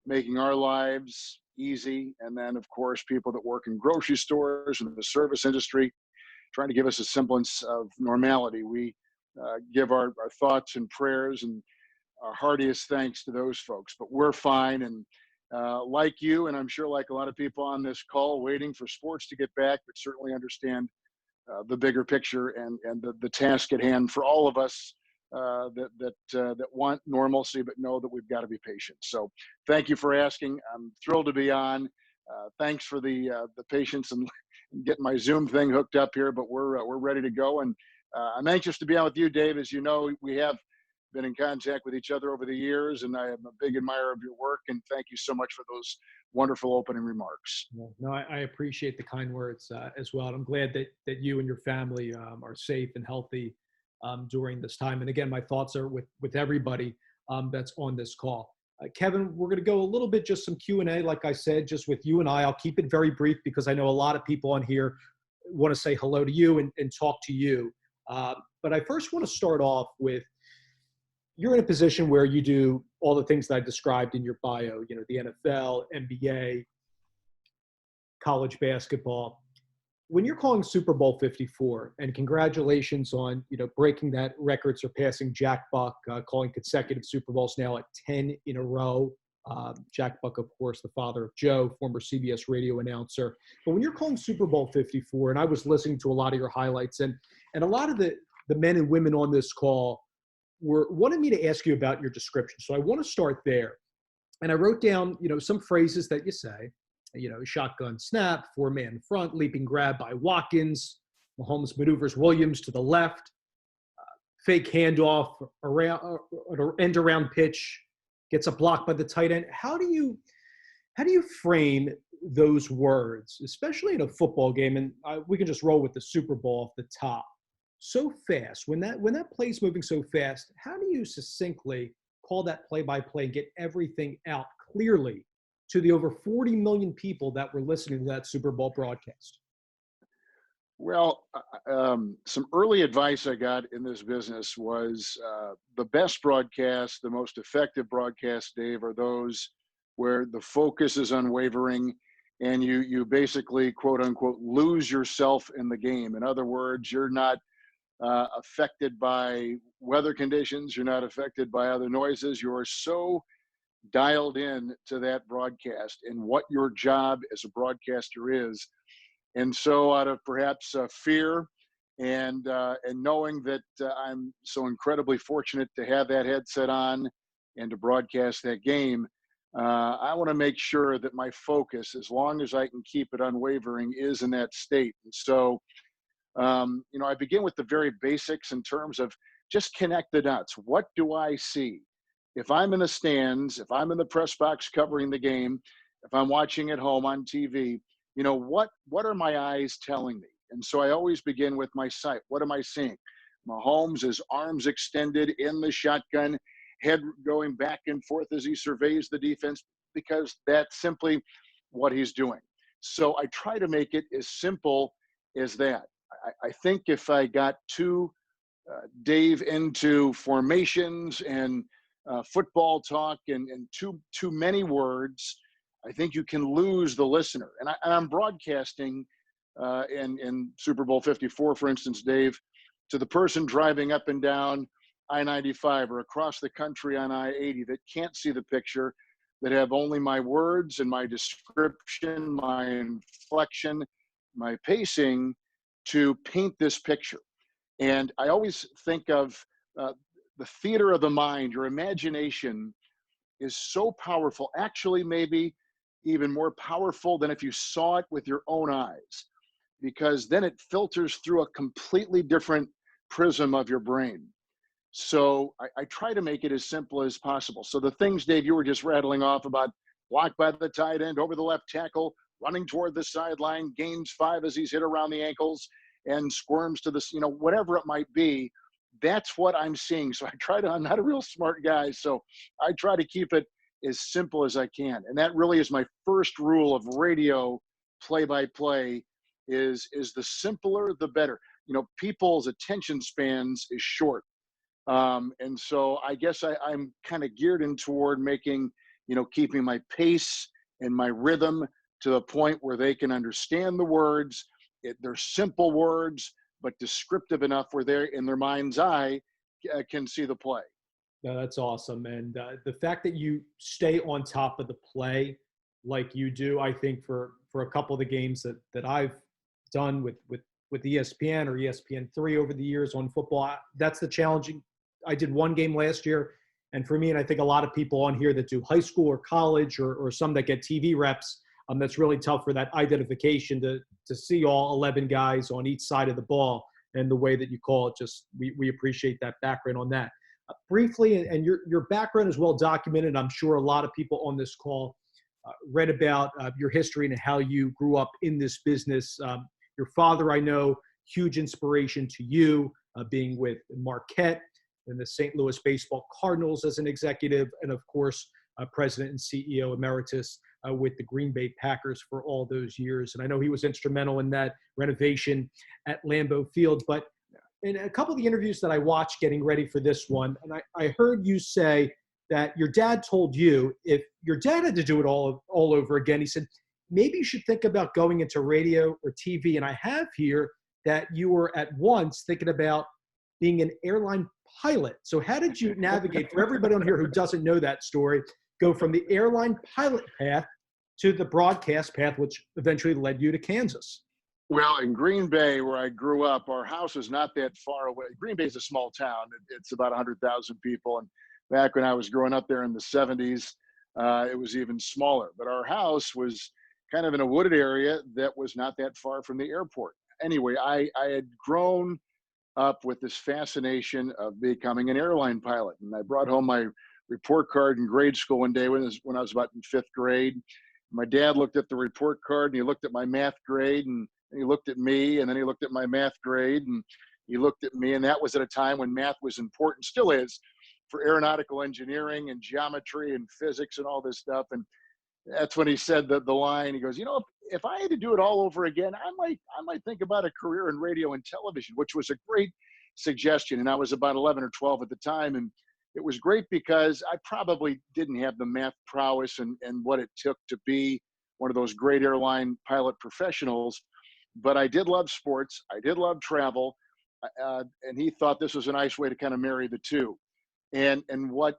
making our lives easy. And then, of course, people that work in grocery stores and the service industry, trying to give us a semblance of normality. We give our thoughts and prayers and our heartiest thanks to those folks. But we're fine. And like you, and I'm sure like a lot of people on this call, waiting for sports to get back, but certainly understand the bigger picture and the task at hand for all of us that want normalcy, but know that we've got to be patient. So thank you for asking. I'm thrilled to be on. Thanks for the patience and getting my Zoom thing hooked up here, but we're ready to go. And I'm anxious to be on with you, Dave. As you know, we have been in contact with each other over the years, and I am a big admirer of your work. And thank you so much for those wonderful opening remarks. No, I appreciate the kind words as well. And I'm glad that you and your family are safe and healthy during this time. And again, my thoughts are with everybody that's on this call. Kevin, we're going to go a little bit, just some Q&A, like I said, just with you and I. I'll keep it very brief because I know a lot of people on here want to say hello to you and talk to you. But I first want to start off with, you're in a position where you do all the things that I described in your bio, you know, the NFL, NBA, college basketball. When you're calling Super Bowl 54, and congratulations on, you know, breaking that record, surpassing Jack Buck, calling consecutive Super Bowls now at 10 in a row. Jack Buck, of course, the father of Joe, former CBS radio announcer. But when you're calling Super Bowl 54, and I was listening to a lot of your highlights, and a lot of the men and women on this call wanted me to ask you about your description. So I want to start there. And I wrote down, you know, some phrases that you say, you know, shotgun snap, 4-man front, leaping grab by Watkins, Mahomes maneuvers Williams to the left, fake handoff, around end around pitch, gets a block by the tight end. How do you frame those words, especially in a football game? And we can just roll with the Super Bowl off the top. So fast, when that play's moving so fast, how do you succinctly call that play-by-play and get everything out clearly to the over 40 million people that were listening to that Super Bowl broadcast? Well, some early advice I got in this business was the best broadcasts, the most effective broadcasts, Dave, are those where the focus is unwavering and you basically, quote unquote, lose yourself in the game. In other words, you're not affected by weather conditions. You're not affected by other noises. You are so dialed in to that broadcast and what your job as a broadcaster is. And so out of perhaps fear and knowing that I'm so incredibly fortunate to have that headset on and to broadcast that game, I want to make sure that my focus, as long as I can keep it unwavering, is in that state. And so you know, I begin with the very basics in terms of just connect the dots. What do I see? If I'm in the stands, if I'm in the press box covering the game, if I'm watching at home on TV, you know, what are my eyes telling me? And so I always begin with my sight. What am I seeing? Mahomes, his arms extended in the shotgun, head going back and forth as he surveys the defense, because that's simply what he's doing. So I try to make it as simple as that. I think if I got too Dave into formations and football talk and too many words, I think you can lose the listener. And I'm broadcasting in Super Bowl 54, for instance, Dave, to the person driving up and down I-95 or across the country on I-80 that can't see the picture, that have only my words and my description, my inflection, my pacing to paint this picture. And I always think of the theater of the mind. Your imagination is so powerful, actually maybe even more powerful than if you saw it with your own eyes, because then it filters through a completely different prism of your brain. So I try to make it as simple as possible. So the things, Dave, you were just rattling off about, blocked by the tight end, over the left tackle, running toward the sideline, gains 5 as he's hit around the ankles and squirms to this, you know, whatever it might be, that's what I'm seeing. So I'm not a real smart guy, so I try to keep it as simple as I can. And that really is my first rule of radio play-by-play is the simpler, the better. You know, people's attention spans is short. And so I guess I'm kind of geared in toward making keeping my pace and my rhythm to the point where they can understand the words. They're simple words, but descriptive enough where they're in their mind's eye can see the play. No, that's awesome. And the fact that you stay on top of the play like you do, I think for a couple of the games that I've done with ESPN or ESPN3 over the years on football, that's the challenging. I did one game last year, and for me, and I think a lot of people on here that do high school or college or some that get TV reps, that's really tough for that identification to see all 11 guys on each side of the ball and the way that you call it. Just we appreciate that background on that. Briefly, and your background is well documented. I'm sure a lot of people on this call read about your history and how you grew up in this business. Your father, I know, huge inspiration to you, being with Marquette and the St. Louis Baseball Cardinals as an executive, and of course, president and CEO emeritus with the Green Bay Packers for all those years. And I know he was instrumental in that renovation at Lambeau Field. But in a couple of the interviews that I watched getting ready for this one, and I heard you say that your dad told you if your dad had to do it all over again, he said, maybe you should think about going into radio or TV. And I have here that you were at once thinking about being an airline pilot. So how did you navigate, for everybody on here who doesn't know that story, go from the airline pilot path to the broadcast path, which eventually led you to Kansas? Well, in Green Bay, where I grew up, our house was not that far away. Green Bay is a small town. It's about 100,000 people. And back when I was growing up there in the 70s, it was even smaller. But our house was kind of in a wooded area that was not that far from the airport. Anyway, I had grown up with this fascination of becoming an airline pilot. And I brought home my report card in grade school one day when I was about in 5th grade. My dad looked at the report card and he looked at my math grade and he looked at me and then he looked at my math grade and he looked at me. And that was at a time when math was important, still is, for aeronautical engineering and geometry and physics and all this stuff. And that's when he said the line, he goes, if I had to do it all over again, I might think about a career in radio and television, which was a great suggestion. And I was about 11 or 12 at the time. And it was great because I probably didn't have the math prowess and what it took to be one of those great airline pilot professionals. But I did love sports. I did love travel. And he thought this was a nice way to kind of marry the two. And what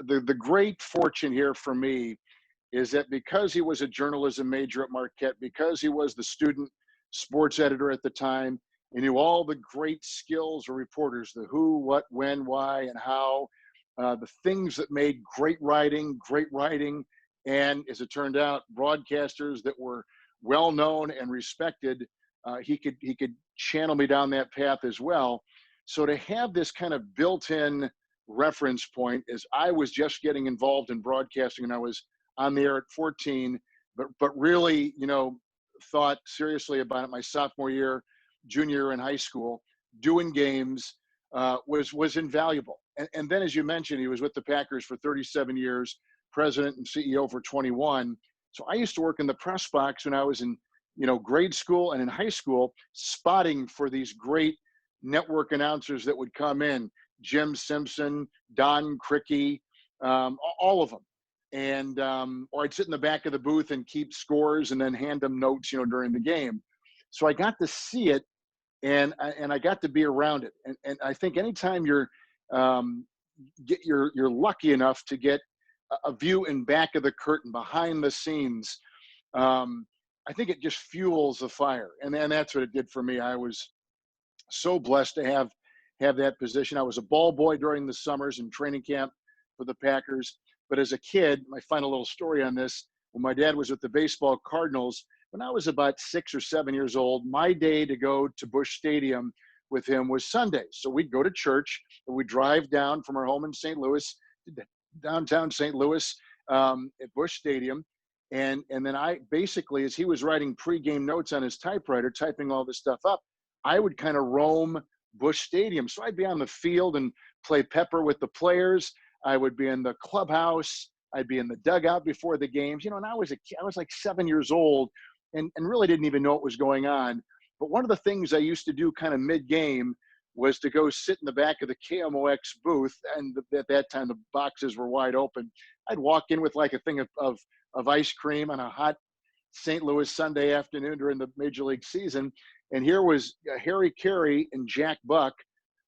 the great fortune here for me is that because he was a journalism major at Marquette, because he was the student sports editor at the time, he knew all the great skills of reporters, the who, what, when, why, and how, the things that made great writing, and as it turned out, broadcasters that were well known and respected. He could channel me down that path as well. So to have this kind of built-in reference point as I was just getting involved in broadcasting and I was on the air at 14, but really, thought seriously about it my sophomore year, junior year in high school, doing games was invaluable. And then, as you mentioned, he was with the Packers for 37 years, president and CEO for 21. So I used to work in the press box when I was in, grade school and in high school, spotting for these great network announcers that would come in, Jim Simpson, Don Criqui, all of them. And or I'd sit in the back of the booth and keep scores and then hand them notes, during the game. So I got to see it, and I got to be around it. And I think anytime you're lucky enough to get a view in back of the curtain, behind the scenes, I think it just fuels the fire. And that's what it did for me. I was so blessed to have that position. I was a ball boy during the summers in training camp for the Packers. But as a kid, I find a little story on this. When my dad was with the baseball Cardinals, when I was about 6 or 7 years old, my day to go to Busch Stadium with him was Sundays. So we'd go to church and we'd drive down from our home in St. Louis, downtown St. Louis, at Busch Stadium. And then I basically, as he was writing pregame notes on his typewriter, typing all this stuff up, I would kind of roam Busch Stadium. So I'd be on the field and play pepper with the players. I would be in the clubhouse. I'd be in the dugout before the games, and I was a kid. I was like 7 years old and really didn't even know what was going on. But one of the things I used to do kind of mid-game was to go sit in the back of the KMOX booth. And at that time, the boxes were wide open. I'd walk in with like a thing of ice cream on a hot St. Louis Sunday afternoon during the Major League season. And here was Harry Carey and Jack Buck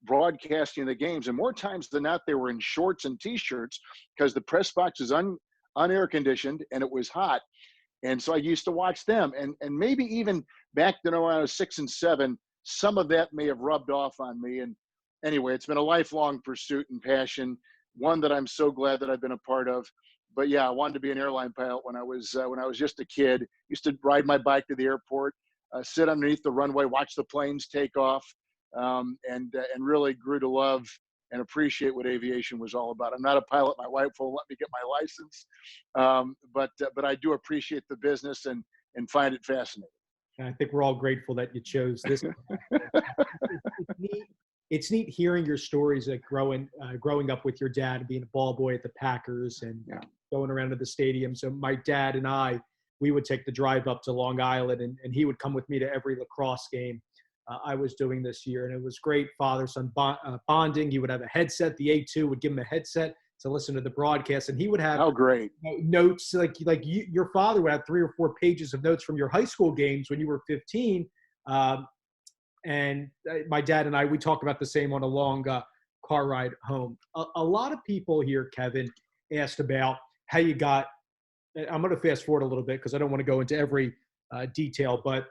broadcasting the games. And more times than not, they were in shorts and T-shirts because the press box is un-air conditioned and it was hot. And so I used to watch them. And maybe even back then when I was 6 and 7, some of that may have rubbed off on me. And anyway, it's been a lifelong pursuit and passion, one that I'm so glad that I've been a part of. But yeah, I wanted to be an airline pilot when I was just a kid. Used to ride my bike to the airport, sit underneath the runway, watch the planes take off, and really grew to love and appreciate what aviation was all about. I'm not a pilot. My wife won't let me get my license, but I do appreciate the business and find it fascinating. And I think we're all grateful that you chose this. It's neat hearing your stories, like growing up with your dad, being a ball boy at the Packers and going around to the stadium. So my dad and we would take the drive up to Long Island, and he would come with me to every lacrosse game I was doing this year. And it was great father-son bonding. He would have a headset. The A2 would give him a headset to listen to the broadcast, and he would have great notes like your father would have 3 or 4 pages of notes from your high school games when you were 15. And my dad and we talk about the same on a long car ride home. A lot of people here, Kevin, asked about how you got – I'm going to fast forward a little bit because I don't want to go into every detail, but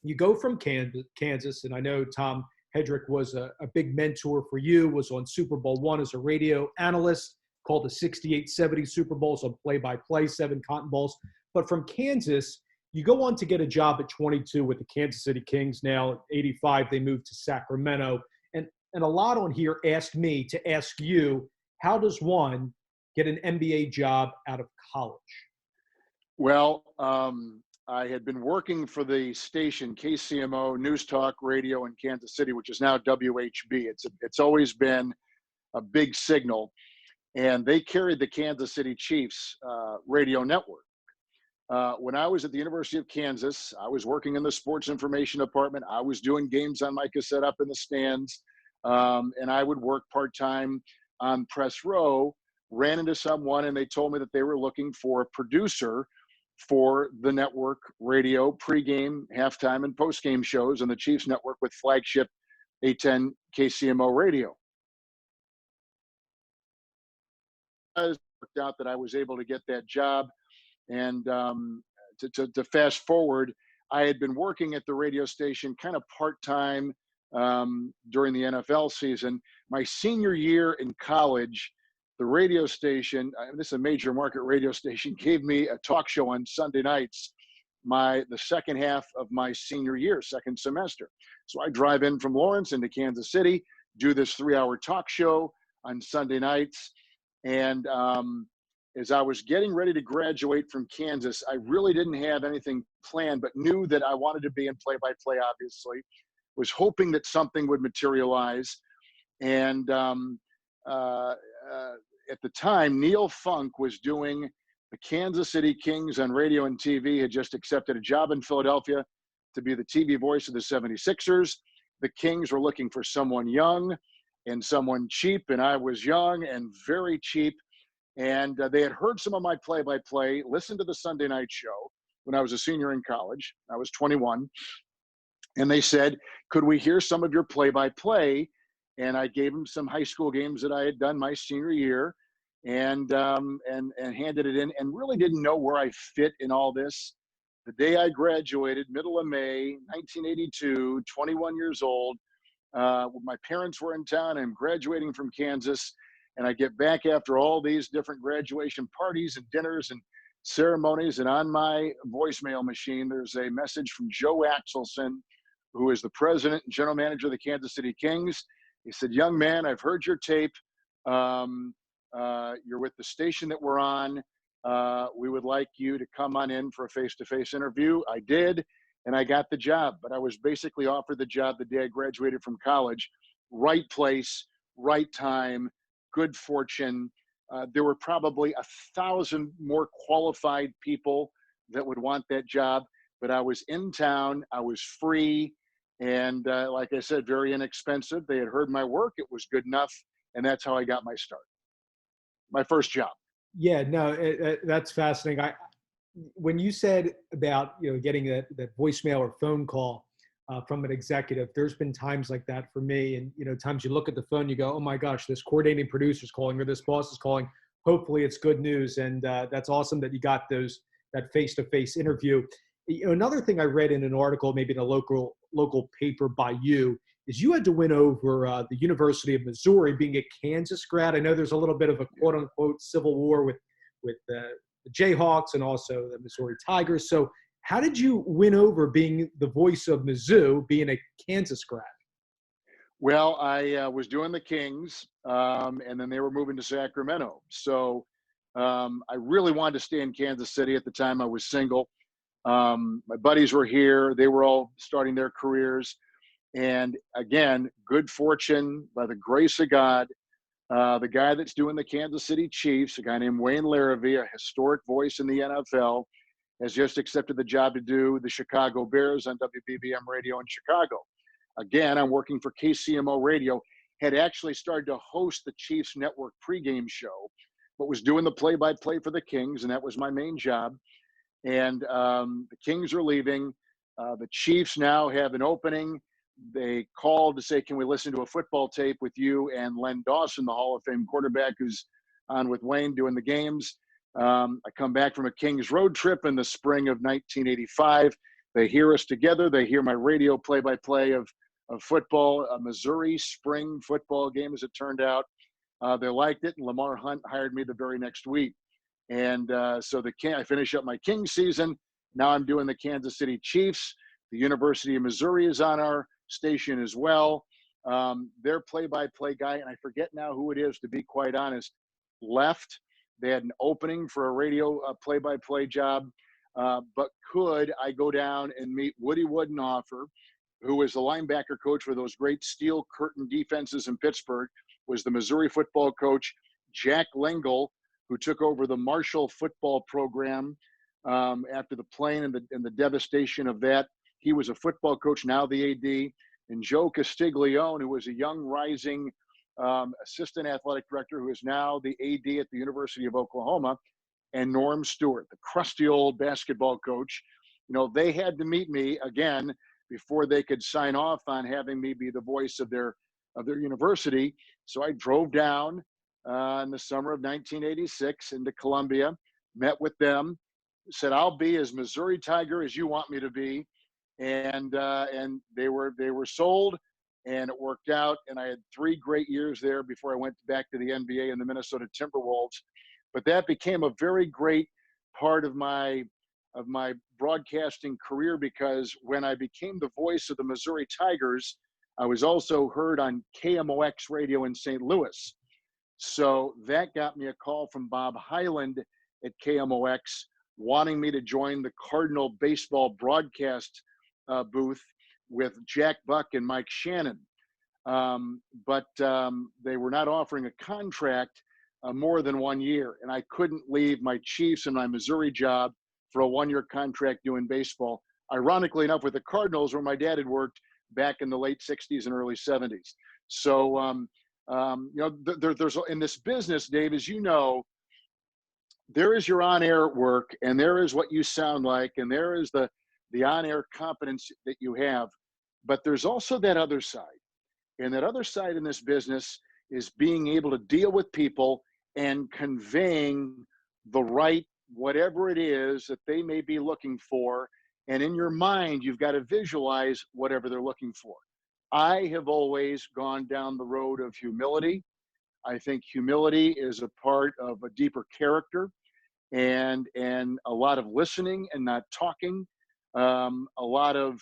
you go from Kansas, and I know Tom Hedrick was a big mentor for you, was on Super Bowl I as a radio analyst, called the 68-70 Super Bowls on play-by-play, 7 Cotton Bowls. But from Kansas – you go on to get a job at 22 with the Kansas City Kings. Now, at 85, they moved to Sacramento. And a lot on here asked me to ask you, how does one get an NBA job out of college? Well, I had been working for the station KCMO News Talk Radio in Kansas City, which is now WHB. It's always been a big signal. And they carried the Kansas City Chiefs radio network. When I was at the University of Kansas, I was working in the sports information department. I was doing games on my cassette up in the stands, and I would work part-time on press row. Ran into someone, and they told me that they were looking for a producer for the network radio pregame, halftime, and postgame shows on the Chiefs network with flagship 810 KCMO radio. It worked out that I was able to get that job. And to fast forward, I had been working at the radio station kind of part-time during the NFL season. My senior year in college, the radio station, this is a major market radio station, gave me a talk show on Sunday nights, the second half of my senior year, second semester. So I drive in from Lawrence into Kansas City, do this 3-hour talk show on Sunday nights. And as I was getting ready to graduate from Kansas, I really didn't have anything planned, but knew that I wanted to be in play-by-play, obviously. Was hoping that something would materialize. And at the time, Neil Funk was doing the Kansas City Kings on radio and TV, had just accepted a job in Philadelphia to be the TV voice of the 76ers. The Kings were looking for someone young and someone cheap, and I was young and very cheap. And they had heard some of my play-by-play, listened to the Sunday night show when I was a senior in college. I was 21. And they said, could we hear some of your play-by-play? And I gave them some high school games that I had done my senior year and handed it in, and really didn't know where I fit in all this. The day I graduated, middle of May, 1982, 21 years old, my parents were in town. I'm graduating from Kansas. And I get back after all these different graduation parties and dinners and ceremonies, and on my voicemail machine, there's a message from Joe Axelson, who is the president and general manager of the Kansas City Kings. He said, young man, I've heard your tape. You're with the station that we're on. We would like you to come on in for a face-to-face interview. I did, and I got the job. But I was basically offered the job the day I graduated from college. Right place, right time, good fortune. There were probably 1,000 more qualified people that would want that job, but I was in town. I was free. And like I said, very inexpensive. They had heard my work. It was good enough. And that's how I got my start, my first job. Yeah, no, that's fascinating. When you said about getting that voicemail or phone call from an executive, there's been times like that for me, and times you look at the phone, you go, oh my gosh, this coordinating producer's calling or this boss is calling. Hopefully, it's good news, and that's awesome that you got that face-to-face interview. Another thing I read in an article, maybe in a local paper by you, is you had to win over the University of Missouri, being a Kansas grad. I know there's a little bit of a quote unquote civil war with the Jayhawks and also the Missouri Tigers. So how did you win over being the voice of Mizzou, being a Kansas grad? Well, I was doing the Kings, and then they were moving to Sacramento. So I really wanted to stay in Kansas City at the time. I was single. My buddies were here. They were all starting their careers. And again, good fortune by the grace of God. The guy that's doing the Kansas City Chiefs, a guy named Wayne Larrivee, a historic voice in the NFL, has just accepted the job to do the Chicago Bears on WBBM radio in Chicago. Again, I'm working for KCMO Radio, had actually started to host the Chiefs Network pregame show, but was doing the play-by-play for the Kings, and that was my main job. And the Kings are leaving. The Chiefs now have an opening. They called to say, can we listen to a football tape with you and Len Dawson, the Hall of Fame quarterback who's on with Wayne doing the games. I come back from a Kings road trip in the spring of 1985. They hear us together. They hear my radio play-by-play of football, a Missouri spring football game, as it turned out. They liked it, and Lamar Hunt hired me the very next week. And so I finish up my Kings season. Now I'm doing the Kansas City Chiefs. The University of Missouri is on our station as well. Their play-by-play guy, and I forget now who it is, to be quite honest, left. They had an opening for a radio play-by-play job, but could I go down and meet Woody Woodenhofer, who was the linebacker coach for those great steel curtain defenses in Pittsburgh, was the Missouri football coach. Jack Lingle, who took over the Marshall football program after the plane and the devastation of that. He was a football coach, now the AD. And Joe Castiglione, who was a young, rising assistant athletic director, who is now the AD at the University of Oklahoma. And Norm Stewart, the crusty old basketball coach. They had to meet me again before they could sign off on having me be the voice of their university. So I drove down in the summer of 1986 into Columbia, met with them, said, I'll be as Missouri Tiger as you want me to be. And they were sold, and it worked out. And I had 3 great years there before I went back to the NBA and the Minnesota Timberwolves. But that became a very great part of my broadcasting career, because when I became the voice of the Missouri Tigers, I was also heard on KMOX radio in St. Louis. So that got me a call from Bob Hyland at KMOX wanting me to join the Cardinal baseball broadcast booth with Jack Buck and Mike Shannon. But they were not offering a contract more than 1 year. And I couldn't leave my Chiefs and my Missouri job for a 1-year contract doing baseball. Ironically enough, with the Cardinals, where my dad had worked back in the late 60s and early 70s. So, there's in this business, Dave, as you know, there is your on-air work, and there is what you sound like, and there is the on-air competence that you have. But there's also that other side. And that other side in this business is being able to deal with people and conveying the right, whatever it is that they may be looking for. And in your mind, you've got to visualize whatever they're looking for. I have always gone down the road of humility. I think humility is a part of a deeper character, and a lot of listening and not talking, a lot of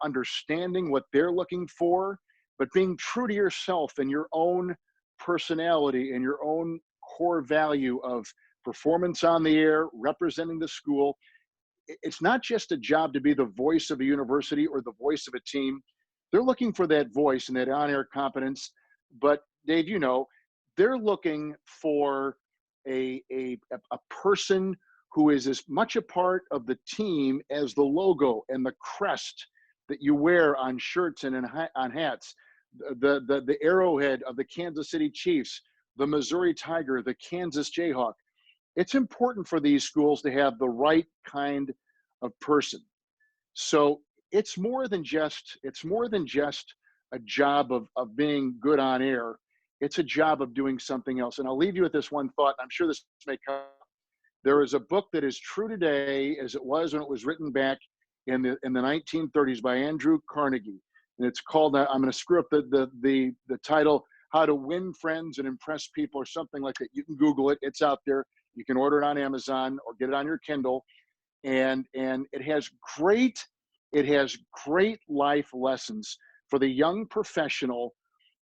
understanding what they're looking for, but being true to yourself and your own personality and your own core value of performance on the air, representing the school. It's not just a job to be the voice of a university or the voice of a team. They're looking for that voice and that on-air competence. But Dave, they're looking for a person who is as much a part of the team as the logo and the crest that you wear on shirts and on hats, the arrowhead of the Kansas City Chiefs, the Missouri Tiger, the Kansas Jayhawk. It's important for these schools to have the right kind of person. So it's more than just a job of being good on air. It's a job of doing something else. And I'll leave you with this one thought. I'm sure this may come. There is a book that is true today as it was when it was written back in the 1930s by Andrew Carnegie, and it's called. I'm going to screw up the title. How to Win Friends and Impress People, or something like that. You can Google it. It's out there. You can order it on Amazon or get it on your Kindle. And it has great life lessons for the young professional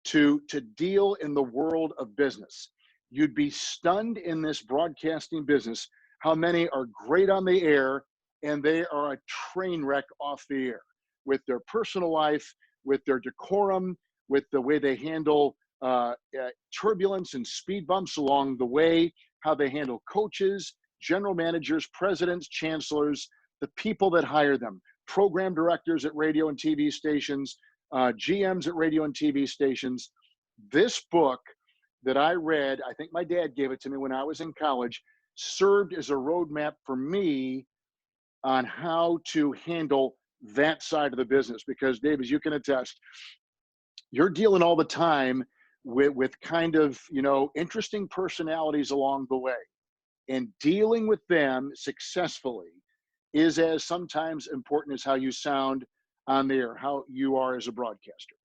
to deal in the world of business. You'd be stunned in this broadcasting business how many are great on the air and they are a train wreck off the air with their personal life, with their decorum, with the way they handle turbulence and speed bumps along the way, how they handle coaches, general managers, presidents, chancellors, the people that hire them, program directors at radio and TV stations, GMs at radio and TV stations. This book that I read, I think my dad gave it to me when I was in college, served as a roadmap for me on how to handle that side of the business. Because, Dave, as you can attest, you're dealing all the time with kind of, interesting personalities along the way. And dealing with them successfully is as sometimes important as how you sound on the air, how you are as a broadcaster.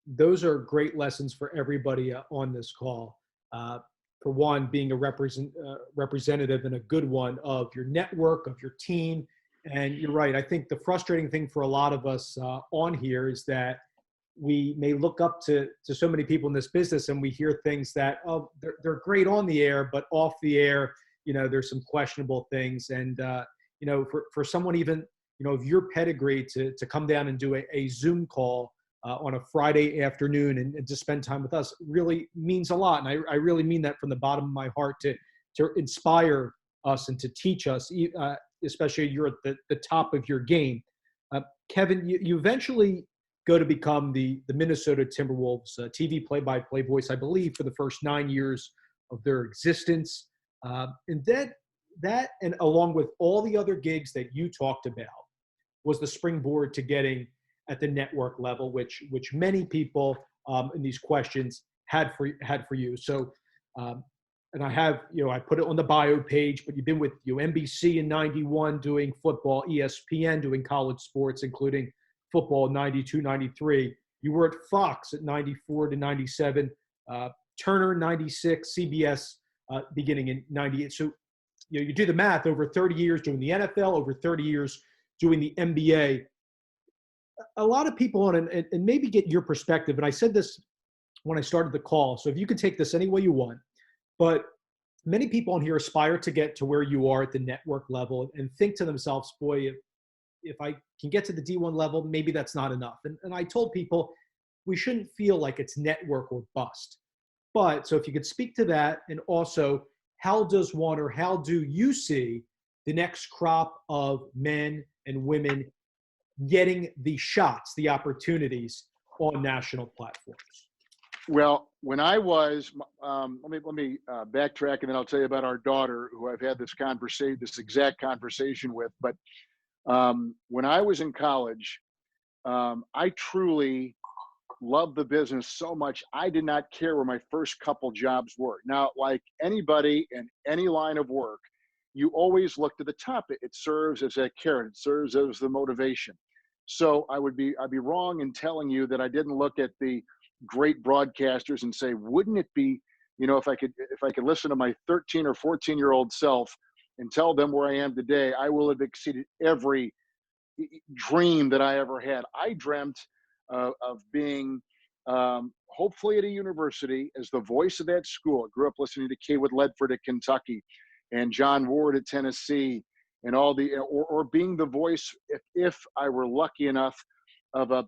Those are great lessons for everybody on this call. For one, being a representative and a good one of your network, of your team. And you're right. I think the frustrating thing for a lot of us on here is that we may look up to so many people in this business and we hear things that, oh, they're great on the air, but off the air, there's some questionable things. And, for someone even, of your pedigree to come down and do a Zoom call on a Friday afternoon and to spend time with us really means a lot. And I really mean that from the bottom of my heart to inspire us and to teach us, especially you're at the top of your game. Kevin, you eventually go to become the Minnesota Timberwolves TV play-by-play voice, I believe, for the first 9 years of their existence. And that, and along with all the other gigs that you talked about, was the springboard to getting at the network level, which many people in these questions had for you. So, and I have, I put it on the bio page, but you've been with NBC in 91 doing football, ESPN doing college sports, including football 92, 93. You were at Fox at 94 to 97, Turner 96, CBS beginning in 98. So, you do the math, over 30 years doing the NFL, over 30 years doing the NBA. A lot of people want to, and maybe get your perspective, and I said this when I started the call, so if you can take this any way you want, but many people on here aspire to get to where you are at the network level and think to themselves, boy, if I can get to the D1 level, maybe that's not enough. And I told people we shouldn't feel like it's network or bust. But so if you could speak to that, and also how do you see the next crop of men and women getting the shots, the opportunities on national platforms? Well, when I was, let me backtrack, and then I'll tell you about our daughter, who I've had this exact conversation with. But when I was in college, I truly loved the business so much, I did not care where my first couple jobs were. Now, like anybody in any line of work, you always look to the top. It serves as a carrot. It serves as the motivation. So I'd be wrong in telling you that I didn't look at the great broadcasters and say, wouldn't it be, if I could listen to my 13 or 14-year-old self and tell them where I am today, I will have exceeded every dream that I ever had. I dreamt of being, hopefully at a university, as the voice of that school. I grew up listening to Kaywood Ledford at Kentucky and John Ward at Tennessee, and all the, or being the voice, if I were lucky enough, of a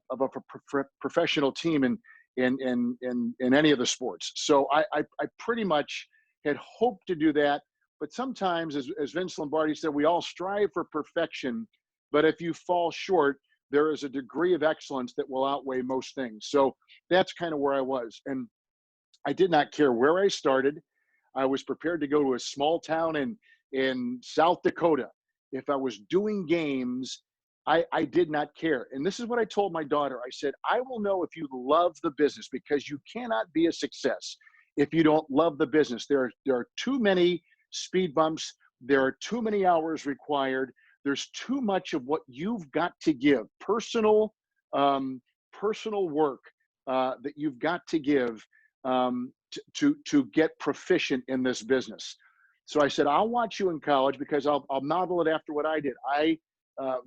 professional team in any of the sports. So I pretty much had hoped to do that. But sometimes, as Vince Lombardi said, we all strive for perfection, but if you fall short, there is a degree of excellence that will outweigh most things. So that's kind of where I was. And I did not care where I started. I was prepared to go to a small town in South Dakota. If I was doing games, I did not care. And this is what I told my daughter. I said, I will know if you love the business, because you cannot be a success if you don't love the business. There are too many speed bumps. There are too many hours required. There's too much of what you've got to give, um, personal work that you've got to give to get proficient in this business. So I said, I'll watch you in college, because I'll model it after what I did. I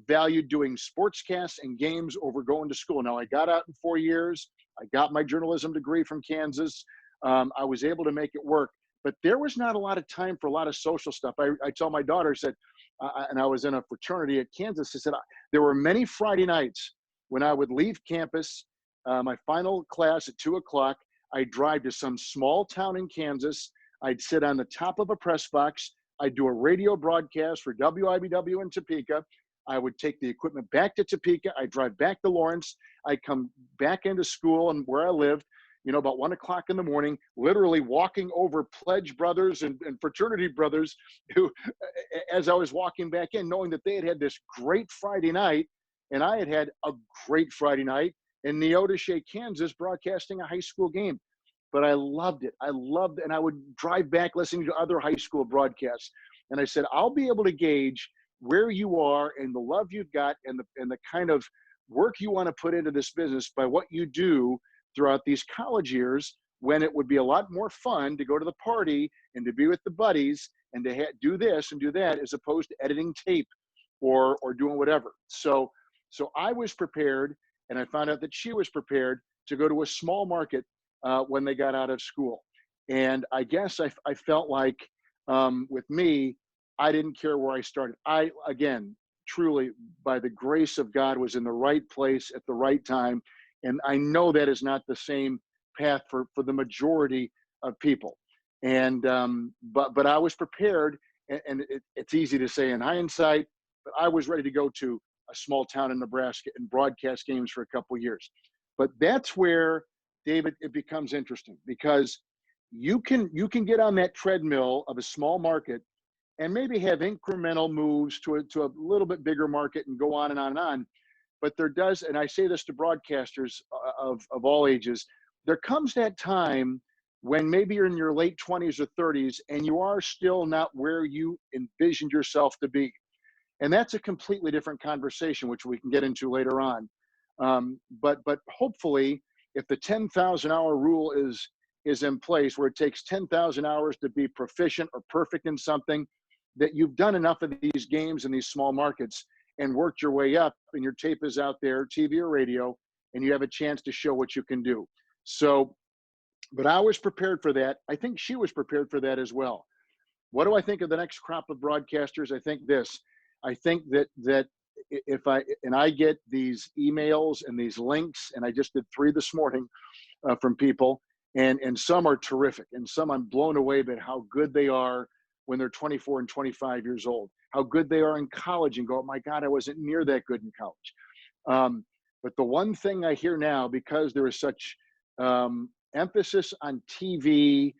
valued doing sportscasts and games over going to school. Now, I got out in 4 years. I got my journalism degree from Kansas. I was able to make it work, but there was not a lot of time for a lot of social stuff. I tell my daughter, I said, and I was in a fraternity at Kansas, I said, there were many Friday nights when I would leave campus, my final class at 2 o'clock. I'd drive to some small town in Kansas. I'd sit on the top of a press box. I'd do a radio broadcast for WIBW in Topeka. I would take the equipment back to Topeka. I'd drive back to Lawrence. I'd come back into school and where I lived, about 1 o'clock in the morning, literally walking over pledge brothers and fraternity brothers who, as I was walking back in, knowing that they had had this great Friday night, and I had had a great Friday night in Neodesha, Kansas, broadcasting a high school game. But I loved it. I loved it. And I would drive back listening to other high school broadcasts. And I said, I'll be able to gauge where you are and the love you've got and the kind of work you want to put into this business by what you do throughout these college years, when it would be a lot more fun to go to the party and to be with the buddies and to do this and do that, as opposed to editing tape or doing whatever. So I was prepared, and I found out that she was prepared to go to a small market when they got out of school. And I guess I felt like with me, I didn't care where I started. I, again, truly, by the grace of God, was in the right place at the right time. And I know that is not the same path for the majority of people. And but I was prepared, and it's easy to say in hindsight, but I was ready to go to a small town in Nebraska and broadcast games for a couple of years. But that's where, David, it becomes interesting, because you can get on that treadmill of a small market and maybe have incremental moves to a little bit bigger market and go on and on and on. But there does, and I say this to broadcasters of all ages, there comes that time when maybe you're in your late 20s or 30s and you are still not where you envisioned yourself to be. And that's a completely different conversation, which we can get into later on. But hopefully, if the 10,000 hour rule is in place, where it takes 10,000 hours to be proficient or perfect in something, that you've done enough of these games in these small markets and worked your way up, and your tape is out there, TV or radio, and you have a chance to show what you can do. So, but I was prepared for that. I think she was prepared for that as well. What do I think of the next crop of broadcasters? I think this. I think that if I get these emails and these links, and I just did 3 this morning from people, and some are terrific, and some I'm blown away by how good they are when they're 24 and 25 years old, how good they are in college, and go, oh my God, I wasn't near that good in college. But the one thing I hear now, because there is such emphasis on TV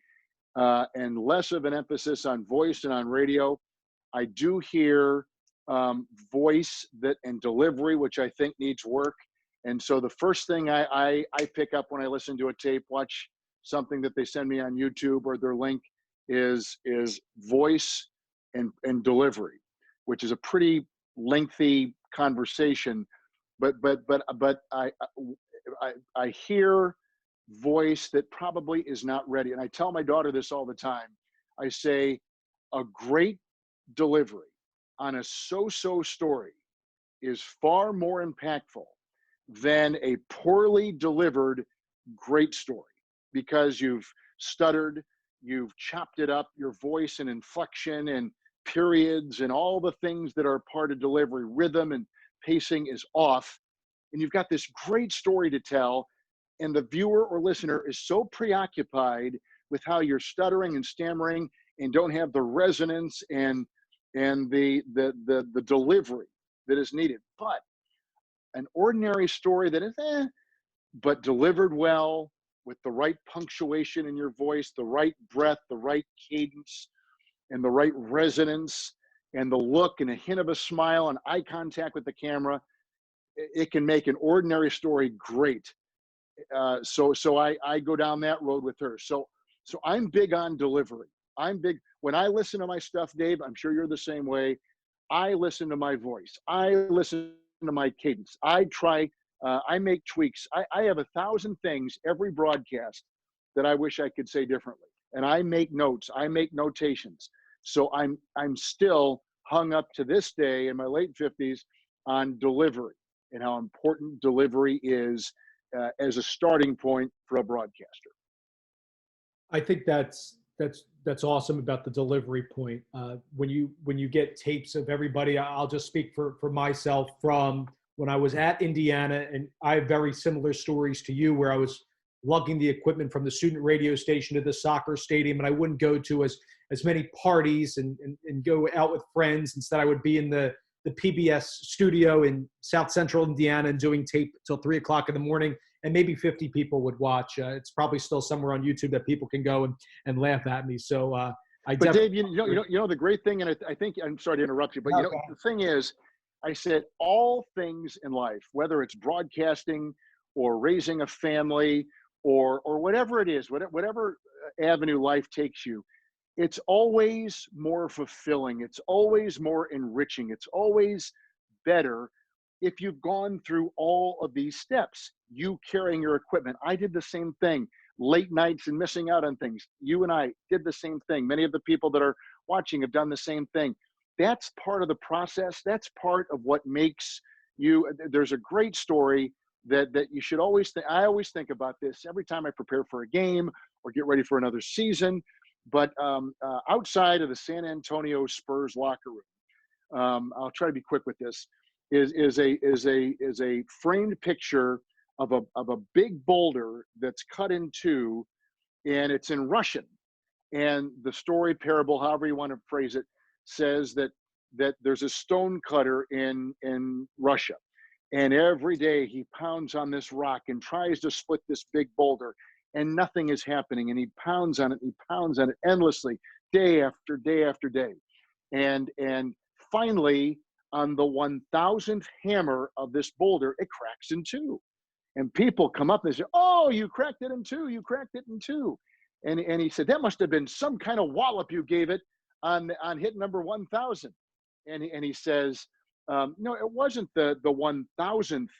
and less of an emphasis on voice and on radio, I do hear voice and delivery, which I think needs work. And so the first thing I pick up when I listen to a tape, watch something that they send me on YouTube or their link, is voice and delivery, which is a pretty lengthy conversation. But I hear voice that probably is not ready. And I tell my daughter this all the time. I say, a great delivery on a so-so story is far more impactful than a poorly delivered great story, because you've stuttered, you've chopped it up, your voice and inflection and periods and all the things that are part of delivery, rhythm and pacing is off. And you've got this great story to tell, and the viewer or listener is so preoccupied with how you're stuttering and stammering and don't have the resonance and the delivery that is needed. But an ordinary story that is, but delivered well with the right punctuation in your voice, the right breath, the right cadence, and the right resonance, and the look and a hint of a smile and eye contact with the camera, it can make an ordinary story great. So I go down that road with her. So I'm big on delivery. I'm big when I listen to my stuff, Dave. I'm sure you're the same way. I listen to my voice. I listen to my cadence. I try. I make tweaks. I have 1,000 things every broadcast that I wish I could say differently, and I make notes. I make notations. So I'm still hung up to this day in my late 50s on delivery and how important delivery is as a starting point for a broadcaster. I think that's awesome about the delivery point. When you get tapes of everybody, I'll just speak for myself from when I was at Indiana, and I have very similar stories to you, where I was lugging the equipment from the student radio station to the soccer stadium, and I wouldn't go to as many parties and go out with friends. Instead, I would be in the PBS studio in South Central Indiana and doing tape till 3 o'clock in the morning, and maybe 50 people would watch. It's probably still somewhere on YouTube that people can go and laugh at me. So But Dave, you know the great thing, and I think I'm sorry to interrupt you, but Okay. the thing is, I said all things in life, whether it's broadcasting or raising a family or whatever it is, whatever avenue life takes you, it's always more fulfilling. It's always more enriching. It's always better if you've gone through all of these steps. You carrying your equipment. I did the same thing. Late nights and missing out on things. You and I did the same thing. Many of the people that are watching have done the same thing. That's part of the process. That's part of what makes you. There's a great story that you should always think. I always think about this every time I prepare for a game or get ready for another season. But outside of the San Antonio Spurs locker room, I'll try to be quick with this. Is a framed picture of a big boulder that's cut in two, and it's in Russian. And the story, parable, however you want to phrase it, says that there's a stone cutter in Russia, and every day he pounds on this rock and tries to split this big boulder, and nothing is happening. And he pounds on it, endlessly, day after day after day, and finally, on the 1,000th hammer of this boulder, it cracks in two. And people come up and say, "Oh, you cracked it in two. You cracked it in two." And he said, "That must have been some kind of wallop you gave it on hit number 1,000." And he says, "No, it wasn't the 1,000th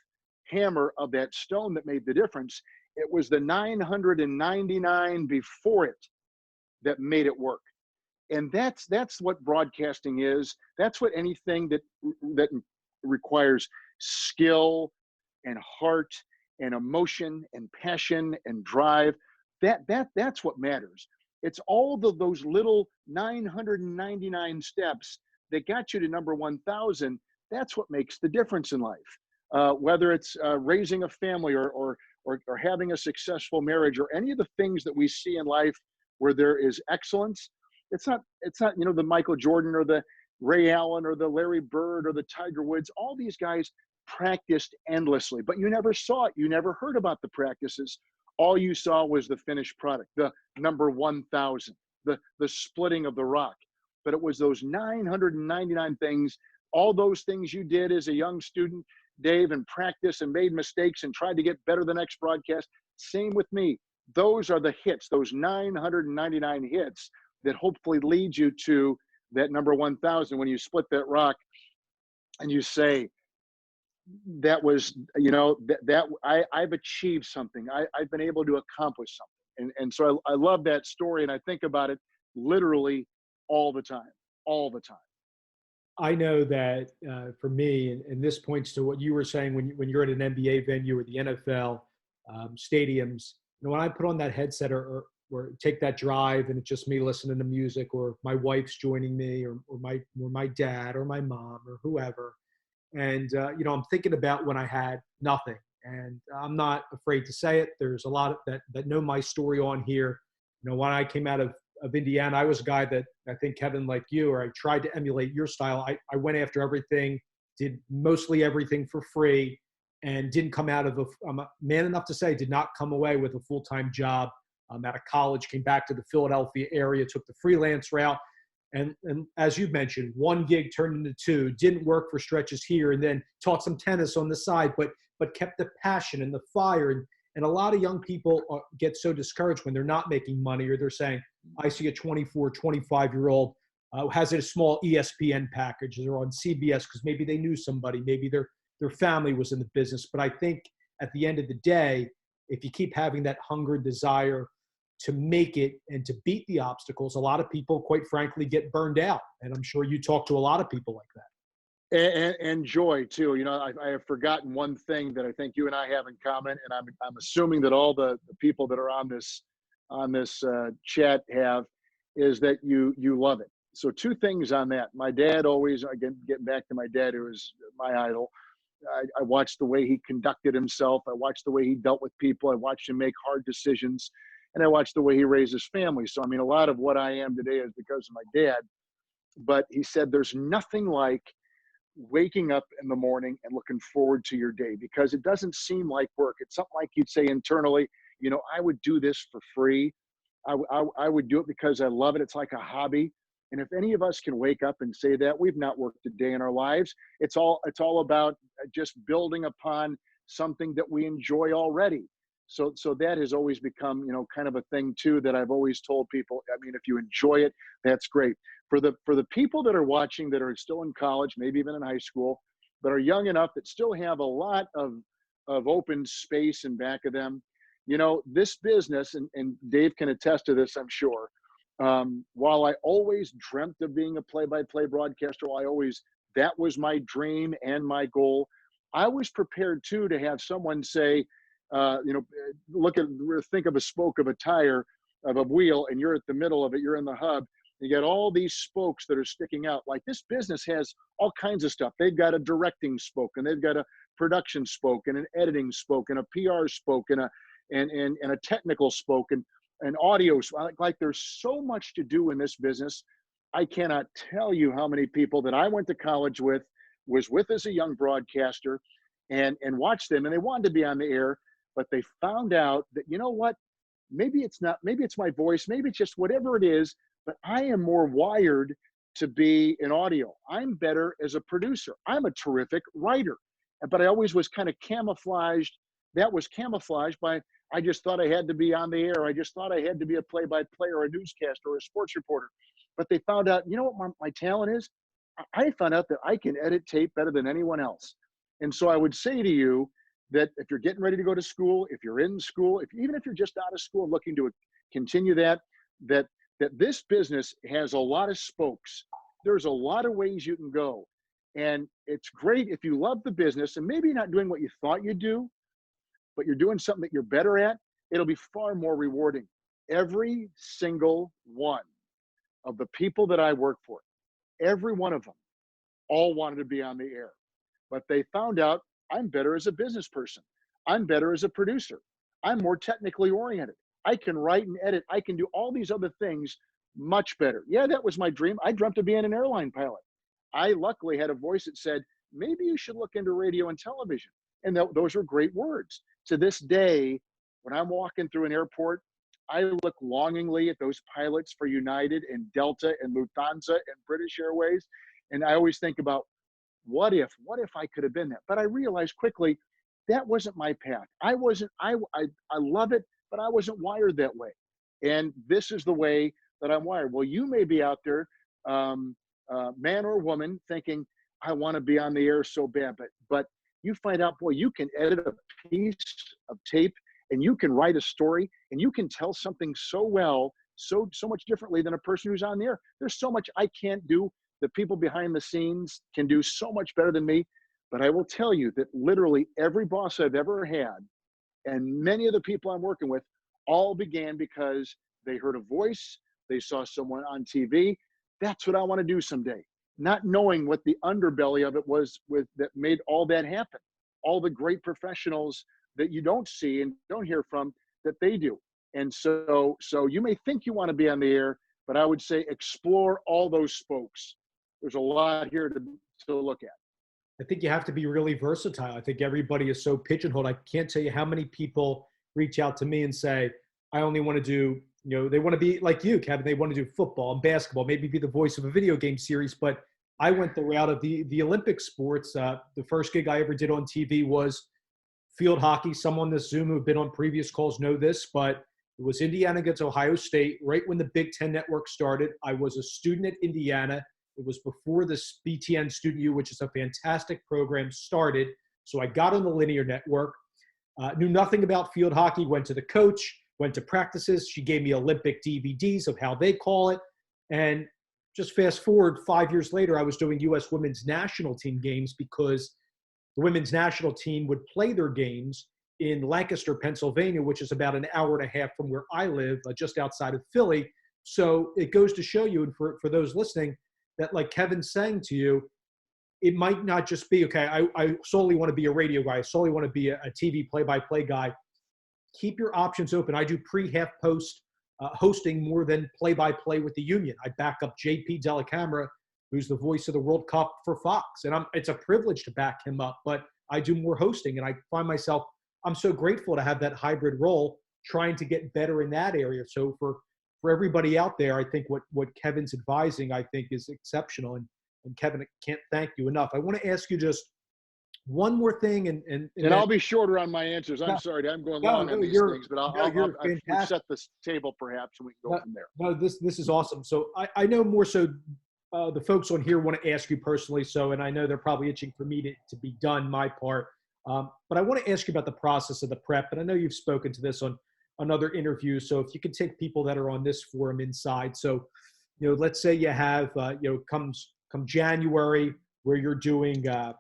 hammer of that stone that made the difference. It was the 999 before it that made it work." And that's what broadcasting is. That's what anything that requires skill and heart and emotion and passion and drive. That's what matters. It's all of those little 999 steps that got you to number 1,000. That's what makes the difference in life. Whether it's raising a family or having a successful marriage, or any of the things that we see in life where there is excellence. It's not the Michael Jordan or the Ray Allen or the Larry Bird or the Tiger Woods. All these guys practiced endlessly, but you never saw it. You never heard about the practices. All you saw was the finished product, the number 1,000, the splitting of the rock. But it was those 999 things, all those things you did as a young student, Dave, and practice and made mistakes and tried to get better the next broadcast. Same with me. Those are the hits, those 999 hits that hopefully lead you to that number 1,000 when you split that rock and you say, that was, I've achieved something. I've been able to accomplish something. And so I love that story, and I think about it literally all the time. I know that for me, and this points to what you were saying when you're at an NBA venue or the NFL stadiums. When I put on that headset or take that drive and it's just me listening to music, or my wife's joining me, or my dad or my mom or whoever, and I'm thinking about when I had nothing, and I'm not afraid to say it. There's a lot that know my story on here. When I came out of Indiana, I was a guy that, I think, Kevin, like you, or I tried to emulate your style. I went after everything, did mostly everything for free, and didn't come out of I'm a man enough to say, did not come away with a full-time job out of college, came back to the Philadelphia area, took the freelance route. And as you mentioned, one gig turned into two, didn't work for stretches here, and then taught some tennis on the side, but kept the passion and the fire. And a lot of young people get so discouraged when they're not making money, or they're saying, I see a 24, 25-year-old has a small ESPN package, or on CBS because maybe they knew somebody, maybe their family was in the business. But I think at the end of the day, if you keep having that hunger and desire to make it and to beat the obstacles, a lot of people, quite frankly, get burned out. And I'm sure you talk to a lot of people like that. And joy too. You know, I have forgotten one thing that I think you and I have in common, and I'm assuming that all the people that are on this chat have, is that you love it. So two things on that. My dad always, again, getting back to my dad, who was my idol. I watched the way he conducted himself. I watched the way he dealt with people. I watched him make hard decisions, and I watched the way he raised his family. So I mean, a lot of what I am today is because of my dad. But he said, "There's nothing like waking up in the morning and looking forward to your day, because it doesn't seem like work. It's something like you'd say internally, you know, I would do this for free. I would do it because I love it. It's like a hobby. And if any of us can wake up and say that, we've not worked a day in our lives. It's all about just building upon something that we enjoy already. So that has always become, you know, kind of a thing too, that I've always told people. I mean, if you enjoy it, that's great. For the people that are watching that are still in college, maybe even in high school, but are young enough that still have a lot of open space in back of them, you know, this business, and Dave can attest to this, I'm sure. While I always dreamt of being a play-by-play broadcaster, that was my dream and my goal. I was prepared too to have someone say, you know, think of a spoke of a tire, of a wheel, and you're at the middle of it, you're in the hub. You got all these spokes that are sticking out. Like, this business has all kinds of stuff. They've got a directing spoke, and they've got a production spoke, and an editing spoke, and a PR spoke, and a technical spoke, and audio. Like there's so much to do in this business. I cannot tell you how many people that I went to college with, was with as a young broadcaster, and watched them, and they wanted to be on the air, but they found out that, you know what, maybe it's not, maybe it's my voice, maybe it's just whatever it is, but I am more wired to be in audio. I'm better as a producer. I'm a terrific writer, but I always was kind of camouflaged. That was camouflaged by, I just thought I had to be on the air. I just thought I had to be a play-by-play or a newscaster or a sports reporter. But they found out, you know what my talent is? I found out that I can edit tape better than anyone else. And so I would say to you that if you're getting ready to go to school, if you're in school, even if you're just out of school looking to continue that this business has a lot of spokes. There's a lot of ways you can go. And it's great if you love the business, and maybe you're not doing what you thought you'd do, but you're doing something that you're better at. It'll be far more rewarding. Every single one of the people that I work for, every one of them, all wanted to be on the air. But they found out, I'm better as a business person. I'm better as a producer. I'm more technically oriented. I can write and edit. I can do all these other things much better. Yeah, that was my dream. I dreamt of being an airline pilot. I luckily had a voice that said, maybe you should look into radio and television. And those were great words. To this day, when I'm walking through an airport, I look longingly at those pilots for United and Delta and Lufthansa and British Airways. And I always think about, what if I could have been that? But I realized quickly that wasn't my path. I love it, but I wasn't wired that way. And this is the way that I'm wired. Well, you may be out there, man or woman, thinking, I want to be on the air so bad, but you find out, boy, you can edit a piece of tape, and you can write a story, and you can tell something so well, so much differently than a person who's on the air. There's so much I can't do. The people behind the scenes can do so much better than me. But I will tell you that literally every boss I've ever had, and many of the people I'm working with, all began because they heard a voice, they saw someone on TV. That's what I want to do someday. Not knowing what the underbelly of it was that made all that happen. All the great professionals that you don't see and don't hear from, that they do. And so you may think you want to be on the air, but I would say explore all those spokes. There's a lot here to look at. I think you have to be really versatile. I think everybody is so pigeonholed. I can't tell you how many people reach out to me and say, I only want to do, they want to be like you, Kevin. They want to do football and basketball, maybe be the voice of a video game series. But I went the route of the Olympic sports. The first gig I ever did on TV was field hockey. Some on this Zoom who've been on previous calls know this, but it was Indiana against Ohio State right when the Big Ten Network started. I was a student at Indiana. It was before this BTN Student U, which is a fantastic program, started. So I got on the linear network, knew nothing about field hockey, went to the coach, went to practices. She gave me Olympic DVDs of how they call it. And just fast forward 5 years later, I was doing U.S. women's national team games because the women's national team would play their games in Lancaster, Pennsylvania, which is about an hour and a half from where I live, just outside of Philly. So it goes to show you, and for those listening, that like Kevin's saying to you, it might not just be, okay, I solely want to be a radio guy. I solely want to be a TV play-by-play guy. Keep your options open. I do pre, half, post hosting more than play-by-play with the union. I back up JP Dellacamera, who's the voice of the World Cup for Fox. And it's a privilege to back him up, but I do more hosting. And I find myself, I'm so grateful to have that hybrid role, trying to get better in that area. So for everybody out there, I think what Kevin's advising, I think, is exceptional. And Kevin, I can't thank you enough. I want to ask you just one more thing. And I'll be shorter on my answers. I'm sorry, I'm going long on these things, but I'll set this table perhaps and we can go from there. No, this is awesome. So I know more so the folks on here want to ask you personally. So, and I know they're probably itching for me to be done my part. But I want to ask you about the process of the prep. And I know you've spoken to this on other interviews. So if you could take people that are on this forum inside. So, let's say you have, come January where you're doing a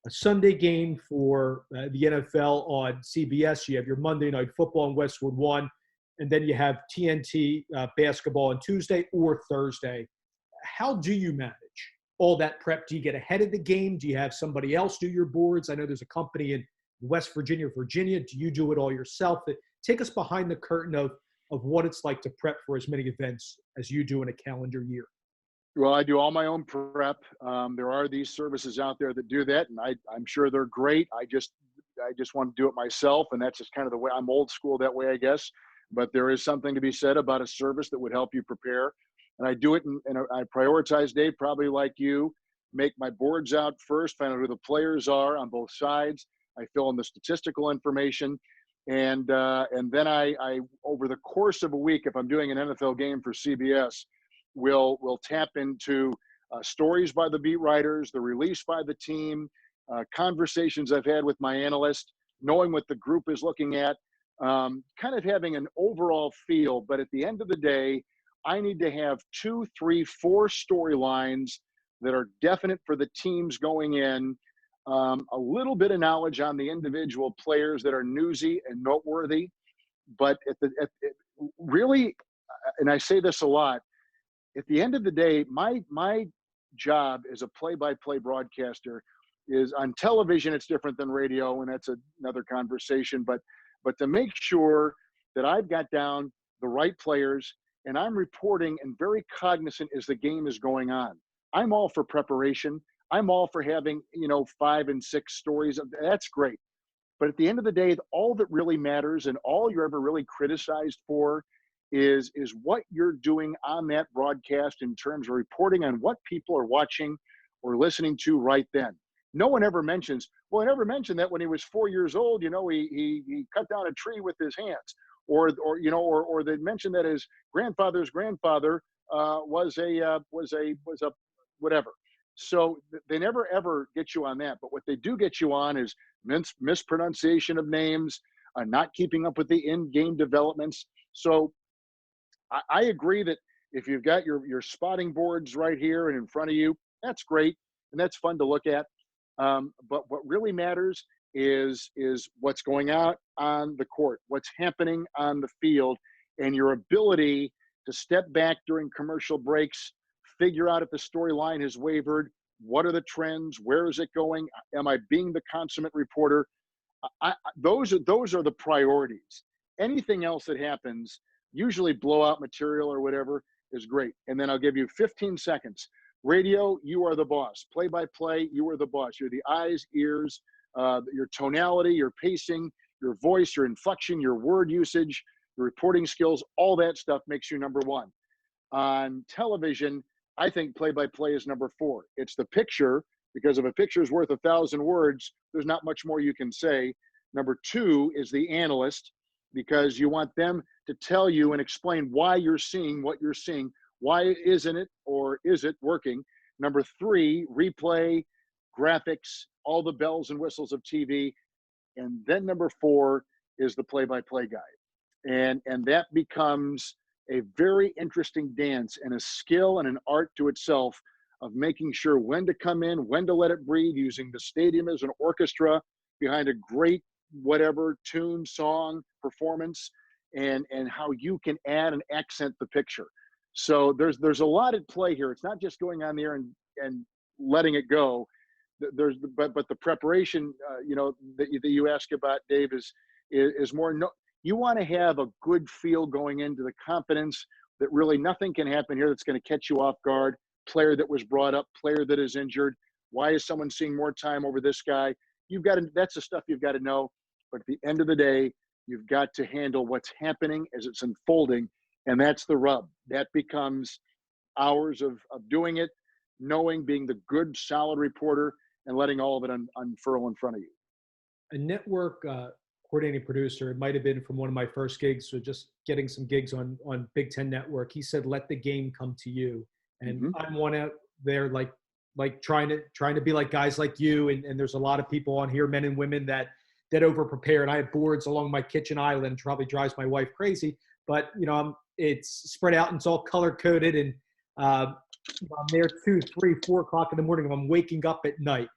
Sunday game for the NFL on CBS. You have your Monday Night Football on Westwood One, and then you have TNT basketball on Tuesday or Thursday. How do you manage all that prep? Do you get ahead of the game? Do you have somebody else do your boards? I know there's a company in West Virginia. Do you do it all yourself? Take us behind the curtain of what it's like to prep for as many events as you do in a calendar year. Well, I do all my own prep. There are these services out there that do that, and I'm sure they're great. I just want to do it myself, and that's just kind of the way. I'm old school that way, I guess. But there is something to be said about a service that would help you prepare. And I do it, and I prioritize, Dave, probably like you, make my boards out first, find out who the players are on both sides. I fill in the statistical information. And then I over the course of a week, if I'm doing an NFL game for CBS, we'll tap into stories by the beat writers, the release by the team, conversations I've had with my analyst, knowing what the group is looking at, kind of having an overall feel. But at the end of the day, I need to have 2, 3, 4 storylines that are definite for the teams going in, a little bit of knowledge on the individual players that are newsy and noteworthy. But really, and I say this a lot, at the end of the day, my job as a play-by-play broadcaster is on television. It's different than radio, and that's another conversation. But to make sure that I've got down the right players and I'm reporting and very cognizant as the game is going on. I'm all for preparation. I'm all for having 5 and 6 stories. That's great. But at the end of the day, all that really matters and all you're ever really criticized for is what you're doing on that broadcast in terms of reporting on what people are watching or listening to right then. No one ever mentions, well, I never mentioned that when he was 4 years old, he cut down a tree with his hands, or they mentioned that his grandfather's grandfather was a whatever. So they never ever get you on that. But what they do get you on is mispronunciation of names, not keeping up with the in-game developments. So I agree that if you've got your spotting boards right here and in front of you, that's great and that's fun to look at. But what really matters is what's going out on the court, what's happening on the field, and your ability to step back during commercial breaks, figure out if the storyline has wavered, what are the trends, where is it going, am I being the consummate reporter? Those are the priorities. Anything else that happens, usually blowout material or whatever, is great. And then I'll give you 15 seconds. Radio, you are the boss. Play by play, you are the boss. You're the eyes, ears, your tonality, your pacing, your voice, your inflection, your word usage, your reporting skills, all that stuff makes you number one. On television, I think play by play is number four. It's the picture, because if a picture is worth 1,000 words, there's not much more you can say. Number two is the analyst, because you want them to tell you and explain why you're seeing what you're seeing. Why isn't it, or is it working? Number three, replay, graphics, all the bells and whistles of TV. And then number four is the play-by-play guy. And that becomes a very interesting dance and a skill and an art to itself of making sure when to come in, when to let it breathe, using the stadium as an orchestra behind a great whatever tune, song, performance, and how you can add and accent the picture. So there's a lot at play here. It's not just going on there and letting it go. But the preparation, that you ask about, Dave, is more. No, you want to have a good feel going into the confidence that really nothing can happen here that's going to catch you off guard. Player that was brought up, player that is injured. Why is someone seeing more time over this guy? That's the stuff you've got to know. But at the end of the day, you've got to handle what's happening as it's unfolding. And that's the rub. That becomes hours of doing it, knowing, being the good, solid reporter, and letting all of it unfurl in front of you. A network coordinating producer, it might have been from one of my first gigs, so just getting some gigs on Big Ten Network. He said, "Let the game come to you." And I'm one out there like trying to be like guys like you. And there's a lot of people on here, men and women, that over prepare. And I have boards along my kitchen island, probably drives my wife crazy. But it's spread out and it's all color coded. And I'm there 2, 3, 4 o'clock in the morning. I'm waking up at night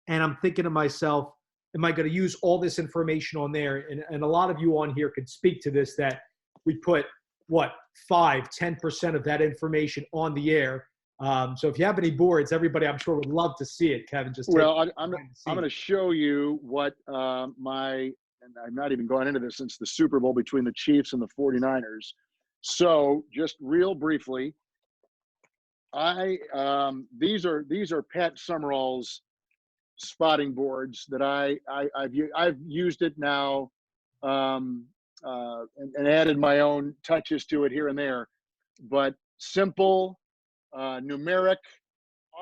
and I'm thinking to myself, am I going to use all this information on there? And a lot of you on here could speak to this, that we put 5-10% of that information on the air. So if you have any boards, everybody I'm sure would love to see it. Kevin, just I'm going to show you what and I'm not even going into this since the Super Bowl between the Chiefs and the 49ers. So just real briefly, these are Pat Summerall's spotting boards that I've used it now, and added my own touches to it here and there, but simple, numeric,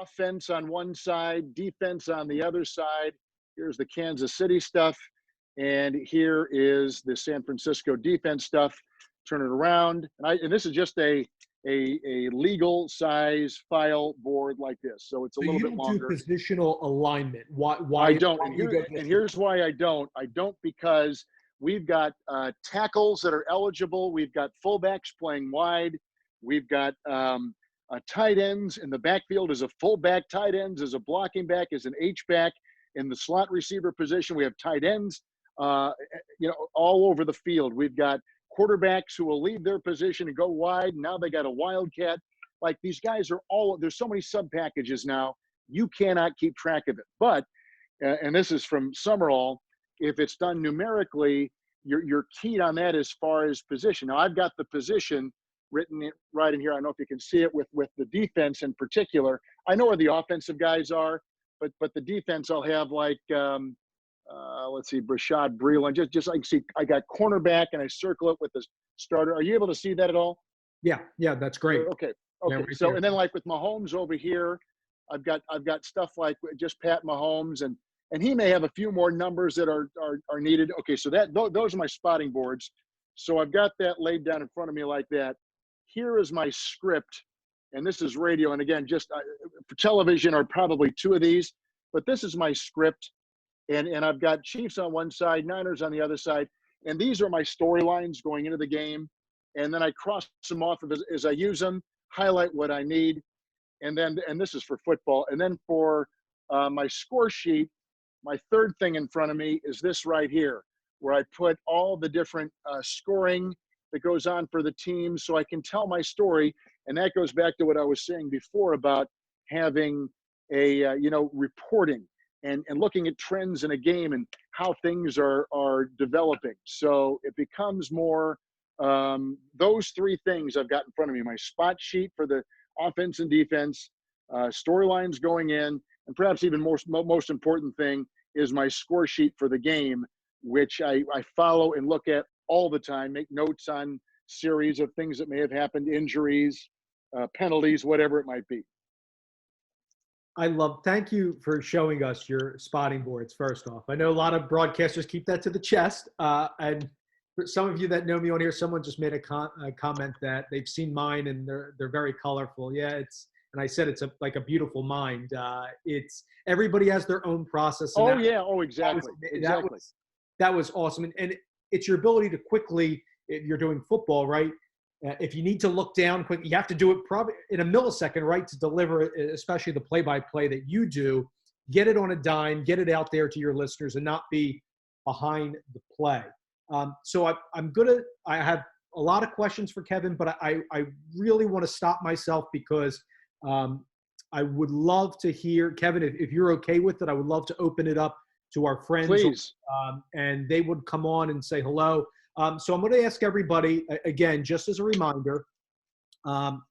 offense on one side, defense on the other side. Here's the Kansas City stuff, and here is the San Francisco defense stuff. Turn it around, and this is just a legal size file board like this, so it's a little bit longer. Do positional alignment. Why I don't? And here's why I don't. I don't because we've got tackles that are eligible. We've got fullbacks playing wide. We've got tight ends in the backfield as a fullback, tight ends as a blocking back, as an H-back. In the slot receiver position, we have tight ends, all over the field. We've got quarterbacks who will leave their position and go wide. Now they got a wildcat. Like, these guys are there's so many sub packages now, you cannot keep track of it. But, and this is from Summerall, if it's done numerically, you're keyed on that as far as position. Now I've got the position written right in here. I don't know if you can see it with the defense in particular. I know where the offensive guys are, but the defense I'll have like, let's see, Brashad Breeland. Just I can see I got cornerback and I circle it with the starter. Are you able to see that at all? Yeah, that's great. Okay. Yeah, right So there. and then like with Mahomes over here, I've got stuff like just Pat Mahomes, and he may have a few more numbers that are needed. Okay, so those are my spotting boards. So I've got that laid down in front of me like that. Here is my script, and this is radio. And again, just for television are probably 2 of these, but this is my script. And I've got Chiefs on one side, Niners on the other side. And these are my storylines going into the game. And then I cross them off as I use them, highlight what I need. And this is for football. And then for my score sheet, my third thing in front of me is this right here, where I put all the different scoring that goes on for the team so I can tell my story. And that goes back to what I was saying before about having reporting. And looking at trends in a game and how things are developing. So it becomes more those 3 things I've got in front of me: my spot sheet for the offense and defense, storylines going in, and perhaps even most important thing is my score sheet for the game, which I follow and look at all the time, make notes on series of things that may have happened, injuries, penalties, whatever it might be. Thank you for showing us your spotting boards, first off. I know a lot of broadcasters keep that to the chest. And for some of you that know me on here, someone just made a comment that they've seen mine and they're very colorful. Yeah, and I said it's like a beautiful mind. It's everybody has their own process. And Exactly. That was awesome. And it's your ability to quickly, if you're doing football, right? If you need to look down quick, you have to do it probably in a millisecond, right, to deliver it, especially the play-by-play that you do. Get it on a dime, get it out there to your listeners, and not be behind the play. So I have a lot of questions for Kevin, but I really want to stop myself because I would love to hear, Kevin, if you're okay with it, I would love to open it up to our friends. Please. And they would come on and say hello. So I'm going to ask everybody, again, just as a reminder, I'm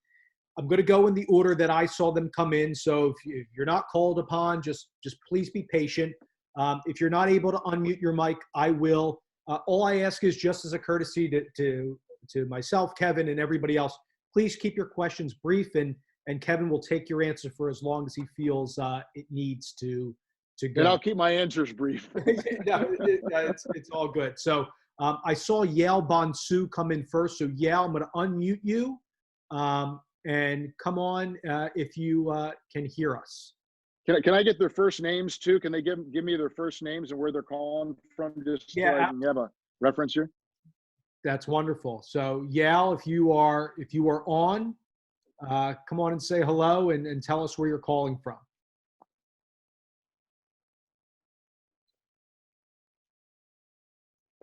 going to go in the order that I saw them come in. So if you're not called upon, just please be patient. If you're not able to unmute your mic, I will. All I ask is just as a courtesy to myself, Kevin, and everybody else, please keep your questions brief, and Kevin will take your answer for as long as he feels it needs to go. And I'll keep my answers brief. It's all good. So I saw Yale Bonsu come in first. So Yale, I'm going to unmute you and come on if you can hear us. Can I get their first names too? Can they give me their first names and where they're calling from, just so I can have a reference here? That's wonderful. So Yale, if you are on, come on and say hello and tell us where you're calling from.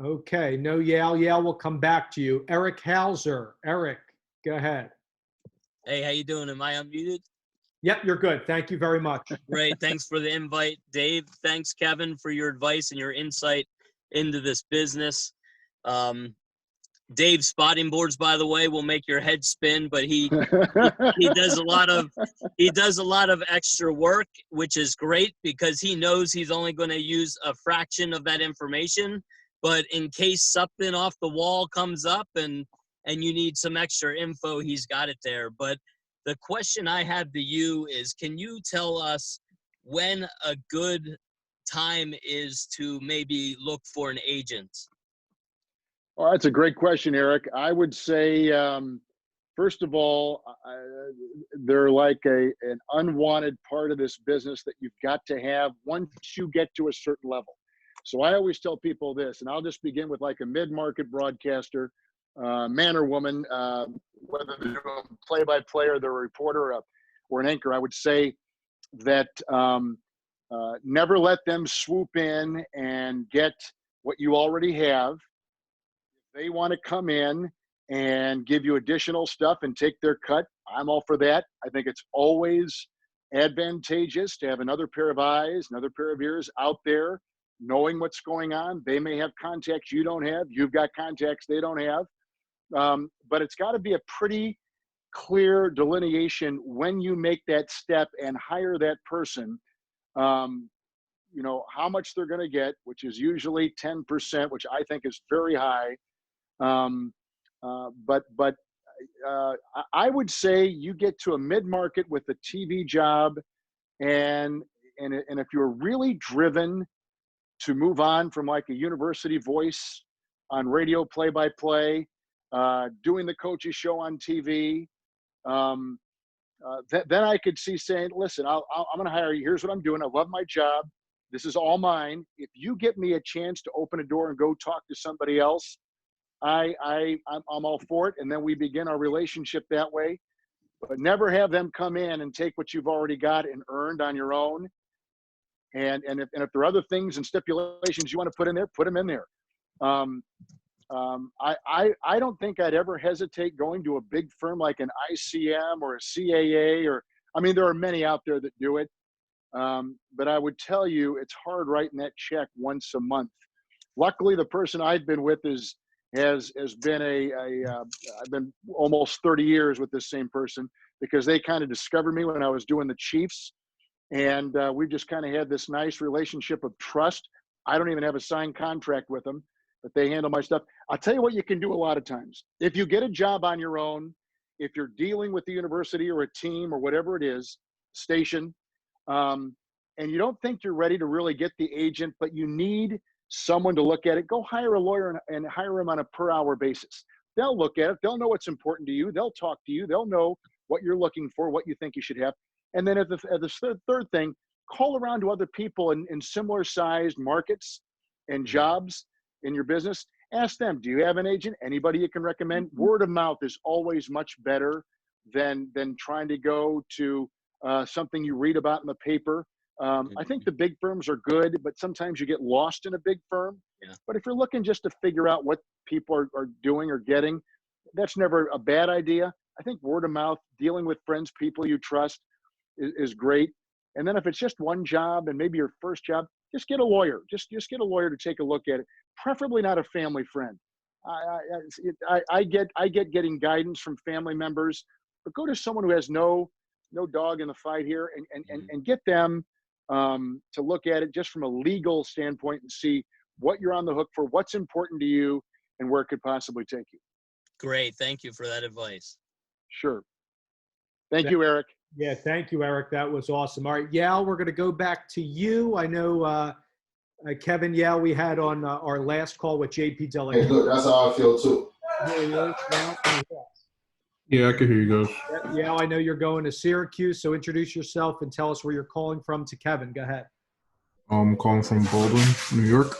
Okay, no Yale. Yale will come back to you. Eric Hauser. Eric, go ahead. Hey, how you doing? Am I unmuted? Yep, you're good. Thank you very much. Great. Thanks for the invite, Dave. Thanks, Kevin, for your advice and your insight into this business. Dave's spotting boards, by the way, will make your head spin, but he does a lot of extra work, which is great because he knows he's only going to use a fraction of that information. But in case something off the wall comes up and you need some extra info, he's got it there. But the question I have to you is, can you tell us when a good time is to maybe look for an agent? Well, that's a great question, Eric. I would say, first of all, they're like an unwanted part of this business that you've got to have once you get to a certain level. So I always tell people this, and I'll just begin with like a mid-market broadcaster, man or woman, whether they're doing play-by-play or they're a reporter or an anchor. I would say that never let them swoop in and get what you already have. If they want to come in and give you additional stuff and take their cut, I'm all for that. I think it's always advantageous to have another pair of eyes, another pair of ears out there, knowing what's going on. They may have contacts you don't have. You've got contacts they don't have. But it's got to be a pretty clear delineation when you make that step and hire that person. You know, how much they're going to get, which is usually 10%, which I think is very high. But I would say you get to a mid-market with a TV job, and if you're really driven to move on from like a university voice on radio play-by-play, doing the coaches show on TV, then I could see saying, listen, I'm going to hire you. Here's what I'm doing. I love my job. This is all mine. If you get me a chance to open a door and go talk to somebody else, I'm all for it. And then we begin our relationship that way. But never have them come in and take what you've already got and earned on your own. And if there are other things and stipulations you want to put in there, put them in there. I don't think I'd ever hesitate going to a big firm like an ICM or a CAA, I mean, there are many out there that do it. But I would tell you, it's hard writing that check once a month. Luckily, the person I've been with has been I've been almost 30 years with this same person. because they kind of discovered me when I was doing the Chiefs. And we've just kind of had this nice relationship of trust. I don't even have a signed contract with them, but they handle my stuff. I'll tell you what you can do a lot of times. If you get a job on your own, if you're dealing with the university or a team or whatever it is, station, and you don't think you're ready to really get the agent, but you need someone to look at it, go hire a lawyer and hire them on a per hour basis. They'll look at it. They'll know what's important to you. They'll talk to you. They'll know what you're looking for, what you think you should have. And then at the third thing, call around to other people in similar sized markets and jobs in your business. Ask them, do you have an agent? Anybody you can recommend? Word of mouth is always much better than trying to go to something you read about in the paper. I think the big firms are good, but sometimes you get lost in a big firm. Yeah. But if you're looking just to figure out what people are doing or getting, that's never a bad idea. I think word of mouth, dealing with friends, people you trust, is great. And then if it's just one job and maybe your first job, just get a lawyer. Just get a lawyer to take a look at it. Preferably not a family friend. I get getting guidance from family members, but go to someone who has no dog in the fight here and get them to look at it just from a legal standpoint and see what you're on the hook for, what's important to you, and where it could possibly take you. Great. Thank you for that advice. Sure. Thank you, Eric. Yeah, thank you, Eric. That was awesome. All right, Yal, we're going to go back to you. I know Kevin, Yal, we had on our last call with JP Della. Hey, look, that's how I feel too. Yeah, I can hear you guys. Yeah, I know you're going to Syracuse, so introduce yourself and tell us where you're calling from to Kevin. Go ahead. I'm calling from Baldwin, New York.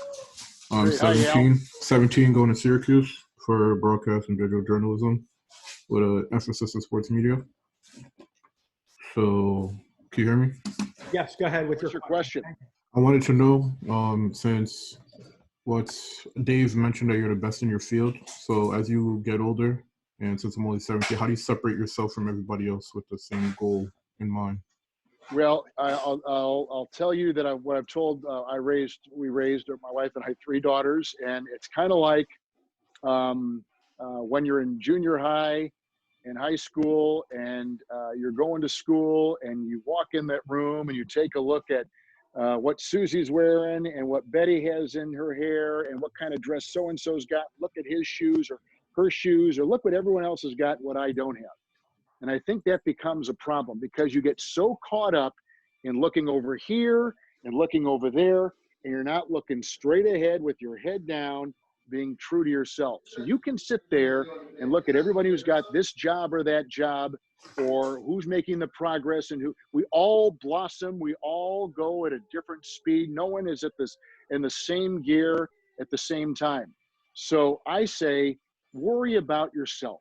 I'm Great. Hi, 17 going to Syracuse for broadcast and visual journalism with an emphasis in sports media. So, can you hear me? Yes, go ahead with your question. I wanted to know, since Dave mentioned that you're the best in your field, so as you get older, and since I'm only 17, how do you separate yourself from everybody else with the same goal in mind? Well, I'll tell you that what I've told, we raised, my wife and I, 3 daughters, and it's kind of like when you're in junior high and high school and you're going to school and you walk in that room and you take a look at what Susie's wearing and what Betty has in her hair and what kind of dress so-and-so's got, look at his shoes or her shoes, or look what everyone else has got, what I don't have. And I think that becomes a problem because you get so caught up in looking over here and looking over there, and you're not looking straight ahead with your head down, being true to yourself. So you can sit there and look at everybody who's got this job or that job, or who's making the progress, and who we all blossom. We all go at a different speed. No one is in the same gear at the same time. So I say, worry about yourself.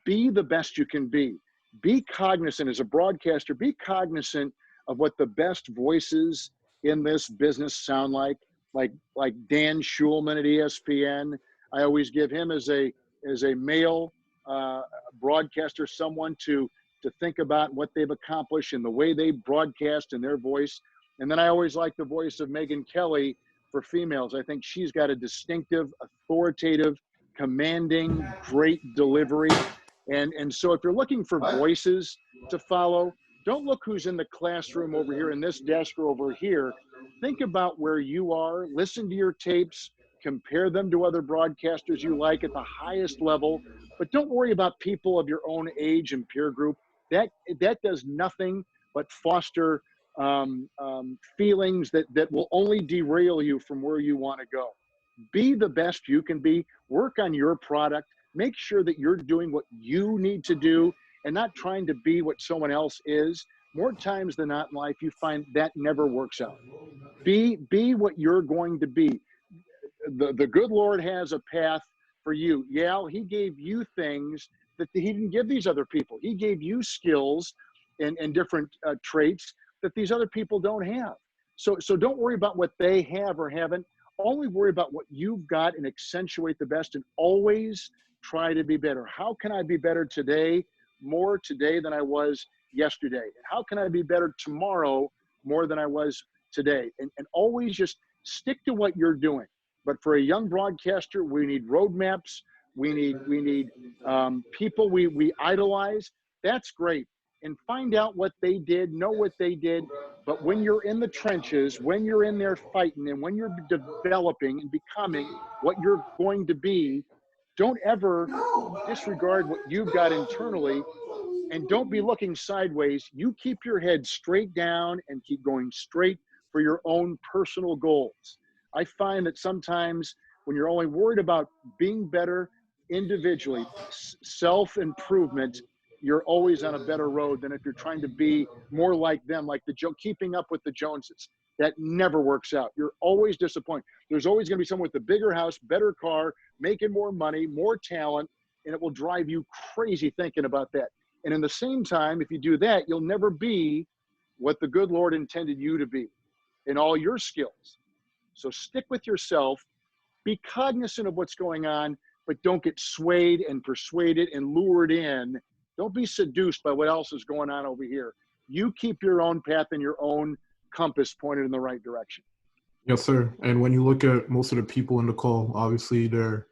Be the best you can be. Be cognizant as a broadcaster, be cognizant of what the best voices in this business sound like Dan Schulman at ESPN. I always give him as a male broadcaster someone to think about what they've accomplished and the way they broadcast in their voice. And then I always like the voice of Megyn Kelly for females. I think she's got a distinctive, authoritative, commanding, great delivery. And so if you're looking for voices to follow, don't look who's in the classroom over here in this desk or over here. Think about where you are, listen to your tapes, compare them to other broadcasters you like at the highest level, but don't worry about people of your own age and peer group. That does nothing but foster feelings that will only derail you from where you want to go. Be the best you can be, work on your product, make sure that you're doing what you need to do and not trying to be what someone else is. More times than not in life, you find that never works out. Be what you're going to be. The good Lord has a path for you. Yeah, he gave you things that he didn't give these other people. He gave you skills and different traits that these other people don't have. So don't worry about what they have or haven't. Only worry about what you've got and accentuate the best, and always try to be better. How can I be better today, more today than I was yesterday? And how can I be better tomorrow more than I was today? And always just stick to what you're doing. But for a young broadcaster, we need roadmaps. We need people we idolize. That's great. and find out what they did, know what they did. But when you're in the trenches, when you're in there fighting, and when you're developing and becoming what you're going to be, don't ever disregard what you've got internally, and don't be looking sideways. You keep your head straight down and keep going straight for your own personal goals. I find that sometimes when you're only worried about being better individually, self-improvement, you're always on a better road than if you're trying to be more like them, like keeping up with the Joneses. That never works out. You're always disappointed. There's always going to be someone with a bigger house, better car, making more money, more talent, and it will drive you crazy thinking about that. And in the same time, if you do that, you'll never be what the good Lord intended you to be in all your skills. So stick with yourself, be cognizant of what's going on, but don't get swayed and persuaded and lured in. Don't be seduced by what else is going on over here. You keep your own path and your own compass pointed in the right direction. Yes, sir. And when you look at most of the people in the call, obviously they're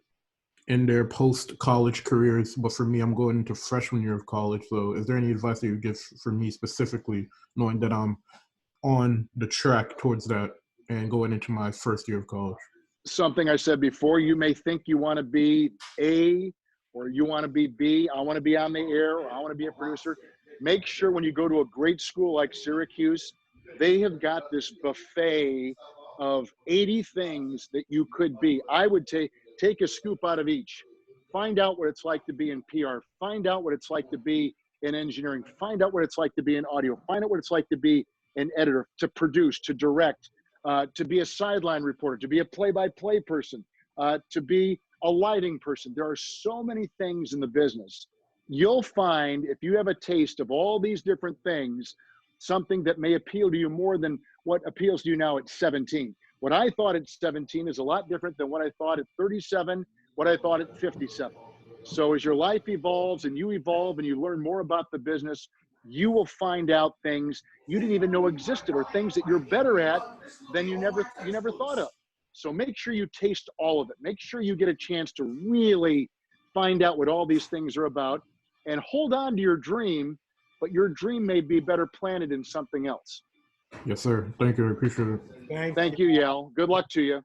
in their post-college careers, but for me, I'm going into freshman year of college. So is there any advice that you give for me specifically, knowing that I'm on the track towards that and going into my first year of college? Something I said before, you may think you want to be A or you want to be B. I want to be on the air, or I want to be a producer. Make sure when you go to a great school like Syracuse, they have got this buffet of 80 things that you could be. I would take a scoop out of each. Find out what it's like to be in PR. Find out what it's like to be in engineering. Find out what it's like to be in audio. Find out what it's like to be an editor, to produce, to direct, to be a sideline reporter, to be a play-by-play person, to be a lighting person. There are so many things in the business. You'll find, if you have a taste of all these different things, something that may appeal to you more than what appeals to you now at 17. What I thought at 17 is a lot different than what I thought at 37, what I thought at 57. So as your life evolves and you evolve and you learn more about the business, you will find out things you didn't even know existed, or things that you're better at than you never thought of. So make sure you taste all of it. Make sure you get a chance to really find out what all these things are about, and hold on to your dream, but your dream may be better planted in something else. Yes, sir. Thank you. I appreciate it. Thank you, Yale. Good luck to you.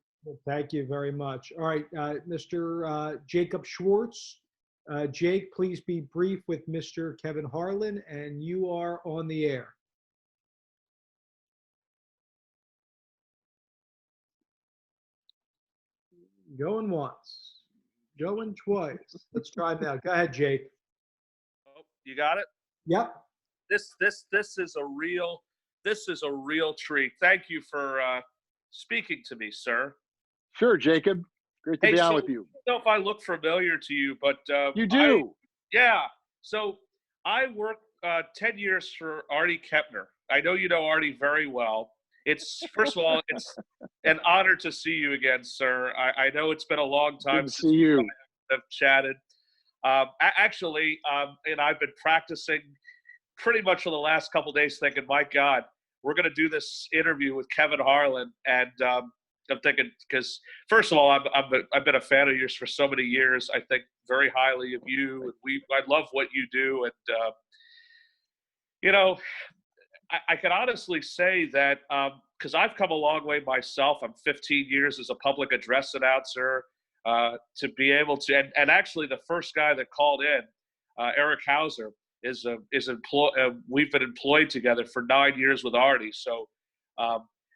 Thank you very much. All right, Mr. Jacob Schwartz. Jake, please be brief with Mr. Kevin Harlan, and you are on the air. Going once, going twice. Let's try now. Go ahead, Jake. Oh, you got it? Yep. This is a real treat. Thank you for speaking to me, sir. Sure, Jacob. Great to be on with you. I don't know if I look familiar to you, but you do. Yeah. So I worked 10 years for Artie Kepner. I know you know Artie very well. It's, first of all, it's an honor to see you again, sir. I know it's been a long time since we have chatted. Actually, and I've been practicing pretty much for the last couple of days, thinking, my God, we're going to do this interview with Kevin Harlan. And I'm thinking, because first of all, I've been a fan of yours for so many years. I think very highly of you. I love what you do. And, you know, I can honestly say that because I've come a long way myself. I'm 15 years as a public address announcer, to be able to, and actually the first guy that called in, Eric Hauser, we've been employed together for 9 years with Artie. So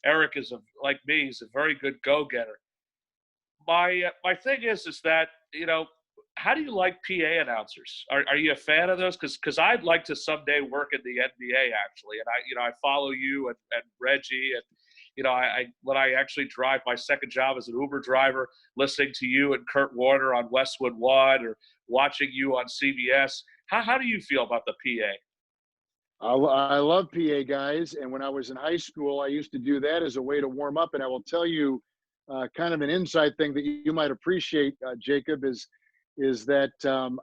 Eric is like me, he's a very good go-getter. My thing is that, you know, how do you like PA announcers? Are you a fan of those? Because I'd like to someday work in the NBA actually, and I follow you and Reggie, and you know, when I actually drive, my second job as an Uber driver, listening to you and Kurt Warner on Westwood One, or watching you on CBS. How do you feel about the PA? I love PA guys, and when I was in high school, I used to do that as a way to warm up. And I will tell you, kind of an inside thing that you might appreciate, Jacob, is that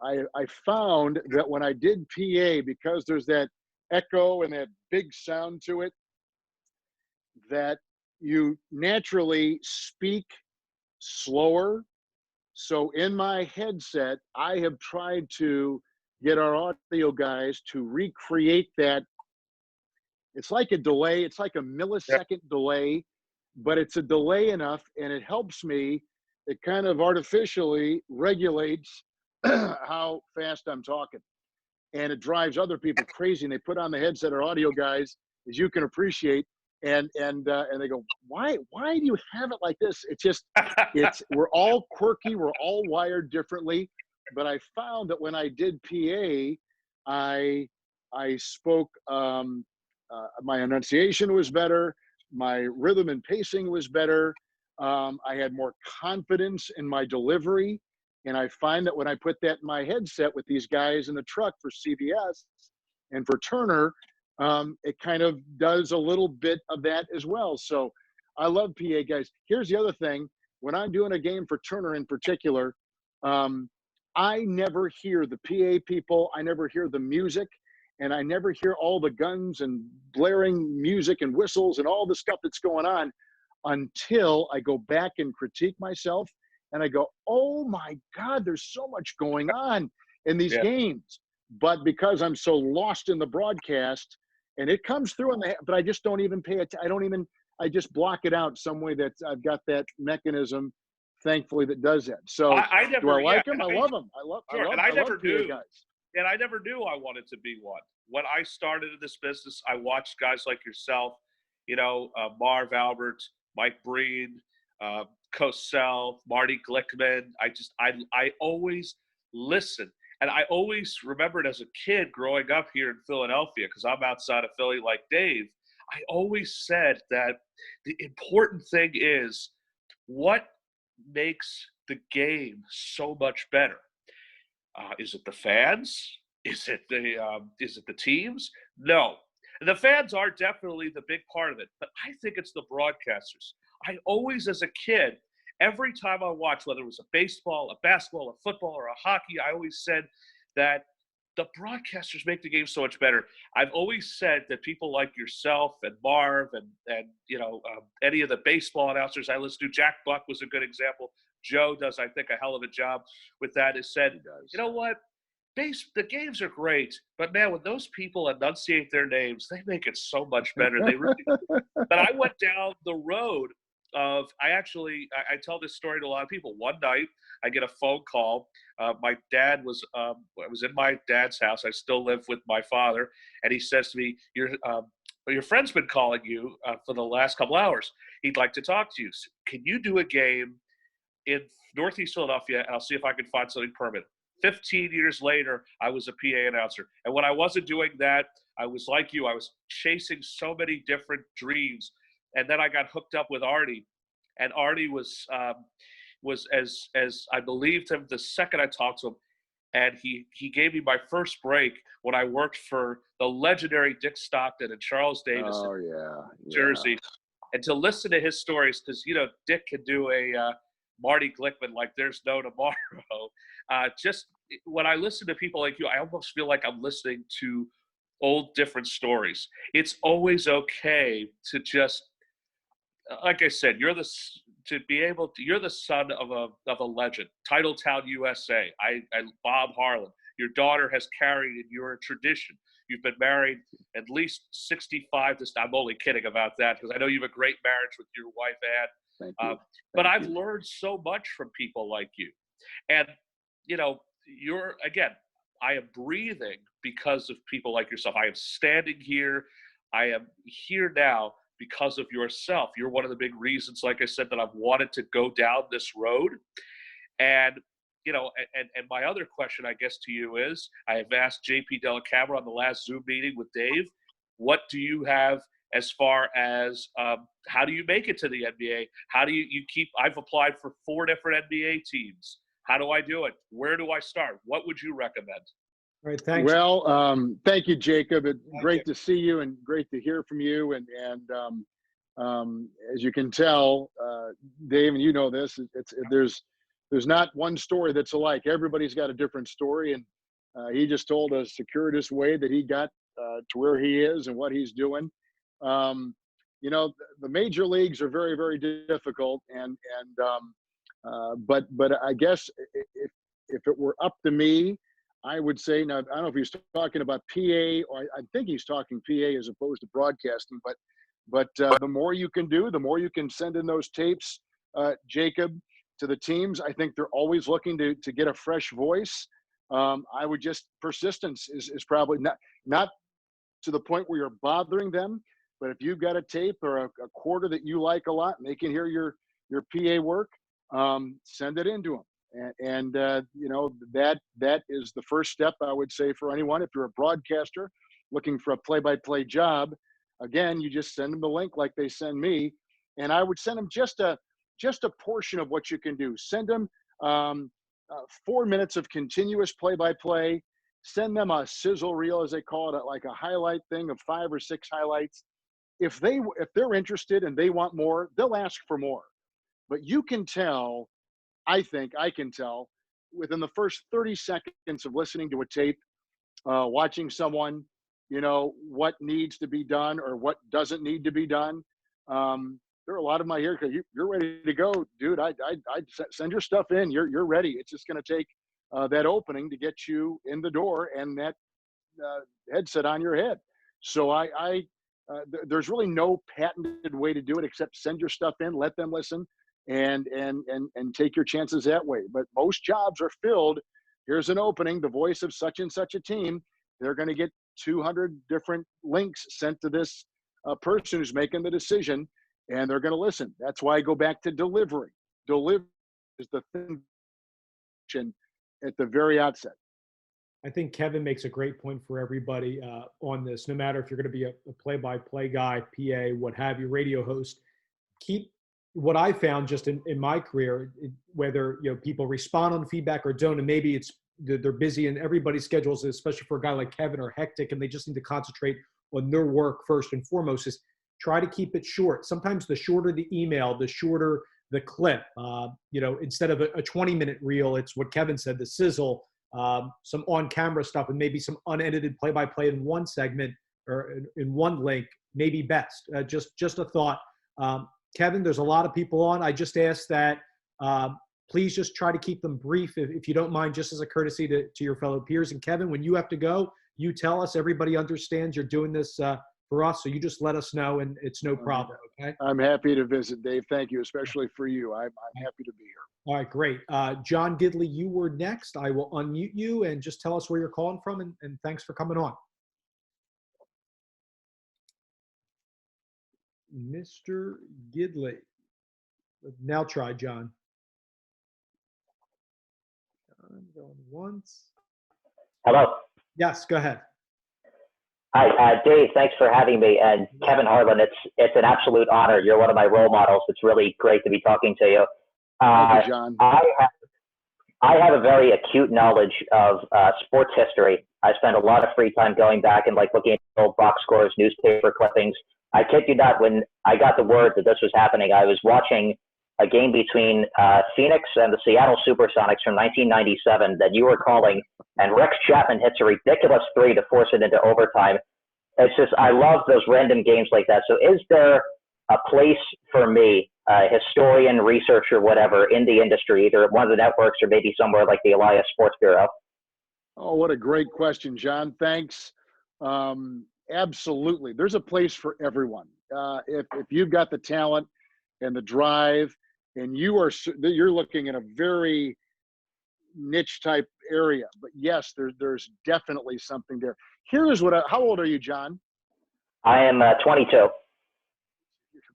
I found that when I did PA, because there's that echo and that big sound to it, that you naturally speak slower. So in my headset, I have tried to get our audio guys to recreate that. It's like a delay. It's like a millisecond delay, but it's a delay enough, and it helps me. It kind of artificially regulates how fast I'm talking, and it drives other people crazy. And they put on the headset, our audio guys, as you can appreciate, and they go, why do you have it like this? It's just, we're all quirky, we're all wired differently. But I found that when I did PA, I spoke. My enunciation was better. My rhythm and pacing was better. I had more confidence in my delivery. And I find that when I put that in my headset with these guys in the truck for CBS and for Turner, it kind of does a little bit of that as well. So I love PA guys. Here's the other thing. When I'm doing a game for Turner in particular, I never hear the PA people. I never hear the music. And I never hear all the guns and blaring music and whistles and all the stuff that's going on until I go back and critique myself. And I go, oh my God, there's so much going on in these games. But because I'm so lost in the broadcast, and it comes through but I just don't even pay it. I just block it out some way that I've got that mechanism, thankfully, that does that. So I never, do I like them? I love them. I love knew, guys. and I never knew I wanted to be one. When I started in this business, I watched guys like yourself, Marv Albert, Mike Breen, Cosell, Marty Glickman. I always listened. And I always remembered as a kid growing up here in Philadelphia, because I'm outside of Philly like Dave, I always said that the important thing is what makes the game so much better. Is it the fans? Is it the teams? No. The fans are definitely the big part of it, but I think it's the broadcasters. I always, as a kid, every time I watched, whether it was a baseball, a basketball, a football, or a hockey, I always said that the broadcasters make the game so much better. I've always said that people like yourself and Marv and any of the baseball announcers I listen to, Jack Buck was a good example. Joe does, I think, a hell of a job with that. Has said, you know what? The games are great, but man, when those people enunciate their names, they make it so much better. They really do. But I went down the road of, I tell this story to a lot of people. One night, I get a phone call. My dad was, I was in my dad's house. I still live with my father. And he says to me, your friend's been calling you for the last couple hours. He'd like to talk to you. So can you do a game in Northeast Philadelphia? And I'll see if I can find something permanent. 15 years later, I was a PA announcer. And when I wasn't doing that, I was like you. I was chasing so many different dreams. And then I got hooked up with Artie. And Artie was as I believed him the second I talked to him. And he gave me my first break when I worked for the legendary Dick Stockton and Charles Davis in Jersey. And to listen to his stories, because, Dick can do a Marty Glickman like there's no tomorrow. Just when I listen to people like you, I almost feel like I'm listening to old different stories. It's always okay to just, like I said, you're the son of a legend. Titletown USA. Bob Harlan. Your daughter has carried in your tradition. You've been married at least 65. I'm only kidding about that, because I know you have a great marriage with your wife, Ann. Thank you. But I've learned so much from people like you. And, I am breathing because of people like yourself. I am standing here. I am here now because of yourself. You're one of the big reasons, like I said, that I've wanted to go down this road. And, and my other question, I guess, to you is, I have asked JP Dellacamera on the last Zoom meeting with Dave, what do you have as far as how do you make it to the NBA? How do you keep, I've applied for 4 different NBA teams. How do I do it? Where do I start? What would you recommend? All right, thanks. Well, thank you, Jacob. It's great to see you and great to hear from you. And as you can tell, Dave, and you know this, there's not one story that's alike. Everybody's got a different story. And he just told a circuitous way that he got to where he is and what he's doing. The major leagues are very, very difficult, but I guess if it were up to me, I would say, now, I don't know if he's talking about PA, or I think he's talking PA as opposed to broadcasting, but the more you can do, the more you can send in those tapes, Jacob, to the teams. I think they're always looking to get a fresh voice. I would just, persistence is probably not to the point where you're bothering them, but if you've got a tape or a quarter that you like a lot and they can hear your PA work, send it in to them. And you know, that is the first step, I would say, for anyone. If you're a broadcaster looking for a play-by-play job, again, you just send them the link like they send me, and I would send them just a portion of what you can do. Send them 4 minutes of continuous play-by-play. Send them a sizzle reel, as they call it, like a highlight thing of 5 or 6 highlights. If they're interested and they want more, they'll ask for more. But you can tell, I think I can tell, within the first 30 seconds of listening to a tape, watching someone, you know, what needs to be done or what doesn't need to be done. There are a lot of my here because you're ready to go, dude. I'd send your stuff in. You're ready. It's just going to take that opening to get you in the door and that headset on your head. So there's really no patented way to do it except send your stuff in, let them listen, and take your chances that way. But most jobs are filled. Here's an opening, the voice of such and such a team. They're going to get 200 different links sent to this person who's making the decision, and they're going to listen. That's why I go back to delivery. Delivery is the thing at the very outset. I think Kevin makes a great point for everybody on this. No matter if you're going to be a play-by-play guy, PA, what have you, radio host, keep what I found just in my career, whether people respond on feedback or don't, and maybe it's they're busy and everybody's schedules, especially for a guy like Kevin, are hectic and they just need to concentrate on their work first and foremost, is try to keep it short. Sometimes the shorter the email, the shorter the clip. Instead of a 20-minute reel, it's what Kevin said, the sizzle, some on-camera stuff, and maybe some unedited play-by-play in one segment or in one link, maybe best. Just a thought. Kevin, there's a lot of people on. I just ask that please just try to keep them brief, if you don't mind, just as a courtesy to your fellow peers. And Kevin, when you have to go, you tell us. Everybody understands you're doing this for us, so you just let us know, and it's no problem, okay? I'm happy to visit, Dave. Thank you, especially for you. I'm happy to be here. All right, great. John Gidley, you were next. I will unmute you and just tell us where you're calling from, and thanks for coming on. Mr. Gidley. Now try, John. John going once. Hello. Yes, go ahead. Hi, Dave. Thanks for having me. And Kevin Harlan, it's an absolute honor. You're one of my role models. It's really great to be talking to you. Thank you, John. I have a very acute knowledge of sports history. I spend a lot of free time going back and looking at old box scores, newspaper clippings. I kid you not, when I got the word that this was happening, I was watching a game between Phoenix and the Seattle Supersonics from 1997 that you were calling, and Rex Chapman hits a ridiculous 3 to force it into overtime. It's just, I love those random games like that. So is there a place for me, historian, researcher, whatever, in the industry, either at one of the networks or maybe somewhere like the Elias Sports Bureau? Oh, what a great question, John. Thanks. Absolutely. There's a place for everyone. If you've got the talent and the drive, and you're looking at a very niche type area, but yes, there's definitely something there. Here's how old are you, John? I am 22. Okay,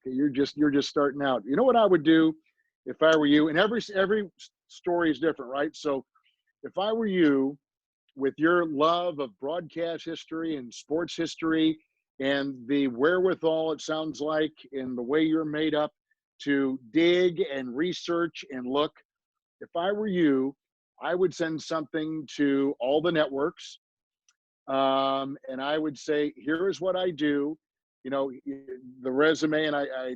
you're just starting out. You know what I would do if I were you? And every story is different, right? So if I were you, with your love of broadcast history and sports history and the wherewithal, it sounds like, in the way you're made up to dig and research and look, if I were you, I would send something to all the networks, and I would say, here is what I do. The resume, and I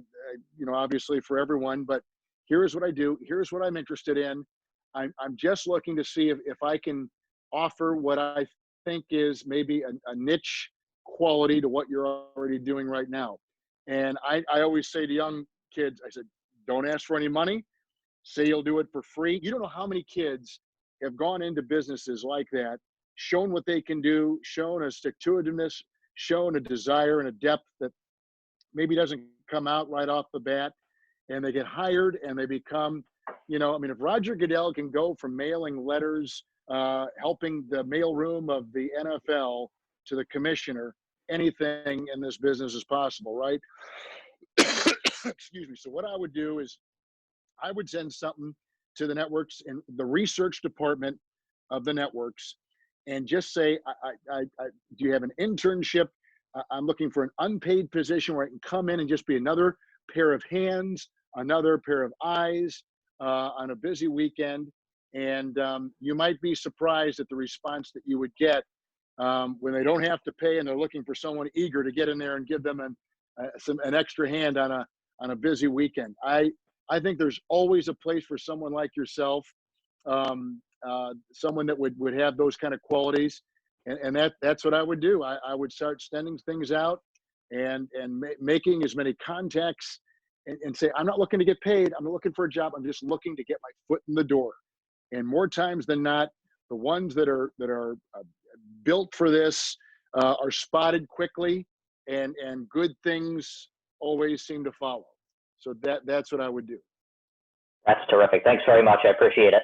obviously for everyone, but here is what I do. Here's what I'm interested in. I'm just looking to see if I can offer what I think is maybe a niche quality to what you're already doing right now. And I always say to young kids, I said, don't ask for any money. Say you'll do it for free. You don't know how many kids have gone into businesses like that shown what they can do, shown a stick-to-itiveness, shown a desire and a depth that maybe doesn't come out right off the bat, and they get hired and they become, if Roger Goodell can go from mailing letters, helping the mailroom of the NFL to the commissioner, anything in this business is possible, right? Excuse me. So what I would do is I would send something to the networks and the research department of the networks and just say, do you have an internship? I'm looking for an unpaid position where I can come in and just be another pair of hands, another pair of eyes on a busy weekend. And you might be surprised at the response that you would get when they don't have to pay and they're looking for someone eager to get in there and give them an extra hand on a busy weekend. I think there's always a place for someone like yourself, someone that would have those kind of qualities. And that's what I would do. I would start sending things out and making as many contacts and say, I'm not looking to get paid. I'm not looking for a job. I'm just looking to get my foot in the door. And more times than not, the ones that are built for this are spotted quickly, and good things always seem to follow. So that's what I would do. That's terrific. Thanks very much. I appreciate it.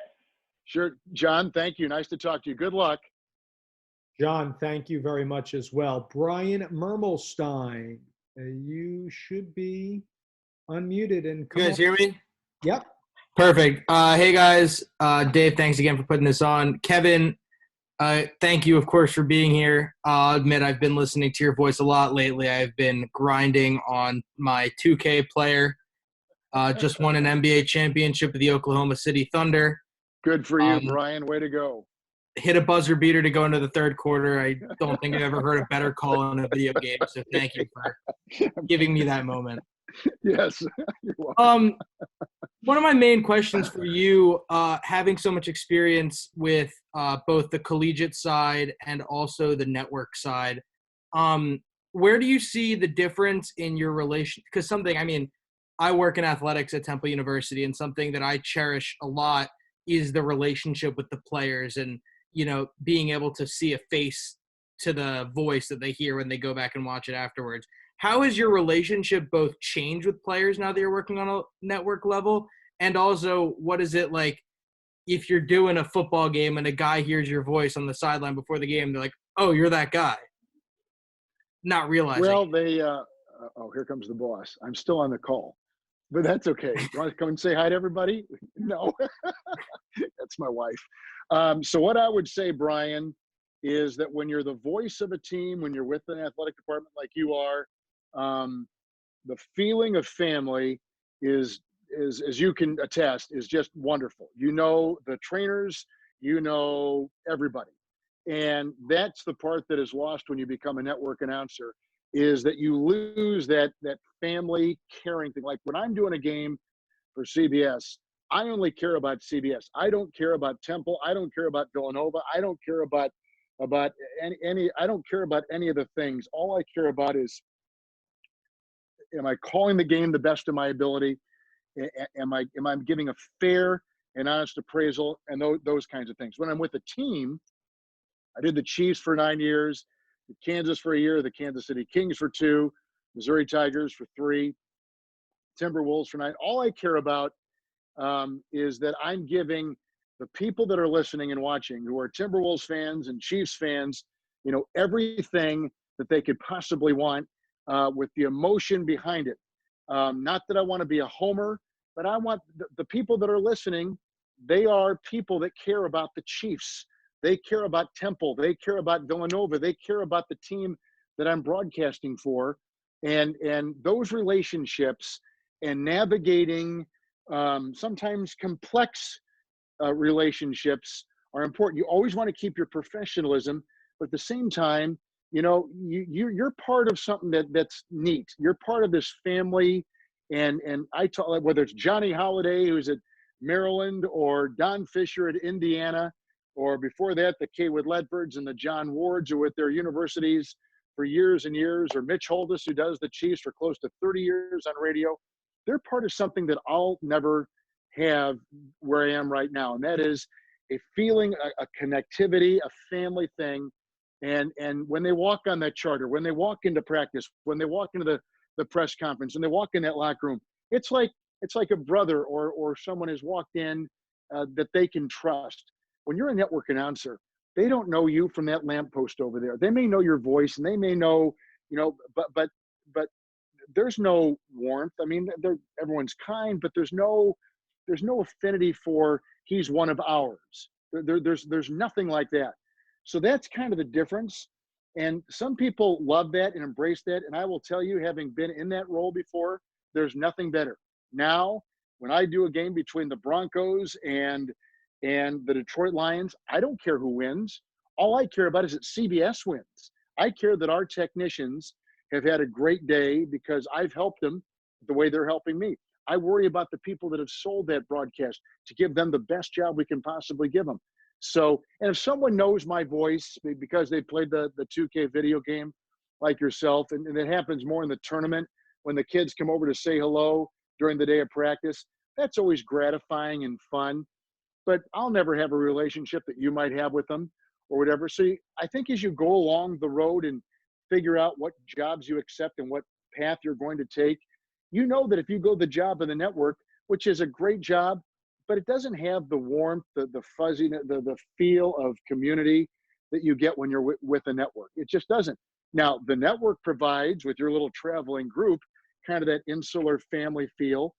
Sure. John, thank you. Nice to talk to you. Good luck. John, thank you very much as well. Brian Mermelstein, you should be unmuted and You guys hear me? Yep. Perfect. Hey guys, Dave, thanks again for putting this on. Kevin, thank you, of course, for being here. I'll admit I've been listening to your voice a lot lately. I've been grinding on my 2K player. Just won an NBA championship with the Oklahoma City Thunder. Good for you, Brian. Way to go. Hit a buzzer beater to go into the third quarter. I don't think I've ever heard a better call in a video game, so thank you for giving me that moment. Yes. You're welcome. One of my main questions for you, having so much experience with both the collegiate side and also the network side, where do you see the difference in your relation? Because I work in athletics at Temple University, and something that I cherish a lot is the relationship with the players and, being able to see a face to the voice that they hear when they go back and watch it afterwards. How has your relationship both changed with players now that you're working on a network level? And also, what is it like if you're doing a football game and a guy hears your voice on the sideline before the game, they're like, oh, you're that guy. Not realizing. Well, here comes the boss. I'm still on the call, but that's okay. You want to come and say hi to everybody? No, that's my wife. So what I would say, Brian, is that when you're the voice of a team, when you're with an athletic department like you are, the feeling of family is, as you can attest, is just wonderful. The trainers, everybody. And that's the part that is lost when you become a network announcer, is that you lose that family caring thing. Like when I'm doing a game for CBS, I only care about CBS. I don't care about Temple. I don't care about Villanova. I don't care about any. I don't care about any of the things. All I care about is, am I calling the game the best of my ability? Am I giving a fair and honest appraisal, and those kinds of things. When I'm with a team, I did the Chiefs for 9 years, the Kansas for a year, the Kansas City Kings for 2, Missouri Tigers for 3, Timberwolves for 9. All I care about is that I'm giving the people that are listening and watching, who are Timberwolves fans and Chiefs fans, everything that they could possibly want with the emotion behind it. Not that I want to be a homer, but I want the people that are listening, they are people that care about the Chiefs. They care about Temple. They care about Villanova. They care about the team that I'm broadcasting for. And those relationships and navigating sometimes complex relationships are important. You always want to keep your professionalism, but at the same time, you're part of something that's neat. You're part of this family. And I talk, whether it's Johnny Holiday, who's at Maryland, or Don Fisher at Indiana, or before that, the Kaywood Ledfords and the John Wards, who were at their universities for years and years, or Mitch Holdis, who does the Chiefs for close to 30 years on radio. They're part of something that I'll never have where I am right now. And that is, a feeling, a connectivity, a family thing. And when they walk on that charter, when they walk into practice, when they walk into the press conference, and they walk in that locker room, it's like a brother or someone has walked in that they can trust. When you're a network announcer, they don't know you from that lamppost over there. They may know your voice and they may know, but there's no warmth. I mean, everyone's kind, but there's no affinity for he's one of ours. There's nothing like that. So that's kind of the difference. And some people love that and embrace that. And I will tell you, having been in that role before, there's nothing better. Now, when I do a game between the Broncos and the Detroit Lions, I don't care who wins. All I care about is that CBS wins. I care that our technicians have had a great day because I've helped them the way they're helping me. I worry about the people that have sold that broadcast to give them the best job we can possibly give them. So, and if someone knows my voice because they played the 2K video game like yourself, and it happens more in the tournament when the kids come over to say hello during the day of practice, that's always gratifying and fun. But I'll never have a relationship that you might have with them or whatever. So I think as you go along the road and figure out what jobs you accept and what path you're going to take, you know that if you go the job of the network, which is a great job, but it doesn't have the warmth, the fuzziness, the feel of community that you get when you're with a network. It just doesn't. Now, the network provides, with your little traveling group, kind of that insular family feel,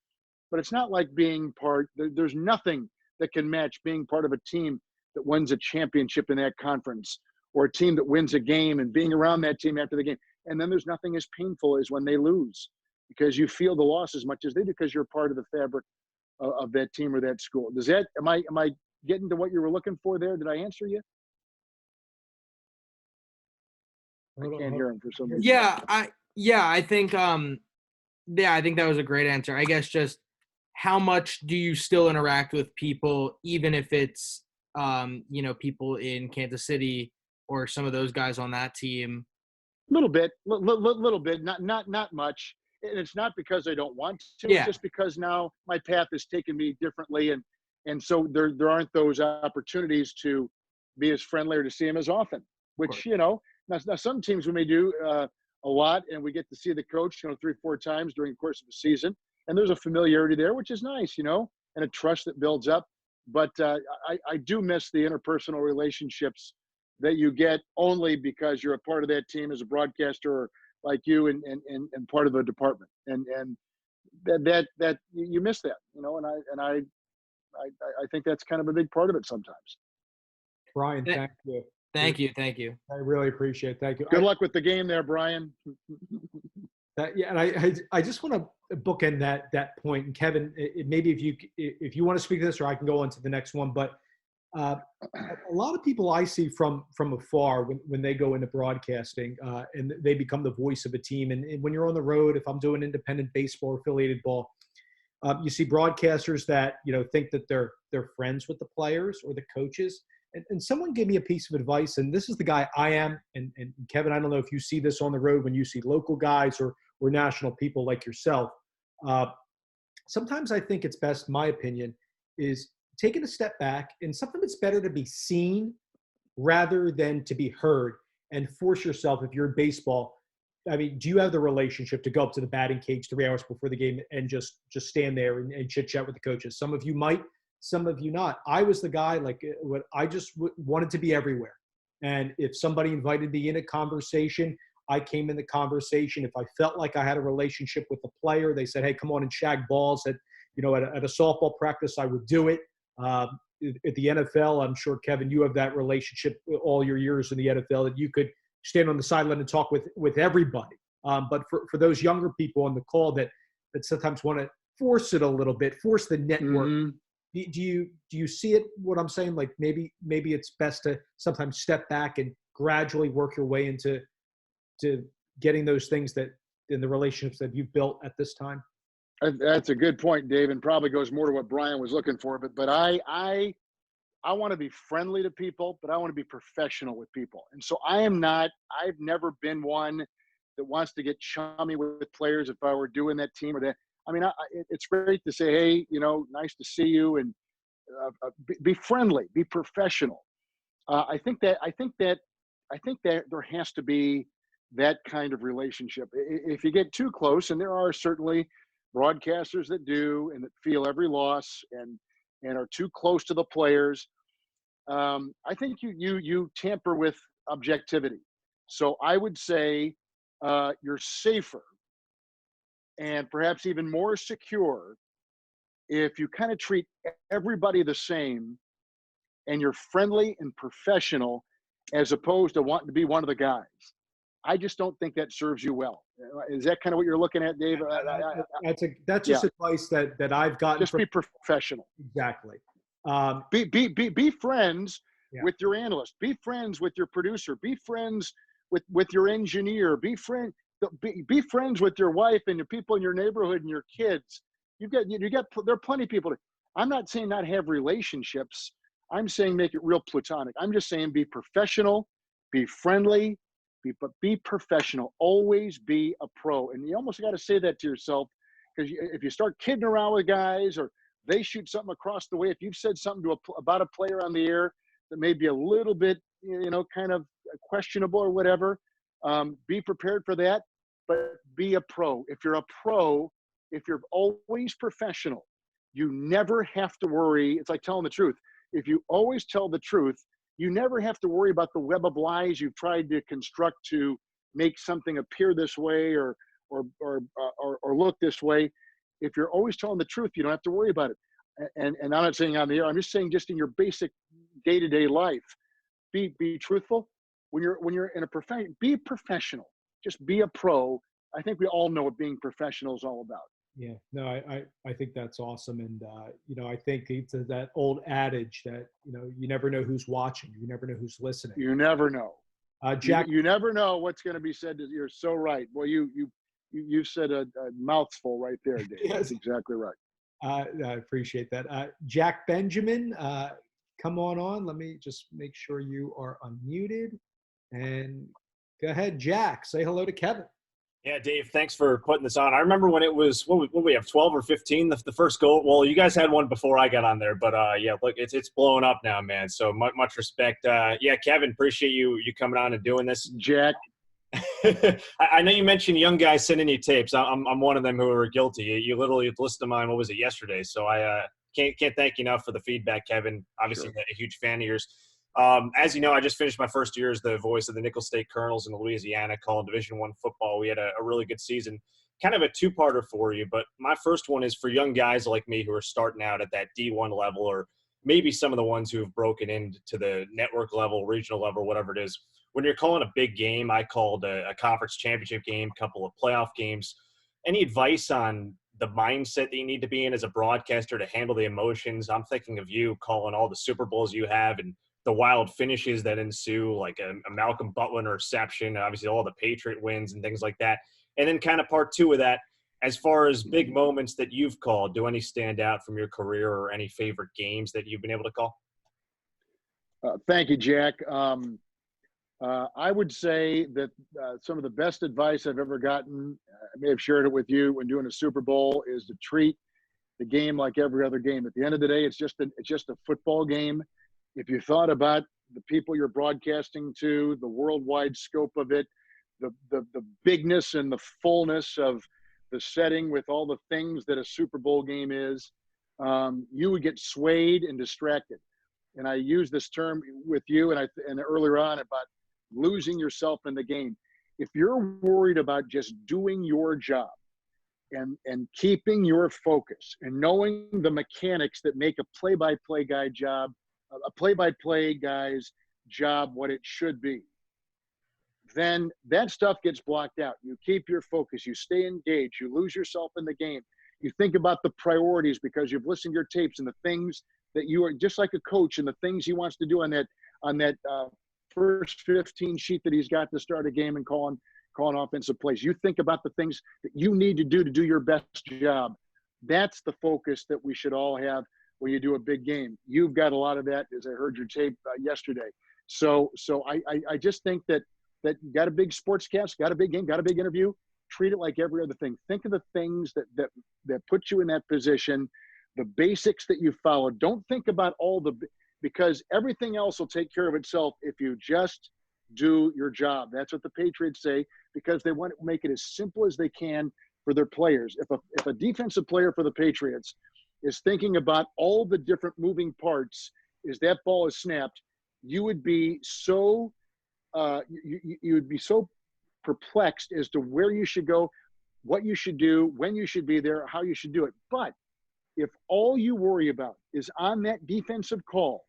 but it's not like being there's nothing that can match being part of a team that wins a championship in that conference, or a team that wins a game and being around that team after the game. And then there's nothing as painful as when they lose, because you feel the loss as much as they do because you're part of the fabric of that team or that school. Am I getting to what you were looking for there? Did I answer you? I can't hear him for some reason. I think I think that was a great answer. I guess just how much do you still interact with people, even if it's people in Kansas City or some of those guys on that team? Little bit, not much. And it's not because I don't want to. Yeah. It's just because now my path has taken me differently, and so there aren't those opportunities to be as friendly or to see him as often. Which now some teams we may do a lot, and we get to see the coach 3-4 times during the course of the season, and there's a familiarity there, which is nice, and a trust that builds up. But I do miss the interpersonal relationships that you get only because you're a part of that team as a broadcaster, or like you and part of the department, and that you miss that, and I think that's kind of a big part of it sometimes. Brian, thank you. Thank you. I really appreciate it. Thank you. Good luck with the game there, Brian. And I just want to bookend that point. And Kevin, maybe if you want to speak to this, or I can go on to the next one. But a lot of people I see from afar when they go into broadcasting and they become the voice of a team. And when you're on the road, if I'm doing independent baseball, affiliated ball, you see broadcasters that think that they're friends with the players or the coaches. And someone gave me a piece of advice, and this is the guy I am. And Kevin, I don't know if you see this on the road when you see local guys or national people like yourself. Sometimes I think it's best, my opinion, is taking a step back, and sometimes it's better to be seen rather than to be heard, and force yourself. If you're in baseball, I mean, do you have the relationship to go up to the batting cage 3 hours before the game and just stand there and chit chat with the coaches? Some of you might. Some of you not. I was the guy, I just wanted to be everywhere. And if somebody invited me in a conversation, I came in the conversation. If I felt like I had a relationship with the player, they said, hey, come on and shag balls at a softball practice, I would do it. At the NFL, I'm sure, Kevin, you have that relationship all your years in the NFL that you could stand on the sideline and talk with everybody. But for those younger people on the call that sometimes want to force it a little bit, force the network, Mm-hmm. Do you see it, what I'm saying? Like maybe it's best to sometimes step back and gradually work your way into getting those things that in the relationships that you've built at this time? That's a good point, Dave, and probably goes more to what Brian was looking for. But I want to be friendly to people, but I want to be professional with people. And so I've never been one that wants to get chummy with players if I were doing that team or that. I mean, it's great to say, hey, nice to see you, and be friendly, be professional. I think that there has to be that kind of relationship. If you get too close, and there are certainly broadcasters that do and that feel every loss and are too close to the players, I think you tamper with objectivity. So I would say you're safer and perhaps even more secure if you kind of treat everybody the same and you're friendly and professional as opposed to wanting to be one of the guys. I just don't think that serves you well. Is that kind of what you're looking at, Dave? That's just advice that I've gotten. Just be professional. Exactly. Be friends Yeah. with your analyst. Be friends with your producer. Be friends with your engineer. Be friends with your wife and the people in your neighborhood and your kids. There are plenty of people. I'm not saying not have relationships. I'm saying make it real platonic. I'm just saying be professional, be friendly, but be professional. Always be a pro. And you almost got to say that to yourself, because if you start kidding around with guys or they shoot something across the way, if you've said something about a player on the air that may be a little bit, kind of questionable or whatever, be prepared for that, but be a pro. If you're a pro, if you're always professional, you never have to worry. It's like telling the truth. If you always tell the truth, you never have to worry about the web of lies you've tried to construct to make something appear this way or look this way. If you're always telling the truth, you don't have to worry about it. And I'm not saying on the air. I'm just saying just in your basic day-to-day life, be truthful. When you're in a profession, be professional. Just be a pro. I think we all know what being professional is all about. Yeah, no, I think that's awesome. And, I think it's that old adage that, you never know who's watching. You never know who's listening. You never know. Jack, you never know what's going to be said. You're so right. Well, you said a mouthful right there, Dave. Yes. That's exactly right. I appreciate that. Jack Benjamin, come on. Let me just make sure you are unmuted. And go ahead, Jack. Say hello to Kevin. Yeah, Dave, thanks for putting this on. I remember when it was, what we have, 12 or 15, the first goal. Well, you guys had one before I got on there, but yeah, look, it's blowing up now, man. So much respect. Yeah, Kevin, appreciate you coming on and doing this. Jack. I know you mentioned young guys sending you tapes. I'm one of them who are guilty. You literally listed mine, what was it, yesterday? So I can't thank you enough for the feedback, Kevin. Obviously, Sure. A huge fan of yours. As you know, I just finished my first year as the voice of the Nickel State Colonels in Louisiana, calling Division I football. We had a really good season. Kind of a two-parter for you, but my first one is for young guys like me who are starting out at that D1 level, or maybe some of the ones who have broken into the network level, regional level, whatever it is. When you're calling a big game, I called a conference championship game, a couple of playoff games. Any advice on the mindset that you need to be in as a broadcaster to handle the emotions? I'm thinking of you calling all the Super Bowls you have and the wild finishes that ensue, like a Malcolm Butler interception, obviously all the Patriot wins and things like that. And then kind of part two of that, as far as big moments that you've called, do any stand out from your career or any favorite games that you've been able to call? Thank you, Jack. I would say that some of the best advice I've ever gotten, I may have shared it with you when doing a Super Bowl, is to treat the game like every other game. At the end of the day, it's just a football game. If you thought about the people you're broadcasting to, the worldwide scope of it, the bigness and the fullness of the setting with all the things that a Super Bowl game is, you would get swayed and distracted. And I use this term with you and earlier on about losing yourself in the game. If you're worried about just doing your job and keeping your focus and knowing the mechanics that make a play-by-play guy's job what it should be, then that stuff gets blocked out. You keep your focus, you stay engaged, you lose yourself in the game. You think about the priorities because you've listened to your tapes and the things that you are, just like a coach, and the things he wants to do on that first 15 sheet that he's got to start a game and calling offensive plays. You think about the things that you need to do your best job. That's the focus that we should all have when you do a big game. You've got a lot of that, as I heard your tape yesterday. So I just think that you got a big sportscast, got a big game, got a big interview, treat it like every other thing. Think of the things that put you in that position. the basics that you follow. Don't think about because everything else will take care of itself if you just do your job. That's what the Patriots say, because they want to make it as simple as they can for their players. If a defensive player for the Patriots is thinking about all the different moving parts as that ball is snapped, you would be so you would be so perplexed as to where you should go, what you should do, when you should be there, how you should do it. But if all you worry about is on that defensive call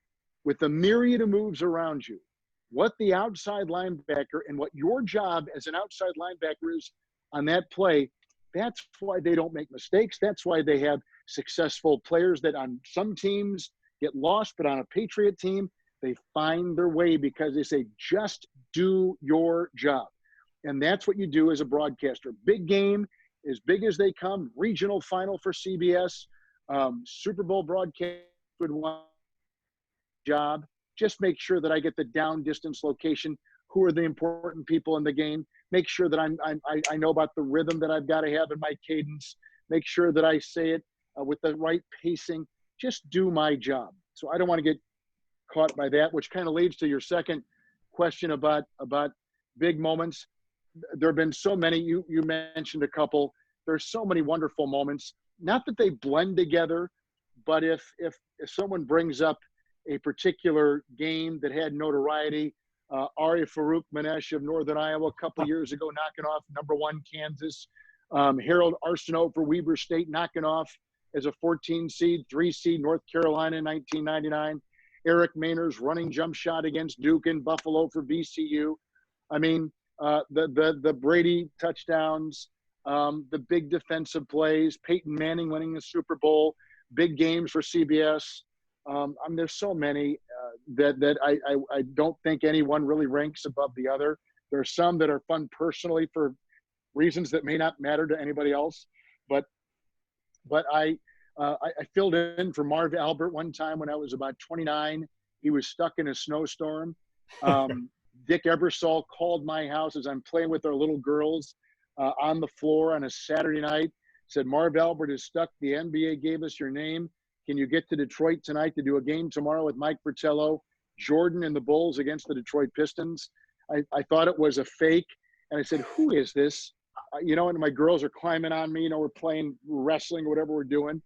with the myriad of moves around you, what the outside linebacker and what your job as an outside linebacker is on that play, that's why they don't make mistakes. That's why they have successful players that on some teams get lost, but on a Patriot team, they find their way because they say, just do your job. And that's what you do as a broadcaster. Big game, as big as they come, regional final for CBS, Super Bowl broadcast would want job. Just make sure that I get the down distance location. Who are the important people in the game? Make sure that I know about the rhythm that I've got to have in my cadence. Make sure that I say it with the right pacing. Just do my job. So I don't want to get caught by that, which kind of leads to your second question about big moments. There have been so many. You mentioned a couple. There's so many wonderful moments. Not that they blend together, but if someone brings up a particular game that had notoriety, Ari Farouk Manesh of Northern Iowa a couple years ago knocking off #1 Kansas, Harold Arsenault for Weber State knocking off as a 14 seed, 3 seed North Carolina in 1999, Eric Maynard's running jump shot against Duke in Buffalo for VCU. I mean, the Brady touchdowns, the big defensive plays, Peyton Manning winning the Super Bowl, big games for CBS. There's so many that I don't think anyone really ranks above the other. There are some that are fun personally for reasons that may not matter to anybody else. But I filled in for Marv Albert one time when I was about 29. He was stuck in a snowstorm. Dick Ebersol called my house as I'm playing with our little girls on the floor on a Saturday night. Said, Marv Albert is stuck. The NBA gave us your name. Can you get to Detroit tonight to do a game tomorrow with Mike Fratello, Jordan and the Bulls against the Detroit Pistons? I thought it was a fake. And I said, who is this? And my girls are climbing on me. We're playing wrestling, whatever we're doing.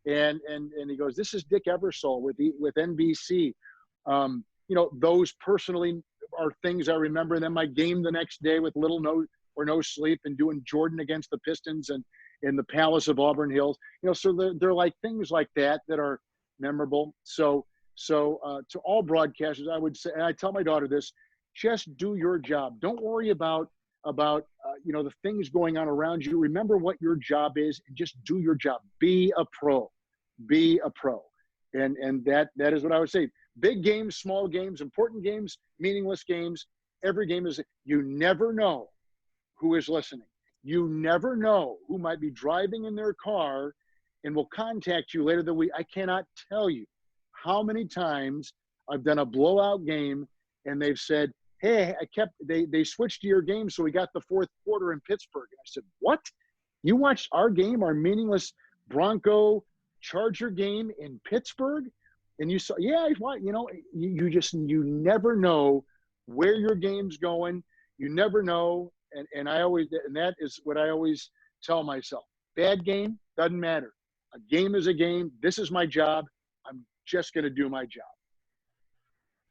And he goes, this is Dick Ebersol with NBC. Those personally are things I remember. And then my game the next day with little or no sleep and doing Jordan against the Pistons and in the Palace of Auburn Hills. So they're like things like that are memorable. So to all broadcasters, I would say, and I tell my daughter this, just do your job. Don't worry about the things going on around you. Remember what your job is and just do your job. Be a pro. Be a pro. And that is what I would say. Big games, small games, important games, meaningless games. Every game is, you never know who is listening. You never know who might be driving in their car and will contact you later in the week. I cannot tell you how many times I've done a blowout game and they've said, hey, they switched to your game, so we got the fourth quarter in Pittsburgh. And I said, what? You watched our game, our meaningless Bronco Charger game in Pittsburgh? And you saw, yeah, you never know where your game's going. You never know. And that is what I always tell myself. Bad game, doesn't matter. A game is a game. This is my job. I'm just going to do my job.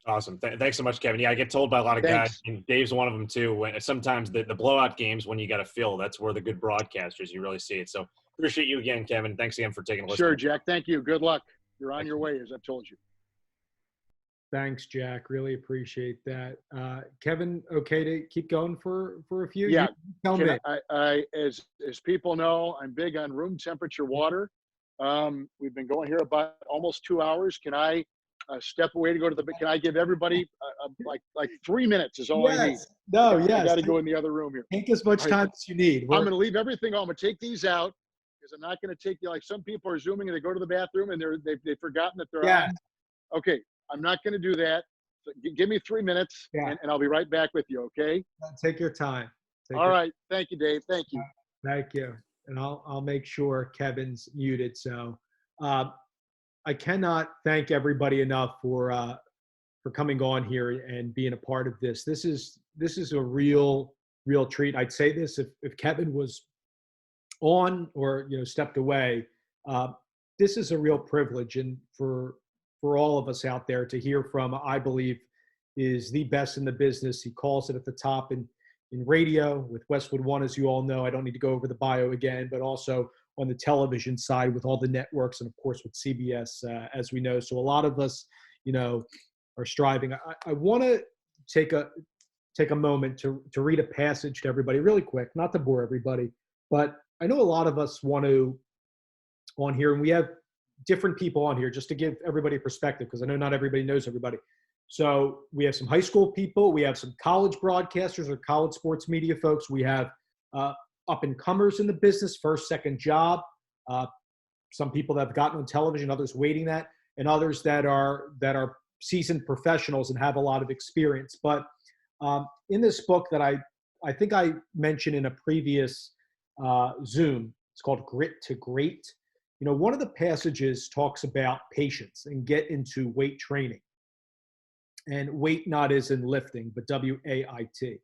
Awesome. Thanks so much, Kevin. Yeah, I get told by a lot of guys, and Dave's one of them too, when sometimes the blowout games, when you got to fill, that's where the good broadcasters, you really see it. So appreciate you again, Kevin. Thanks again for taking a listen. Sure, Jack. Thank you. Good luck. You're on your way, as I've told you. Thanks, Jack. Really appreciate that. Kevin, okay to keep going for a few? Yeah. Tell me. As people know, I'm big on room temperature water. We've been going here about almost 2 hours. Can I step away to go to can I give everybody like 3 minutes is all I need? No, I yes. got to go in the other room here. Take as much time as you need. I'm going to leave everything on. I'm going to take these out because I'm not going to take like some people are Zooming and they go to the bathroom and they've forgotten that they're on. Okay. I'm not going to do that. So give me 3 minutes and I'll be right back with you. Okay. Take your time. All right. Thank you, Dave. Thank you. Thank you. And I'll make sure Kevin's muted. So I cannot thank everybody enough for coming on here and being a part of this. This is a real treat. I'd say this if Kevin was on or stepped away. This is a real privilege, and for all of us out there to hear from, I believe, is the best in the business. He calls it at the top in radio with Westwood One, as you all know. I don't need to go over the bio again, but also on the television side with all the networks, and of course with CBS, as we know. So a lot of us, are striving. I want to take a moment to read a passage to everybody really quick, not to bore everybody, but I know a lot of us want to on here, and we have different people on here just to give everybody perspective, because I know not everybody knows everybody. So we have some high school people, we have some college broadcasters or college sports media folks, we have up and comers in the business, first, second job, some people that have gotten on television, others waiting that, and others that are seasoned professionals and have a lot of experience. But in this book that I think I mentioned in a previous Zoom, it's called Grit to Great. One of the passages talks about patience and get into weight training. And weight not as in lifting, but WAIT.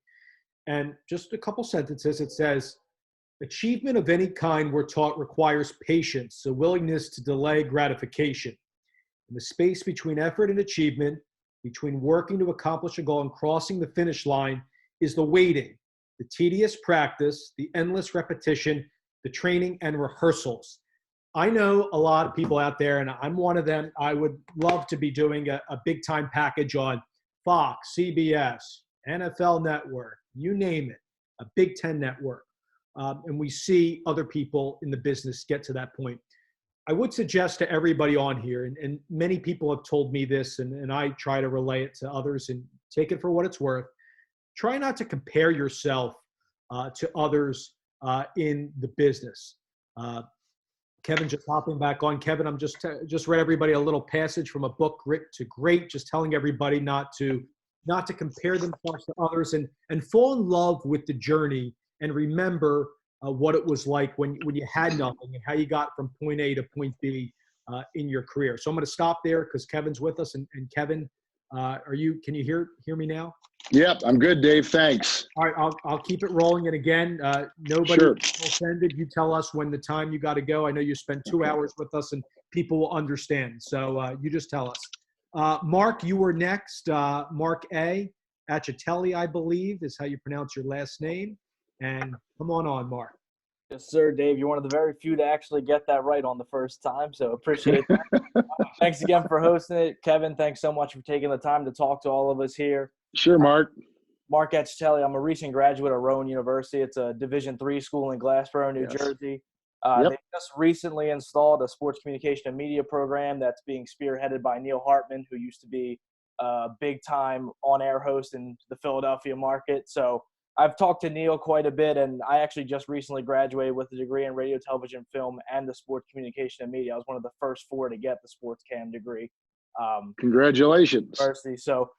And just a couple sentences, it says, achievement of any kind we're taught requires patience, a willingness to delay gratification. And the space between effort and achievement, between working to accomplish a goal and crossing the finish line, is the waiting, the tedious practice, the endless repetition, the training and rehearsals. I know a lot of people out there, and I'm one of them. I would love to be doing a big time package on Fox, CBS, NFL Network, you name it, a Big Ten network. And we see other people in the business get to that point. I would suggest to everybody on here, and many people have told me this, and I try to relay it to others and take it for what it's worth. Try not to compare yourself to others in the business. Kevin, just hopping back on. Kevin, I'm just read everybody a little passage from a book, Grit to Great, just telling everybody not to compare themselves to others and fall in love with the journey and remember what it was like when you had nothing and how you got from point A to point B in your career. So I'm going to stop there because Kevin's with us. And Kevin, can you hear me now? Yep, I'm good, Dave. Thanks. All right, I'll keep it rolling. And again, nobody Sure. offended. You tell us when the time you got to go. I know you spent 2 hours with us, and people will understand. So you just tell us. Mark, you were next. Mark A. Acitelli, I believe, is how you pronounce your last name. And come on, Mark. Yes, sir, Dave. You're one of the very few to actually get that right on the first time, so appreciate that. Thanks again for hosting it. Kevin, thanks so much for taking the time to talk to all of us here. Sure, Mark. Mark Acitelli, I'm a recent graduate of Rowan University. It's a Division III school in Glassboro, New Yes. Jersey. Yep. They just recently installed a sports communication and media program that's being spearheaded by Neil Hartman, who used to be a big-time on-air host in the Philadelphia market. So I've talked to Neil quite a bit, and I actually just recently graduated with a degree in radio, television, film, and the sports communication and media. I was one of the first 4 to get the sports cam degree. Congratulations. University. So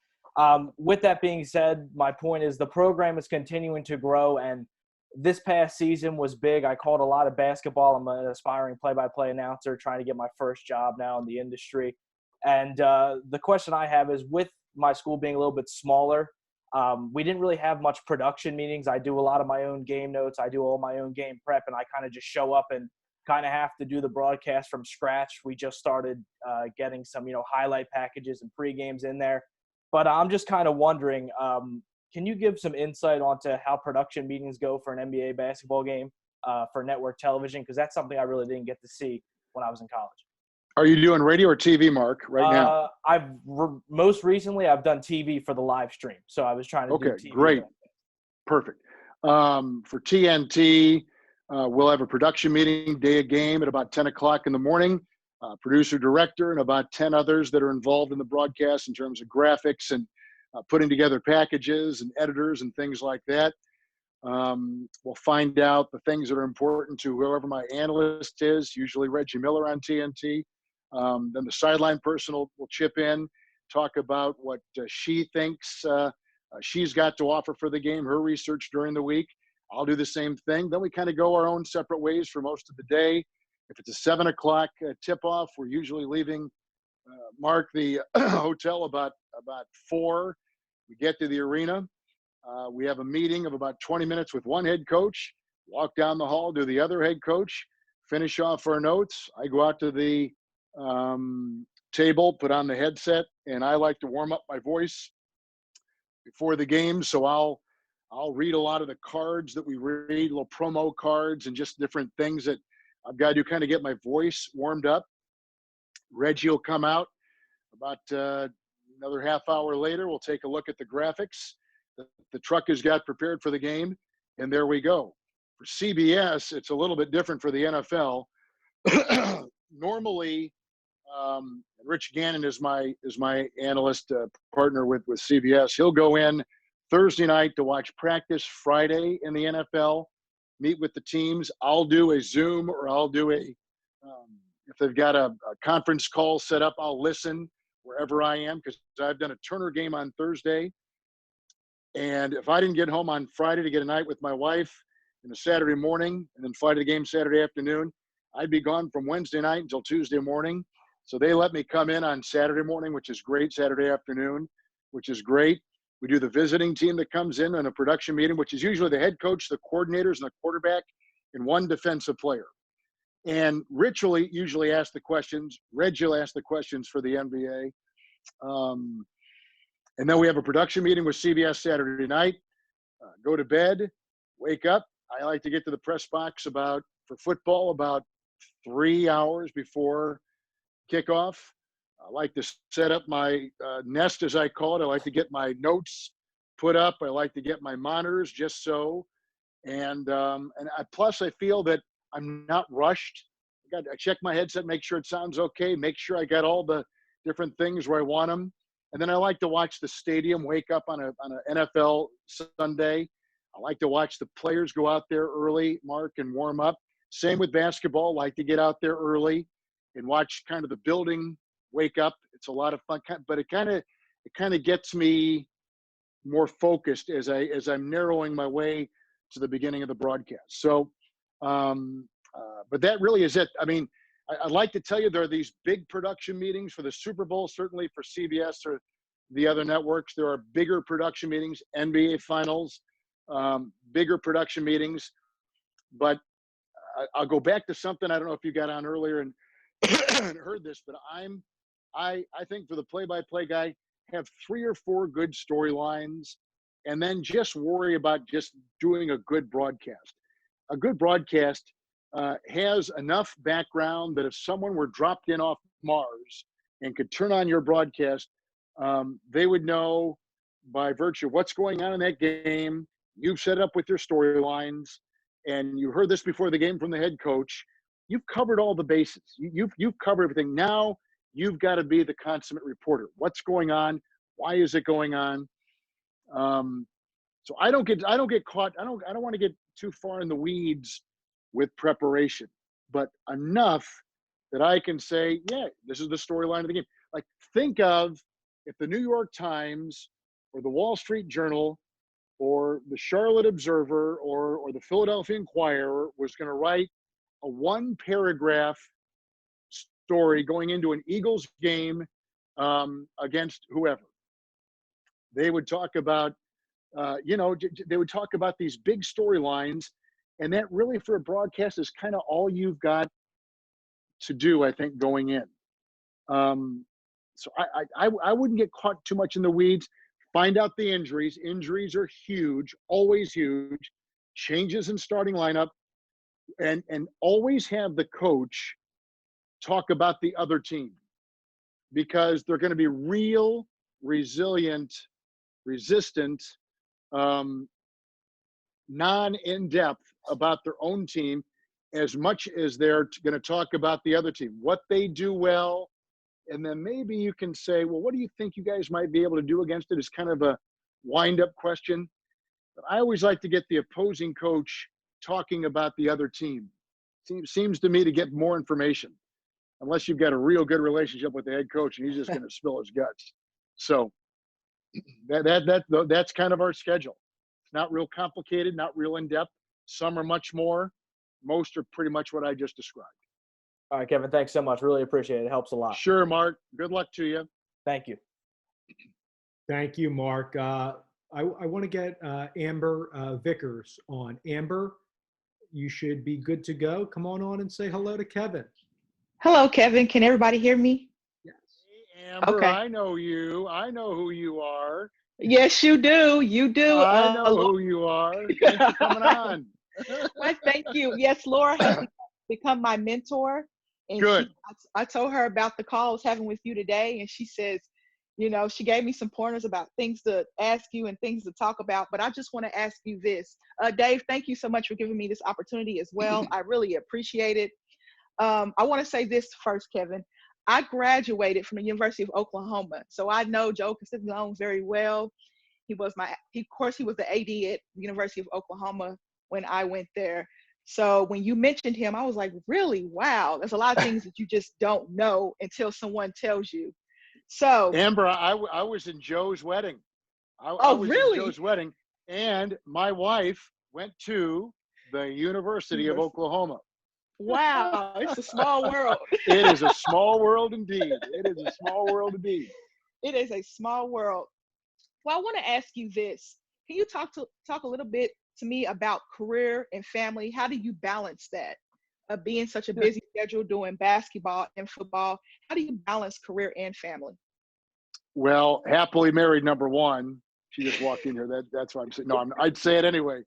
with that being said, my point is the program is continuing to grow, and this past season was big. I called a lot of basketball. I'm an aspiring play-by-play announcer trying to get my first job now in the industry. And the question I have is, with my school being a little bit smaller, we didn't really have much production meetings. I do a lot of my own game notes. I do all my own game prep, and I kind of just show up and kind of have to do the broadcast from scratch. We just started getting some, highlight packages and pre-games in there. But I'm just kind of wondering, can you give some insight onto how production meetings go for an NBA basketball game for network television? Because that's something I really didn't get to see when I was in college. Are you doing radio or TV, Mark, right now? Most recently, I've done TV for the live stream. So I was trying to do TV. Great. Perfect. For TNT, we'll have a production meeting, day of game at about 10 o'clock in the morning. Producer, director, and about 10 others that are involved in the broadcast in terms of graphics and putting together packages and editors and things like that. We'll find out the things that are important to whoever my analyst is, usually Reggie Miller on TNT. Then the sideline person will chip in, talk about what she thinks she's got to offer for the game, her research during the week. I'll do the same thing. Then we kind of go our own separate ways for most of the day. If it's a 7 o'clock tip-off, we're usually leaving Mark the hotel about 4. We get to the arena. We have a meeting of about 20 minutes with one head coach, walk down the hall to the other head coach, finish off our notes. I go out to the table, put on the headset, and I like to warm up my voice before the game. So I'll read a lot of the cards that we read, little promo cards and just different things that I've got to do, kind of get my voice warmed up. Reggie will come out about another half hour later. We'll take a look at the graphics that the truck has got prepared for the game, and there we go. For CBS, it's a little bit different for the NFL. Normally, Rich Gannon is my analyst partner with CBS. He'll go in Thursday night to watch practice Friday in the NFL, meet with the teams. I'll do a Zoom, or I'll do a if they've got a conference call set up, I'll listen wherever I am, because I've done a Turner game on Thursday. And if I didn't get home on Friday to get a night with my wife and a Saturday morning and then fly to the game Saturday afternoon, I'd be gone from Wednesday night until Tuesday morning. So they let me come in on Saturday morning, which is great, Saturday afternoon, which is great. We do the visiting team that comes in a production meeting, which is usually the head coach, the coordinators, and the quarterback, and one defensive player. And Rich will usually ask the questions. Reggie will ask the questions for the NBA. And then we have a production meeting with CBS Saturday night. Go to bed, wake up. I like to get to the press box for football about 3 hours before kickoff. I like to set up my nest, as I call it. I like to get my notes put up. I like to get my monitors just so. Plus I feel that I'm not rushed. I check my headset, make sure it sounds okay, make sure I got all the different things where I want them. And then I like to watch the stadium wake up on an NFL Sunday. I like to watch the players go out there early, Mark, and warm up. Same with basketball. Like to get out there early and watch kind of the building wake up. It's a lot of fun, but it kind of gets me more focused as I'm narrowing my way to the beginning of the broadcast. So, but that really is it. I mean, I'd like to tell you there are these big production meetings for the Super Bowl, certainly for CBS or the other networks. There are bigger production meetings, NBA Finals, bigger production meetings. But I'll go back to something. I don't know if you got on earlier and heard this, but I think for the play-by-play guy, have 3 or 4 good storylines, and then just worry about just doing a good broadcast. A good broadcast has enough background that if someone were dropped in off Mars and could turn on your broadcast, they would know by virtue of what's going on in that game. You've set up with your storylines, and you heard this before the game from the head coach. You've covered all the bases. You've covered everything. Now you've got to be the consummate reporter. What's going on? Why is it going on? So I don't get caught. I don't want to get too far in the weeds with preparation, but enough that I can say, yeah, this is the storyline of the game. Like, think of if the New York Times or the Wall Street Journal or the Charlotte Observer or the Philadelphia Inquirer was going to write a 1-paragraph story going into an Eagles game against whoever. They would talk about, they would talk about these big storylines, and that really for a broadcast is kind of all you've got to do, I think, going in. So I wouldn't get caught too much in the weeds. Find out the injuries. Injuries are huge, always huge. Changes in starting lineup, and always have the coach talk about the other team, because they're going to be real, resilient, resistant, non-in-depth about their own team as much as they're going to talk about the other team, what they do well. And then maybe you can say, well, what do you think you guys might be able to do against it? Is kind of a wind-up question. But I always like to get the opposing coach talking about the other team. Seems to me to get more information, unless you've got a real good relationship with the head coach and he's just going to spill his guts. So that's kind of our schedule. It's not real complicated, not real in-depth. Some are much more. Most are pretty much what I just described. All right, Kevin, thanks so much. Really appreciate it. It helps a lot. Sure, Mark. Good luck to you. Thank you. Thank you, Mark. I want to get Amber Vickers on. Amber, you should be good to go. Come on and say hello to Kevin. Hello, Kevin. Can everybody hear me? Yes. Hey, Amber, Okay. I know you. I know who you are. Yes, you do. You do. I know who you are. Thanks for coming on. Why, thank you. Yes, Laura has become my mentor. And Good. I told her about the call I was having with you today. And she says, she gave me some pointers about things to ask you and things to talk about. But I just want to ask you this. Dave, thank you so much for giving me this opportunity as well. I really appreciate it. I want to say this first, Kevin. I graduated from the University of Oklahoma. So I know Joe Castiglione very well. He was the AD at the University of Oklahoma when I went there. So when you mentioned him, I was like, really? Wow. There's a lot of things that you just don't know until someone tells you. So Amber, I was in Joe's wedding. I was really? in Joe's wedding, and my wife went to the University of Oklahoma. Wow, it's a small world. It is a small world indeed. It is a small world indeed. It is a small world. Well, I want to ask you this. Can you talk a little bit to me about career and family? How do you balance that? Being such a busy schedule doing basketball and football, how do you balance career and family? Well, happily married, number one. She just walked in here. That's why I'm saying. No, I'd say it anyway.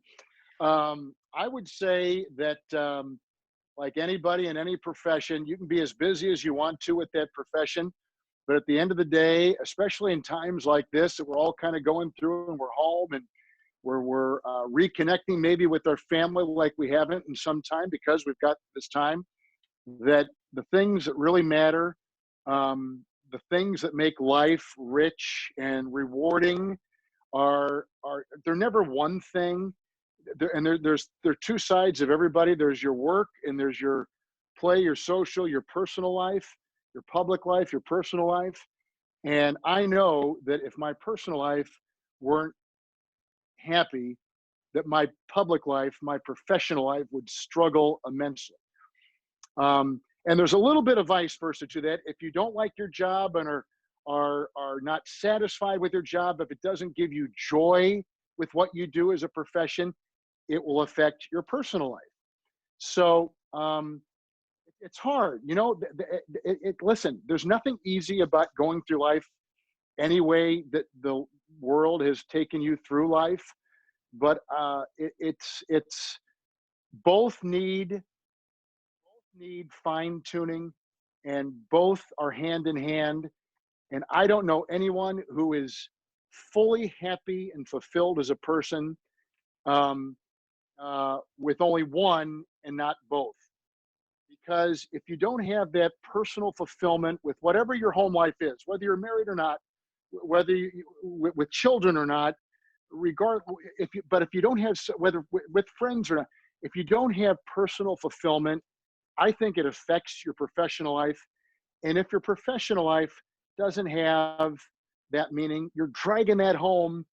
I would say that, like anybody in any profession, you can be as busy as you want to with that profession. But at the end of the day, especially in times like this that we're all kind of going through and we're home and we're reconnecting maybe with our family like we haven't in some time because we've got this time, that the things that really matter, the things that make life rich and rewarding are they're never one thing. There are two sides of everybody. There's your work and there's your play, your social, your personal life, your public life, your personal life. And I know that if my personal life weren't happy, that my public life, my professional life would struggle immensely. And there's a little bit of vice versa to that. If you don't like your job and are not satisfied with your job, if it doesn't give you joy with what you do as a profession, it will affect your personal life. So it's hard, listen, there's nothing easy about going through life any way that the world has taken you through life, but it's both need fine tuning, and both are hand in hand. And I don't know anyone who is fully happy and fulfilled as a person with only one and not both. Because if you don't have that personal fulfillment with whatever your home life is, whether you're married or not, whether with children or not, but if you don't have, whether with friends or not, if you don't have personal fulfillment, I think it affects your professional life. And if your professional life doesn't have that meaning, you're dragging that home.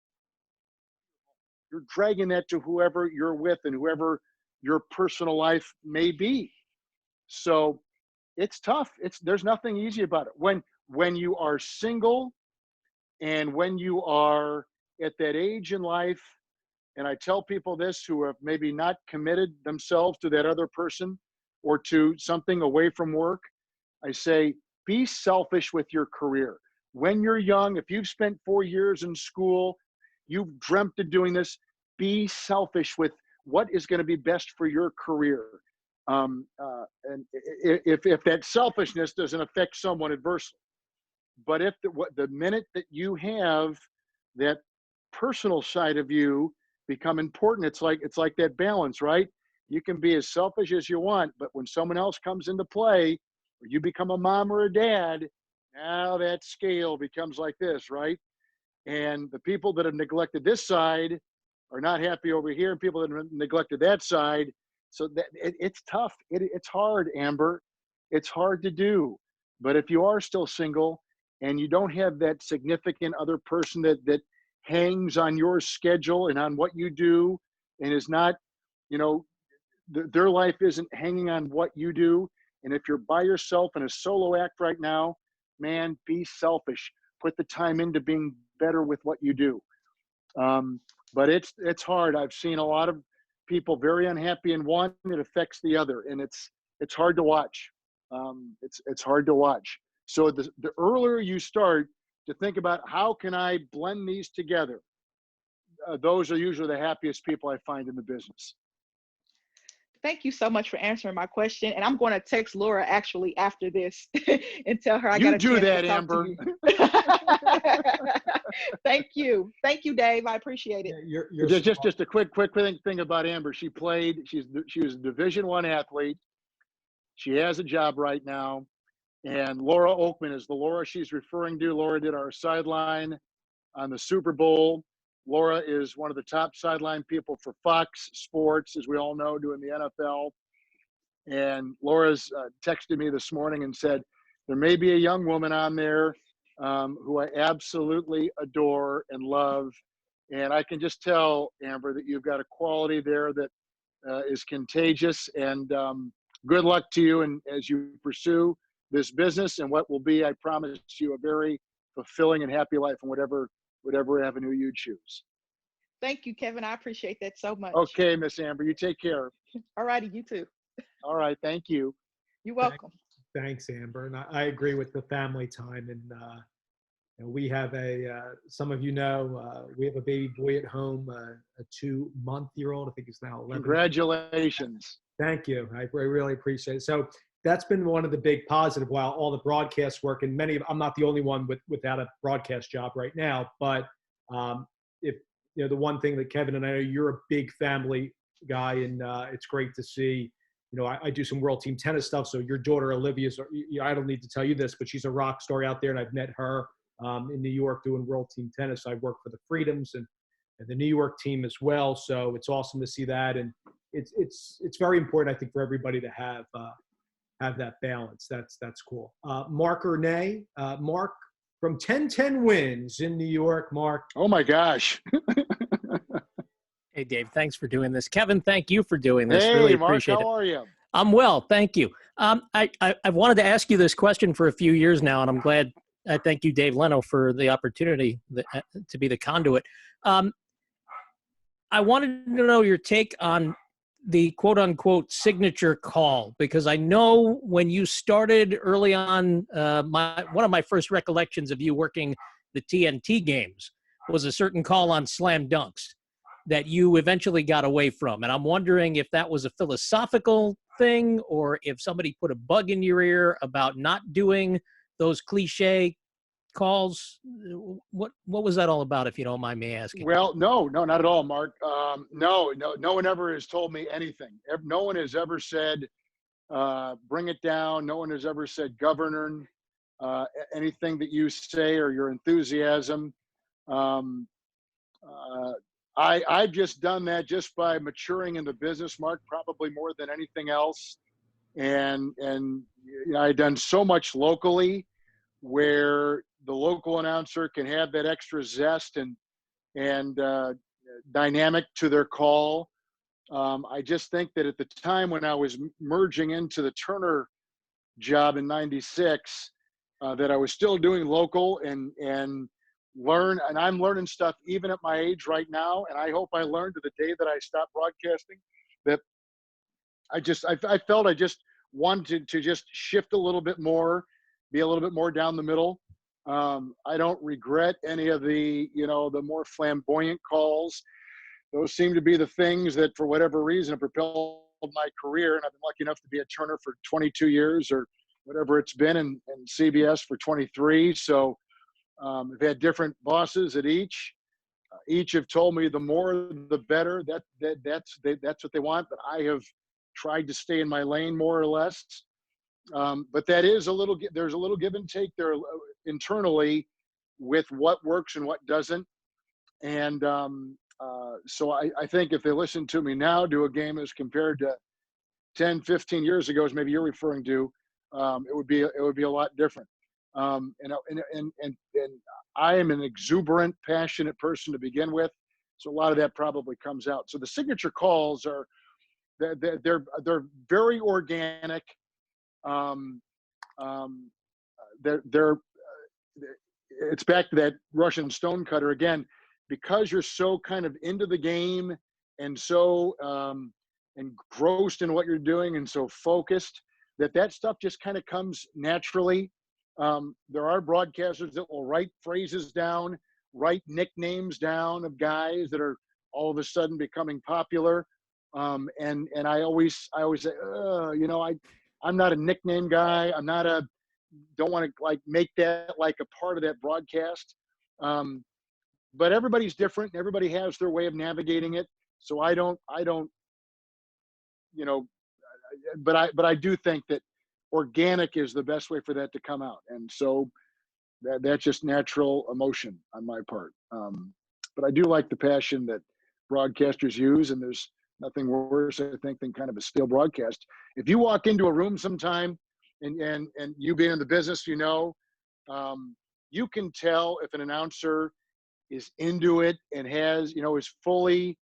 You're dragging that to whoever you're with and whoever your personal life may be. So it's tough. There's nothing easy about it. When you are single and when you are at that age in life, and I tell people this who have maybe not committed themselves to that other person or to something away from work, I say, be selfish with your career. When you're young, if you've spent 4 years in school, you've dreamt of doing this, be selfish with what is going to be best for your career. And if that selfishness doesn't affect someone adversely, but if the minute that you have that personal side of you become important, it's like that balance, right? You can be as selfish as you want, but when someone else comes into play, or you become a mom or a dad, now that scale becomes like this, right? And the people that have neglected this side are not happy over here, and people that have neglected that side. So that it's tough. It's hard, Amber. It's hard to do. But if you are still single and you don't have that significant other person that hangs on your schedule and on what you do, and is not, their life isn't hanging on what you do, And if you're by yourself in a solo act right now, man, be selfish. Put the time into being better with what you do. But it's hard. I've seen a lot of people very unhappy in one. It affects the other, and it's hard to watch. It's hard to watch. So the earlier you start to think about how can I blend these together, those are usually the happiest people I find in the business. Thank you so much for answering my question. And I'm going to text Laura actually after this and tell her I You got a do chance that, to talk Amber. to you. Thank you. Thank you, Dave. I appreciate it. You're Just a quick thing about Amber. She was a Division I athlete. She has a job right now. And Laura Oakman is the Laura she's referring to. Laura did our sideline on the Super Bowl. Laura is one of the top sideline people for Fox Sports, as we all know, doing the NFL. And Laura's texted me this morning and said, there may be a young woman on there who I absolutely adore and love. And I can just tell, Amber, that you've got a quality there that is contagious. And good luck to you and as you pursue this business and what will be, I promise you, a very fulfilling and happy life in whatever avenue you choose. Thank you, Kevin. I appreciate that so much. Okay, Miss Amber, you take care. All righty, you too. All right, thank you. You're welcome. Thanks, Amber. And I agree with the family time. And we have some of you know, we have a baby boy at home, a 2-month-old. I think he's now 11. Congratulations. Thank you. I really appreciate it. So that's been one of the big positive. While all the broadcast work and I'm not the only one without a broadcast job right now, but if the one thing that Kevin and I know, you're a big family guy, and it's great to see. I do some world team tennis stuff. So your daughter Olivia's, I don't need to tell you this, but she's a rock star out there, and I've met her in New York doing world team tennis. I work for the Freedoms and the New York team as well. So it's awesome to see that, and it's very important, I think, for everybody to have that balance. That's cool. Mark Ernay, Mark from 1010 Wins in New York. Mark. Oh my gosh. Hey, Dave, thanks for doing this. Kevin, thank you for doing this. Hey, really Mark, appreciate it. how are you? I'm well, thank you. I've wanted to ask you this question for a few years now, and I'm glad. I thank you, Dave Leno, for the opportunity to be the conduit. I wanted to know your take on the quote-unquote signature call, because I know when you started early on, one of my first recollections of you working the TNT games was a certain call on slam dunks that you eventually got away from. And I'm wondering if that was a philosophical thing or if somebody put a bug in your ear about not doing those cliche calls. What was that all about, if you don't mind me asking? Well, no, not at all, Mark. No one ever has told me anything. No one has ever said, bring it down. No one has ever said, governor, anything that you say or your enthusiasm. I've just done that just by maturing in the business, Mark, probably more than anything else. And I've done so much locally where the local announcer can have that extra zest and dynamic to their call. I just think that at the time when I was merging into the Turner job in '96, that I was still doing local and I'm learning stuff even at my age right now. And I hope I learn to the day that I stop broadcasting, that I felt I just wanted to just shift a little bit more, be a little bit more down the middle. I don't regret any of the more flamboyant calls. Those seem to be the things that, for whatever reason, have propelled my career. And I've been lucky enough to be at Turner for 22 years or whatever it's been, and CBS for 23. So I've had different bosses at each. Each have told me the more the better. That's what they want. But I have tried to stay in my lane more or less. But that is there's a little give and take there internally with what works and what doesn't. And so I think if they listen to me now do a game as compared to 10, 15 years ago, as maybe you're referring to, it would be a lot different. And I am an exuberant, passionate person to begin with, so a lot of that probably comes out. So the signature calls they're very organic. um, they're it's back to that Russian stonecutter again, because you're so kind of into the game and so engrossed in what you're doing and so focused that stuff just kind of comes naturally. There are broadcasters that will write phrases down, write nicknames down of guys that are all of a sudden becoming popular. And I always say, I'm not a nickname guy. Don't want to like make that like a part of that broadcast. But everybody's different. Everybody has their way of navigating it. So I don't, but I do think that organic is the best way for that to come out. And so that's just natural emotion on my part. But I do like the passion that broadcasters use, and there's nothing worse, I think, than kind of a stale broadcast. If you walk into a room sometime and you being in the business, you can tell if an announcer is into it and has, is fully,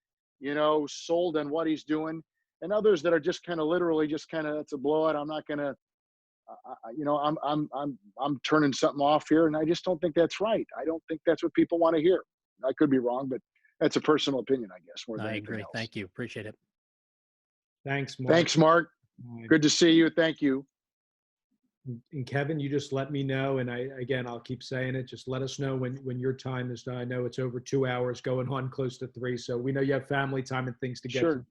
sold on what he's doing, and others that are just kind of literally just kind of, it's a blowout. I'm not going to, I'm turning something off here. And I just don't think that's right. I don't think that's what people want to hear. I could be wrong, but that's a personal opinion, I guess. More than I agree. else. Thank you. Appreciate it. Thanks, Mark. Thanks, Mark. Good to see you. Thank you. And Kevin, you just let me know. And I'll keep saying it. Just let us know when your time is done. I know it's over 2 hours, going on close to 3. So we know you have family time and things to get Sure. to.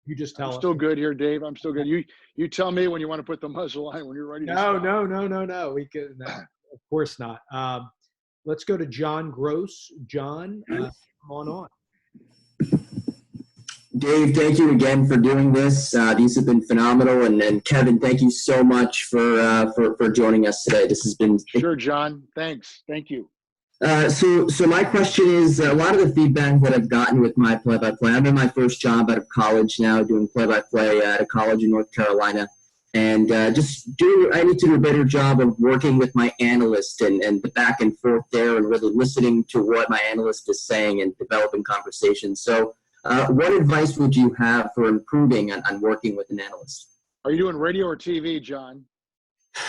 You just tell I'm us. still good here, Dave. I'm still good. You tell me when you want to put the muzzle on, when you're ready to stop. No. We can, of course not. Let's go to John Gross. John, come on. Dave, thank you again for doing this. These have been phenomenal, and Kevin, thank you so much for joining us today. This has been sure, John. Thanks. Thank you. So my question is, a lot of the feedback that I've gotten with my play-by-play, I'm in my first job out of college now, doing play-by-play at a college in North Carolina, and I need to do a better job of working with my analyst and the back and forth there, and really listening to what my analyst is saying and developing conversations. So what advice would you have for improving on working with an analyst? Are you doing radio or TV, John?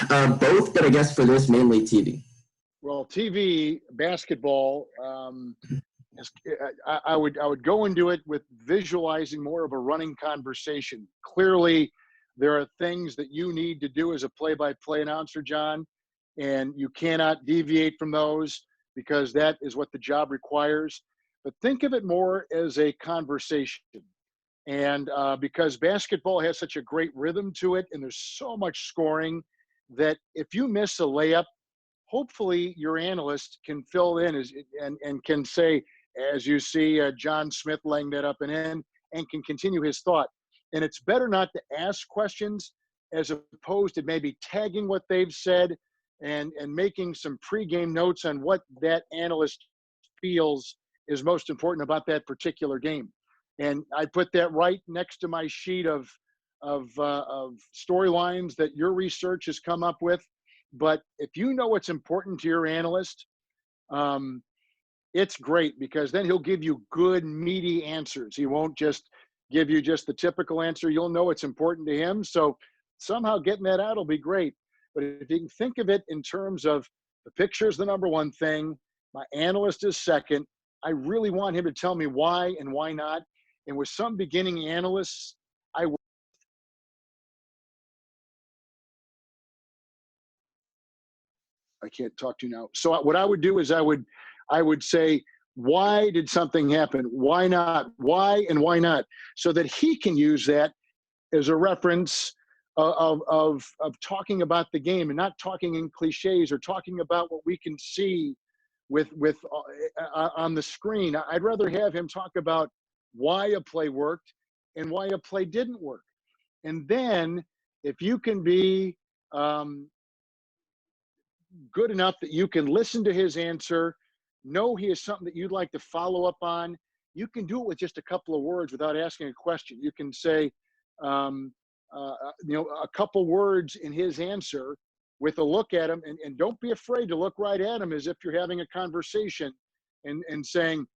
Both, but I guess for this, mainly TV. Well, TV, basketball, I would go into it with visualizing more of a running conversation. Clearly, there are things that you need to do as a play-by-play announcer, John, and you cannot deviate from those because that is what the job requires. But think of it more as a conversation. And because basketball has such a great rhythm to it, and there's so much scoring, that if you miss a layup, hopefully your analyst can fill in and can say, as you see John Smith laying that up and in, and can continue his thought. And it's better not to ask questions as opposed to maybe tagging what they've said and making some pregame notes on what that analyst feels is most important about that particular game. And I put that right next to my sheet of storylines that your research has come up with. But if you know what's important to your analyst, it's great, because then he'll give you good, meaty answers. He won't just give you just the typical answer. You'll know it's important to him. So somehow getting that out will be great. But if you can think of it in terms of the picture is the number one thing, my analyst is second, I really want him to tell me why and why not. And with some beginning analysts, I can't talk to you now. So what I would do is I would say, why did something happen? Why not? Why and why not? So that he can use that as a reference of talking about the game, and not talking in cliches or talking about what we can see with on the screen. I'd rather have him talk about why a play worked and why a play didn't work. And then if you can be good enough that you can listen to his answer, know he has something that you'd like to follow up on, you can do it with just a couple of words without asking a question. You can say, a couple words in his answer with a look at him, and don't be afraid to look right at him as if you're having a conversation and saying,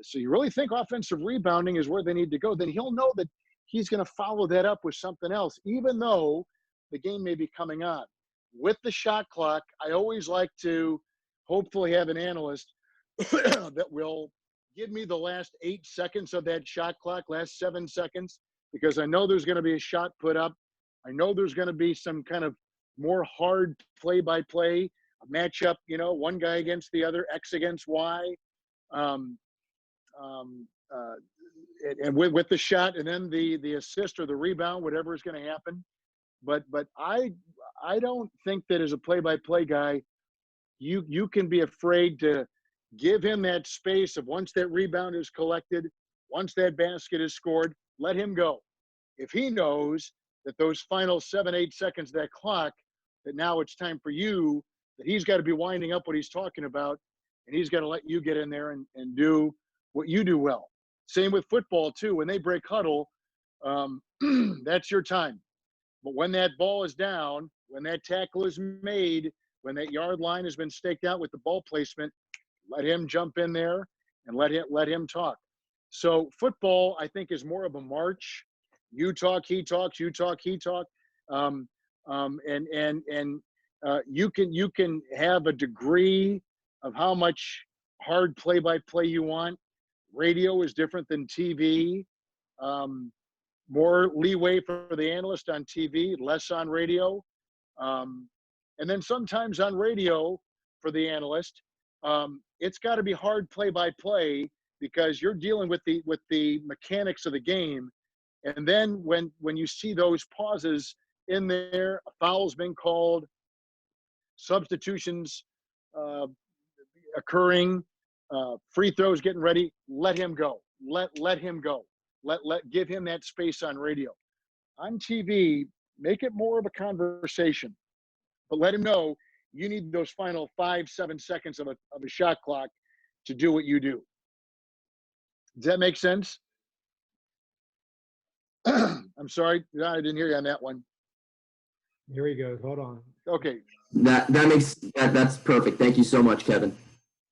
so you really think offensive rebounding is where they need to go? Then he'll know that he's going to follow that up with something else, even though the game may be coming on. With the shot clock, I always like to hopefully have an analyst that will give me the last 8 seconds of that shot clock, last 7 seconds, because I know there's going to be a shot put up. I know there's going to be some kind of more hard play-by-play matchup, you know, one guy against the other, X against Y. And with the shot and then the assist or the rebound, whatever is going to happen. But I don't think that as a play-by-play guy, you can be afraid to give him that space of once that rebound is collected, once that basket is scored, let him go. If he knows that those final 7, 8 seconds of that clock, that now it's time for you, that he's got to be winding up what he's talking about, and he's got to let you get in there and do what you do well. Same with football, too. When they break huddle, that's your time. But when that ball is down, when that tackle is made, when that yard line has been staked out with the ball placement, let him jump in there and let him talk. So football, I think, is more of a march. You talk, he talks. You talk, he talk. You can have a degree of how much hard play-by-play you want. Radio is different than TV. More leeway for the analyst on TV, less on radio. And then sometimes on radio for the analyst, it's got to be hard play-by-play because you're dealing with the mechanics of the game. And then when you see those pauses in there, a foul's been called, substitutions occurring, free throws getting ready, let him go. Let him go. Give him that space on radio. On TV, make it more of a conversation, but let him know you need those final 5, 7 seconds of a shot clock to do what you do. Does that make sense? I'm sorry, I didn't hear you on that one. Here he goes. Hold on. Okay. That's perfect. Thank you so much, Kevin.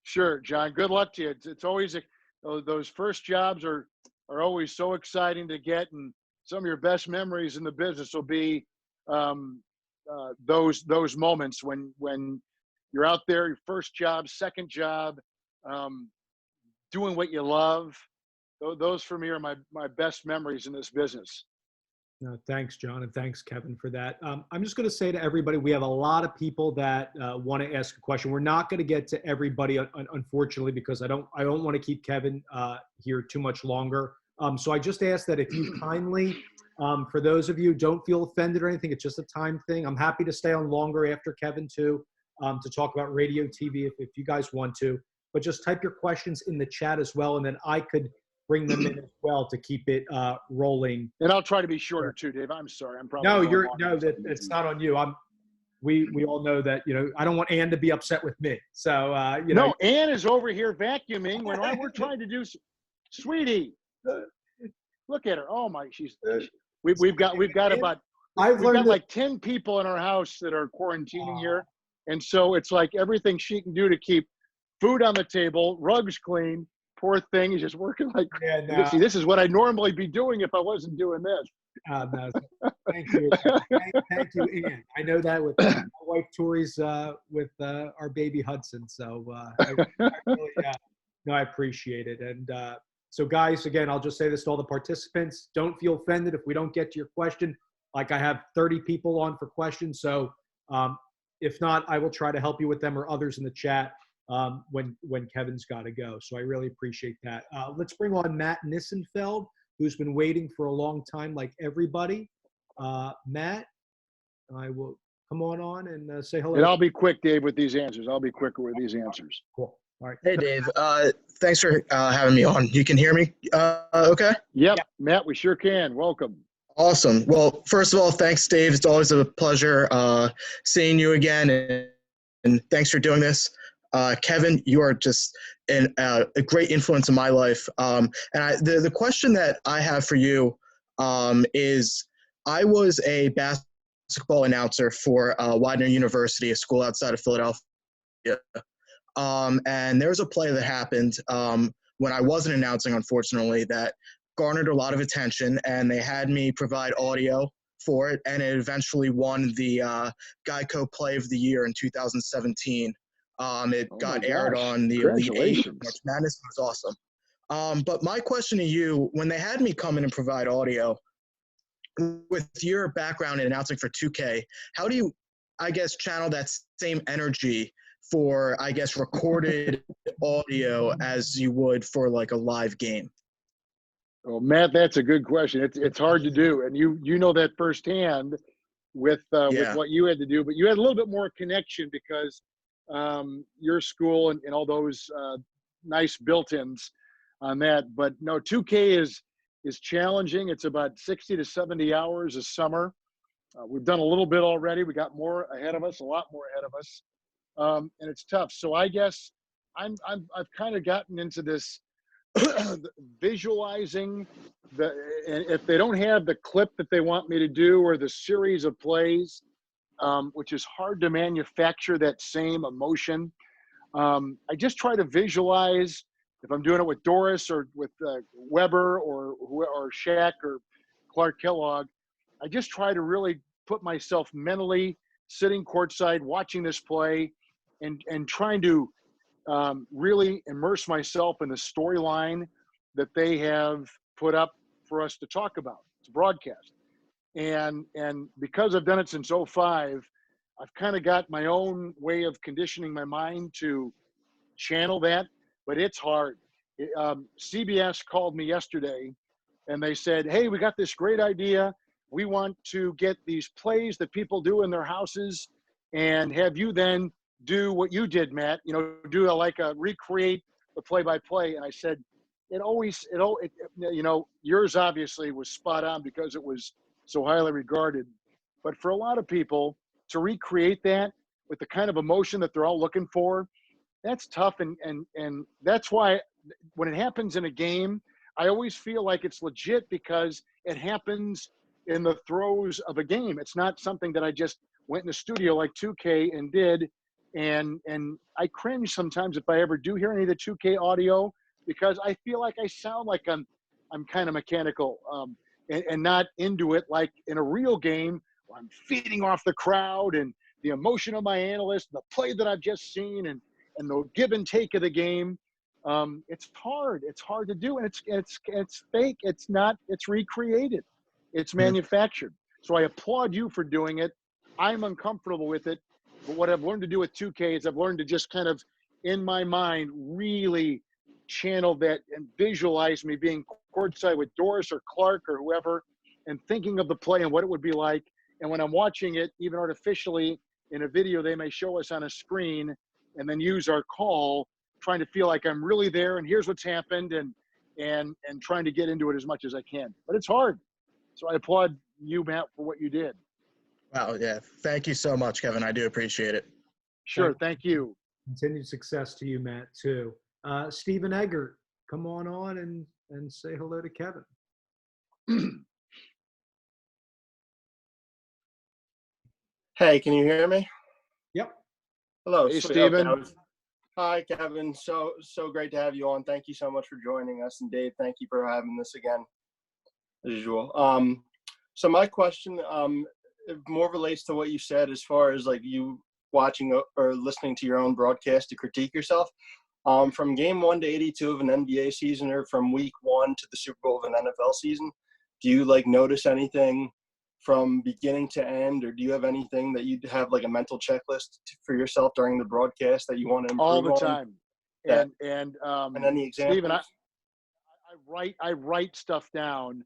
Sure, John. Good luck to you. It's always those first jobs are always so exciting to get, and some of your best memories in the business will be those moments when you're out there, your first job, second job, doing what you love. Those for me are my best memories in this business. No, thanks, John, and thanks, Kevin, for that. I'm just going to say to everybody, we have a lot of people that want to ask a question. We're not going to get to everybody, unfortunately, because I don't want to keep Kevin here too much longer. So I just ask that if you kindly, for those of you, don't feel offended or anything. It's just a time thing. I'm happy to stay on longer after Kevin too, to talk about radio, TV, if you guys want to. But just type your questions in the chat as well, and then I could bring them in as well to keep it rolling. And I'll try to be shorter too, Dave. I'm sorry. I'm probably it's not on you. We all know that, I don't want Ann to be upset with me. So No, Ann is over here vacuuming when we're trying to do. Sweetie, look at her. Oh my, we've got like 10 people in our house that are quarantining here, and so it's like everything she can do to keep food on the table, rugs clean. Poor thing is just working like crazy. Yeah, no. See, this is what I'd normally be doing if I wasn't doing this. No, thank you. Thank you, Ann. I know that with my wife Tori's with our baby Hudson. So I appreciate it. And so guys, again, I'll just say this to all the participants. Don't feel offended if we don't get to your question. Like I have 30 people on for questions. So if not, I will try to help you with them or others in the chat. When Kevin's got to go. So I really appreciate that. Let's bring on Matt Nissenfeld, who's been waiting for a long time like everybody. Matt, I will come on and say hello. And I'll be quick, Dave, with these answers. I'll be quicker with these answers. Cool. All right. Hey, Dave. Thanks for having me on. You can hear me okay? Yep. Yeah. Matt, we sure can. Welcome. Awesome. Well, first of all, thanks, Dave. It's always a pleasure seeing you again, and thanks for doing this. Kevin, you are just a great influence in my life. And the question that I have for you is, I was a basketball announcer for Widener University, a school outside of Philadelphia. And there was a play that happened when I wasn't announcing, unfortunately, that garnered a lot of attention, and they had me provide audio for it, and it eventually won the Geico Play of the Year in 2017. It got aired on the Elite Eight March Madness. It was awesome. But my question to you, when they had me come in and provide audio, with your background in announcing for 2K, how do you, I guess, channel that same energy for, I guess, recorded audio as you would for like a live game? Well, Matt, that's a good question. It's hard to do, and you know that firsthand with what you had to do. But you had a little bit more connection because your school and all those nice built-ins on that. But no, 2K is challenging. It's about 60 to 70 hours a summer. We've done a little bit already. We got more ahead of us, a lot more ahead of us, and it's tough. So I guess I've kind of gotten into this visualizing and if they don't have the clip that they want me to do or the series of plays, which is hard to manufacture that same emotion. I just try to visualize if I'm doing it with Doris or with Weber or Shaq or Clark Kellogg. I just try to really put myself mentally sitting courtside watching this play and trying to really immerse myself in the storyline that they have put up for us to talk about. It's a broadcast. And because I've done it since 2005, I've kind of got my own way of conditioning my mind to channel that, but it's hard. CBS called me yesterday and they said, hey, we got this great idea. We want to get these plays that people do in their houses and have you then do what you did, Matt, recreate the play-by-play. And I said, yours obviously was spot on because it was so highly regarded. But for a lot of people to recreate that with the kind of emotion that they're all looking for, that's tough. And that's why when it happens in a game, I always feel like it's legit because it happens in the throes of a game. It's not something that I just went in the studio like 2K and did. And I cringe sometimes if I ever do hear any of the 2K audio because I feel like I sound like I'm kind of mechanical and not into it like in a real game where I'm feeding off the crowd and the emotion of my analyst, the play that I've just seen and the give and take of the game. It's hard. It's hard to do, and it's fake. It's recreated. It's manufactured. So I applaud you for doing it. I'm uncomfortable with it, but what I've learned to do with 2K is I've learned to just kind of, in my mind, really channel that and visualize me being courtside with Doris or Clark or whoever and thinking of the play and what it would be like. And when I'm watching it, even artificially in a video, they may show us on a screen and then use our call, trying to feel like I'm really there and here's what's happened and trying to get into it as much as I can. But it's hard. So I applaud you, Matt, for what you did. Wow, yeah. Thank you so much, Kevin. I do appreciate it. Sure, thank you. Continued success to you, Matt, too. Stephen Eggert, come on and say hello to Kevin. Hey, can you hear me? Yep. Hello, hey, sweet. Stephen. Okay, hi, Kevin. So great to have you on. Thank you so much for joining us, and Dave, thank you for having this again, as usual. So my question more relates to what you said as far as like you watching or listening to your own broadcast to critique yourself. From game 1 to 82 of an NBA season, or from week 1 to the Super Bowl of an NFL season, do you like notice anything from beginning to end, or do you have anything that you have like a mental checklist for yourself during the broadcast that you want to improve all the on? time? And any examples? Stephen, I write stuff down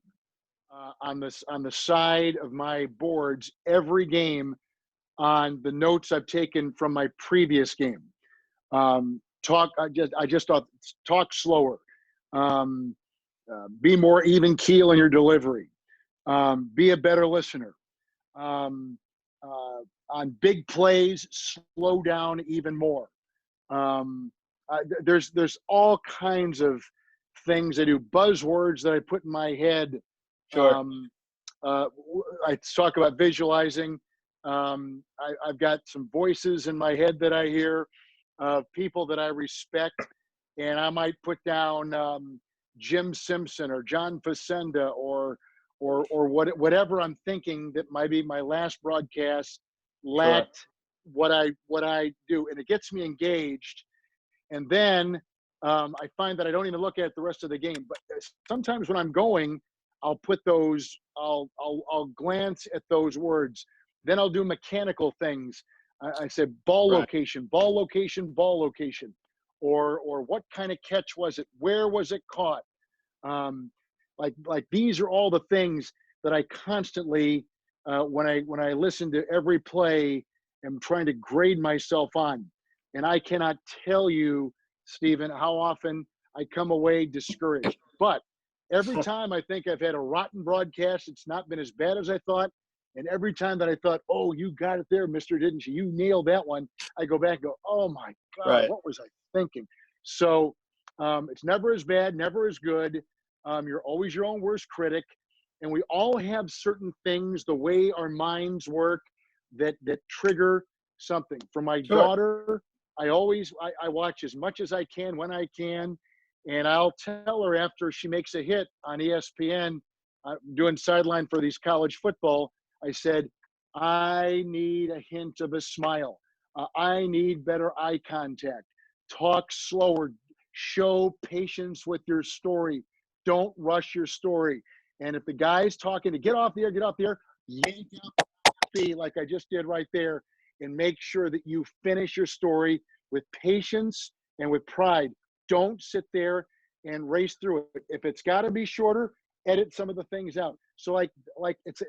on the side of my boards every game on the notes I've taken from my previous game. I just thought talk slower, be more even keel in your delivery, be a better listener. On big plays, slow down even more. There's all kinds of things I do, buzzwords that I put in my head. Sure. I talk about visualizing. I've got some voices in my head that I hear of people that I respect, and I might put down Jim Simpson or John Facenda or whatever I'm thinking that might be my last broadcast Sure. lacked what I do, and it gets me engaged. And then I find that I don't even look at the rest of the game. But sometimes when I'm going, I'll put those. I'll glance at those words. Then I'll do mechanical things. I said ball Right. location, ball location, ball location, or what kind of catch was it? Where was it caught? Like these are all the things that I constantly when I listen to every play, am trying to grade myself on. And I cannot tell you, Stephen, how often I come away discouraged. But every time I think I've had a rotten broadcast, it's not been as bad as I thought. And every time that I thought, oh, you got it there, mister, didn't you? You nailed that one. I go back and go, oh, my God, Right. what was I thinking? So it's never as bad, never as good. You're always your own worst critic. And we all have certain things, the way our minds work, that trigger something. For my Sure. daughter, I watch as much as I can when I can. And I'll tell her after she makes a hit on ESPN, doing sideline for these college football, I said, I need a hint of a smile. I need better eye contact. Talk slower. Show patience with your story. Don't rush your story. And if the guy's talking to get off the air, yank up like I just did right there, and make sure that you finish your story with patience and with pride. Don't sit there and race through it. If it's got to be shorter, edit some of the things out. So like it's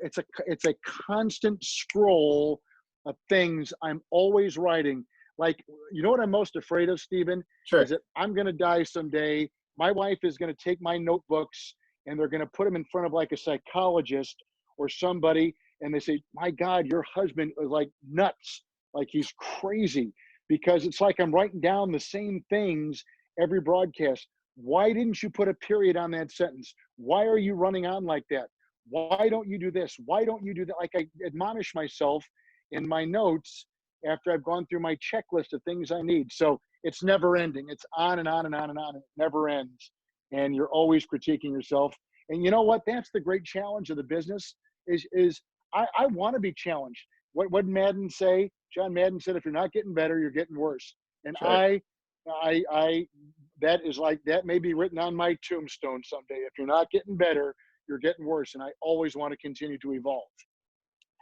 a constant scroll of things I'm always writing. Like, you know what I'm most afraid of, Stephen? Sure. Is that I'm going to die someday. My wife is going to take my notebooks and they're going to put them in front of like a psychologist or somebody. And they say, my God, your husband is like nuts. Like he's crazy, because it's like I'm writing down the same things every broadcast. Why didn't you put a period on that sentence? Why are you running on like that? Why don't you do this? Why don't you do that? Like I admonish myself in my notes after I've gone through my checklist of things I need. So it's never ending. It's on and on and on and on. It never ends. And you're always critiquing yourself. And you know what? That's the great challenge of the business is I want to be challenged. What did Madden say? John Madden said, if you're not getting better, you're getting worse. And Sure. I that is like, that may be written on my tombstone someday. If you're not getting better, you're getting worse. And I always want to continue to evolve.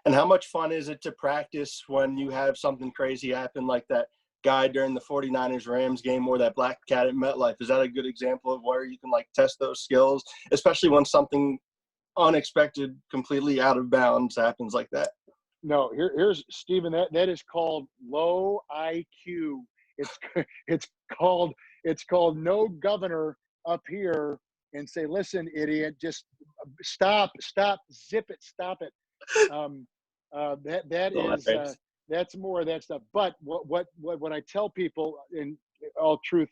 And how much fun is it to practice when you have something crazy happen like that guy during the 49ers Rams game or that black cat at MetLife? Is that a good example of where you can like test those skills, especially when something unexpected, completely out of bounds happens like that? No, here's Stephen. That is called low IQ. It's called no governor up here and say, listen, idiot, just stop, zip it, stop it. That's more of that stuff. But what I tell people in all truth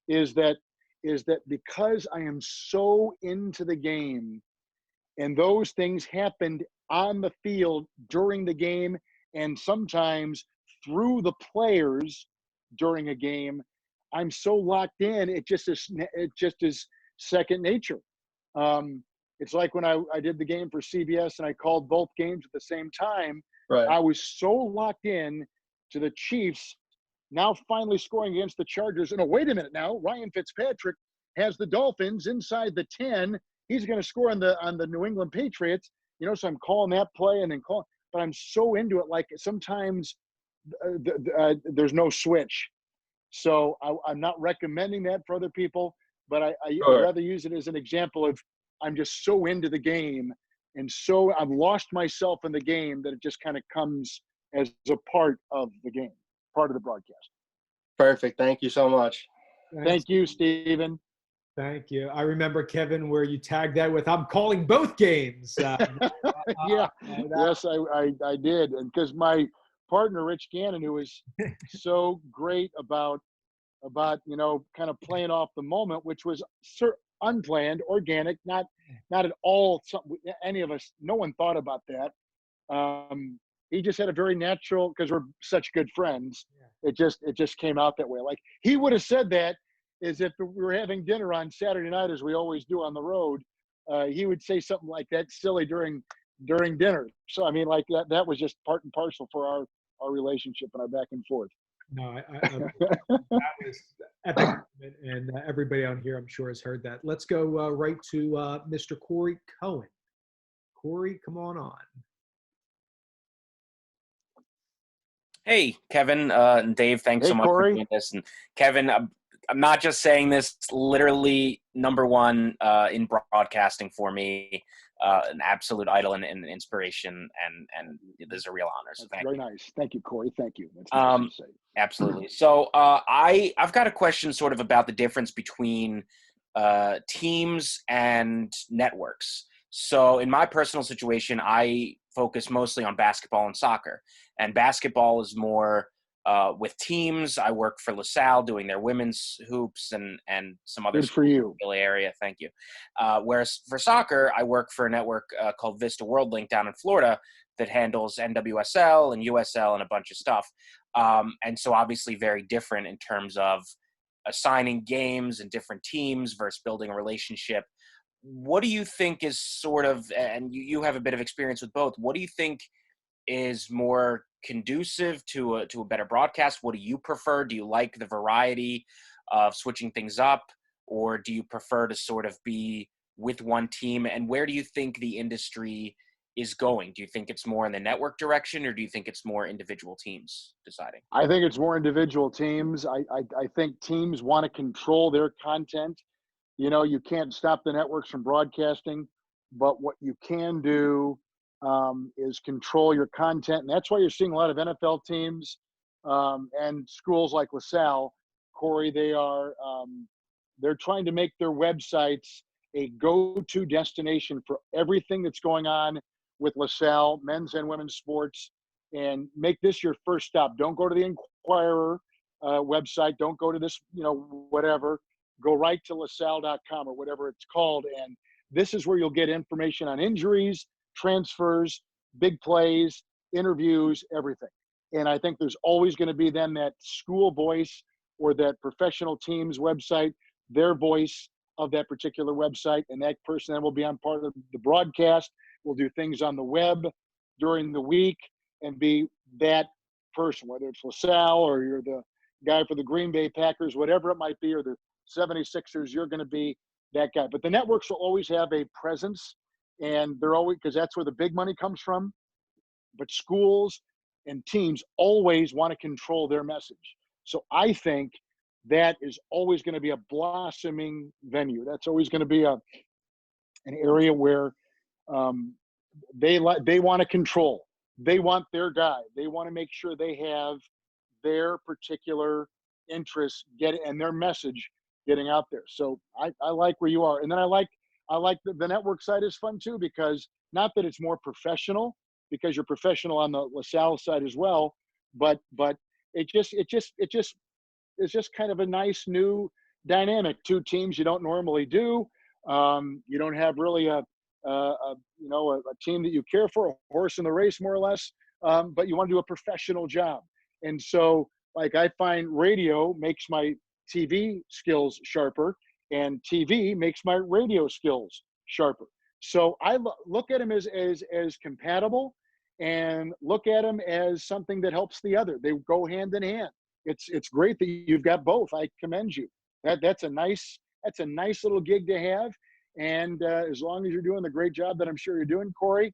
is that because I am so into the game, and those things happened on the field during the game, and sometimes through the players during a game, I'm so locked in. It just is second nature. It's like when I did the game for CBS and I called both games at the same time. Right. I was so locked in to the Chiefs now finally scoring against the Chargers. And oh, wait a minute now, Ryan Fitzpatrick has the Dolphins inside the 10. He's going to score on the New England Patriots. You know, so I'm calling that play and then calling. But I'm so into it. Like sometimes there's no switch. So I'm not recommending that for other people, but I'd rather use it as an example of I'm just so into the game, and so I've lost myself in the game that it just kind of comes as a part of the game, part of the broadcast. Perfect. Thank you so much. Thank you, Stephen. Thank you. I remember, Kevin, where you tagged that with, I'm calling both games. Yeah, yes, I did. And because my partner, Rich Gannon, who is so great about, you know, kind of playing off the moment, which was unplanned, organic, not at all something any of us, no one thought about that. He just had a very natural, because we're such good friends. Yeah. It just came out that way. Like he would have said that as if we were having dinner on Saturday night, as we always do on the road. he would say something like that silly during dinner. So I mean, like that was just part and parcel for our relationship and our back and forth. No, that was epic, and everybody on here, I'm sure, has heard that. Let's go right to Mr. Corey Cohen. Corey, come on. Hey, Kevin and Dave, thanks so much for doing this. And Kevin, I'm not just saying this, literally number one in broadcasting for me, an absolute idol and inspiration, and it is a real honor. So thank you. Very nice. Thank you, Corey. Thank you. That's nice to say. Absolutely. So I've got a question sort of about the difference between teams and networks. So in my personal situation, I focus mostly on basketball and soccer. And basketball is more with teams. I work for LaSalle doing their women's hoops and some other Good for you. area. Thank you. Whereas for soccer, I work for a network called Vista World Link down in Florida that handles NWSL and USL and a bunch of stuff. And so obviously very different in terms of assigning games and different teams versus building a relationship. What do you think is sort of, and you have a bit of experience with both, what do you think is more conducive to a better broadcast? What do you prefer? Do you like the variety of switching things up, or do you prefer to sort of be with one team? And where do you think the industry is going? Do you think it's more in the network direction, or do you think it's more individual teams deciding? I think it's more individual teams. I think teams want to control their content. You know, you can't stop the networks from broadcasting, but what you can do is control your content. And that's why you're seeing a lot of NFL teams and schools like LaSalle, Corey, they're trying to make their websites a go-to destination for everything that's going on with LaSalle, men's and women's sports, and make this your first stop. Don't go to the Inquirer website. Don't go to this, whatever. Go right to LaSalle.com or whatever it's called. And this is where you'll get information on injuries, transfers, big plays, interviews, everything. And I think there's always going to be then that school voice or that professional team's website, their voice of that particular website. And that person then will be on part of the broadcast, will do things on the web during the week and be that person, whether it's LaSalle or you're the guy for the Green Bay Packers, whatever it might be, or the 76ers, you're going to be that guy. But the networks will always have a presence, and they're always, because that's where the big money comes from. But schools and teams always want to control their message. So I think that is always going to be a blossoming venue. That's always going to be an area where they want to control. They want their guy. They want to make sure they have their particular interests and their message getting out there. So I like where you are. And then I like the network side is fun too, because not that it's more professional, because you're professional on the LaSalle side as well, but it just is just kind of a nice new dynamic. Two teams you don't normally do. You don't have really a team that you care for, a horse in the race more or less, but you want to do a professional job. And so like I find radio makes my TV skills sharper, and TV makes my radio skills sharper. So I look at them as compatible, and look at them as something that helps the other. They go hand in hand. It's great that you've got both. I commend you. That's a nice little gig to have. And as long as you're doing the great job that I'm sure you're doing, Corey,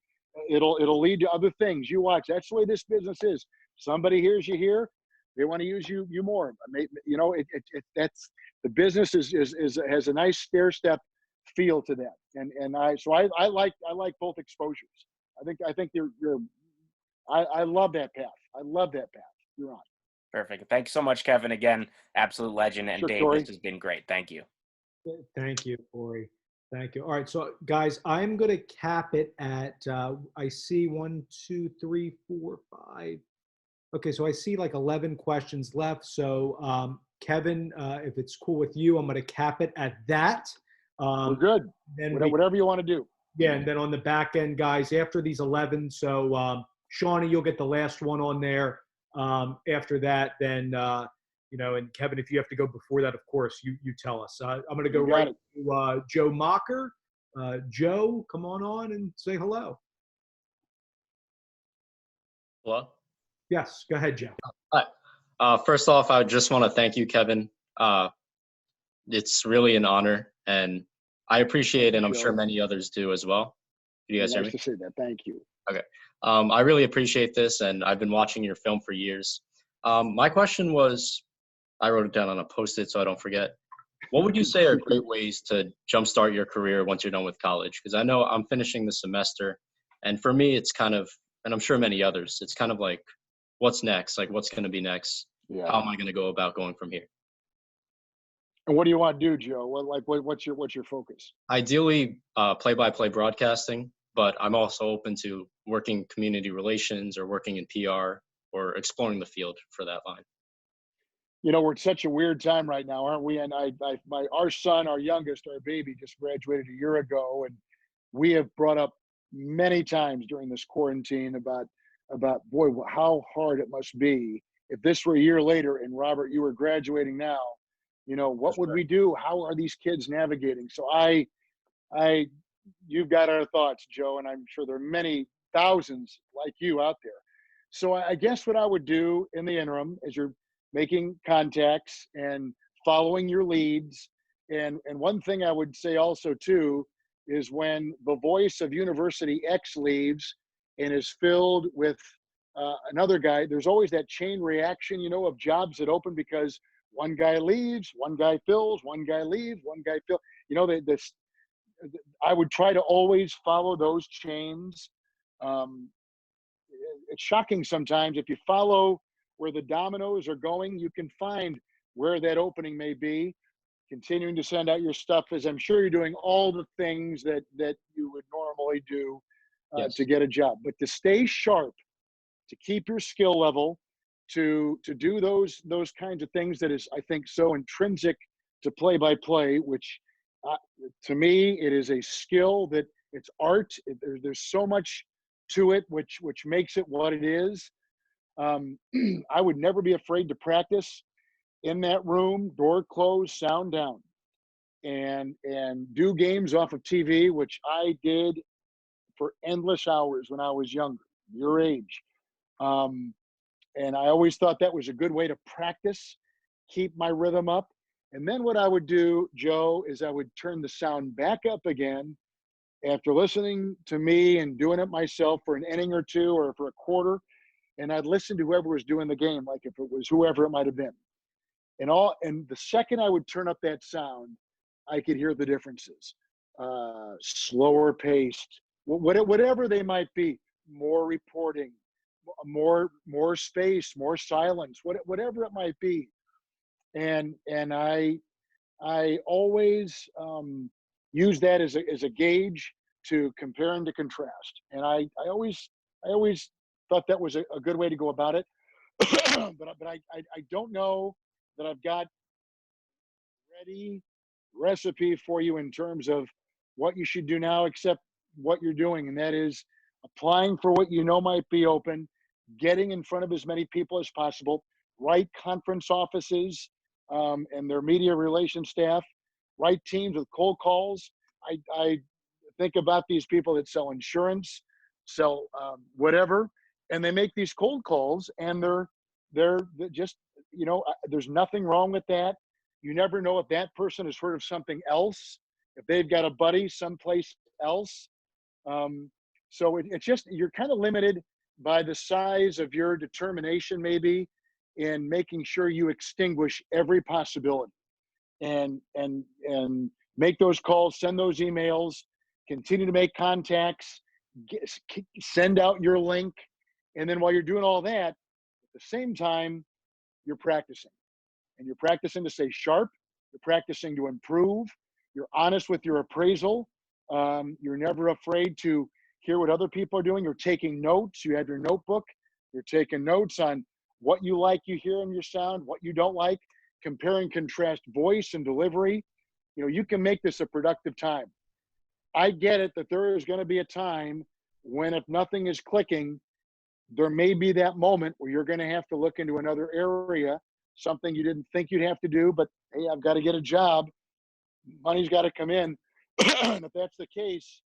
it'll lead to other things. You watch. That's the way this business is. Somebody hears you here, they want to use you more. That's the business has a nice stair step feel to that. And I like both exposures. I think I love that path. I love that path you're on. Perfect. Thanks so much, Kevin. Again, absolute legend. And Sure, Dave, Corey. This has been great. Thank you. Thank you, Corey. Thank you. All right, so guys, I'm going to cap it at, I see 1, 2, 3, 4, 5. Okay, so I see like 11 questions left. So Kevin, if it's cool with you, I'm going to cap it at that. We're good. Then whatever you want to do. Yeah, and then on the back end, guys, after these 11, so Shawnee, you'll get the last one on there. After that, then, and Kevin, if you have to go before that, of course, you tell us. I'm going to go right to Joe Mocker. Joe, come on and say hello. Hello? Yes, go ahead, Joe. Hi. First off, I just want to thank you, Kevin. It's really an honor, and I appreciate it, and I'm sure many others do as well. Can you guys hear me? Nice to say that. Thank you. Okay. I really appreciate this, and I've been watching your film for years. My question was, I wrote it down on a Post-it so I don't forget. What would you say are great ways to jumpstart your career once you're done with college? Because I know I'm finishing the semester, and for me, it's kind of, and I'm sure many others, it's kind of like, what's next? Like, what's going to be next? Yeah. How am I going to go about going from here? And what do you want to do, Joe? What's your focus? Ideally, play-by-play broadcasting, but I'm also open to working community relations or working in PR or exploring the field for that line. You know, we're at such a weird time right now, aren't we? And our son, our youngest, our baby, just graduated a year ago, and we have brought up many times during this quarantine about boy, how hard it must be if this were a year later and Robert, you were graduating now. You know, what would we do? How are these kids navigating? So you've got our thoughts, Joe, and I'm sure there are many thousands like you out there. So I guess what I would do in the interim is you're making contacts and following your leads. And one thing I would say also too is when the voice of University X leaves and is filled with another guy, there's always that chain reaction, you know, of jobs that open because one guy leaves, one guy fills, one guy leaves, one guy fills. You know, I would try to always follow those chains. It's shocking sometimes if you follow where the dominoes are going, you can find where that opening may be. Continuing to send out your stuff, as I'm sure you're doing all the things that you would normally do to get a job. But to stay sharp, to keep your skill level, to do those kinds of things that is, I think, so intrinsic to play-by-play, which to me, it is a skill that it's art. There's so much to it, which makes it what it is. I would never be afraid to practice in that room, door closed, sound down, and do games off of TV, which I did for endless hours when I was younger, your age. And I always thought that was a good way to practice, keep my rhythm up. And then what I would do, Joe, is I would turn the sound back up again after listening to me and doing it myself for an inning or two or for a quarter. And I'd listen to whoever was doing the game, like if it was whoever it might have been. And the second I would turn up that sound, I could hear the differences. Slower paced, whatever they might be, more reporting, more space, more silence, whatever it might be. And I always use that as a gauge to compare and to contrast. And I always thought that was a good way to go about it. but I don't know that I've got ready recipe for you in terms of what you should do now, except what you're doing, and that is applying for what you know might be open, getting in front of as many people as possible, right conference offices and their media relations staff, right teams with cold calls. I think about these people that sell insurance, sell whatever, and they make these cold calls, and they're just, you know, there's nothing wrong with that. You never know if that person has heard of something else, if they've got a buddy someplace else. So it's just, you're kind of limited by the size of your determination, maybe, in making sure you extinguish every possibility and make those calls, send those emails, continue to make contacts, send out your link. And then while you're doing all that, at the same time, you're practicing. And you're practicing to stay sharp. You're practicing to improve. You're honest with your appraisal. You're never afraid to hear what other people are doing. You're taking notes. You have your notebook. You're taking notes on what you like, you hear in your sound, what you don't like, compare and contrast voice and delivery. You know, you can make this a productive time. I get it that there is going to be a time when, if nothing is clicking, there may be that moment where you're going to have to look into another area, something you didn't think you'd have to do, but hey, I've got to get a job. Money's got to come in. And if that's the case,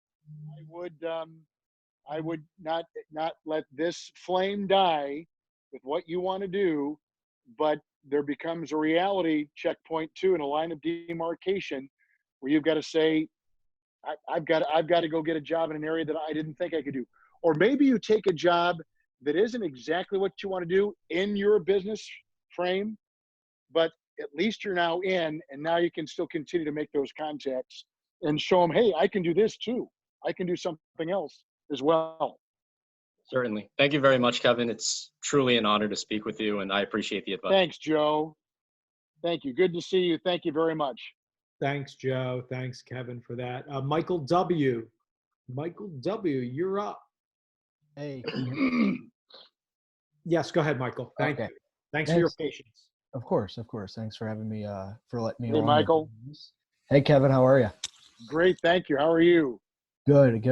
I would not let this flame die with what you want to do, but there becomes a reality checkpoint too, in a line of demarcation, where you've got to say, I've got to go get a job in an area that I didn't think I could do. Or maybe you take a job that isn't exactly what you want to do in your business frame, but at least you're now in, and now you can still continue to make those contacts and show them, hey, I can do this too. I can do something else as well. Certainly. Thank you very much, Kevin. It's truly an honor to speak with you, and I appreciate the advice. Thanks, Joe. Thank you. Good to see you. Thank you very much. Thanks, Joe. Thanks, Kevin, for that. Michael W. Michael W., you're up. Hey. Yes, go ahead, Michael. Thank you. Thanks for your patience. Of course. Thanks for having me, for letting me Hey, on. Michael. Hey, Kevin, how are you? Great, thank you. How are you? Good.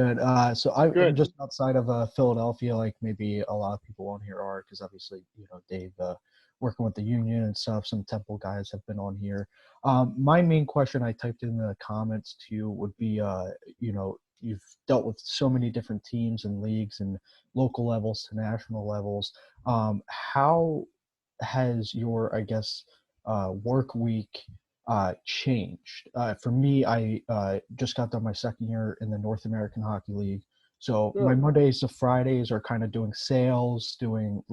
So I'm Good. just outside of Philadelphia, like maybe a lot of people on here are, because obviously, Dave, working with the union and stuff, some Temple guys have been on here. My main question I typed in the comments to you would be, you've dealt with so many different teams and leagues and local levels to national levels. How has your, I guess, work week changed? For me, I just got done my second year in the North American Hockey League. So my Mondays to Fridays are kind of doing sales, doing,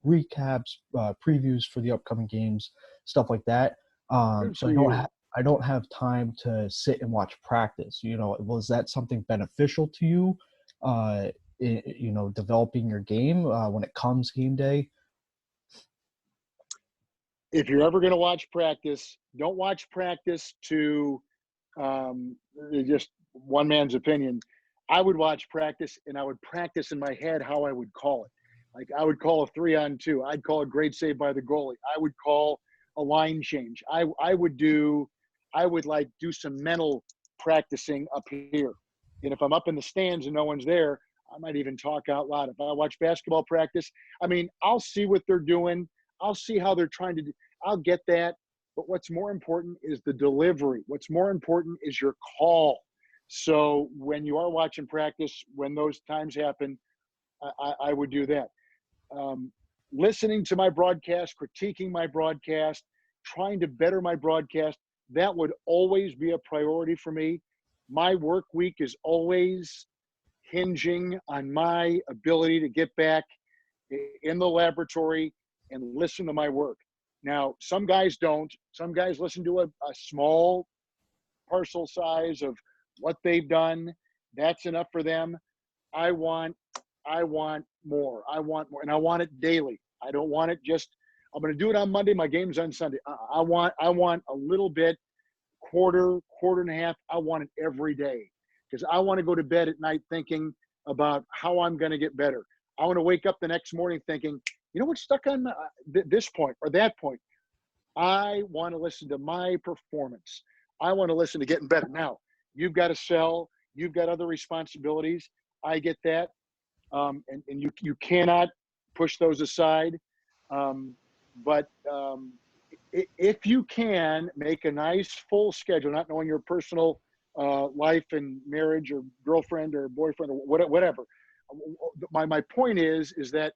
recaps, previews for the upcoming games, stuff like that. So I don't have time to sit and watch practice. Was that something beneficial to you, developing your game when it comes game day? If you're ever going to watch practice, don't watch practice to just one man's opinion. I would watch practice, and I would practice in my head how I would call it. Like, I would call a 3-on-2. I'd call a great save by the goalie. I would call a line change. I would do some mental practicing up here. And if I'm up in the stands and no one's there, I might even talk out loud. If I watch basketball practice, I'll see what they're doing. I'll see how they're trying to do. I'll get that. But what's more important is the delivery. What's more important is your call. So when you are watching practice, when those times happen, I would do that. Listening to my broadcast, critiquing my broadcast, trying to better my broadcast, that would always be a priority for me. My work week is always hinging on my ability to get back in the laboratory and listen to my work. Now, some guys don't. Some guys listen to a small parcel size of what they've done. That's enough for them. I want more. I want more, and I want it daily. I don't want it just, I'm going to do it on Monday. My game's on Sunday. I want a little bit, quarter and a half. I want it every day, because I want to go to bed at night thinking about how I'm going to get better. I want to wake up the next morning thinking, what's stuck on this point or that point? I want to listen to my performance. I want to listen to getting better. Now, you've got to sell. You've got other responsibilities. I get that. And you cannot push those aside. But if you can make a nice full schedule, not knowing your personal life and marriage or girlfriend or boyfriend or whatever. My point is that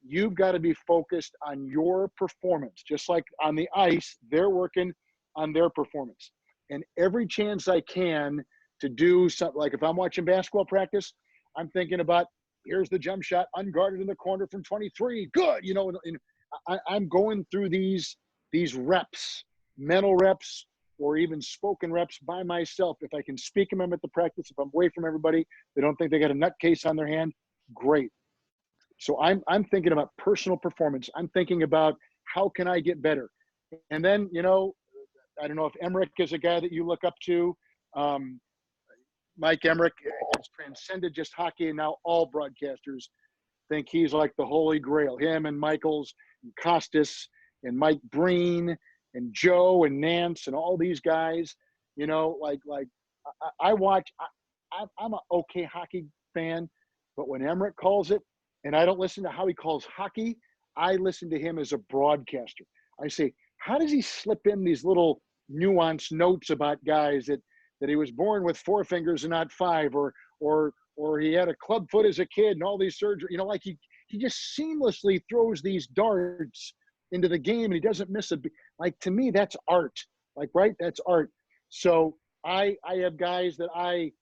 you've got to be focused on your performance. Just like on the ice, they're working on their performance. And every chance I can to do something, like if I'm watching basketball practice, I'm thinking about, here's the jump shot, unguarded in the corner from 23. Good. I'm going through these reps, mental reps, or even spoken reps by myself. If I can speak them at the practice, if I'm away from everybody, they don't think they got a nutcase on their hand, great. So I'm thinking about personal performance. I'm thinking about how can I get better? And then, I don't know if Emmerich is a guy that you look up to. Mike Emmerich has transcended just hockey, and now all broadcasters think he's like the holy grail. Him and Michaels and Costas and Mike Breen and Joe and Nance and all these guys, I watch. I'm an okay hockey fan, but when Emmerich calls it, and I don't listen to how he calls hockey, I listen to him as a broadcaster. I say, how does he slip in these little nuanced notes about guys that he was born with 4 fingers and not 5, or he had a club foot as a kid and all these surgery. You know, like he just seamlessly throws these darts into the game and he doesn't miss a beat. Like, to me, that's art. Like, right? That's art. So I have guys that I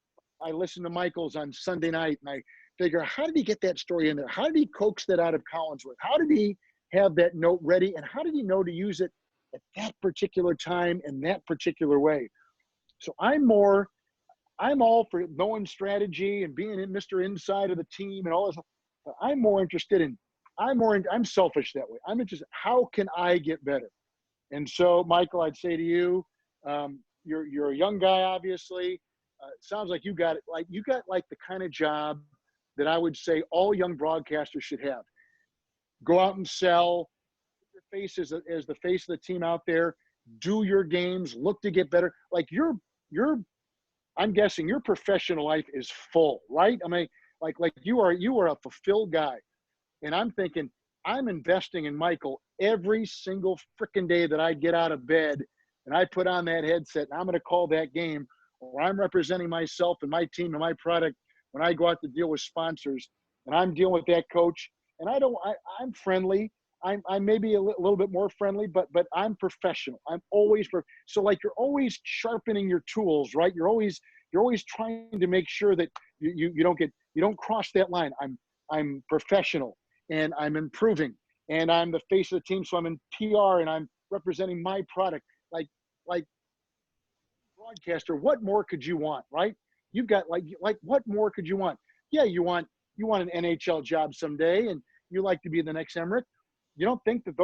listen to Michael's on Sunday night, and I figure, how did he get that story in there? How did he coax that out of Collinsworth? How did he have that note ready? And how did he know to use it at that particular time in that particular way? So I'm all for knowing strategy and being Mr. Inside of the team and all this. But I'm more interested in, I'm selfish that way. I'm interested, how can I get better? And so, Michael, I'd say to you, you're a young guy, obviously. It sounds like you got the kind of job that I would say all young broadcasters should have. Go out and sell. Your face as the face of the team out there. Do your games. Look to get better. Like I'm guessing your professional life is full, right? I mean, like you are a fulfilled guy. And I'm thinking, I'm investing in Michael every single freaking day that I get out of bed and I put on that headset and I'm going to call that game, or I'm representing myself and my team and my product when I go out to deal with sponsors and I'm dealing with that coach. And I'm friendly. I'm maybe a little bit more friendly, but I'm professional. I'm always so like you're always sharpening your tools, right? You're always trying to make sure that you don't cross that line. I'm professional and I'm improving and I'm the face of the team, so I'm in PR and I'm representing my product. Like broadcaster, what more could you want, right? You've got like what more could you want? Yeah, you want an NHL job someday, and you like to be the next Emmerich. You don't think that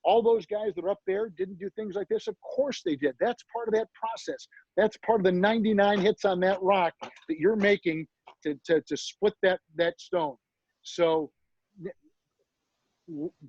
all those guys that are up there didn't do things like this? Of course they did. That's part of that process. That's part of the 99 hits on that rock that you're making to split that stone. So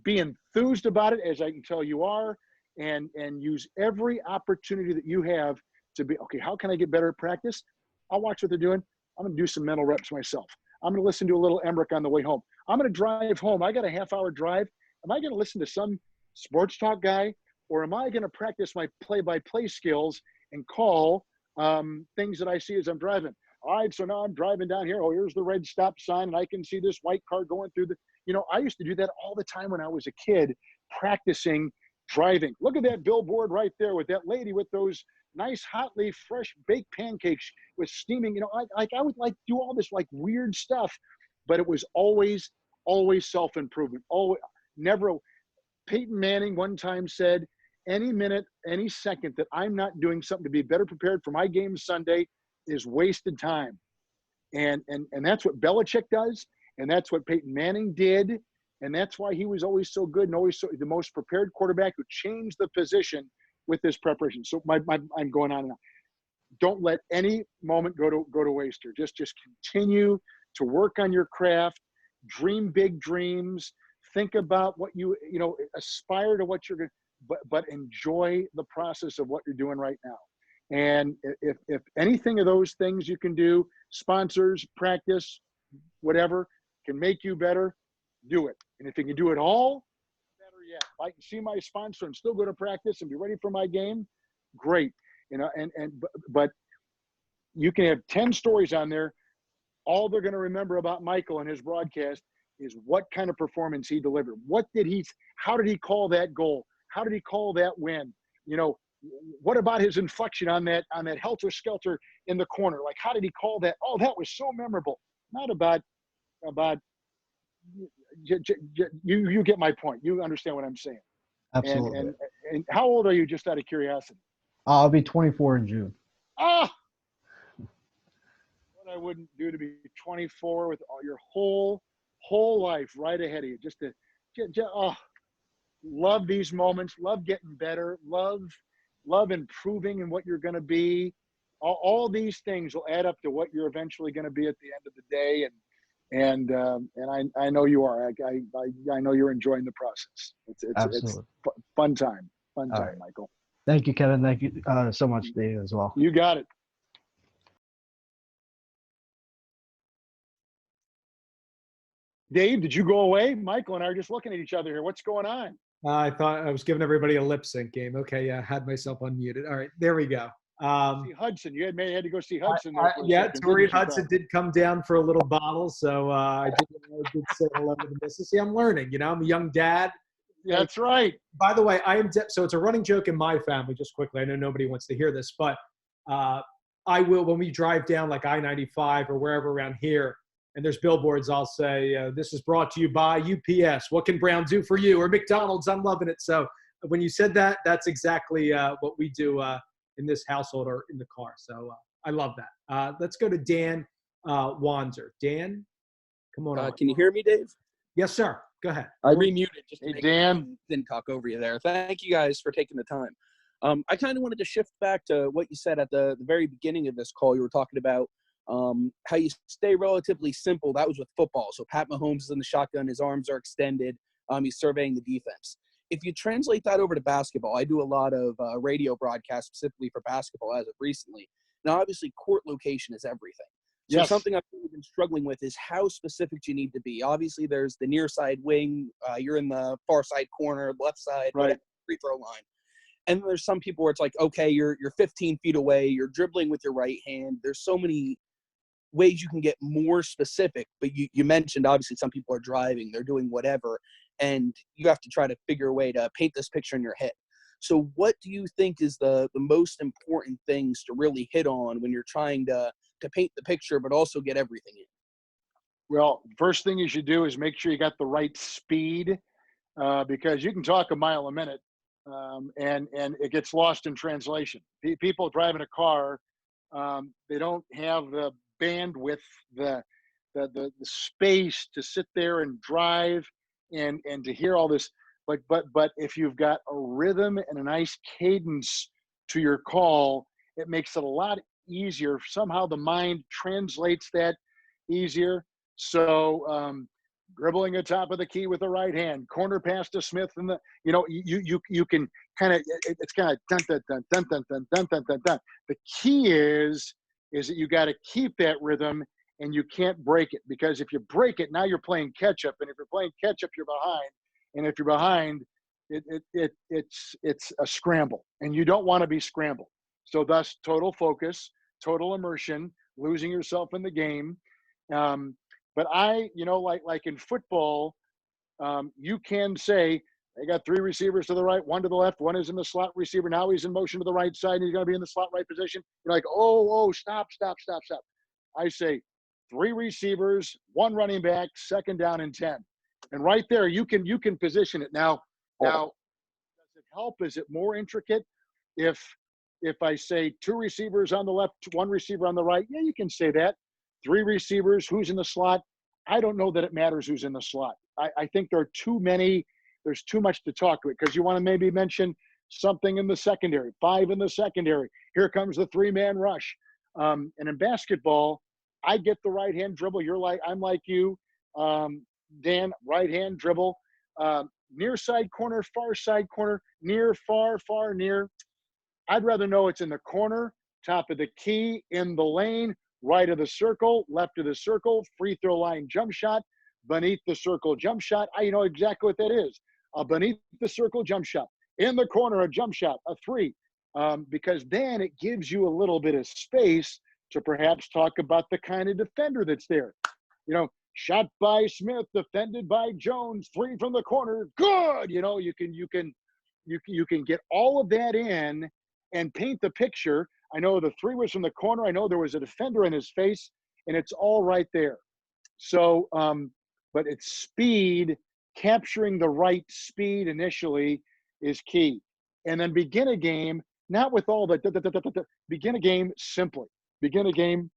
be enthused about it, as I can tell you are, and use every opportunity that you have to be, okay, how can I get better at practice? I'll watch what they're doing. I'm going to do some mental reps myself. I'm going to listen to a little Emmerich on the way home. I'm going to drive home. I got a half-hour drive. Am I going to listen to some sports talk guy, or am I going to practice my play-by-play skills and call things that I see as I'm driving? All right, so now I'm driving down here. Oh, here's the red stop sign, and I can see this white car going through I used to do that all the time when I was a kid, practicing driving. Look at that billboard right there with that lady with those nice, hotly fresh baked pancakes with steaming. I would do all this weird stuff, but it was always self-improvement. Always, never. Peyton Manning one time said, any minute, any second that I'm not doing something to be better prepared for my game Sunday is wasted time. And that's what Belichick does. And that's what Peyton Manning did. And that's why he was always so good and always the most prepared quarterback who changed the position with this preparation. So I'm going on and on. Don't let any moment go to waste here. Just continue to work on your craft, dream big dreams, think about what aspire to what you're going to, but enjoy the process of what you're doing right now. And if anything of those things you can do, sponsors, practice, whatever, can make you better, do it. And if you can do it all, better yet. If I can see my sponsor and still go to practice and be ready for my game, great. But you can have 10 stories on there. All they're going to remember about Michael and his broadcast is what kind of performance he delivered. How did he call that goal? How did he call that win? What about his inflection on that helter-skelter in the corner? Like, how did he call that? Oh, that was so memorable. Not about you get my point. You understand what I'm saying. Absolutely. And how old are you, just out of curiosity? I'll be 24 in June. What I wouldn't do to be 24 with all your whole life right ahead of you. Just love these moments, love getting better, love improving in what you're going to be. All these things will add up to what you're eventually going to be at the end of the day. And I know you are. I know you're enjoying the process. It's fun time, right. Michael. Thank you, Kevin. Thank you so much, Dave, as well. You got it. Dave, did you go away? Michael and I are just looking at each other here. What's going on? I thought I was giving everybody a lip sync game. Okay, yeah, had myself unmuted. All right, there we go. See Hudson. You had to go see Hudson there for a Yeah, second. Tori didn't you, Hudson pal? did come down for a little bottle, so I did say hello to the missus. See, I'm learning. I'm a young dad. Yeah, that's right. By the way, so it's a running joke in my family. Just quickly, I know nobody wants to hear this, but I will, when we drive down like I-95 or wherever around here, and there's billboards, I'll say, "This is brought to you by UPS. What can Brown do for you?" Or McDonald's. I'm loving it. So when you said that, that's exactly what we do in this household or in the car. So I love that. Let's go to Dan Wanzer. Dan, come on. Can you hear me, Dave? Yes, sir. Go ahead. I remuted just to Hey, make Dan. didn't talk over you there. Thank you guys for taking the time. I kind of wanted to shift back to what you said at the very beginning of this call. You were talking about how you stay relatively simple. That was with football. So Pat Mahomes is in the shotgun. His arms are extended. He's surveying the defense. If you translate that over to basketball, I do a lot of radio broadcasts specifically for basketball as of recently. Now, obviously, court location is everything. So Yes. something I've really been struggling with is how specific do you need to be? Obviously, there's the near side wing. You're in the far side corner, left side, Right. whatever, free throw line. And there's some people where it's like, okay, you're 15 feet away. You're dribbling with your right hand. There's so many ways you can get more specific. But you mentioned, obviously, some people are driving. They're doing whatever. And you have to try to figure a way to paint this picture in your head. So what do you think is the most important things to really hit on when you're trying to paint the picture, but also get everything in? Well, first thing you should do is make sure you got the right speed, because you can talk a mile a minute, and it gets lost in translation. People driving a car, they don't have the bandwidth, the space to sit there and drive and to hear all this. But if you've got a rhythm and a nice cadence to your call, it makes it a lot easier. Somehow the mind translates that easier. So dribbling atop of the key with the right hand, corner pass to Smith, and you can kind of, it's kind of dun dun dun dun dun dun dun dun dun dun. The key is that you got to keep that rhythm, and you can't break it, because if you break it, now you're playing catch up, and if you're playing catch up, you're behind, and if you're behind, it's a scramble, and you don't want to be scrambled. So thus, total focus, total immersion, losing yourself in the game. But like in football, you can say, they got three receivers to the right, one to the left, one is in the slot receiver. Now he's in motion to the right side, and he's going to be in the slot right position. You're like, oh, stop. I say, three receivers, one running back, second down and 10. And right there, you can position it. Now, does it help? Is it more intricate if I say two receivers on the left, one receiver on the right? Yeah, you can say that. Three receivers, who's in the slot? I don't know that it matters who's in the slot. I think there are too many. There's too much to talk to it, because you want to maybe mention something in the secondary, five in the secondary. Here comes the three-man rush. And in basketball, I get the right-hand dribble. I'm like you, Dan, right-hand dribble. Near side corner, far side corner, near, far, far, near. I'd rather know it's in the corner, top of the key, in the lane, right of the circle, left of the circle, free throw line jump shot, beneath the circle jump shot. I know exactly what that is. A beneath the circle jump shot. In the corner, a jump shot, a three. Because then it gives you a little bit of space to perhaps talk about the kind of defender that's there. Shot by Smith, defended by Jones, three from the corner, good. You can get all of that in and paint the picture. I know the three was from the corner. I know there was a defender in his face, and it's all right there. So, but it's speed, capturing the right speed initially is key. And then begin a game, not with all the, begin a game simply. Begin a game,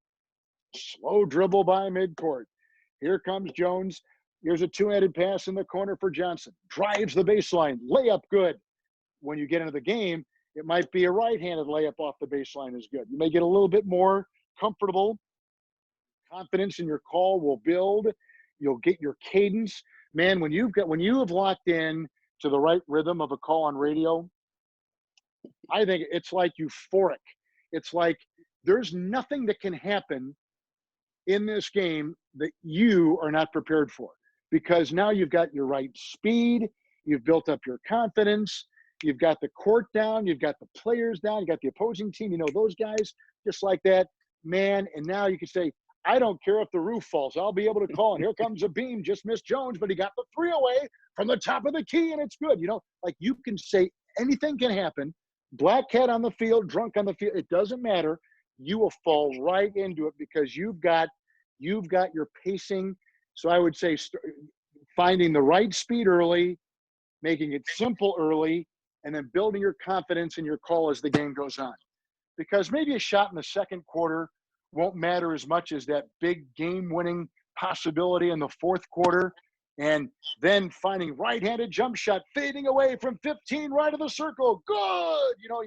slow dribble by midcourt. Here comes Jones. Here's a two-handed pass in the corner for Johnson. Drives the baseline, layup good. When you get into the game, it might be a right-handed layup off the baseline is good. You may get a little bit more comfortable. Confidence in your call will build. You'll get your cadence. Man, when you have locked in to the right rhythm of a call on radio, I think it's like euphoric. It's like there's nothing that can happen in this game that you are not prepared for, because now you've got your right speed, You've built up your confidence. You've got the court down. You've got the players down. You got the opposing team. You know those guys just like that, man. And now you can say, I don't care if the roof falls. I'll be able to call. And here comes a beam. Just missed Jones, but he got the 3 away from the top of the key, and it's good. You know, like you can say anything can happen. Black cat on the field, drunk on the field. It doesn't matter. You will fall right into it because you've got your pacing. So I would say finding the right speed early, making it simple early, and then building your confidence in your call as the game goes on. Because maybe a shot in the second quarter won't matter as much as that big game-winning possibility in the fourth quarter. And then finding right-handed jump shot, fading away from 15 right of the circle. Good. You know,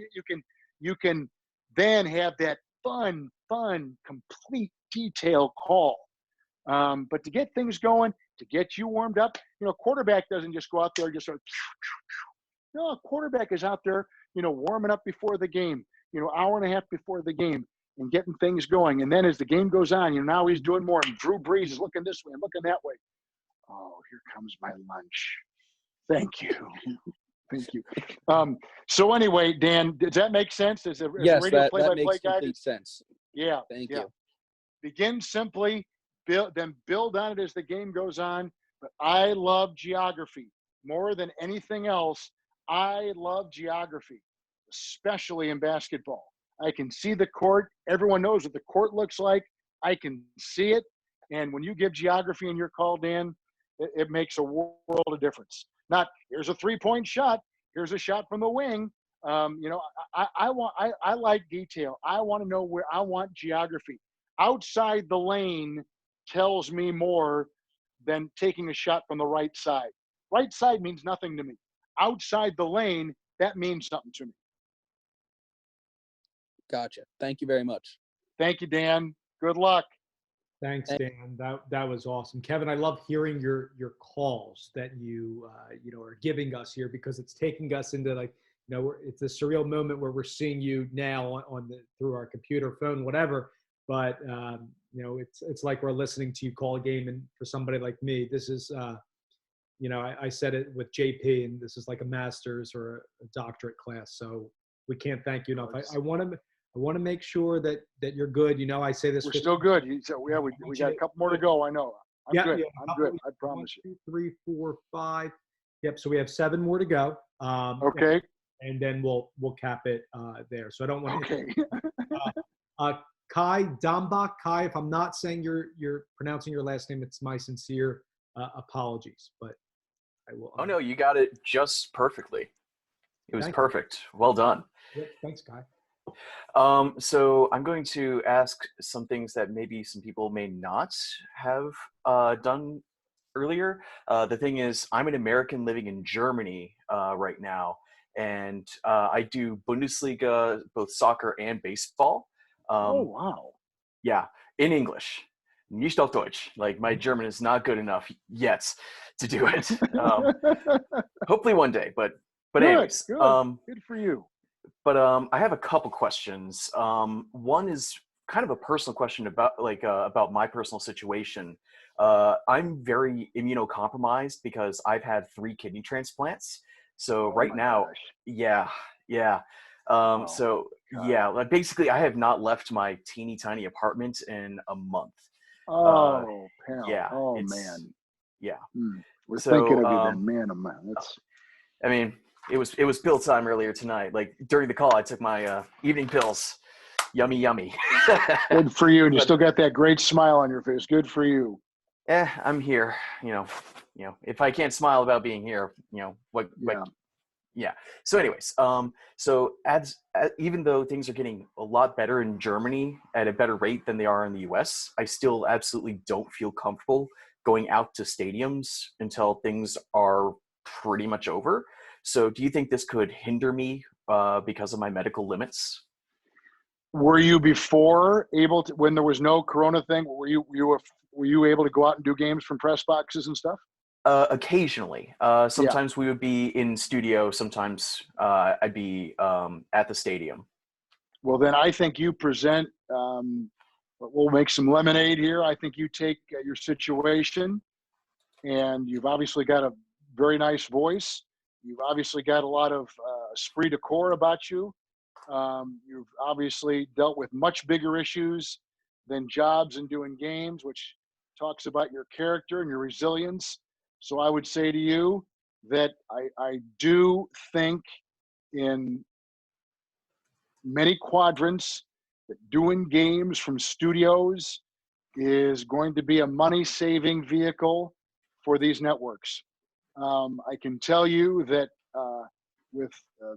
you can then have that fun, complete detail call. But to get things going, to get you warmed up, you know, quarterback doesn't just go out there and just sort of, no, a quarterback is out there, you know, warming up before the game, you know, hour and a half before the game and getting things going. And then as the game goes on, you know, now he's doing more. And Drew Brees is looking this way and looking that way. Oh, here comes my lunch. Thank you. Thank you. So anyway, Dan, does that make sense? As a Yes, radio that play-by-play makes guy? complete sense. Yeah. Thank yeah. you. Begin simply, then build on it as the game goes on. But I love geography more than anything else. I love geography, especially in basketball. I can see the court. Everyone knows what the court looks like. I can see it. And when you give geography in your call, Dan, it makes a world of difference. Not here's a 3-point shot. Here's a shot from the wing. You know, I like detail. I want to know where. I want geography. Outside the lane tells me more than taking a shot from the right side. Right side means nothing to me. Outside the lane, that means something to me. Gotcha. Thank you very much. Thank you, Dan. Good luck. Thanks, Dan. That was awesome, Kevin. I love hearing your calls that you know are giving us here because it's taking us into like it's a surreal moment where we're seeing you now on the through our computer, phone, whatever. But you know it's like we're listening to you call a game, and for somebody like me, this is you know I said it with JP, and this is like a master's or a doctorate class. So we can't thank you enough. I want to make sure that you're good. You know, I say this. We're still good. Yeah, we got a couple more to go. I know. I'm good. I'm good. I promise you. 1, 2, 3, 4, 5. Yep. So we have 7 more to go. Okay. And then we'll cap it there. So I don't want to. Okay. Kai Dambach. Kai, if I'm not saying you're pronouncing your last name, it's my sincere apologies. But I will. Oh no, you got it just perfectly. It was perfect. Well done. Yep. Thanks, Kai. So I'm going to ask some things that maybe some people may not have done earlier. The thing is, I'm an American living in Germany right now, and I do Bundesliga, both soccer and baseball. Oh, wow. Yeah, in English. Nicht auf Deutsch. Like, my German is not good enough yet to do it. Hopefully one day, but anyways. Good for you. But I have a couple questions. One is kind of a personal question about my personal situation. I'm very immunocompromised because I've had 3 kidney transplants. So right now, yeah. Like basically, I have not left my teeny tiny apartment in a month. Oh, pal. Yeah. Oh, man. Yeah. We're thinking of you then, man. Oh, man. That's. I mean, it was pill time earlier tonight. Like during the call, I took my evening pills. Yummy, yummy. Good for you, and you still got that great smile on your face. Good for you. I'm here. You know, if I can't smile about being here, what? Yeah. So, anyways, so even though things are getting a lot better in Germany at a better rate than they are in the U.S., I still absolutely don't feel comfortable going out to stadiums until things are pretty much over. So do you think this could hinder me because of my medical limits? Were you before able to, when there was no Corona thing, were you able to go out and do games from press boxes and stuff? Occasionally. Sometimes we would be in studio. Sometimes I'd be at the stadium. Well, then I think you present, we'll make some lemonade here. I think you take your situation, and you've obviously got a very nice voice. You've obviously got a lot of esprit de corps about you. You've obviously dealt with much bigger issues than jobs and doing games, which talks about your character and your resilience. So I would say to you that I do think in many quadrants that doing games from studios is going to be a money-saving vehicle for these networks. I can tell you that with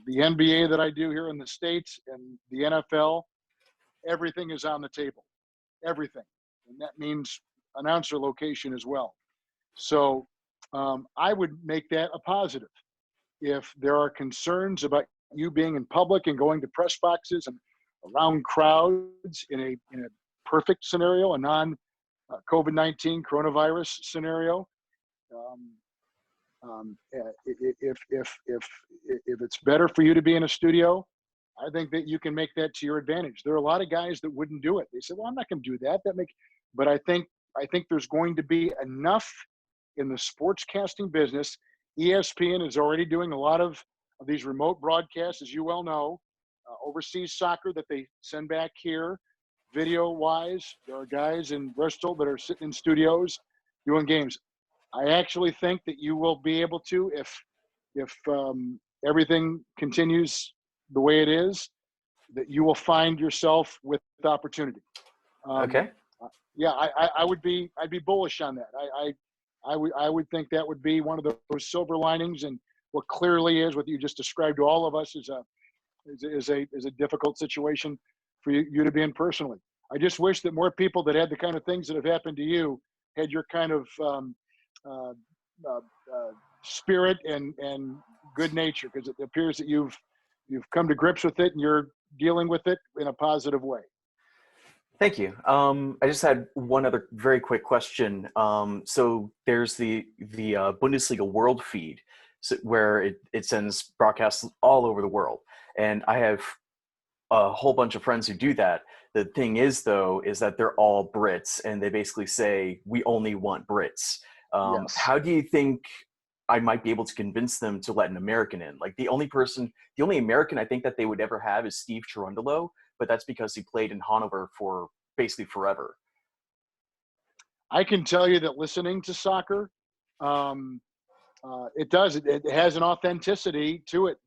the NBA that I do here in the States and the NFL, everything is on the table, everything. And that means announcer location as well. So I would make that a positive. If there are concerns about you being in public and going to press boxes and around crowds in a perfect scenario, a non-COVID-19 coronavirus scenario, if it's better for you to be in a studio, I think that you can make that to your advantage. There are a lot of guys that wouldn't do it. They say, "Well, I'm not going to do that." But I think there's going to be enough in the sportscasting business. ESPN is already doing a lot of these remote broadcasts, as you well know, overseas soccer that they send back here. Video-wise, there are guys in Bristol that are sitting in studios doing games. I actually think that you will be able to, if everything continues the way it is, that you will find yourself with opportunity. Okay. Yeah, I'd be bullish on that. I would think that would be one of those silver linings, and what clearly is what you just described to all of us is a difficult situation for you to be in personally. I just wish that more people that had the kind of things that have happened to you had your kind of spirit and good nature, because it appears that you've come to grips with it and you're dealing with it in a positive way. Thank you. I just had one other very quick question. So there's the Bundesliga World Feed, where it sends broadcasts all over the world, and I have a whole bunch of friends who do that. The thing is, though, is that they're all Brits, and they basically say, "We only want Brits." Yes. How do you think I might be able to convince them to let an American in? Like the only American I think that they would ever have is Steve Cherundolo, but that's because he played in Hanover for basically forever. I can tell you that listening to soccer, it has an authenticity to it.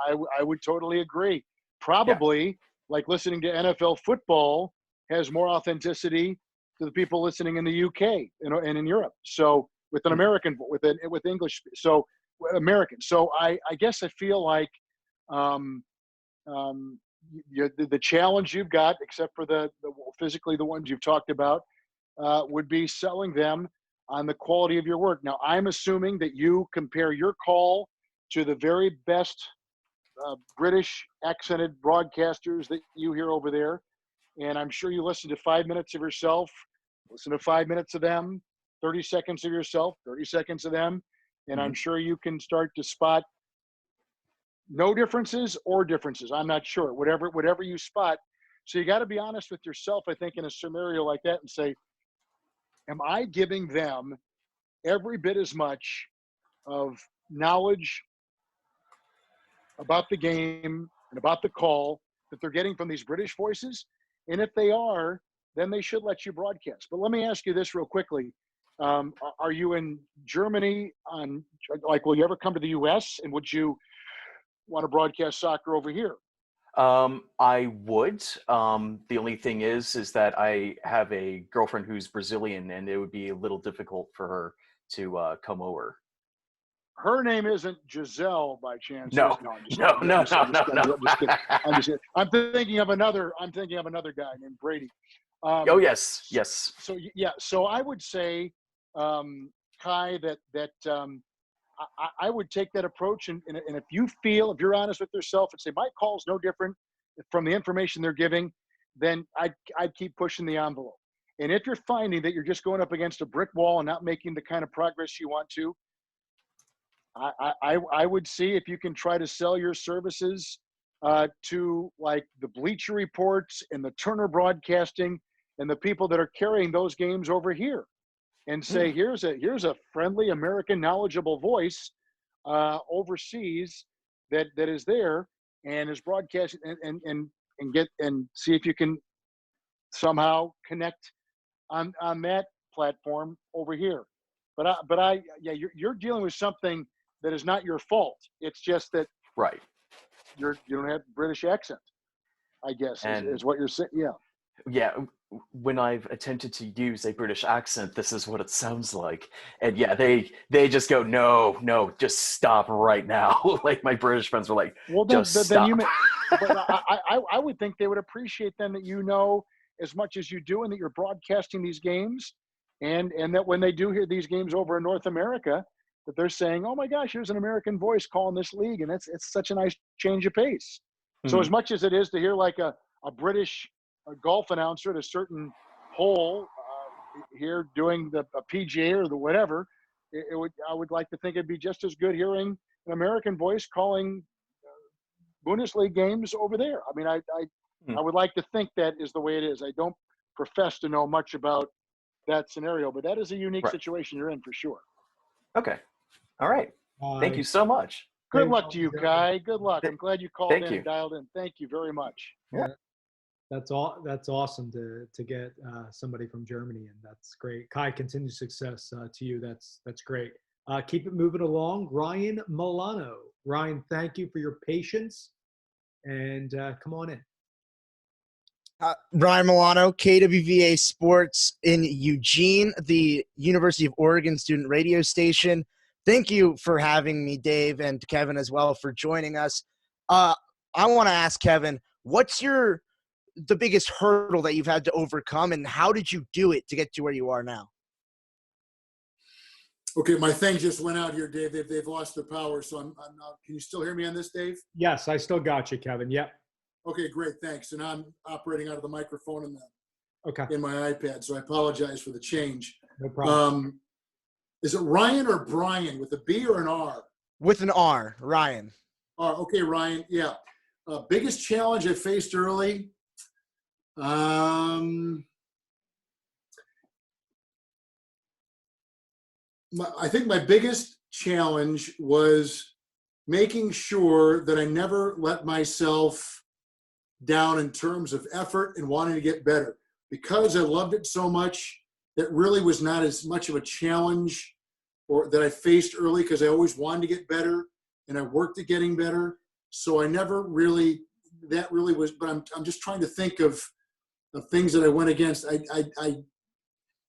I would totally agree. Probably like listening to NFL football has more authenticity to the people listening in the UK and in Europe. So with an American, with English, so American. So I guess I feel like the challenge you've got, except for the physically the ones you've talked about, would be selling them on the quality of your work. Now, I'm assuming that you compare your call to the very best British accented broadcasters that you hear over there. And I'm sure you listen to 5 minutes of yourself, listen to 5 minutes of them, 30 seconds of yourself, 30 seconds of them. And I'm sure you can start to spot no differences or differences. I'm not sure, whatever you spot. So you got to be honest with yourself, I think, in a scenario like that and say, am I giving them every bit as much of knowledge about the game and about the call that they're getting from these British voices? And if they are, then they should let you broadcast. But let me ask you this real quickly. Are you in Germany will you ever come to the US, and would you want to broadcast soccer over here? I would. The only thing is that I have a girlfriend who's Brazilian, and it would be a little difficult for her to come over. Her name isn't Giselle by chance? No, I'm just kidding. I'm thinking of another guy named Brady. Oh yes. So yeah, so I would say, Kai, that I would take that approach, and if you're honest with yourself and say my call's no different from the information they're giving, then I'd keep pushing the envelope. And if you're finding that you're just going up against a brick wall and not making the kind of progress you want to, I would see if you can try to sell your services to like the Bleacher Reports and the Turner Broadcasting and the people that are carrying those games over here, and say, here's a friendly American knowledgeable voice overseas that is there and is broadcasting and get and see if you can somehow connect on that platform over here. Yeah, you're dealing with something that is not your fault. It's just that Right. you don't have British accent, I guess, And is what you're saying. Yeah. yeah, when I've attempted to use a British accent, this is what it sounds like. And yeah, they just go, no, just stop right now. Like my British friends were like, Well, just then stop. you may, but I would think they would appreciate then that you know as much as you do and that you're broadcasting these games and that when they do hear these games over in North America, that they're saying, oh my gosh, here's an American voice calling this league. And it's such a nice change of pace. So as much as it is to hear like a British golf announcer at a certain hole here doing a PGA or the whatever, I would like to think it'd be just as good hearing an American voice calling Bundesliga games over there. I mean, I would like to think that is the way it is. I don't profess to know much about that scenario, but that is a unique situation you're in for sure. Okay. All right. Thank you so much. Good luck to you, Kai. Good luck. I'm glad you called Thank in you. and dialed in. Thank you very much. Yeah. That's all. That's awesome to get somebody from Germany, and that's great. Kai, continued success to you. That's great. Keep it moving along. Ryan Milano. Ryan, thank you for your patience, and come on in. Ryan Milano, KWVA Sports in Eugene, the University of Oregon student radio station. Thank you for having me, Dave, and Kevin as well for joining us. I want to ask Kevin, what's the biggest hurdle that you've had to overcome, and how did you do it to get to where you are now? Okay, my thing just went out here, Dave. They've lost their power, so I'm not. Can you still hear me on this, Dave? Yes, I still got you, Kevin. Yep. Okay, great, thanks. And I'm operating out of the microphone in my iPad, so I apologize for the change. No problem. Is it Ryan or Brian with a B or an R? With an R, Ryan. Okay, Ryan. Yeah. Biggest challenge I faced early. I think my biggest challenge was making sure that I never let myself down in terms of effort and wanting to get better. Because I loved it so much, that really was not as much of a challenge or that I faced early because I always wanted to get better and I worked at getting better. So I never really, that really was, but I'm just trying to think of things that I went against.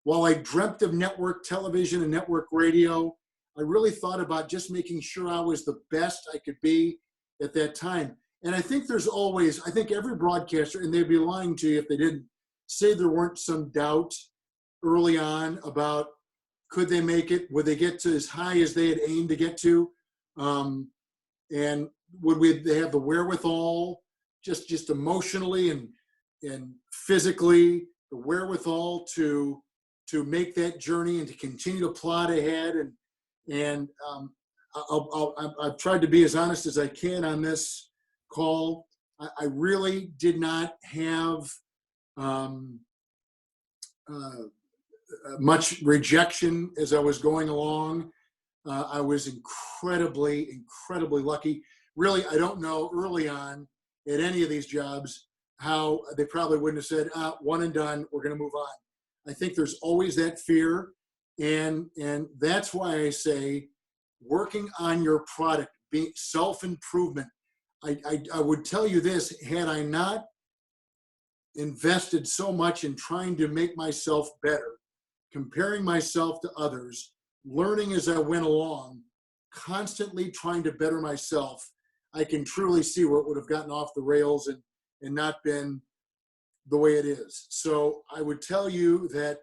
While I dreamt of network television and network radio, I really thought about just making sure I was the best I could be at that time. And I think there's always, I think every broadcaster, and they'd be lying to you if they didn't say there weren't some doubt early on about could they make it, would they get to as high as they had aimed to get to, and would they have the wherewithal, just emotionally and physically, the wherewithal to make that journey and to continue to plod ahead. And I've tried to be as honest as I can on this call. I really did not have much rejection as I was going along. I was incredibly lucky. Really, I don't know early on at any of these jobs how they probably wouldn't have said, one and done, we're going to move on. I think there's always that fear. And that's why I say working on your product, being self-improvement. I would tell you this, had I not invested so much in trying to make myself better, comparing myself to others, learning as I went along, constantly trying to better myself, I can truly see where it would have gotten off the rails and not been the way it is. So I would tell you that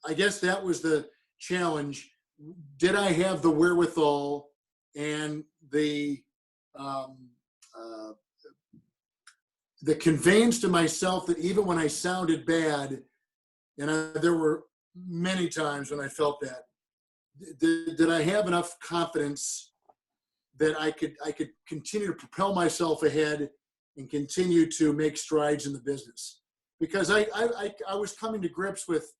I guess that was the challenge. Did I have the wherewithal and the conveyance to myself that even when I sounded bad, and there were many times when I felt that, did I have enough confidence that I could continue to propel myself ahead and continue to make strides in the business? Because I was coming to grips with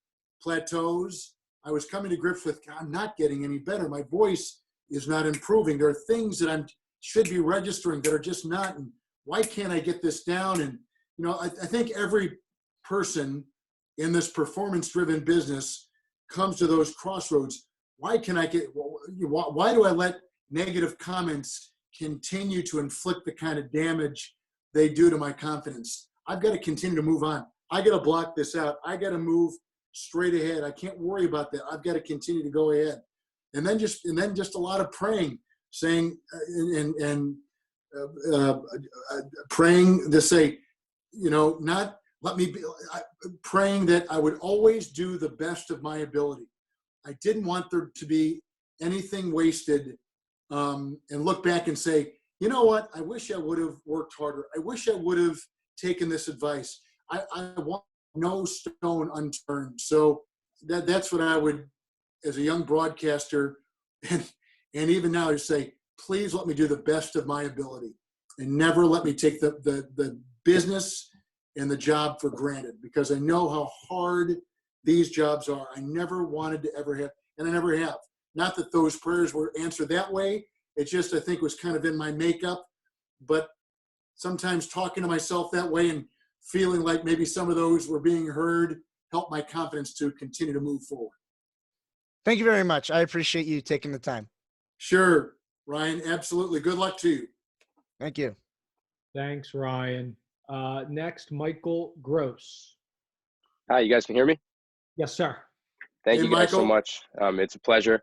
plateaus. I was coming to grips with, I'm not getting any better. My voice is not improving. There are things that I should be registering that are just not. And why can't I get this down? And, you know, I think every person in this performance-driven business comes to those crossroads. Why can I get, why do I let negative comments continue to inflict the kind of damage they do to my confidence? I've got to continue to move on. I got to block this out. I got to move straight ahead. I can't worry about that. I've got to continue to go ahead. And then just a lot of praying, saying, praying to say, you know, not let me be, praying that I would always do the best of my ability. I didn't want there to be anything wasted, and look back and say, you know what, I wish I would have worked harder. I wish I would have taken this advice. I want no stone unturned. So that's what I would, as a young broadcaster, and even now, I say, please let me do the best of my ability, and never let me take the business and the job for granted, because I know how hard these jobs are. I never wanted to ever have, and I never have. Not that those prayers were answered that way. It just, I think, was kind of in my makeup. But sometimes talking to myself that way and feeling like maybe some of those were being heard helped my confidence to continue to move forward. Thank you very much. I appreciate you taking the time. Sure, Ryan. Absolutely. Good luck to you. Thank you. Thanks, Ryan. Next, Michael Gross. Hi, you guys can hear me? Yes, sir. Thank Hey, you guys so Michael. much. It's a pleasure.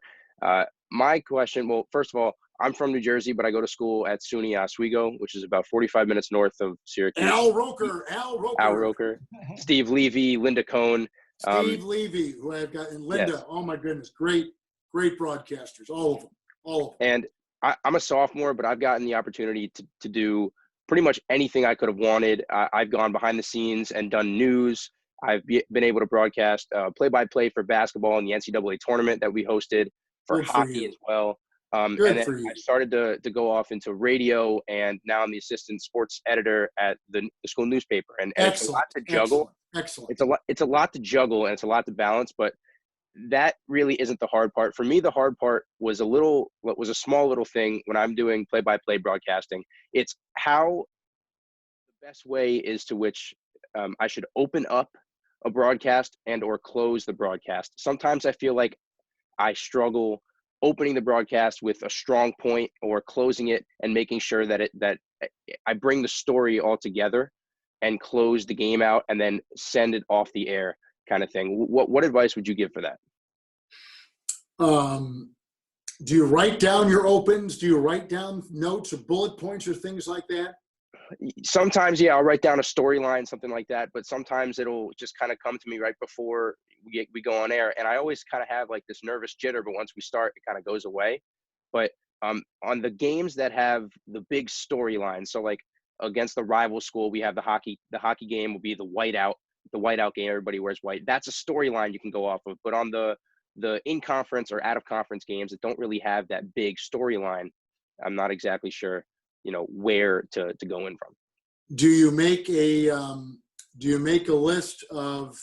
My question, well, first of all, I'm from New Jersey, but I go to school at SUNY Oswego, which is about 45 minutes north of Syracuse. Al Roker. Al Roker, Steve Levy, Linda Cohn. Steve Levy, who I've got, and Linda. Yes. Oh my goodness, great broadcasters, all of them. And I'm a sophomore, but I've gotten the opportunity to do pretty much anything I could have wanted. I've gone behind the scenes and done news. I've been able to broadcast play-by-play for basketball in the NCAA tournament that we hosted, for Good for hockey you. as well. And Good then for you. I started to go off into radio, and now I'm the assistant sports editor at the school newspaper. And it's a lot to juggle. Excellent. It's a lot to juggle, and it's a lot to balance, but that really isn't the hard part. For me, the hard part was a small little thing when I'm doing play-by-play broadcasting. It's how the best way is to which I should open up a broadcast and or close the broadcast. Sometimes I feel like I struggle opening the broadcast with a strong point, or closing it and making sure that I bring the story all together and close the game out and then send it off the air, kind of thing. What advice would you give for that? Do you write down your opens? Do you write down notes or bullet points or things like that? Sometimes, yeah, I'll write down a storyline, something like that, but sometimes it'll just kind of come to me right before we go on air. And I always kind of have like this nervous jitter, but once we start, it kind of goes away. But on the games that have the big storyline, so like against the rival school, we have the hockey game will be the whiteout game, everybody wears white. That's a storyline you can go off of. But on the in-conference or out-of-conference games that don't really have that big storyline, I'm not exactly sure, where to go in from. Do you make a list of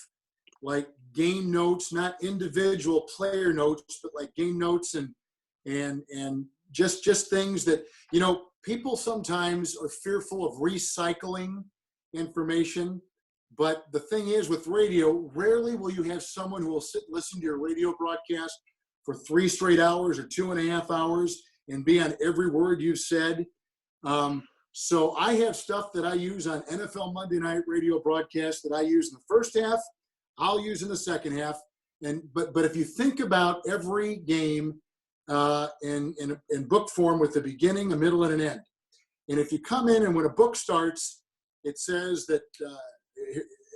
like game notes, not individual player notes, but like game notes and just things that, people sometimes are fearful of recycling information. But the thing is, with radio, rarely will you have someone who will listen to your radio broadcast for 3 straight hours or 2.5 hours and be on every word you've said. So I have stuff that I use on NFL Monday Night Radio broadcasts that I use in the first half, I'll use in the second half. But if you think about every game in book form with a beginning, a middle, and an end, and if you come in and when a book starts, it says that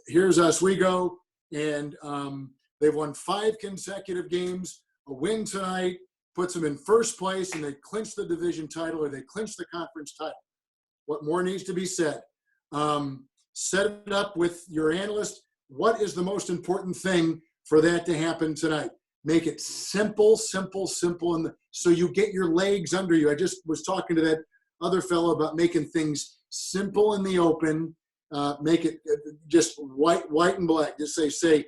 here's Oswego, and they've won 5 consecutive games. A win tonight puts them in first place, and they clinch the division title, or they clinch the conference title. What more needs to be said? Set it up with your analyst. What is the most important thing for that to happen tonight? Make it simple, and so you get your legs under you. I just was talking to that other fellow about making things simple in the open. Make it just white and black. Just say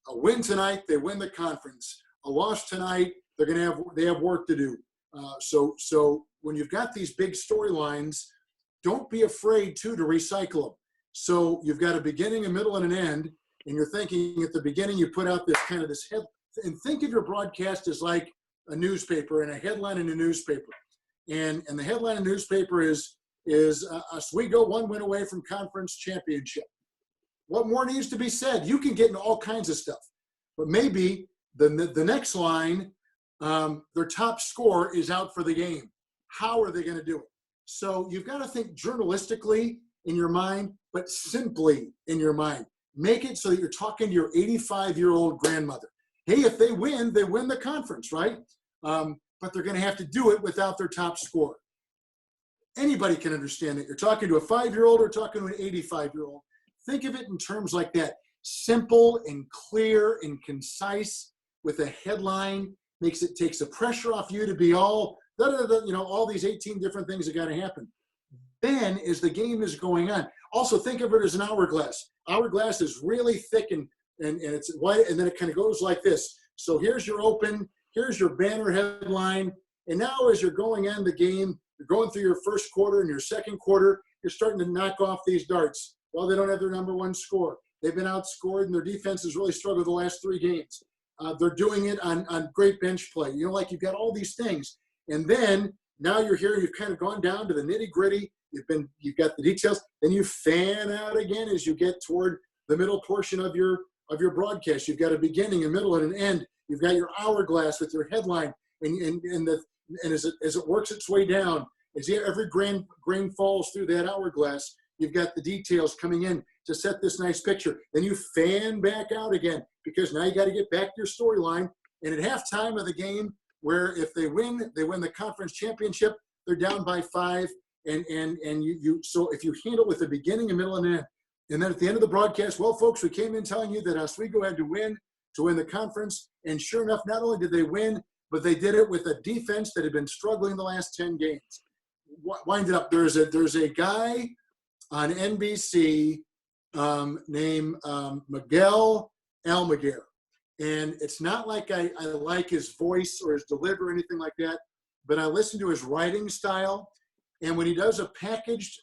a win tonight, they win the conference. A loss tonight, they have work to do. So when you've got these big storylines, don't be afraid to recycle them. So you've got a beginning, a middle, and an end, and you're thinking at the beginning you put out this head, and think of your broadcast as like a newspaper and a headline in a newspaper, and the headline in the newspaper is Oswego 1 win away from conference championship. What more needs to be said? You can get into all kinds of stuff, but maybe the next line, their top scorer is out for the game. How are they going to do it? So you've got to think journalistically in your mind, but simply in your mind. Make it so that you're talking to your 85-year-old grandmother. Hey, if they win the conference, right? But they're going to have to do it without their top scorer. Anybody can understand that. You're talking to a 5-year-old or talking to an 85-year-old. Think of it in terms like that. Simple and clear and concise with a headline takes the pressure off you to be all, all these 18 different things that got to happen. Then as the game is going on, also think of it as an hourglass. Hourglass is really thick and it's white, and then it kind of goes like this. So here's your open, here's your banner headline, and now as you're going on the game, you're going through your first quarter and your second quarter, you're starting to knock off these darts. Well, they don't have their number one score. They've been outscored, and their defense has really struggled the last 3 games. They're doing it on great bench play. Like you've got all these things. And then now you're here, you've kind of gone down to the nitty gritty. You've got the details. Then you fan out again as you get toward the middle portion of your broadcast. You've got a beginning, a middle, and an end. You've got your hourglass with your headline, and as it works its way down, as every grain falls through that hourglass, you've got the details coming in to set this nice picture. Then you fan back out again, because now you got to get back to your storyline. And at halftime of the game, where if they win the conference championship, they're down by 5. And so if you handle with the beginning, a middle, and an end, and then at the end of the broadcast, well, folks, we came in telling you that Oswego had to win the conference. And sure enough, not only did they win, but they did it with a defense that had been struggling the last 10 games. Wind it up. There's a guy on NBC named Miguel Almaguer. And it's not like I like his voice or his delivery or anything like that, but I listen to his writing style. And when he does a packaged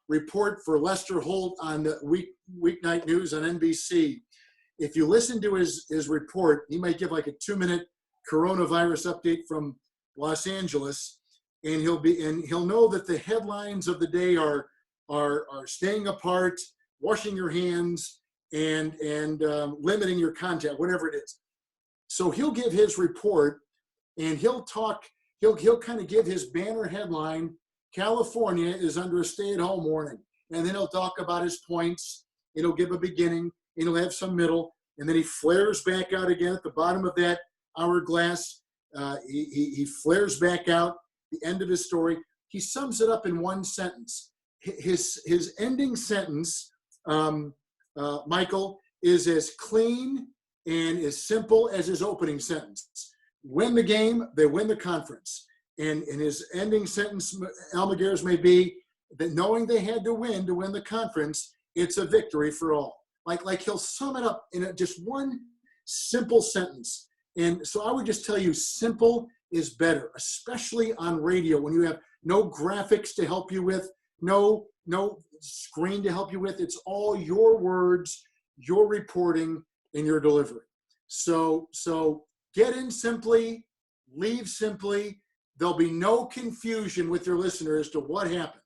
report for Lester Holt on the weeknight news on NBC, if you listen to his report, he might give like a 2-minute coronavirus update from Los Angeles, and he'll know that the headlines of the day are staying apart, washing your hands, and limiting your contact, whatever it is. So he'll give his report, and he'll kind of give his banner headline, California is under a stay-at-home warning. And then he'll talk about his points, and he'll give a beginning, and he'll have some middle, and then he flares back out again at the bottom of that hourglass. He flares back out the end of his story. He sums it up in one sentence. His ending sentence, Michael, is as clean and as simple as his opening sentence. Win the game, they win the conference. And his ending sentence, Almaguer's may be that knowing they had to win the conference, it's a victory for all. Like he'll sum it up in just one simple sentence. And so I would just tell you, simple is better, especially on radio when you have no graphics to help you with, no screen to help you with. It's all your words, your reporting, and your delivery. So get in simply, leave simply. There'll be no confusion with your listener as to what happened.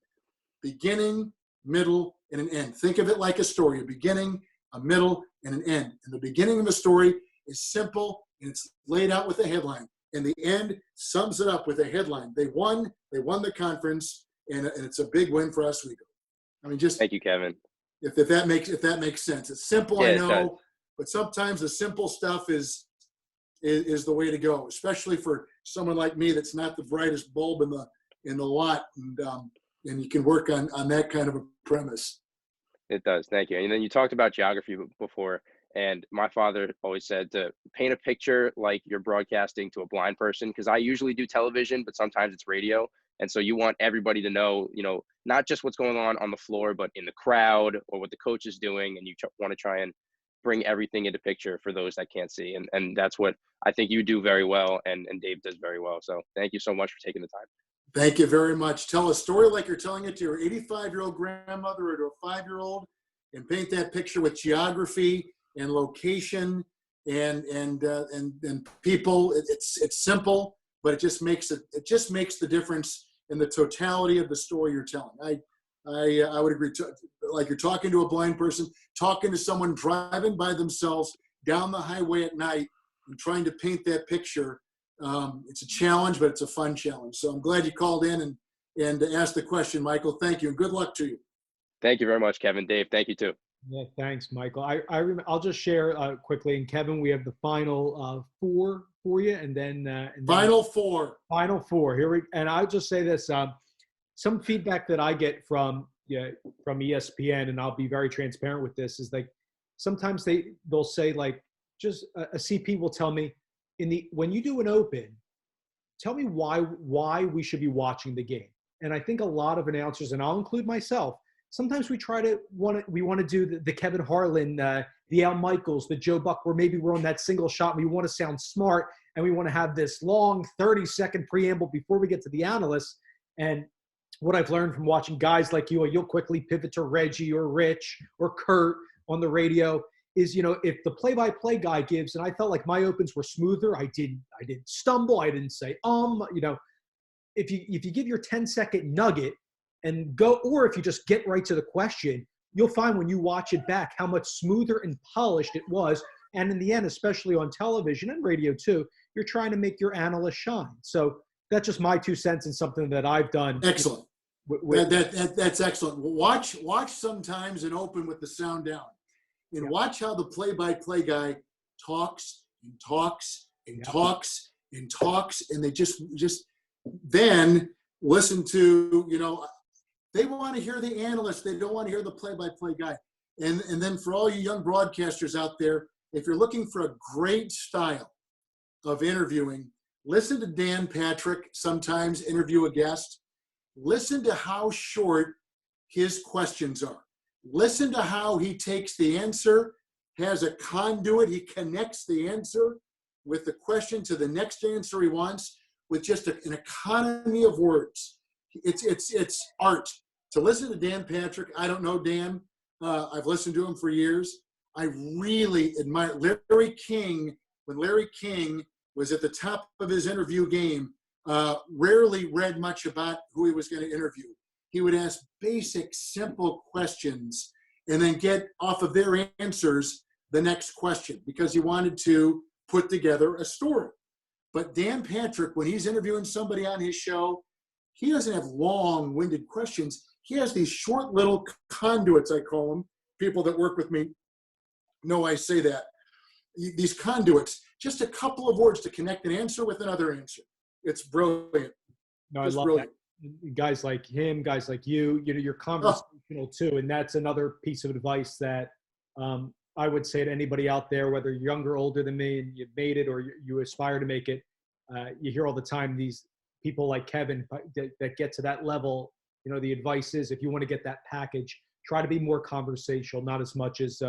Beginning, middle, and an end. Think of it like a story, a beginning, a middle, and an end. And the beginning of a story is simple, and it's laid out with a headline. And the end sums it up with a headline. They won the conference, and it's a big win for Oswego. I mean, just thank you, Kevin. If that makes sense. It's simple, I know, but sometimes the simple stuff is the way to go, especially for someone like me that's not the brightest bulb in the lot, and you can work on that kind of a premise. It does. Thank you. And then you talked about geography before, and my father always said to paint a picture like you're broadcasting to a blind person, because I usually do television, but sometimes it's radio. And so you want everybody to know, not just what's going on the floor, but in the crowd or what the coach is doing. And you want to try and bring everything into picture for those that can't see. And that's what I think you do very well, and Dave does very well. So thank you so much for taking the time. Thank you very much. Tell a story like you're telling it to your 85-year-old grandmother or to a 5-year-old, and paint that picture with geography and location and people. It's simple, but it just makes the difference in the totality of the story you're telling. I would agree. Like you're talking to a blind person, talking to someone driving by themselves down the highway at night and trying to paint that picture. It's a challenge, but it's a fun challenge. So I'm glad you called in and asked the question, Michael. Thank you, and good luck to you. Thank you very much, Kevin. Dave, thank you too. Yeah, thanks, Michael. I'll just share quickly. And Kevin, we have the final 4 for you, and then final 4. Final 4. And I'll just say this: some feedback that I get from ESPN, and I'll be very transparent with this, is like sometimes they'll say like just a CP will tell me when you do an open, tell me why we should be watching the game. And I think a lot of announcers, and I'll include myself, sometimes we want to do the Kevin Harlan, the Al Michaels, the Joe Buck, where maybe we're on that single shot and we want to sound smart and we want to have this long 30-second preamble before we get to the analysts. And what I've learned from watching guys like you'll quickly pivot to Reggie or Rich or Kurt on the radio is, if the play-by-play guy gives, and I felt like my opens were smoother, I didn't stumble, I didn't say, if you give your 10-second nugget and go, or if you just get right to the question, you'll find when you watch it back how much smoother and polished it was. And in the end, especially on television and radio too, you're trying to make your analyst shine. So that's just my 2 cents and something that I've done. Excellent. That's excellent. Watch sometimes an open with the sound down, and watch how the play-by-play guy talks and talks and talks and talks, and they just then listen to, they want to hear the analyst. They don't want to hear the play-by-play guy. And then for all you young broadcasters out there, if you're looking for a great style of interviewing, listen to Dan Patrick sometimes interview a guest. Listen to how short his questions are. Listen to how he takes the answer, has a conduit. He connects the answer with the question to the next answer he wants with just an economy of words. It's art. To listen to Dan Patrick, I don't know Dan. I've listened to him for years. I really admire Larry King. When Larry King was at the top of his interview game, rarely read much about who he was going to interview. He would ask basic, simple questions and then get off of their answers the next question because he wanted to put together a story. But Dan Patrick, when he's interviewing somebody on his show, he doesn't have long-winded questions. He has these short little conduits, I call them. People that work with me know I say that. These conduits, just a couple of words to connect an answer with another answer. It's brilliant. No, I love that. Guys like him, guys like you're conversational too. And that's another piece of advice that I would say to anybody out there, whether you're younger or older than me and you've made it or you aspire to make it. You hear all the time these people like Kevin that get to that level. The advice is if you want to get that package, try to be more conversational, not as much as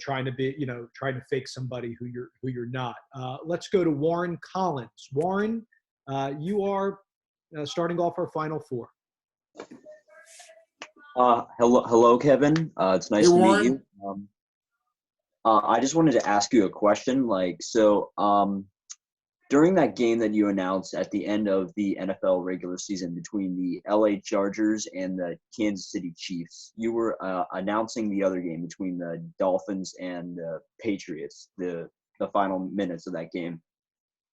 trying to fake somebody who you're not. Let's go to Warren Collins. Warren, you are starting off our final 4. Hello, Kevin. It's nice to meet you. I just wanted to ask you a question. During that game that you announced at the end of the NFL regular season between the LA Chargers and the Kansas City Chiefs, you were announcing the other game between the Dolphins and the Patriots, the final minutes of that game.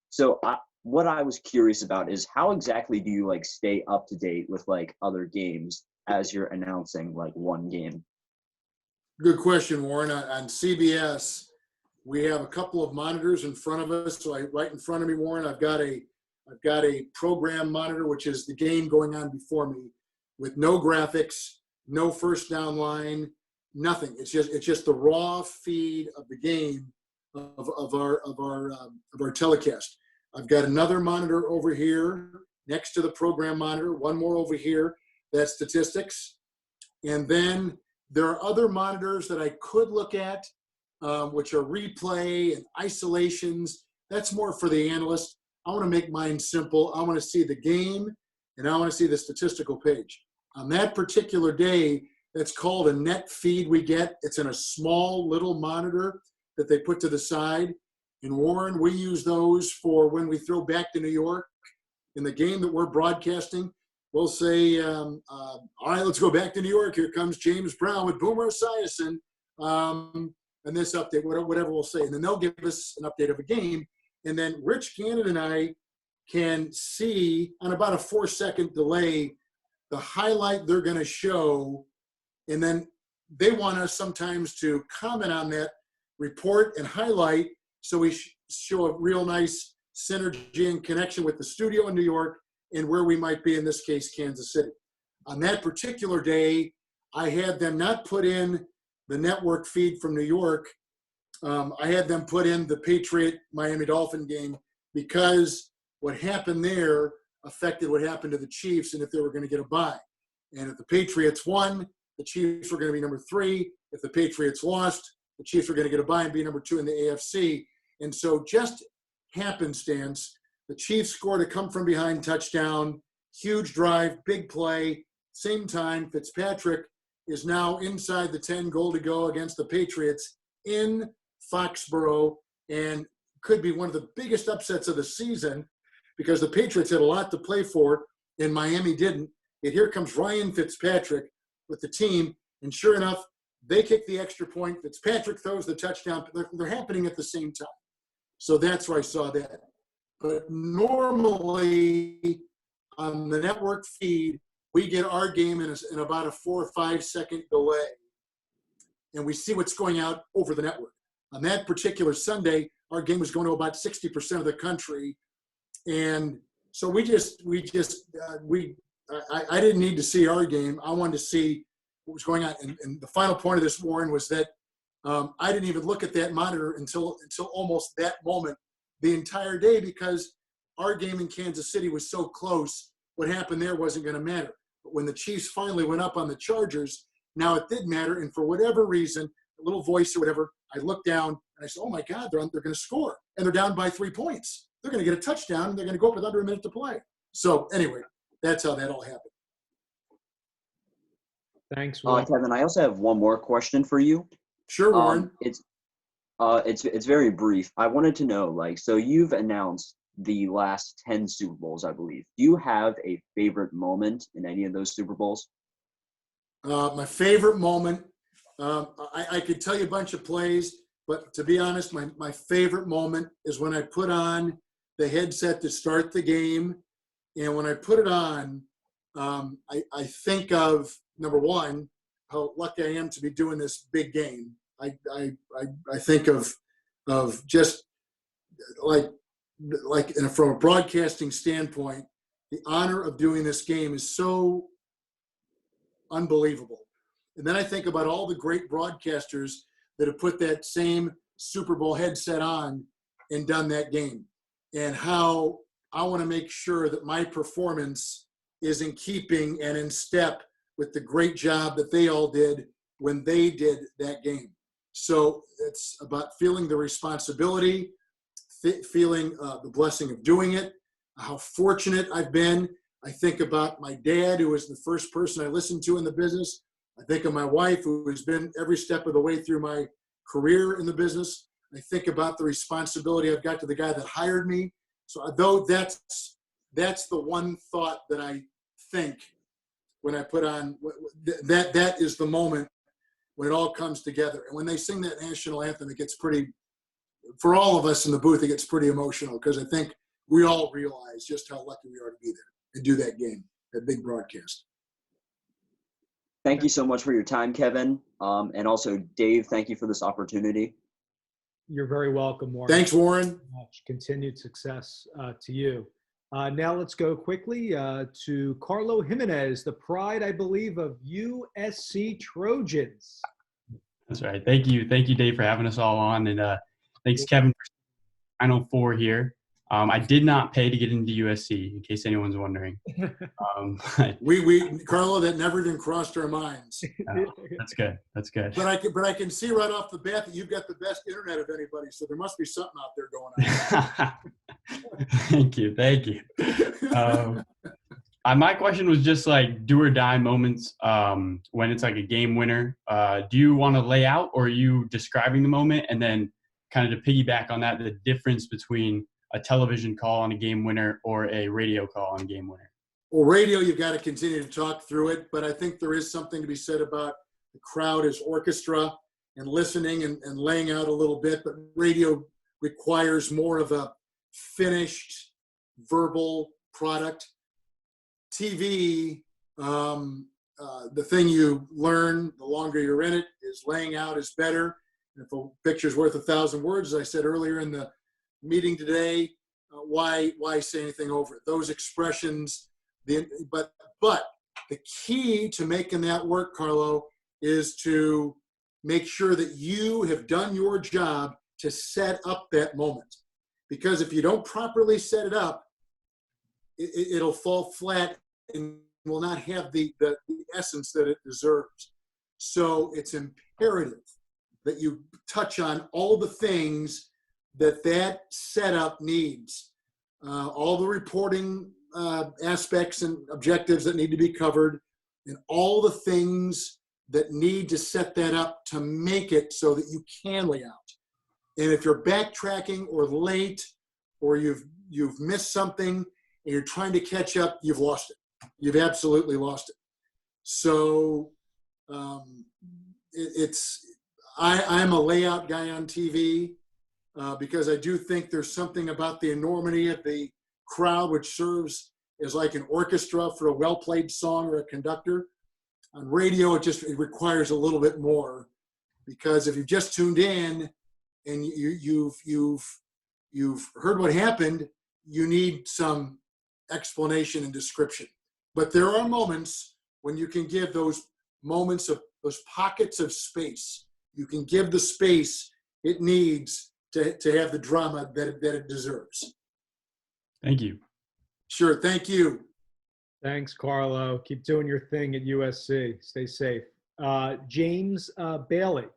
So what I was curious about is how exactly do you stay up to date with other games as you're announcing one game? Good question, Warren. On CBS, we have a couple of monitors in front of us. So right in front of me, Warren, I've got a program monitor, which is the game going on before me, with no graphics, no first down line, nothing. It's just the raw feed of the game of our telecast. I've got another monitor over here next to the program monitor, one more over here. That's statistics. And then there are other monitors that I could look at, which are replay and isolations. That's more for the analyst. I want to make mine simple. I want to see the game, and I want to see the statistical page. On that particular day, that's called a net feed we get. It's in a small little monitor that they put to the side. And Warren, we use those for when we throw back to New York in the game that we're broadcasting. We'll say, all right, let's go back to New York. Here comes James Brown with Boomer Esiason, and this update, whatever we'll say. And then they'll give us an update of a game. And then Rich Gannon and I can see on about a 4-second delay the highlight they're going to show. And then they want us sometimes to comment on that report and highlight, so we show a real nice synergy and connection with the studio in New York and where we might be, in this case, Kansas City. On that particular day, I had them not put in the network feed from New York. I had them put in the Patriot-Miami Dolphin game, because what happened there affected what happened to the Chiefs and if they were going to get a bye. And if the Patriots won, the Chiefs were going to be number 3. If the Patriots lost, the Chiefs were going to get a bye and be number 2 in the AFC. And so just happenstance, the Chiefs scored a come-from-behind touchdown, huge drive, big play. Same time, Fitzpatrick is now inside the 10, goal to go against the Patriots in Foxborough, and could be one of the biggest upsets of the season, because the Patriots had a lot to play for and Miami didn't. And here comes Ryan Fitzpatrick with the team, and sure enough, they kick the extra point. Fitzpatrick throws the touchdown. They're happening at the same time. So that's where I saw that. But normally on the network feed, we get our game in about a 4 or 5 second delay, and we see what's going out over the network. On that particular Sunday, our game was going to about 60% of the country, and so I didn't need to see our game. I wanted to see what was going on. And the final point of this, Warren, was that I didn't even look at that monitor until almost that moment the entire day, because our game in Kansas City was so close. What happened there wasn't going to matter. But when the Chiefs finally went up on the Chargers, now it did matter. And for whatever reason, a little voice or whatever, I looked down and I said, oh my God, they're going to score. And they're down by 3 points. They're going to get a touchdown, and they're going to go up with under a minute to play. So anyway, that's how that all happened. Thanks, Warren. Kevin, I also have one more question for you. Sure, Warren. It's very brief. I wanted to know, so you've announced the last 10 Super Bowls, I believe. Do you have a favorite moment in any of those Super Bowls? My favorite moment, I could tell you a bunch of plays, but to be honest, my favorite moment is when I put on the headset to start the game. And when I put it on, I think of, number one, how lucky I am to be doing this big game. I think of just from a broadcasting standpoint, the honor of doing this game is so unbelievable. And then I think about all the great broadcasters that have put that same Super Bowl headset on and done that game, and how I want to make sure that my performance is in keeping and in step with the great job that they all did when they did that game. So it's about feeling the responsibility, feeling the blessing of doing it, how fortunate I've been. I think about my dad, who was the first person I listened to in the business. I think of my wife, who has been every step of the way through my career in the business. I think about the responsibility I've got to the guy that hired me. So though that's the one thought that I think when I put on, that is the moment when it all comes together. And when they sing that national anthem, it gets pretty, for all of us in the booth, it gets pretty emotional, because I think we all realize just how lucky we are to be there and do that game, that big broadcast. Thank you so much for your time, Kevin. And also, Dave, thank you for this opportunity. You're very welcome, Warren. Thanks, Warren. Continued success to you. Now let's go quickly to Carlo Jimenez, the pride, I believe, of USC Trojans. That's right. Thank you, Dave, for having us all on, and thanks, Kevin, for Final Four here. I did not pay to get into USC, in case anyone's wondering. Carlo, that never even crossed our minds. That's good. That's good. But I can see right off the bat that you've got the best internet of anybody, so there must be something out there going on. Thank you. My question was just like do or die moments when it's like a game winner. Do you want to lay out, or are you describing the moment? And then kind of to piggyback on that, the difference between a television call on a game winner or a radio call on a game winner? Well, radio, you've got to continue to talk through it, but I think there is something to be said about the crowd as orchestra and listening and laying out a little bit, but radio requires more of a finished verbal product. TV, the thing you learn the longer you're in it is laying out is better. And if a picture's worth 1,000 words, as I said earlier in the meeting today, why say anything over it? Those expressions, but the key to making that work, Carlo, is to make sure that you have done your job to set up that moment. Because if you don't properly set it up, it'll fall flat and will not have the essence that it deserves. So it's imperative that you touch on all the things that setup needs, all the reporting aspects and objectives that need to be covered, and all the things that need to set that up to make it so that you can lay out. And if you're backtracking or late, or you've missed something and you're trying to catch up, you've lost it. You've absolutely lost it. So I'm a layout guy on TV because I do think there's something about the enormity of the crowd, which serves as like an orchestra for a well-played song or a conductor. On radio, it requires a little bit more, because if you've just tuned in and you've heard what happened, you need some explanation and description. But there are moments when you can give those moments of those pockets of space. You can give the space it needs to have the drama that it deserves. Thank you. Sure. Thank you. Thanks, Carlo. Keep doing your thing at USC. Stay safe. James Bailey.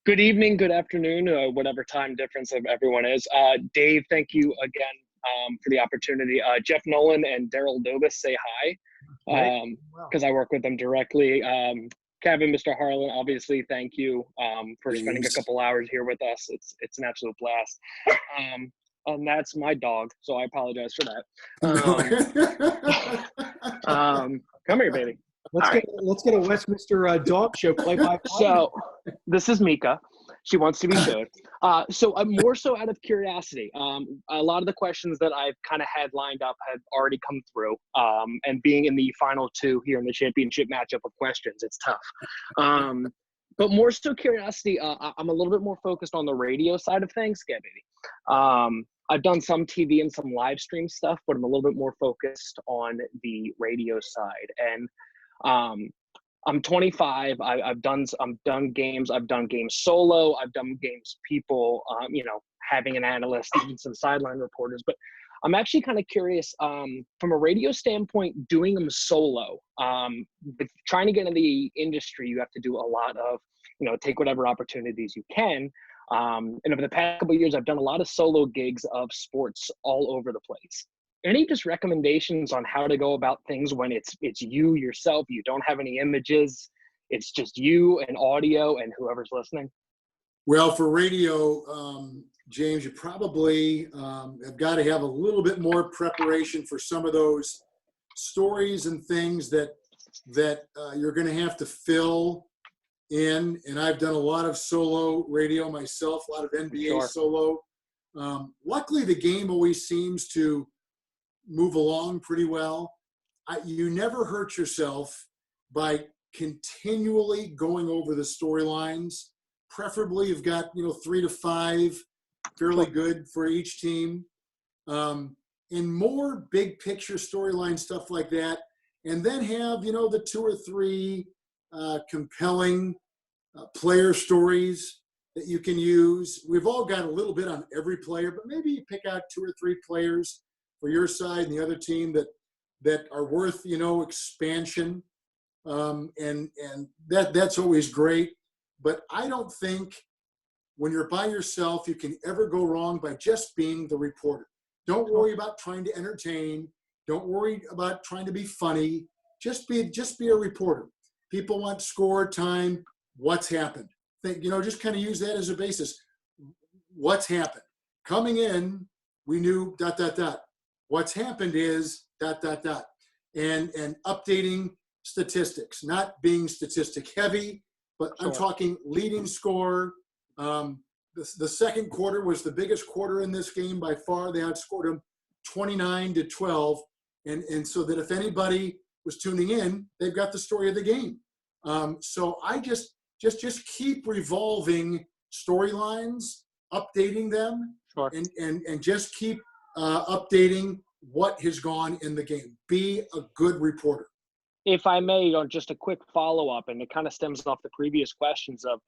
Good evening, good afternoon, whatever time difference of everyone is. Dave, thank you again for the opportunity. Jeff Nolan and Daryl Dobis say hi, because I work with them directly. Kevin, Mr. Harlan, obviously, thank you for spending a couple hours here with us. It's an absolute blast. And that's my dog, so I apologize for that. Come here, baby. Let's get a Westminster dog show play-by-play. So this is Mika. She wants to be showed. So I'm more so out of curiosity. A lot of the questions that I've kind of had lined up have already come through. And being in the final two here in the championship matchup of questions, it's tough. But more so curiosity, I'm a little bit more focused on the radio side of things. Yeah, baby. I've done some TV and some live stream stuff, but I'm a little bit more focused on the radio side. And I'm 25. I've done games. I've done games solo. I've done games people, having an analyst, even some sideline reporters. But I'm actually kind of curious from a radio standpoint, doing them solo. With trying to get in the industry, you have to do a lot of, take whatever opportunities you can. And over the past couple of years, I've done a lot of solo gigs of sports all over the place. Any just recommendations on how to go about things when it's you yourself, you don't have any images, it's just you and audio and whoever's listening? Well, for radio, James, you probably have got to have a little bit more preparation for some of those stories and things that you're going to have to fill in. And I've done a lot of solo radio myself, a lot of NBA solo. Luckily, the game always seems to move along pretty well. You never hurt yourself by continually going over the storylines. Preferably, you've got 3 to 5, fairly good for each team, and more big picture storyline stuff like that. And then have the 2 or 3 compelling player stories that you can use. We've all got a little bit on every player, but maybe you pick out 2 or 3 players for your side and the other team that are worth, expansion. And that's always great. But I don't think when you're by yourself, you can ever go wrong by just being the reporter. Don't worry about trying to entertain. Don't worry about trying to be funny. Just be a reporter. People want score, time, what's happened. Just kind of use that as a basis. What's happened? Coming in, we knew ... What's happened is ... And updating statistics, not being statistic heavy, but I'm talking leading score. The second quarter was the biggest quarter in this game by far. They outscored them 29-12. And so that if anybody was tuning in, they've got the story of the game. So I just keep revolving storylines, updating them, and just keep updating what has gone in the game. Be a good reporter. If I may, just a quick follow-up, and it kind of stems off the previous questions of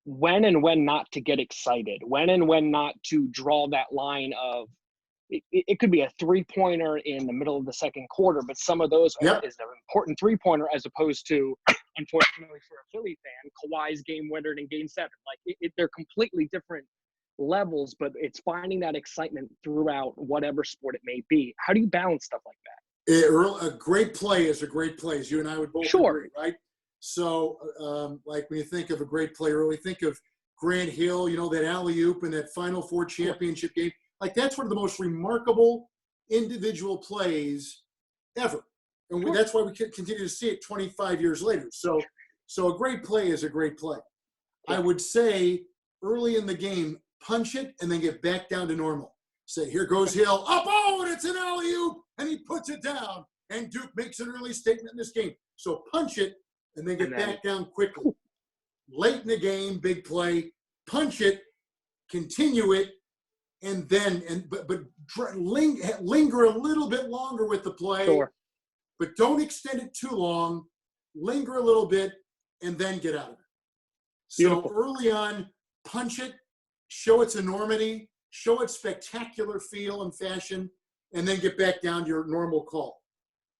when and when not to get excited, when and when not to draw that line of it could be a 3-pointer in the middle of the second quarter, but some of those is an important 3-pointer as opposed to, unfortunately for a Philly fan, Kawhi's game winner in Game 7. Like they're completely different levels, but it's finding that excitement throughout whatever sport it may be. How do you balance stuff like that? A great play is a great play, as you and I would both agree, right? So, like when you think of a great play, really think of Grant Hill, that alley-oop in that Final Four championship game. Like that's one of the most remarkable individual plays ever. And that's why we continue to see it 25 years later. So a great play is a great play. I would say early in the game, punch it and then get back down to normal. Say, here goes Hill, up, and it's an alley-oop, and he puts it down. And Duke makes an early statement in this game. So punch it and then get back down quickly. Late in the game, big play, punch it, continue it, and then linger a little bit longer with the play, but don't extend it too long. Linger a little bit, and then get out of it. So early on, punch it, show its enormity, show its spectacular feel and fashion, and then get back down to your normal call.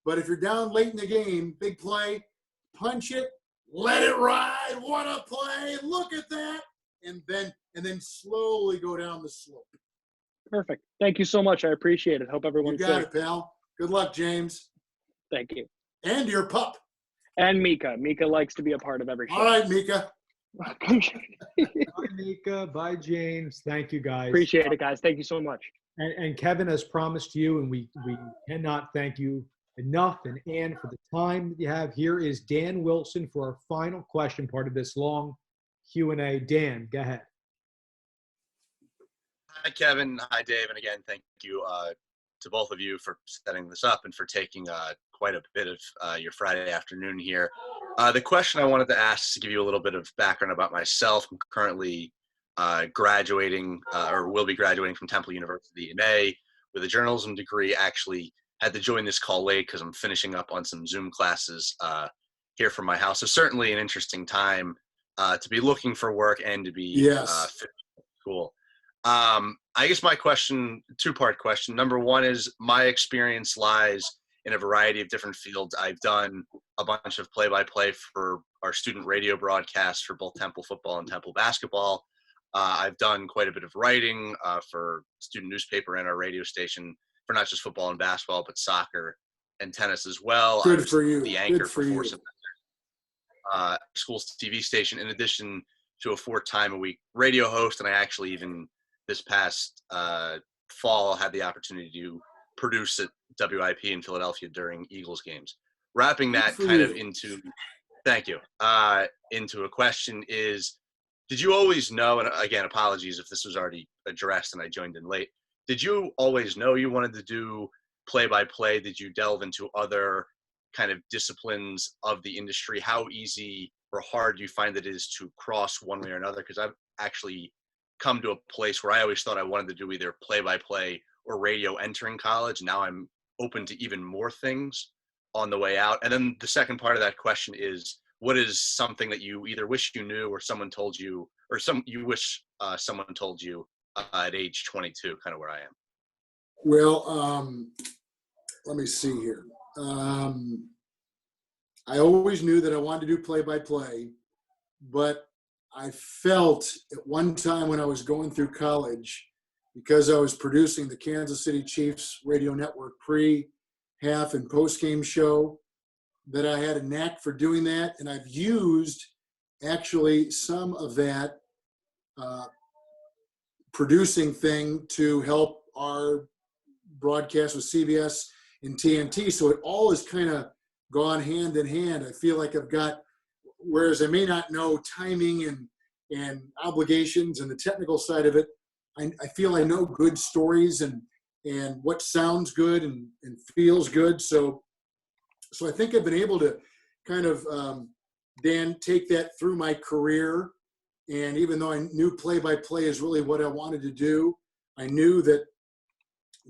But if you're down late in the game, big play, punch it, let it ride. What a play! Look at that, and then slowly go down the slope. Perfect. Thank you so much. I appreciate it. Hope everyone's safe. You got it, pal. Good luck, James. Thank you. And your pup. And Mika. Mika likes to be a part of every show. All right, Mika. Bye, Mika. Bye, James. Thank you, guys. Appreciate it, guys. Thank you so much. And Kevin has promised you, and we cannot thank you enough. And Ann, for the time that you have, here is Dan Wilson for our final question part of this long Q&A. Dan, go ahead. Hi, Kevin. Hi, Dave. And again, thank you to both of you for setting this up and for taking quite a bit of your Friday afternoon here. The question I wanted to ask is to give you a little bit of background about myself. I'm currently graduating or will be graduating from Temple University in May with a journalism degree. Actually had to join this call late because I'm finishing up on some Zoom classes here from my house. So certainly an interesting time to be looking for work and to be fit for school. I guess my question, two-part question. Number one is my experience lies in a variety of different fields. I've done a bunch of play-by-play for our student radio broadcasts for both Temple football and Temple basketball. I've done quite a bit of writing for student newspaper and our radio station for not just football and basketball, but soccer and tennis as well. Good for you. The anchor Good for for you. School's TV station, in addition to a 4-time-a-week radio host, and I actually even this past fall had the opportunity to produce at WIP in Philadelphia during Eagles games. Wrapping that kind of into, thank you, into a question is, did you always know, and again, apologies if this was already addressed and I joined in late, did you always know you wanted to do play-by-play? Did you delve into other kind of disciplines of the industry? How easy or hard do you find it is to cross one way or another? Because I've actually come to a place where I always thought I wanted to do either play-by-play or radio entering college. Now I'm open to even more things on the way out. And then the second part of that question is, what is something that you either wish you knew or someone told you, or you wish someone told you at age 22, kind of where I am? Well, let me see here. I always knew that I wanted to do play-by-play, but I felt at one time when I was going through college, because I was producing the Kansas City Chiefs radio network pre-half and post-game show, that I had a knack for doing that. And I've used actually some of that producing thing to help our broadcast with CBS and TNT. So it all has kind of gone hand in hand. I feel like I've got, whereas I may not know timing and obligations and the technical side of it, I feel I know good stories and what sounds good and feels good. So I think I've been able to kind of, Dan, take that through my career. And even though I knew play-by-play is really what I wanted to do, I knew that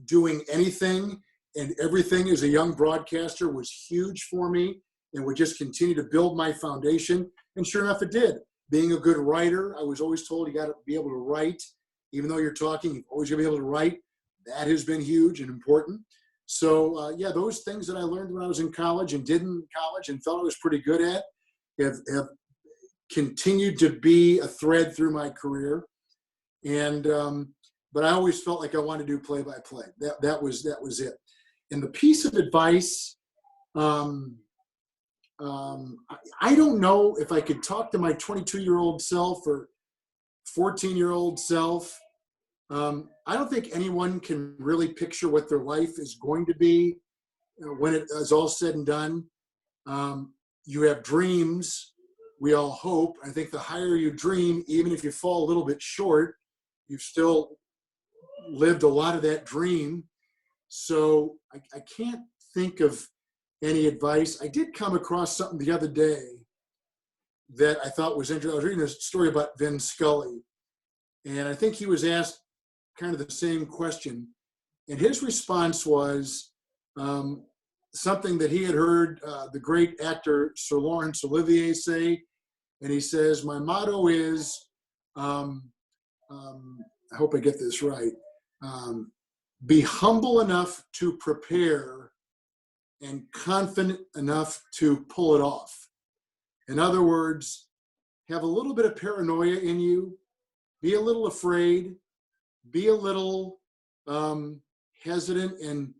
doing anything and everything as a young broadcaster was huge for me and would just continue to build my foundation. And sure enough, it did. Being a good writer, I was always told you got to be able to write. Even though you're talking, you've always got to be able to write. That has been huge and important. So, yeah, those things that I learned when I was in college and did in college and felt I was pretty good at have continued to be a thread through my career. And but I always felt like I wanted to do play-by-play. That was it. And the piece of advice, I don't know if I could talk to my 22-year-old self or 14-year-old self. I don't think anyone can really picture what their life is going to be when it is all said and done. You have dreams. We all hope. I think the higher you dream, even if you fall a little bit short, you've still lived a lot of that dream. So I can't think of any advice. I did come across something the other day that I thought was interesting. I was reading a story about Vin Scully, and I think he was asked kind of the same question. And his response was something that he had heard the great actor Sir Laurence Olivier say. And he says, my motto is, I hope I get this right, be humble enough to prepare and confident enough to pull it off. In other words, have a little bit of paranoia in you, be a little afraid, be a little hesitant and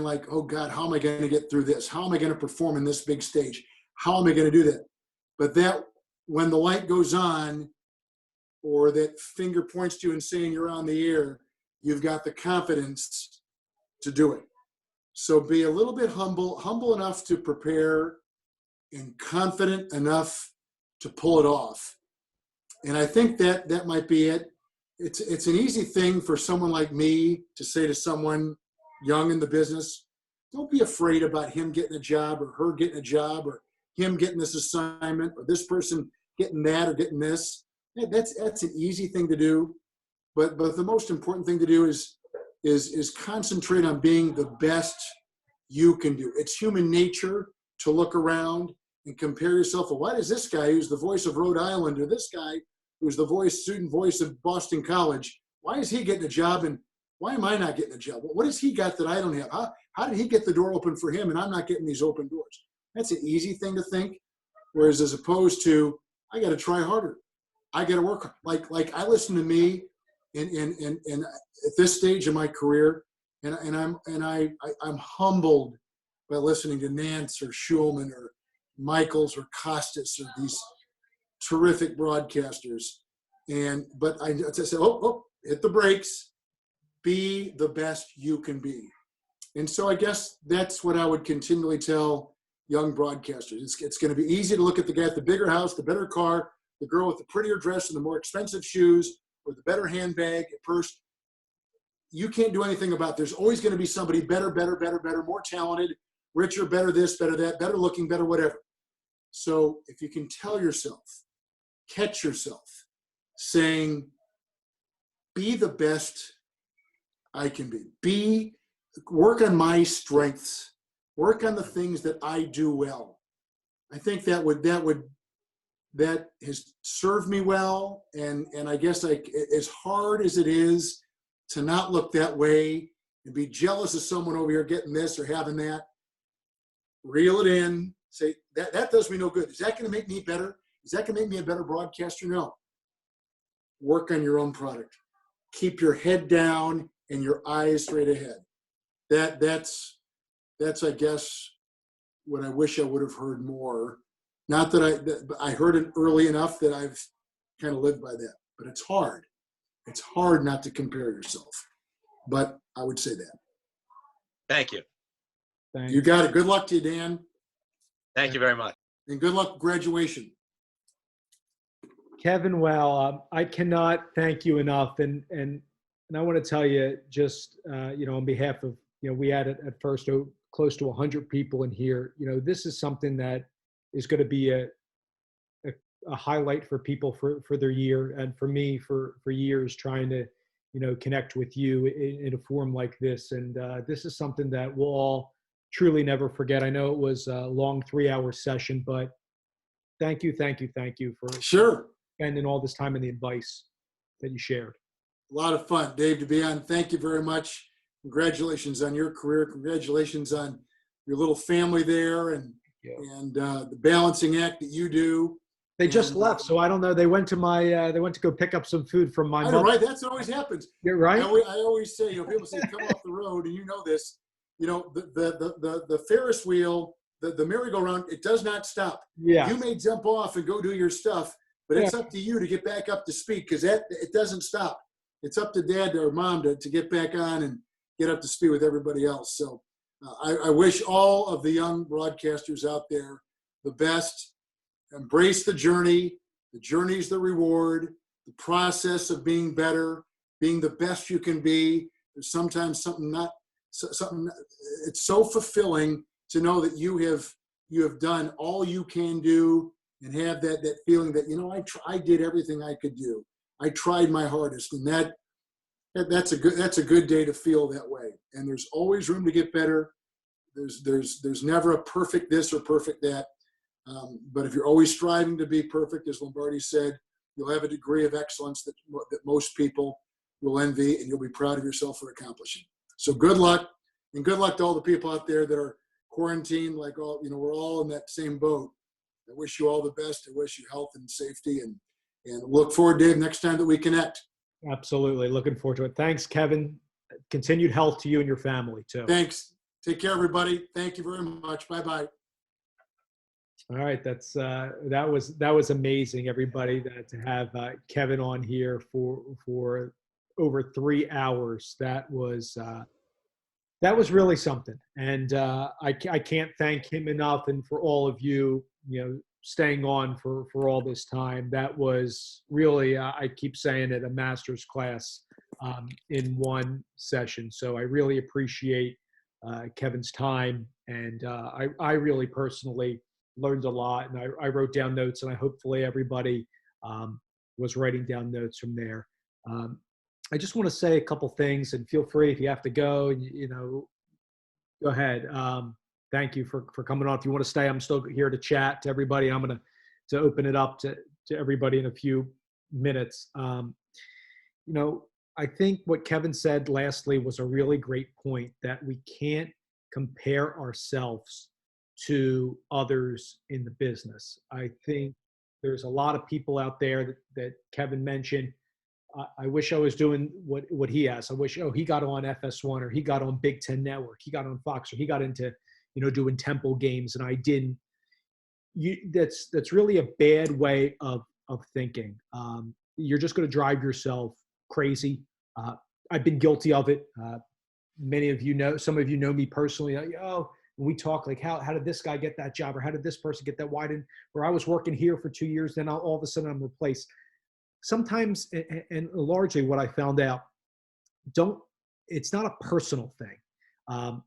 like, oh God, how am I going to get through this? How am I going to perform in this big stage? How am I going to do that? But that when the light goes on or that finger points to you and saying you're on the air, you've got the confidence to do it. So be a little bit humble enough to prepare and confident enough to pull it off. And I think that might be it. It's an easy thing for someone like me to say to someone young in the business, don't be afraid about him getting a job or her getting a job or him getting this assignment or this person getting that or getting this. That's an easy thing to do. But the most important thing to do is concentrate on being the best you can do. It's human nature to look around and compare yourself. Well, why does this guy who's the voice of Rhode Island or this guy who's the student voice of Boston College, why is he getting a job and why am I not getting a job? What has he got that I don't have? How did he get the door open for him and I'm not getting these open doors? That's an easy thing to think. Whereas as opposed to, I got to try harder. I got to work. Like I listen to me and at this stage of my career, and I'm humbled by listening to Nance or Schulman or Michaels or Costas or these terrific broadcasters. But I said, oh, hit the brakes. Be the best you can be. And so I guess that's what I would continually tell young broadcasters. It's going to be easy to look at the guy at the bigger house, the better car, the girl with the prettier dress and the more expensive shoes, or the better handbag, purse. You can't do anything about it. There's always going to be somebody better, more talented, richer, better this, better that, better looking, better whatever. So if you can tell yourself, catch yourself saying, be the best I can be. Work on my strengths. Work on the things that I do well. I think that has served me well. And I guess as hard as it is to not look that way and be jealous of someone over here getting this or having that, reel it in, say that does me no good. Is that going to make me better? Is that going to make me a better broadcaster? No. Work on your own product. Keep your head down and your eyes straight ahead. That's I guess what I wish I would have heard more. Not that I heard it early enough that I've kind of lived by that. But it's hard. It's hard not to compare yourself. But I would say that. Thank you. Thanks. You got it. Good luck to you, Dan. Thank you very much. And good luck with graduation. Kevin, well, I cannot thank you enough. And I want to tell you just, on behalf of, we had at first close to 100 people in here. This is something that is going to be a highlight for people for their year, and for me for years trying to, connect with you in a forum like this. And this is something that we'll all truly never forget. I know it was a long 3-hour session, but thank you for sure spending all this time and the advice that you shared. A lot of fun, Dave, to be on. Thank you very much. Congratulations on your career. Congratulations on your little family there and the balancing act that you do. They just left, so I don't know. They went to go pick up some food from my mother. Right, that's what always happens. You're right. I always say, people say come off the road, and you know this. The Ferris wheel, the merry-go-round, it does not stop. Yeah. You may jump off and go do your stuff, but it's up to you to get back up to speed, because it doesn't stop. It's up to dad or mom to get back on and get up to speed with everybody else. So I wish all of the young broadcasters out there the best. Embrace the journey. The journey is the reward. The process of being better, being the best you can be. There's sometimes something. It's so fulfilling to know that you have done all you can do, and have that feeling that I did everything I could do. I tried my hardest, and that's a good day to feel that way. And there's always room to get better. There's never a perfect this or perfect that. But if you're always striving to be perfect, as Lombardi said, you'll have a degree of excellence that most people will envy, and you'll be proud of yourself for accomplishing. So good luck, and good luck to all the people out there that are quarantined. We're all in that same boat. I wish you all the best. I wish you health and safety, and look forward, Dave, next time that we connect. Absolutely. Looking forward to it. Thanks, Kevin. Continued health to you and your family, too. Thanks. Take care, everybody. Thank you very much. Bye-bye. All right. That was amazing, everybody, to have Kevin on here for over 3 hours. That was really something. And I can't thank him enough, and for all of you, staying on for all this time. That was really, I keep saying it, a master's class in one session. So I really appreciate Kevin's time, and I really personally learned a lot, and I wrote down notes, and hopefully everybody was writing down notes from there. I just want to say a couple things, and feel free if you have to go, go ahead. Thank you for coming on. If you want to stay, I'm still here to chat to everybody. I'm going to open it up to everybody in a few minutes. I think what Kevin said lastly was a really great point, that we can't compare ourselves to others in the business. I think there's a lot of people out there that Kevin mentioned. I wish I was doing what he has. I wish, he got on FS1, or he got on Big Ten Network, he got on Fox, or he got into, doing Temple games, and I didn't. That's really a bad way of thinking. You're just going to drive yourself crazy. I've been guilty of it. Many of you know, some of you know me personally. When we talk, like, how did this guy get that job, or how did this person get that? Why didn't? Or I was working here for 2 years, then all of a sudden I'm replaced. Sometimes, and largely what I found out, it's not a personal thing.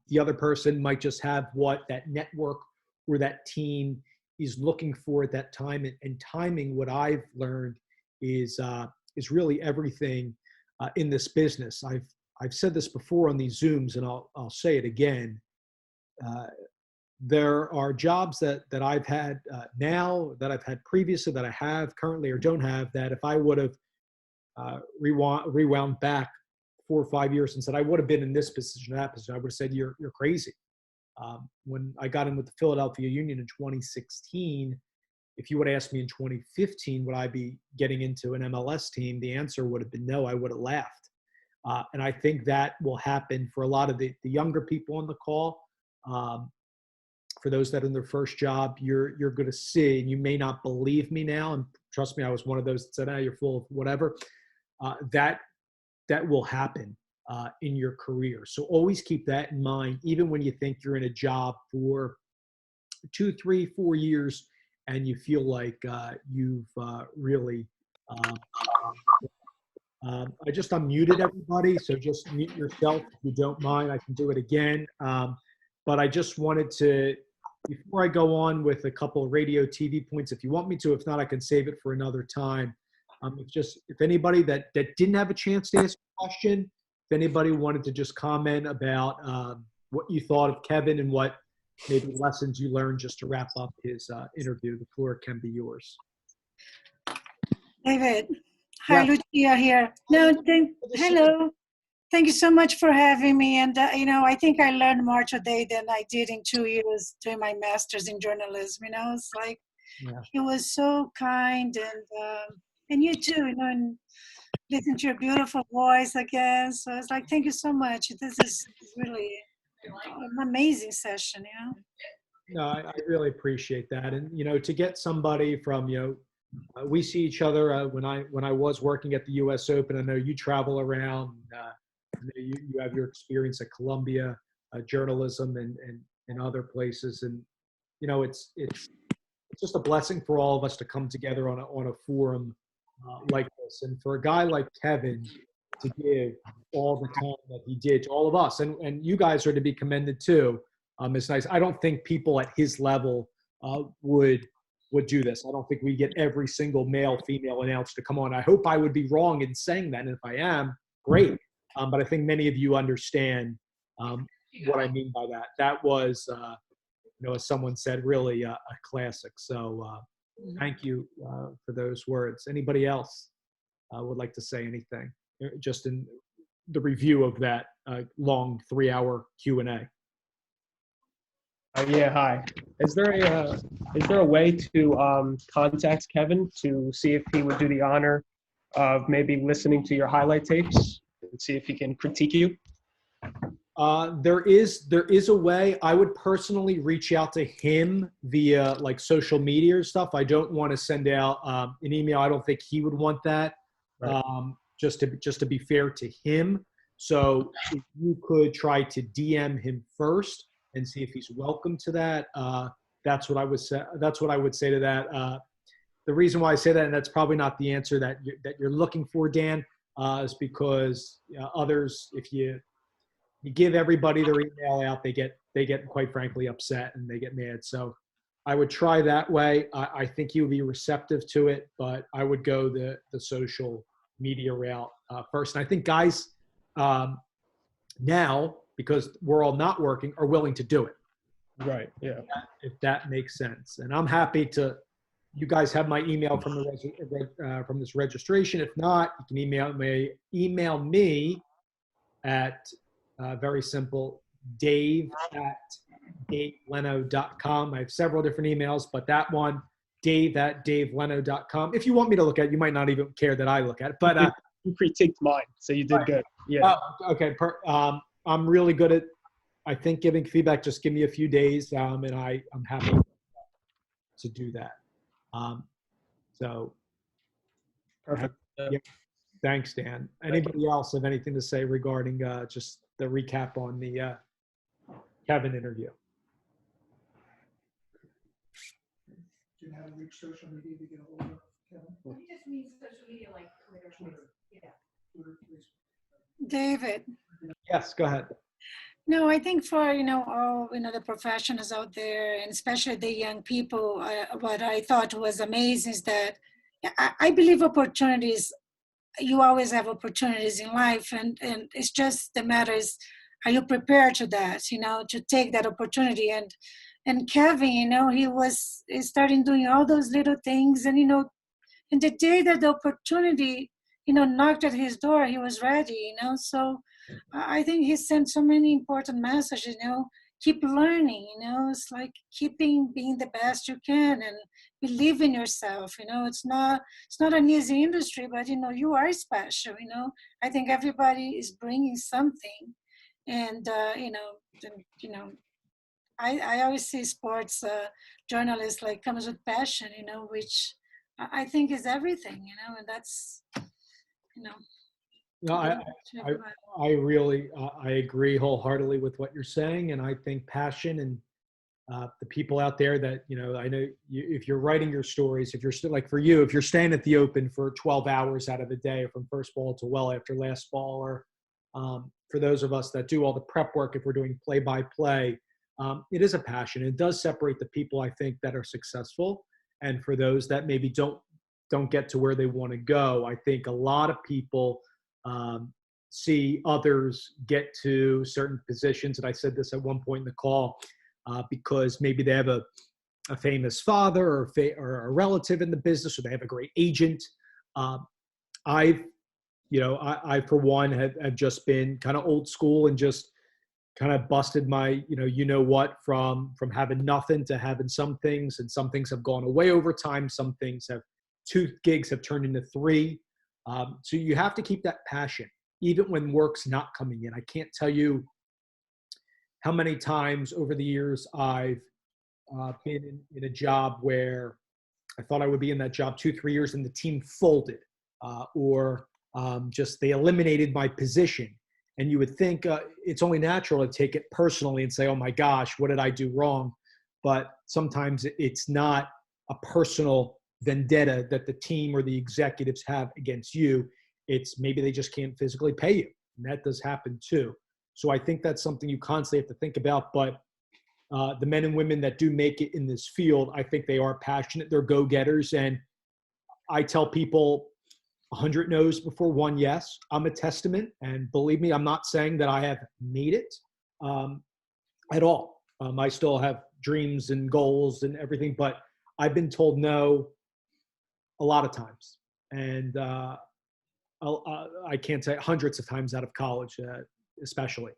The other person might just have what that network or that team is looking for at that time, and timing, what I've learned is really everything in this business. I've said this before on these Zooms, and I'll say it again. there are jobs that I've had now, that I've had previously, that I have currently or don't have, that if I would have rewound back 4 or 5 years and said I would have been in this position or that position, I would have said you're crazy. When I got in with the Philadelphia Union in 2016, if you would have asked me in 2015, would I be getting into an MLS team? The answer would have been no. I would have laughed. And I think that will happen for a lot of the younger people on the call. For those that are in their first job, you're going to see, and you may not believe me now, and trust me, I was one of those that said, you're full of whatever. That will happen in your career. So always keep that in mind, even when you think you're in a job for 2, 3, 4 years, and you feel like you've really. I just unmuted everybody, so just mute yourself if you don't mind. I can do it again. But I just wanted to, before I go on with a couple of radio TV points, if you want me to, if not, I can save it for another time. If anybody that didn't have a chance to ask a question, if anybody wanted to just comment about what you thought of Kevin and what maybe lessons you learned, just to wrap up his interview, the floor can be yours. David, hi, Lucia here. Hello. Thank you so much for having me. And, I think I learned more today than I did in 2 years doing my master's in journalism. It's like, he was so kind, and you too, and listen to your beautiful voice again. So it's like, thank you so much. This is really an amazing session, No, I really appreciate that. And, to get somebody from, we see each other when I was working at the U.S. Open. I know you travel around. I know you have your experience at Columbia, journalism and other places. And, it's just a blessing for all of us to come together on a forum like this. And for a guy like Kevin to give all the time that he did to all of us, and you guys are to be commended too. It's nice. I don't think people at his level would do this. I don't think we get every single male, female announcer to come on. I hope I would be wrong in saying that. And if I am, great. But I think many of you understand what I mean by that. That was, as someone said, really a classic. So thank you for those words. Anybody else would like to say anything? Just in the review of that long 3-hour Q&A. Yeah, hi. Is there a way to contact Kevin to see if he would do the honor of maybe listening to your highlight tapes and see if he can critique you? There is a way. I would personally reach out to him via like social media or stuff. I don't want to send out an email. I don't think he would want that. Right. Just to be fair to him. So if you could try to DM him first and see if he's welcome to that. That's what I would say. That's what I would say to that. The reason why I say that, and that's probably not the answer that you're looking for, Dan, is because others, if you give everybody their email out, they get quite frankly upset and they get mad. So I would try that way. I think he would be receptive to it, but I would go the social media route first. And I think guys now, because we're all not working, are willing to do it. Right. Yeah. If that makes sense. And I'm happy to. You guys have my email from from this registration. If not, you can email me at very simple, dave@daveleno.com. I have several different emails, but that one, dave@daveleno.com. If you want me to look at it, you might not even care that I look at it. But you critiqued mine, so you did good. Yeah. Okay. I'm really good at, I think, giving feedback. Just give me a few days, and I'm happy to do that. So. Perfect. Yeah. Thanks, Dan. Anybody else have anything to say regarding just the recap on the Kevin interview? Do you know how to reach social media to get a hold of Kevin? He just means social media like Twitter. Yeah. Twitter, Facebook. David. Yes, go ahead. No, I think for, all, the professionals out there, and especially the young people, what I thought was amazing is that I believe opportunities, you always have opportunities in life, and it's just the matter is, are you prepared to that, to take that opportunity? And And Kevin, he started doing all those little things. And, and the day that the opportunity, knocked at his door, he was ready, So I think he sent so many important messages, keep learning, it's like keeping being the best you can and believe in yourself, it's not an easy industry, but, you are special, I think everybody is bringing something. And, I always see sports journalists like comes with passion, which I think is everything, and that's, No, I really I agree wholeheartedly with what you're saying, and I think passion and the people out there that I know if you're writing your stories, if you're still like for you, if you're staying at the Open for 12 hours out of the day, from first ball to well after last ball, or for those of us that do all the prep work, if we're doing play-by-play, it is a passion. It does separate the people I think that are successful, and for those that maybe don't get to where they want to go. I think a lot of people see others get to certain positions, and I said this at one point in the call, because maybe they have a famous father or a relative in the business, or they have a great agent. I for one have just been kind of old school and just kind of busted my what from having nothing to having some things, and some things have gone away over time. Some things have 2 gigs have turned into 3. So you have to keep that passion, even when work's not coming in. I can't tell you how many times over the years I've been in a job where I thought I would be in that job 2-3 years and the team folded, or just they eliminated my position. And you would think it's only natural to take it personally and say, oh my gosh, what did I do wrong? But sometimes it's not a personal vendetta that the team or the executives have against you. It's maybe they just can't physically pay you. And that does happen too. So I think that's something you constantly have to think about. But the men and women that do make it in this field, I think they are passionate. They're go-getters. And I tell people 100 no's before 1 yes. I'm a testament. And believe me, I'm not saying that I have made it at all. I still have dreams and goals and everything, but I've been told no a lot of times. And I can't say hundreds of times out of college, especially.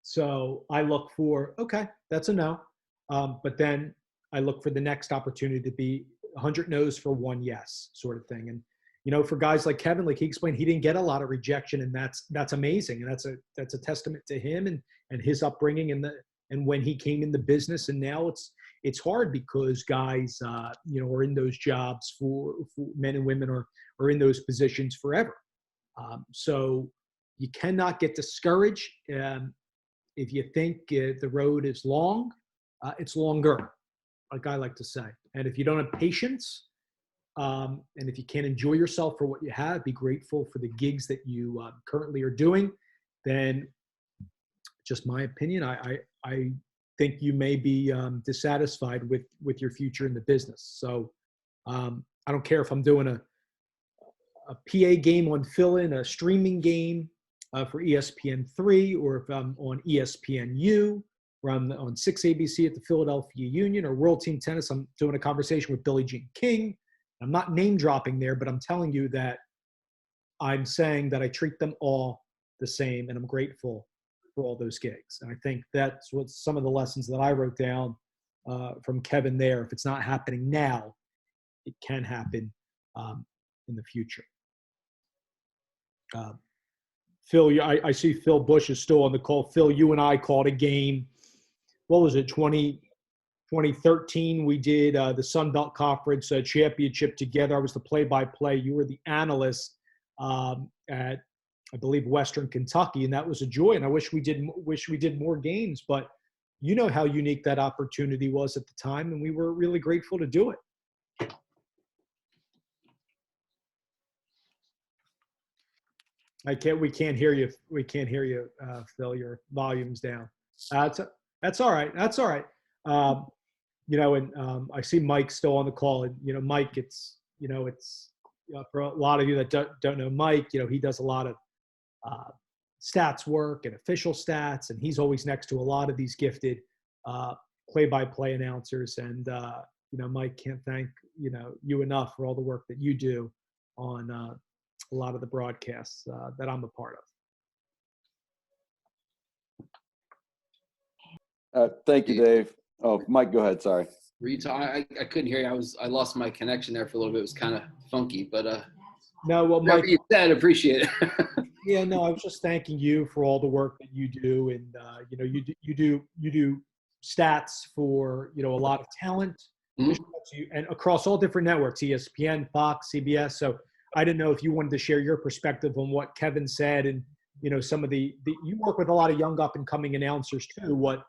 So I look for, okay, that's a no. But then I look for the next opportunity to be 100 no's for 1 yes sort of thing. And, for guys like Kevin, like he explained, he didn't get a lot of rejection, and that's amazing. And that's a testament to him and his upbringing and when he came in the business. And now it's hard because guys, are in those jobs for men and women are in those positions forever. So you cannot get discouraged. If you think the road is long, it's longer, like I like to say. And if you don't have patience, and if you can't enjoy yourself for what you have, be grateful for the gigs that you currently are doing, then just my opinion, I think you may be dissatisfied with your future in the business. So I don't care if I'm doing a PA game on fill-in, a streaming game for ESPN3, or if I'm on ESPNU, or I'm on 6 ABC at the Philadelphia Union, or World Team Tennis. I'm doing a conversation with Billie Jean King. I'm not name dropping there, but I'm telling you that I'm saying that I treat them all the same, and I'm grateful for all those gigs. And I think that's what some of the lessons that I wrote down from Kevin there. If it's not happening now, it can happen in the future. Phil, I see Phil Bush is still on the call. Phil, you and I called a game. What was it, 2013? We did the Sun Belt Conference Championship together. I was the play-by-play. You were the analyst at, I believe, Western Kentucky, and that was a joy. And I wish we did more games, but you know how unique that opportunity was at the time, and we were really grateful to do it. We can't hear you. We can't hear you, Phil. Your volume's down. That's all right. That's all right. And I see Mike still on the call. And Mike, it's for a lot of you that don't know Mike, he does a lot of stats work and official stats, and he's always next to a lot of these gifted play-by-play announcers. And, Mike, can't thank, you enough for all the work that you do on a lot of the broadcasts that I'm a part of. Thank you, Dave. Oh, Mike, go ahead. Sorry. I couldn't hear you. I lost my connection there for a little bit. It was kind of funky, but no, well, whatever Mike, you said, appreciate it. Yeah, no, I was just thanking you for all the work that you do, and you do stats for a lot of talent, and across all different networks, ESPN, Fox, CBS. So I didn't know if you wanted to share your perspective on what Kevin said, and some of the you work with a lot of young up and coming announcers too. What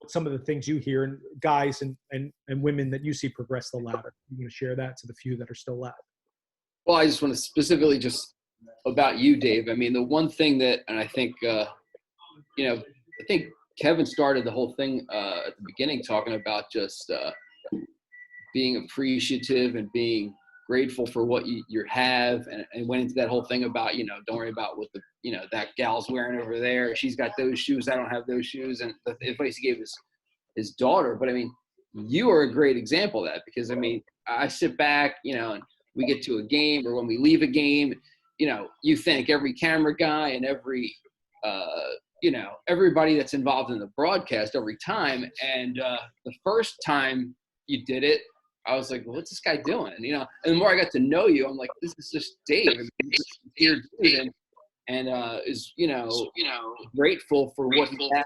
some of the things you hear, and guys and women that you see progress the ladder. You want to share that to the few that are still left? Well, I just want to specifically just about you, Dave. I mean, the one thing that, and I think, I think Kevin started the whole thing at the beginning talking about just being appreciative and being grateful for what you have, and went into that whole thing about, don't worry about what that gal's wearing over there. She's got those shoes. I don't have those shoes. And the advice he gave his daughter. But I mean, you are a great example of that, because I mean, I sit back, and we get to a game, or when we leave a game, you thank every camera guy and every, everybody that's involved in the broadcast every time. And the first time you did it, I was like, well, what's this guy doing? And the more I got to know you, I'm like, this is just Dave. I mean, he's just here dude, and is, grateful for what he has.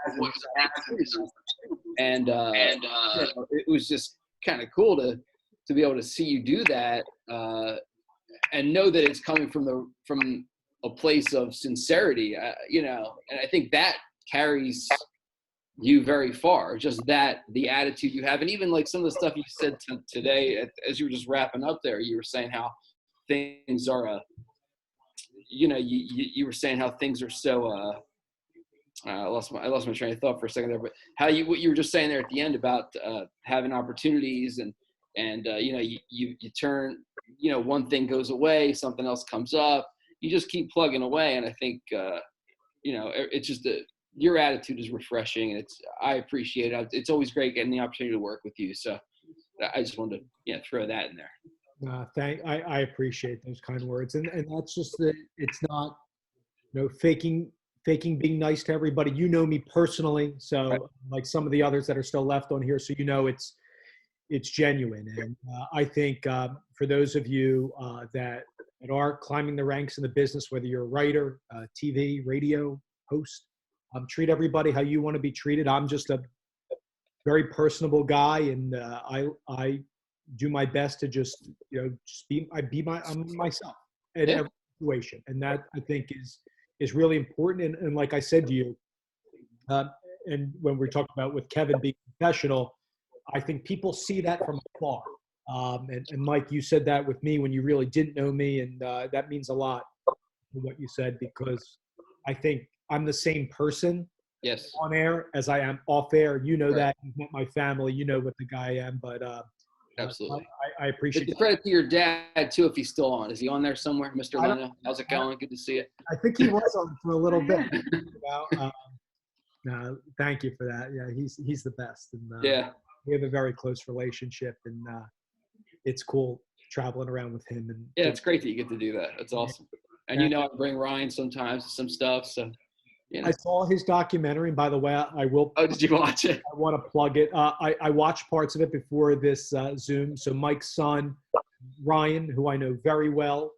And it was just kind of cool to be able to see you do that, and know that it's coming from a place of sincerity, and I think that carries you very far. Just the attitude you have, and even like some of the stuff you said today, as you were just wrapping up there, you were saying how things are, you were saying how things are so. I lost my train of thought for a second there, but what you were just saying there at the end about having opportunities, and you turn, one thing goes away, something else comes up, you just keep plugging away. And I think, it's just your attitude is refreshing, and I appreciate it. It's always great getting the opportunity to work with you. So I just wanted to, throw that in there. I appreciate those kind words. And that's just it's not, faking being nice to everybody. You know me personally. So right. Like some of the others that are still left on here. So, it's genuine. And I think for those of you that are climbing the ranks in the business, whether you're a writer, TV, radio host, treat everybody how you want to be treated. I'm just a very personable guy, and I do my best to just be myself in every situation, and that I think is really important. And like I said to you, and when we talked about with Kevin being professional, I think people see that from afar. And Mike, you said that with me when you really didn't know me, and that means a lot for what you said, because I think I'm the same person on air as I am off air. You know right. That. You've met my family. You know what the guy I am. But absolutely, I appreciate the credit to your dad too, if he's still on. Is he on there somewhere, Mr. Leno? How's it going? Good to see you. I think he was on for a little bit. No, thank you for that. Yeah, he's the best. And we have a very close relationship, and it's cool traveling around with him. And it's great that you get to do that. That's awesome. And I bring Ryan sometimes to some stuff. So I saw his documentary, and by the way, I will. Oh, did you watch it? I want to plug it. I watched parts of it before this Zoom. So Mike's son, Ryan, who I know very well,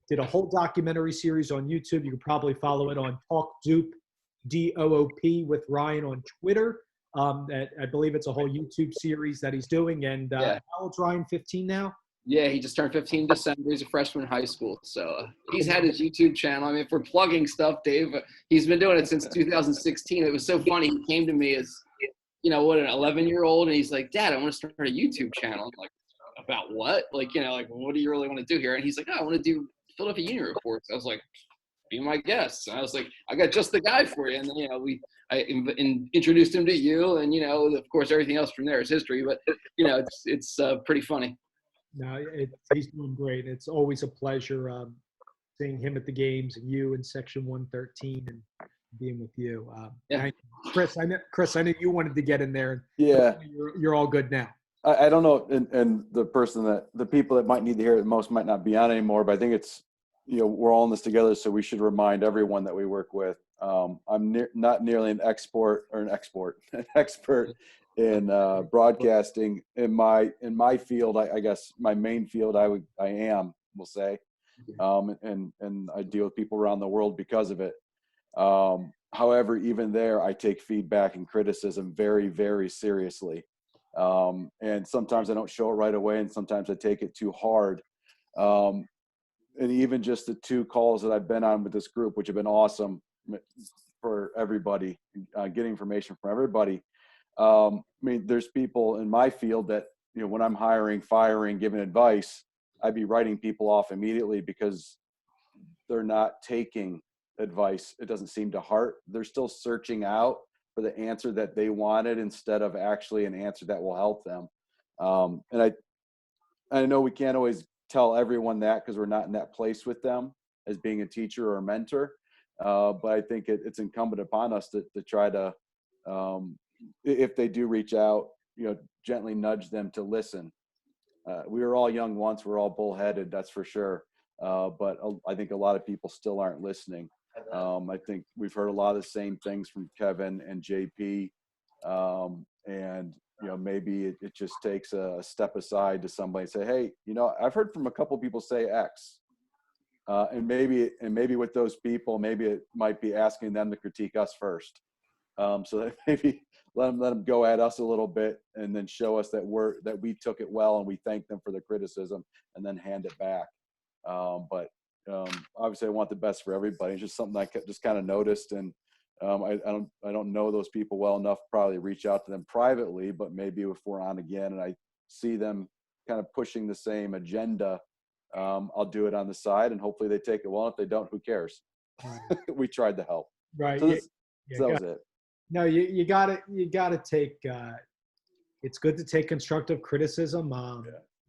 did a whole documentary series on YouTube. You can probably follow it on Talk Doop, DOOP, with Ryan on Twitter. I believe it's a whole YouTube series that he's doing. And how old's Ryan? 15 now? Yeah, he just turned 15 in December. He's a freshman in high school. So he's had his YouTube channel. I mean, if we're plugging stuff, Dave, he's been doing it since 2016. It was so funny. He came to me as, an 11-year-old, and he's like, Dad, I want to start a YouTube channel. I'm like, about what? Like, what do you really want to do here? And he's like, I want to do Philadelphia Union reports. I was like, be my guest. And I was like, I got just the guy for you. And then, I introduced him to you, and, of course, everything else from there is history. But, it's pretty funny. No, he's doing great. It's always a pleasure seeing him at the games, and you in Section 113, and being with you. Yeah. Chris, I know you wanted to get in there. Yeah. You're all good now. I don't know, and the people that might need to hear it the most might not be on anymore, but I think it's, we're all in this together, so we should remind everyone that we work with. I'm not nearly an expert in broadcasting in my field. I guess my main field, we'll say, and I deal with people around the world because of it. However, even there, I take feedback and criticism very, very seriously. And sometimes I don't show it right away, and sometimes I take it too hard. And even just the 2 calls that I've been on with this group, which have been awesome for everybody, getting information from everybody. I mean, there's people in my field that, when I'm hiring, firing, giving advice, I'd be writing people off immediately because they're not taking advice. It doesn't seem to heart. They're still searching out for the answer that they wanted instead of actually an answer that will help them. And I know we can't always tell everyone that because we're not in that place with them as being a teacher or a mentor. But I think it's incumbent upon us to try to, if they do reach out, gently nudge them to listen. We were all young once. We're all bullheaded, that's for sure. But I think a lot of people still aren't listening. I think we've heard a lot of the same things from Kevin and JP. And, maybe it just takes a step aside to somebody and say, hey, I've heard from a couple people say X. And maybe with those people, maybe it might be asking them to critique us first. So that maybe let them go at us a little bit and then show us that we took it well and we thank them for the criticism and then hand it back. But obviously I want the best for everybody. It's just something I just kind of noticed, and I don't know those people well enough to probably reach out to them privately, but maybe if we're on again and I see them kind of pushing the same agenda, I'll do it on the side and hopefully they take it well. If they don't, who cares? We tried to help. Right. So that was it. No, you gotta take, it's good to take constructive criticism,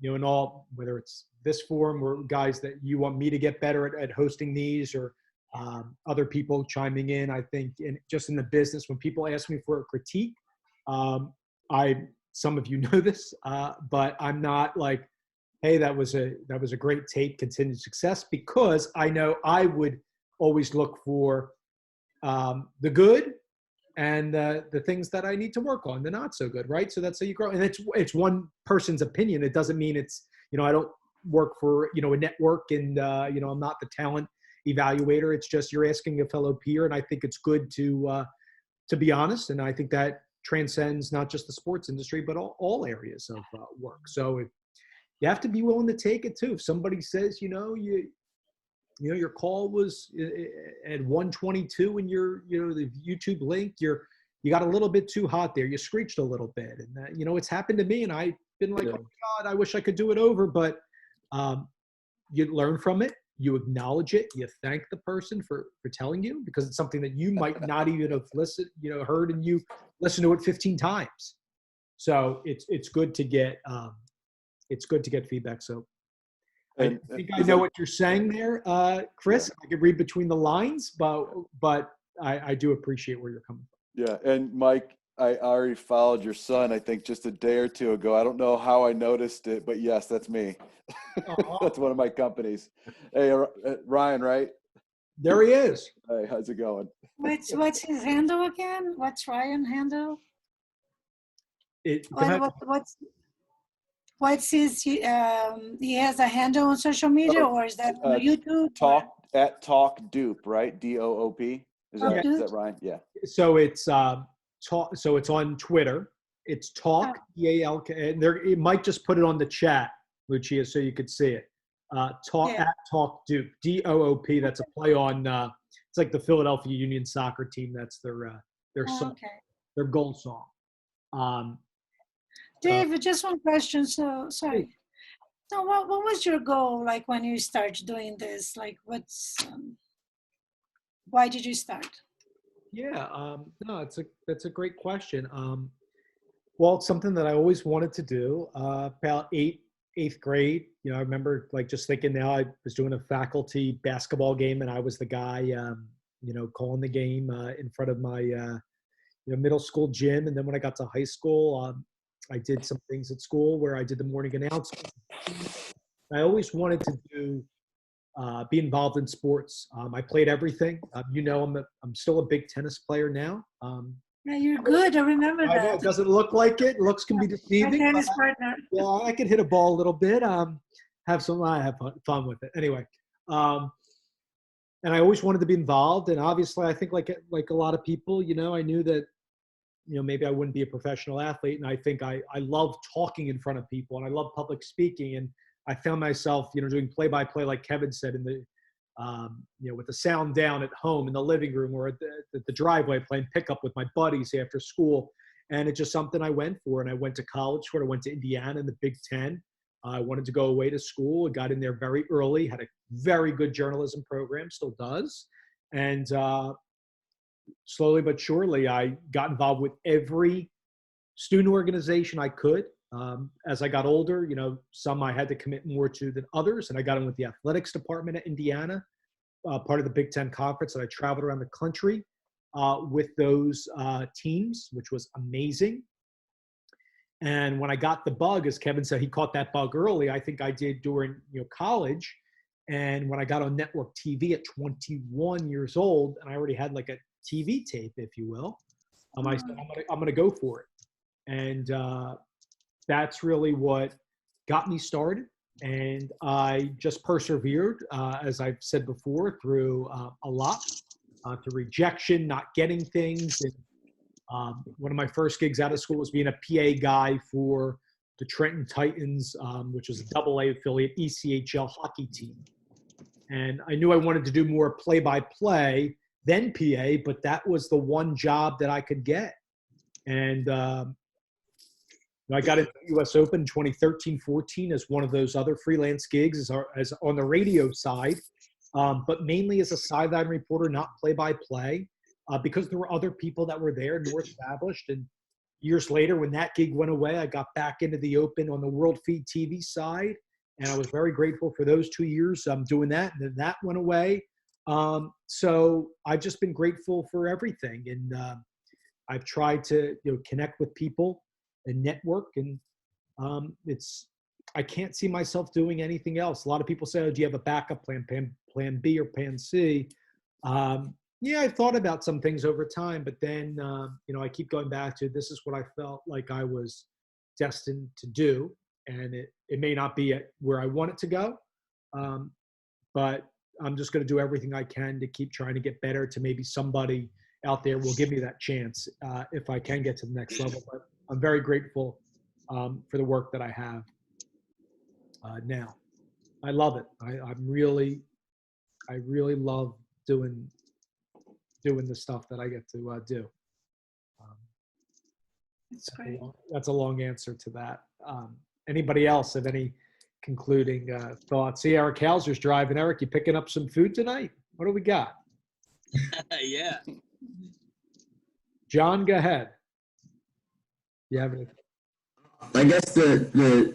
in all, whether it's this forum or guys that you want me to get better at hosting these, or other people chiming in. I think just in the business, when people ask me for a critique, some of you know this, but I'm not like, hey, that was a great tape, continued success, because I know I would always look for the good and the things that I need to work on, the not so good, right? So that's how you grow. And it's one person's opinion. It doesn't mean it's, I don't work for, a network and, I'm not the talent evaluator. It's just you're asking a fellow peer. And I think it's good to be honest. And I think that transcends not just the sports industry, but all areas of work. So you have to be willing to take it too. If somebody says, your call was at 122 and the YouTube link, you got a little bit too hot there. You screeched a little bit, and it's happened to me. And I've been like, oh God, I wish I could do it over. But you learn from it. You acknowledge it. You thank the person for telling you, because it's something that you might not even have listened, heard, and you listen to it 15 times. So it's good to get feedback. So I think I know what you're saying there, Chris. I could read between the lines, but I do appreciate where you're coming from. Yeah, and Mike, I already followed your son, I think just a day or two ago. I don't know how I noticed it, but yes, that's me. That's one of my companies. Hey, Ryan, right? There he is. Hey, how's it going? What's his handle again? What's Ryan's handle? What's his? He has a handle on social media, or is that on YouTube? Talk Dupe, right? DOOP. Is that Ryan? Yeah. So it's So it's on Twitter. It's Talk TALK, and it might just put it on the chat, Lucia, so you could see it. At Talk Dupe, DOOP. That's a play on. It's like the Philadelphia Union soccer team. That's their song, their goal song. David, just one question. So sorry. So what was your goal like when you started doing this? Like, why did you start? Yeah, no, that's a great question. Well, it's something that I always wanted to do. About eighth grade, I remember like just thinking now I was doing a faculty basketball game and I was the guy calling the game in front of my middle school gym. And then when I got to high school, I did some things at school where I did the morning announcements. I always wanted to be involved in sports. I played everything. I'm still a big tennis player now. Yeah, you're good. I remember I know that. it doesn't look like it. Looks can be deceiving. My tennis but, partner. yeah, I can hit a ball a little bit. I have fun with it. Anyway, and I always wanted to be involved. And obviously, I think like a lot of people, I knew that maybe I wouldn't be a professional athlete. And I think I love talking in front of people, and I love public speaking. And I found myself, doing play-by-play, like Kevin said, in the with the sound down at home in the living room or at the driveway, playing pickup with my buddies after school. And it's just something I went for. And I went to college where I went to Indiana in the Big Ten. I wanted to go away to school. I got in there very early, had a very good journalism program, still does. And slowly but surely, I got involved with every student organization I could. As I got older, some I had to commit more to than others. And I got in with the athletics department at Indiana, part of the Big Ten Conference. And I traveled around the country with those teams, which was amazing. And when I got the bug, as Kevin said, he caught that bug early. I think I did during college. And when I got on network TV at 21 years old, and I already had like a TV tape, if you will, I said, I'm gonna go for it. And that's really what got me started. And I just persevered, as I've said before, through a lot, through rejection, not getting things. And one of my first gigs out of school was being a PA guy for the Trenton Titans, which was a AA affiliate ECHL hockey team. And I knew I wanted to do more play-by-play than PA, but that was the one job that I could get. And I got into the U.S. Open 2013-14 as one of those other freelance gigs as on the radio side, but mainly as a sideline reporter, not play-by-play, because there were other people that were there, more established. And years later, when that gig went away, I got back into the Open on the World Feed TV side, and I was very grateful for those 2 years doing that. And then that went away. So I've just been grateful for everything, and I've tried to connect with people and network, and I can't see myself doing anything else. A lot of people say, "Oh, do you have a backup plan B or plan C?" Yeah, I've thought about some things over time, but then I keep going back to this is what I felt like I was destined to do, and it may not be at where I want it to go, but I'm just going to do everything I can to keep trying to get better. To maybe somebody out there will give me that chance if I can get to the next level. But I'm very grateful for the work that I have now. I love it. I really love doing the stuff that I get to do. That's great. That's a long answer to that. Anybody else have any concluding thoughts? See, Eric Hauser's driving. Eric, you picking up some food tonight? What do we got? Yeah. John, go ahead. You have any? I guess the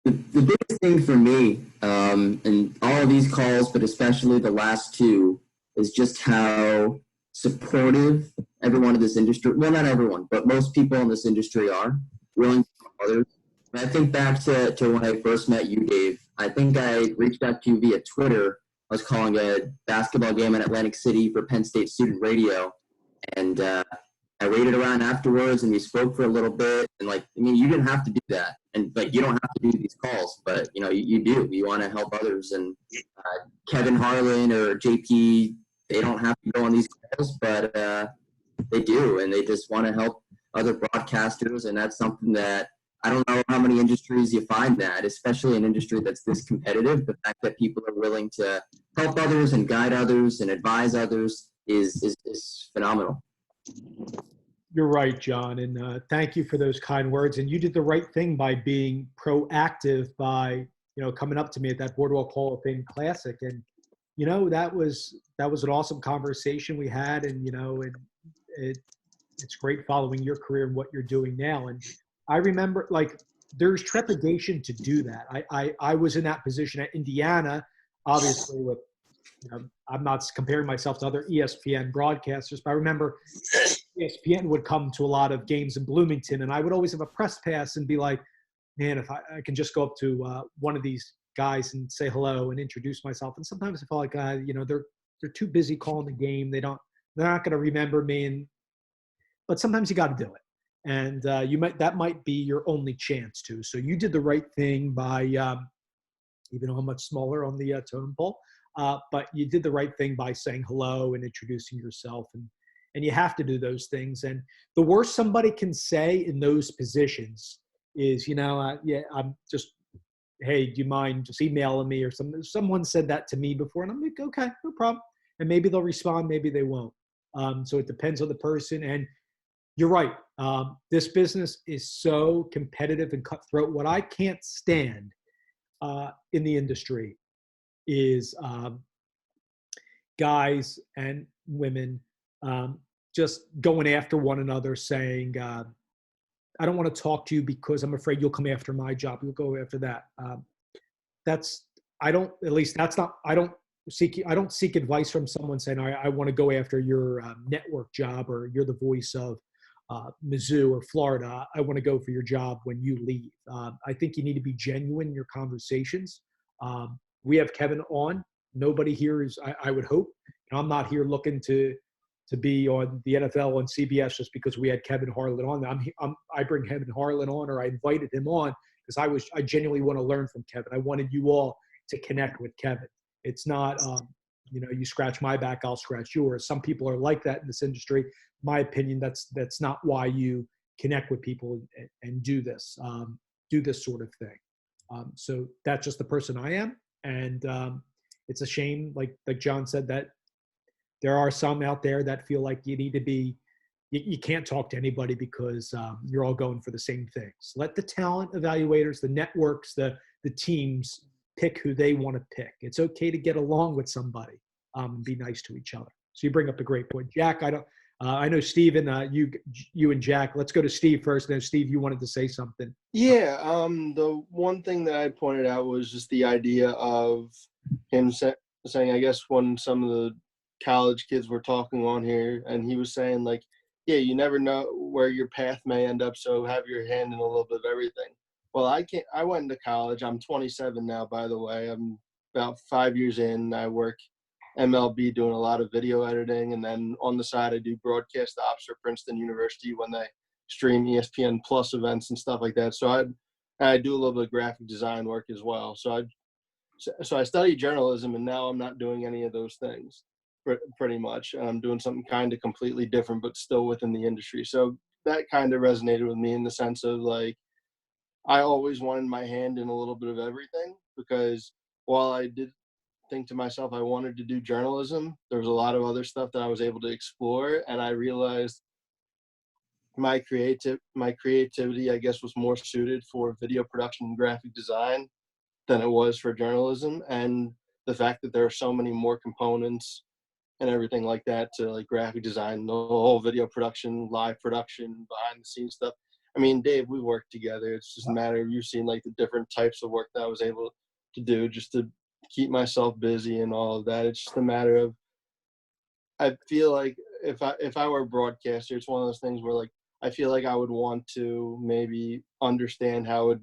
biggest thing for me, in all of these calls, but especially the last two, is just how supportive everyone in this industry, well, not everyone, but most people in this industry are willing to help others. And I think back to when I first met you, Dave. I think I reached out to you via Twitter. I was calling a basketball game in Atlantic City for Penn State Student Radio. And I waited around afterwards, and we spoke for a little bit. And, you didn't have to do that. And, you don't have to do these calls, but, you do. You want to help others. And Kevin Harlan or JP, they don't have to go on these calls, but they do. And they just want to help other broadcasters. And that's something that I don't know how many industries you find that, especially an industry that's this competitive. The fact that people are willing to help others and guide others and advise others is phenomenal. You're right, John, and thank you for those kind words. And you did the right thing by being proactive by, coming up to me at that Boardwalk Hall of Fame Classic. And, that was an awesome conversation we had. And, it's great following your career and what you're doing now. And I remember, there's trepidation to do that. I was in that position at Indiana, obviously with I'm not comparing myself to other ESPN broadcasters, but I remember ESPN would come to a lot of games in Bloomington, and I would always have a press pass and be like, man, if I can just go up to one of these guys and say hello and introduce myself. And sometimes I felt like, they're too busy calling the game. They're not going to remember me. But sometimes you got to do it. And that might be your only chance to. So you did the right thing by, even though I'm much smaller on the totem pole, but you did the right thing by saying hello and introducing yourself. And you have to do those things. And the worst somebody can say in those positions is, I'm just, hey, do you mind just emailing me or something? Someone said that to me before, and I'm like, okay, no problem. And maybe they'll respond, maybe they won't. So it depends on the person. And you're right. This business is so competitive and cutthroat. What I can't stand in the industry is guys and women just going after one another, saying, I don't want to talk to you because I'm afraid you'll come after my job. You'll go after that. I don't seek advice from someone saying, I want to go after your network job, or you're the voice of Mizzou or Florida. I want to go for your job when you leave. I think you need to be genuine in your conversations. We have Kevin on. Nobody here is, I would hope, I'm not here looking to be on the NFL on CBS just because we had Kevin Harlan on. I bring Kevin Harlan on, or I invited him on because I genuinely want to learn from Kevin. I wanted you all to connect with Kevin. It's not, you scratch my back, I'll scratch yours. Some people are like that in this industry. My opinion, that's not why you connect with people and do this sort of thing. So that's just the person I am. And it's a shame, like John said, that there are some out there that feel like you need to be, you can't talk to anybody because you're all going for the same things. Let the talent evaluators, the networks, the teams pick who they want to pick. It's okay to get along with somebody and be nice to each other. So you bring up a great point. Jack, I know Steve and you and Jack. Let's go to Steve first. Then Steve, you wanted to say something. Yeah, the one thing that I pointed out was just the idea of him saying, I guess when some of the college kids were talking on here, and he was saying like, yeah, you never know where your path may end up, so have your hand in a little bit of everything. Well, I went into college. I'm 27 now, by the way. I'm about 5 years in. I work MLB doing a lot of video editing, and then on the side I do broadcast ops for Princeton University when they stream ESPN Plus events and stuff like that. So I do a little bit of graphic design work as well. So I studied journalism, and now I'm not doing any of those things pretty much. I'm doing something kind of completely different, but still within the industry. So that kind of resonated with me in the sense of like, I always wanted my hand in a little bit of everything, because while I did think to myself I wanted to do journalism, there was a lot of other stuff that I was able to explore, and I realized my creativity, I guess, was more suited for video production and graphic design than it was for journalism. And the fact that there are so many more components and everything like that to like graphic design, the whole video production, live production, behind the scenes stuff. I mean, Dave, we worked together. It's just a matter of you seeing like the different types of work that I was able to do just to keep myself busy and all of that. It's just a matter of, I feel like if I were a broadcaster, it's one of those things where like, I feel like I would want to maybe understand how a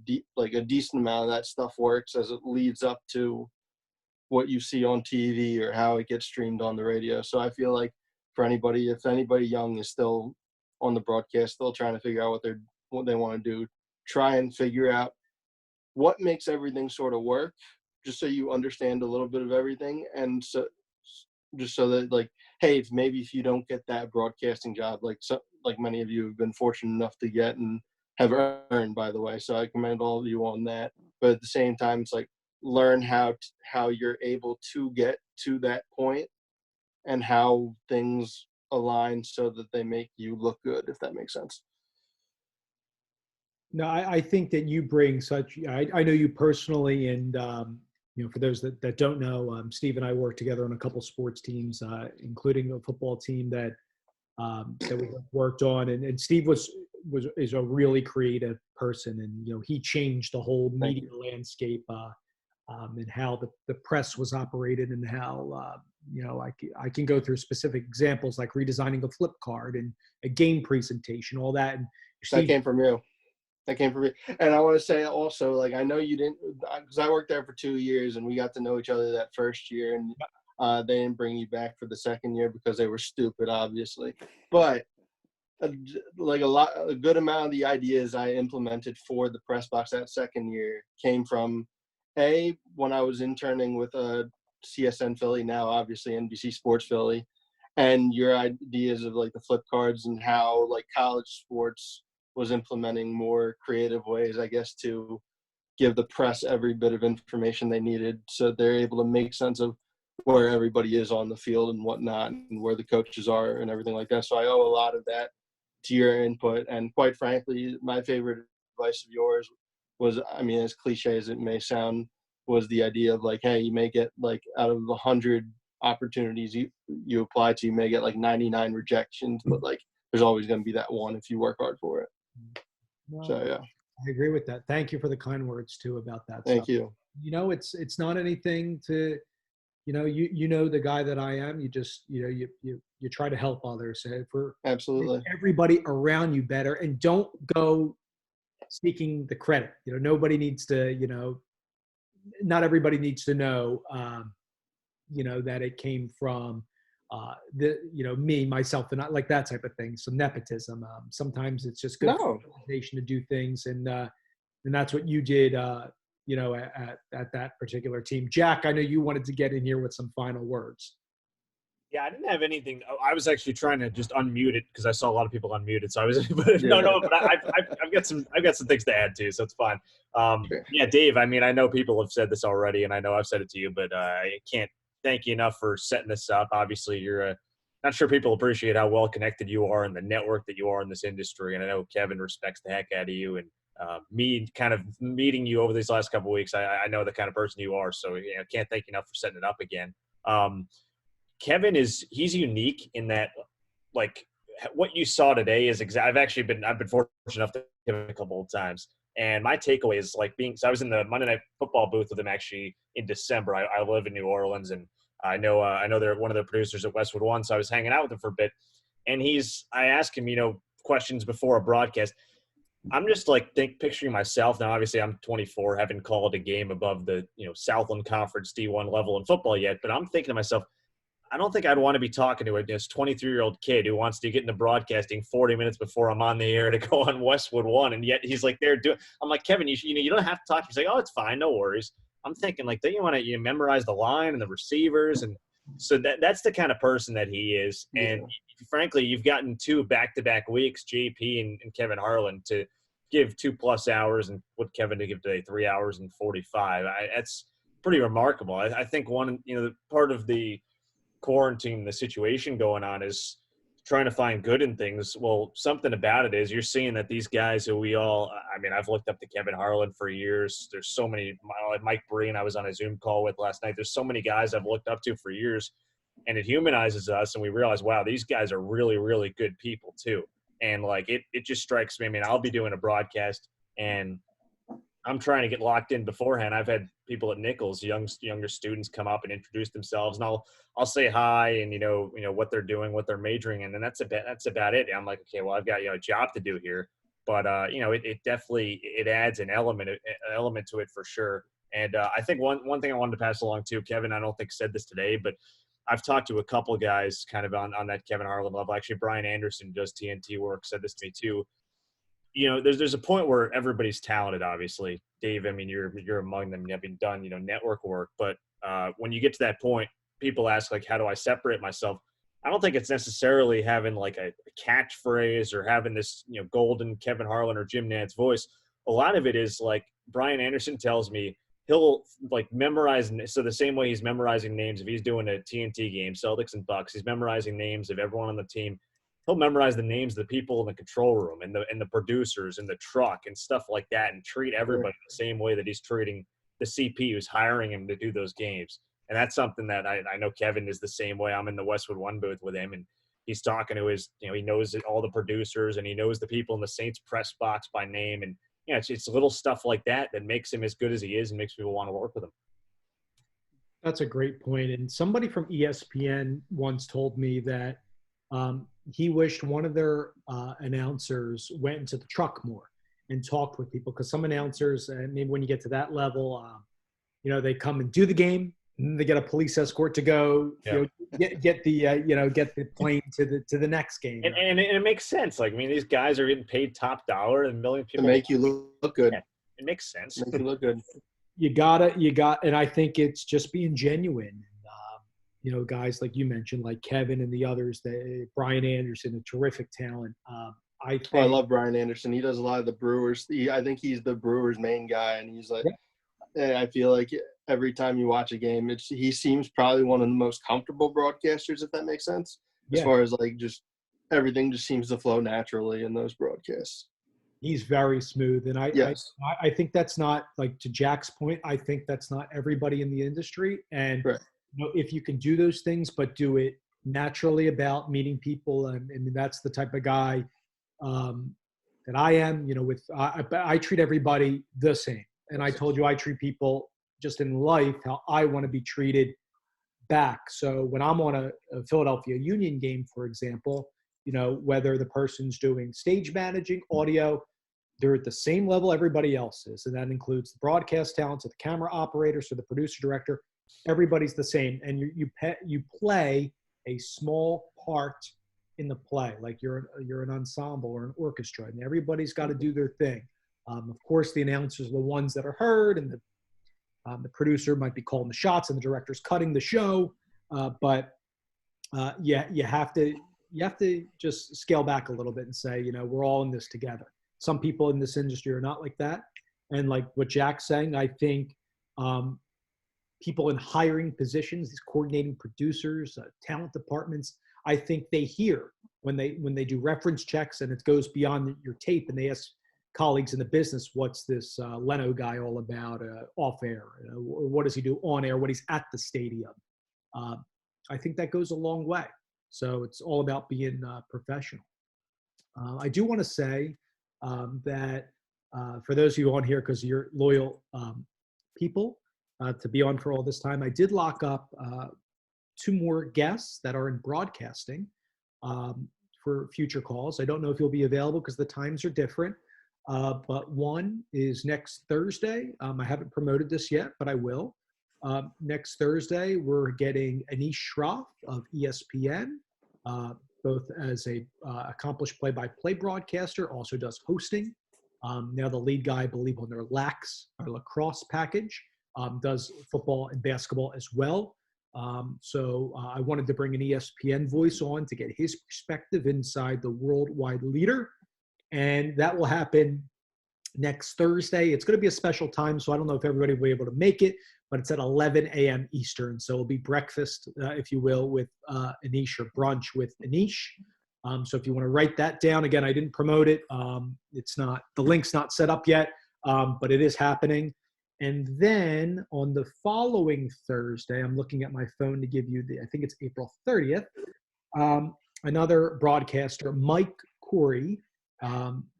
decent amount of that stuff works as it leads up to what you see on TV or how it gets streamed on the radio. So I feel like if anybody young is still on the broadcast, still trying to figure out what they want to do, try and figure out what makes everything sort of work, just so you understand a little bit of everything. And so just so that like, hey, if you don't get that broadcasting job, like many of you have been fortunate enough to get and have earned, by the way. So I commend all of you on that. But at the same time, it's like, learn how you're able to get to that point and how things align so that they make you look good, if that makes sense. No, I think that you bring such, I know you personally, and for those that don't know, Steve and I worked together on a couple sports teams, including a football team that we worked on, and Steve is a really creative person, and he changed the whole media landscape and how the press was operated, and how I can go through specific examples like redesigning a flip card and a game presentation, all that. And that came from you. That came from me. And I want to say also, like, I know you didn't, because I worked there for 2 years and we got to know each other that first year, and they didn't bring you back for the second year because they were stupid, obviously. But like a good amount of the ideas I implemented for the press box that second year came from when I was interning with CSN Philly, now obviously NBC Sports Philly, and your ideas of like the flip cards and how like college sports was implementing more creative ways, I guess, to give the press every bit of information they needed so they're able to make sense of where everybody is on the field and whatnot, and where the coaches are and everything like that. So I owe a lot of that to your input. And quite frankly, my favorite advice of yours was, I mean, as cliche as it may sound, was the idea of like, hey, you may get like out of 100 opportunities you apply to, you may get like 99 rejections, but like there's always going to be that one if you work hard for it. Well, So yeah, I agree with that. Thank you for the kind words too about that. Thank you. It's not anything to, you know the guy that I am. You just you try to help others. For absolutely everybody around you better, and don't go seeking the credit. Nobody needs to. Not everybody needs to know. That it came from me, myself, and not like that type of thing. Some nepotism. Sometimes it's just good organization to do things, and that's what you did. At that particular team. Jack, I know you wanted to get in here with some final words. Yeah, I didn't have anything. I was actually trying to just unmute it because I saw a lot of people unmuted. So I was, but I've got some things to add too, so it's fine. Yeah, Dave. I mean, I know people have said this already, and I know I've said it to you, but I can't thank you enough for setting this up. Obviously, you're not sure people appreciate how well connected you are and the network that you are in this industry, and I know Kevin respects the heck out of you, and me kind of meeting you over these last couple of weeks, I know the kind of person you are. So can't thank you enough for setting it up again. Kevin he's unique in that, like, what you saw today is I've been fortunate enough to him a couple of times, and my takeaway is like so I was in the Monday Night Football booth with him actually in December. I live in New Orleans, and I know they're one of the producers at Westwood One, so I was hanging out with him for a bit, and I asked him questions before a broadcast. I'm just like picturing myself now. Obviously, I'm 24, haven't called a game above the Southland Conference D1 level in football yet. But I'm thinking to myself, I don't think I'd want to be talking to this 23-year-old kid who wants to get into broadcasting 40 minutes before I'm on the air to go on Westwood One, and yet he's like there doing. I'm like, Kevin, you don't have to talk. He's like, oh, it's fine, no worries. I'm thinking like, don't you want to memorize the line and the receivers, and so that's the kind of person that he is. And frankly, you've gotten 2 back-to-back weeks, JP and Kevin Harlan, to give 2+ hours, and what Kevin to give today, 3 hours and 45. That's pretty remarkable. I think part of the quarantine, the situation going on, is trying to find good in things. Well, something about it is you're seeing that these guys who I've looked up to Kevin Harlan for years. There's so many, like Mike Breen, I was on a Zoom call with last night. There's so many guys I've looked up to for years, and it humanizes us, and we realize, wow, these guys are really, really good people too. And like, it just strikes me. I mean, I'll be doing a broadcast and I'm trying to get locked in beforehand. I've had people at Nichols, younger students, come up and introduce themselves, and I'll say hi and what they're doing, what they're majoring in, and that's about it. I'm like, okay, well, I've got a job to do here, but it definitely adds an element to it for sure. And I think one thing I wanted to pass along too, Kevin, I don't think said this today, but I've talked to a couple guys kind of on that Kevin Harlan level. Actually, Brian Anderson does TNT work, said this to me too. There's a point where everybody's talented, obviously. Dave, I mean, you're among them. You haven't done, network work. But when you get to that point, people ask, like, how do I separate myself? I don't think it's necessarily having, like, a catchphrase or having this, golden Kevin Harlan or Jim Nantz voice. A lot of it is, like, Brian Anderson tells me he'll, like, memorize. So the same way he's memorizing names, if he's doing a TNT game, Celtics and Bucks, he's memorizing names of everyone on the team. He'll memorize the names of the people in the control room and the producers and the truck and stuff like that, and treat everybody the same way that he's treating the CP who's hiring him to do those games. And that's something that I know Kevin is the same way. I'm in the Westwood One booth with him, and he's talking to his, he knows all the producers and he knows the people in the Saints press box by name. And it's little stuff like that that makes him as good as he is and makes people want to work with him. That's a great point. And somebody from ESPN once told me that he wished one of their announcers went into the truck more and talked with people, because some announcers, maybe when you get to that level, they come and do the game, and then they get a police escort to go, get the plane to the next game. And it makes sense. Like, I mean, these guys are getting paid top dollar, and a million people to make you look good. Yeah, it makes sense. Make you look good. And I think it's just being genuine. Guys like you mentioned, like Kevin and the others, Brian Anderson, a terrific talent. I love Brian Anderson. He does a lot of the Brewers. I think he's the Brewers' main guy, and he's like, I feel like every time you watch a game, he seems probably one of the most comfortable broadcasters, if that makes sense. As far as like just everything just seems to flow naturally in those broadcasts. He's very smooth, and I think that's not, like, to Jack's point, I think that's not everybody in the industry. And if you can do those things but do it naturally about meeting people, and that's the type of guy that I am. I treat everybody the same, and I told you I treat people just in life how I want to be treated back. So when I'm on a Philadelphia Union game, for example, whether the person's doing stage managing, audio, they're at the same level everybody else is. And that includes the broadcast talent, to the camera operators, to the producer director. Everybody's the same. And you play a small part in the play, like you're an ensemble or an orchestra, and everybody's got to do their thing. Of course, the announcers are the ones that are heard, and the producer might be calling the shots, and the director's cutting the show. But you have to just scale back a little bit and say, we're all in this together. Some people in this industry are not like that. And like what Jack's saying, I think people in hiring positions, these coordinating producers, talent departments, I think they hear when they do reference checks, and it goes beyond your tape, and they ask colleagues in the business, what's this Leno guy all about off air? Or what does he do on air when he's at the stadium? I think that goes a long way. So it's all about being professional. I do want to say that for those of you on here, because you're loyal people to be on for all this time, I did lock up 2 more guests that are in broadcasting for future calls. I don't know if you'll be available because the times are different, but one is next Thursday. I haven't promoted this yet, but I will. Next Thursday, we're getting Anish Shroff of ESPN, both as a accomplished play-by-play broadcaster, also does hosting. Now the lead guy, I believe, on their lacrosse package, does football and basketball as well. So I wanted to bring an ESPN voice on to get his perspective inside the worldwide leader. And that will happen next Thursday. It's going to be a special time, so I don't know if everybody will be able to make it, but it's at 11 a.m. Eastern. So it'll be breakfast, if you will, with Anish, or brunch with Anish. So if you want to write that down, again, I didn't promote it. The link's not set up yet, but it is happening. And then on the following Thursday, I'm looking at my phone to give you I think it's April 30th, another broadcaster, Mike Corey.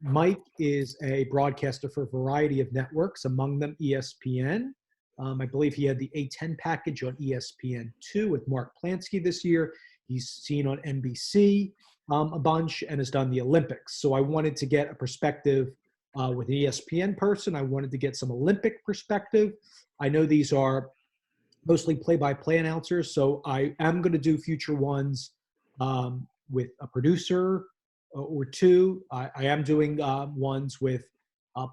Mike is a broadcaster for a variety of networks, among them ESPN. I believe he had the A10 package on ESPN2 with Mark Plansky this year. He's seen on NBC a bunch and has done the Olympics. So I wanted to get a perspective with an ESPN person. I wanted to get some Olympic perspective. I know these are mostly play-by-play announcers, so I am going to do future ones with a producer or 2. I am doing ones with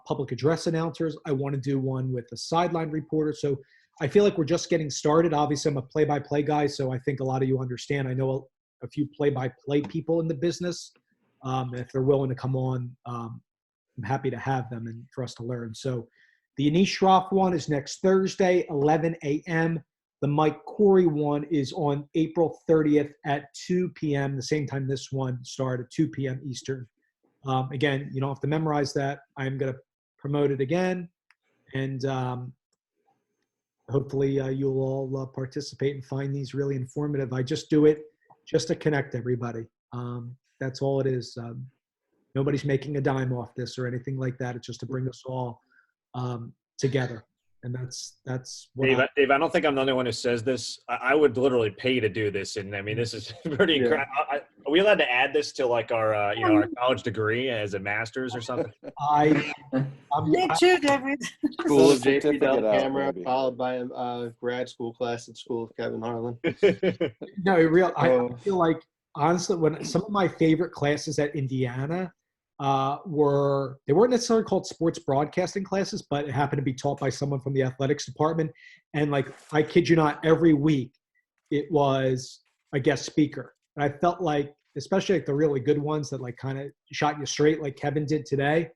public address announcers. I want to do one with a sideline reporter. So I feel like we're just getting started. Obviously, I'm a play-by-play guy, so I think a lot of you understand. I know a few play-by-play people in the business. If they're willing to come on, I'm happy to have them and for us to learn. So the Anish Shroff one is next Thursday, 11 a.m. The Mike Corey one is on April 30th at 2 p.m., the same time this one started, at 2 p.m. Eastern. Again, you don't have to memorize that. I'm going to promote it again, and hopefully you'll all participate and find these really informative. I just do it just to connect everybody. That's all it is. Nobody's making a dime off this or anything like that. It's just to bring us all together. And that's what Dave, I don't think I'm the only one who says this. I would literally pay to do this, and I mean, this is pretty incredible. Are we allowed to add this to like our our college degree as a master's or something? Me too, David. School of JP certificate out, Camera, baby. followed by a grad school class at School of Kevin Harlan. No, I feel like honestly, when some of my favorite classes at Indiana they weren't necessarily called sports broadcasting classes, but it happened to be taught by someone from the athletics department. And like, I kid you not, every week it was a guest speaker. And I felt like, especially like the really good ones that like kind of shot you straight, like Kevin did today,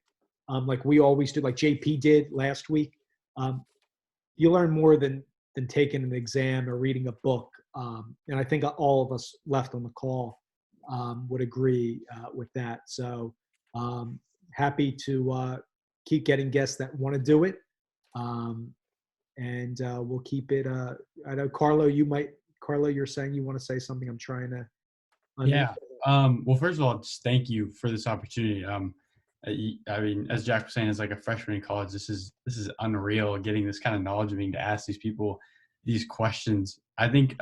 like we always do, like JP did last week. You learn more than taking an exam or reading a book. And I think all of us left on the call would agree with that. So happy to keep getting guests that want to do it. And we'll keep it. I know, Carlo, you're saying you want to say something. I'm trying to. Yeah. Well, first of all, just thank you for this opportunity. I mean, as Jack was saying, as like a freshman in college, this is unreal, getting this kind of knowledge and being to ask these people these questions. I think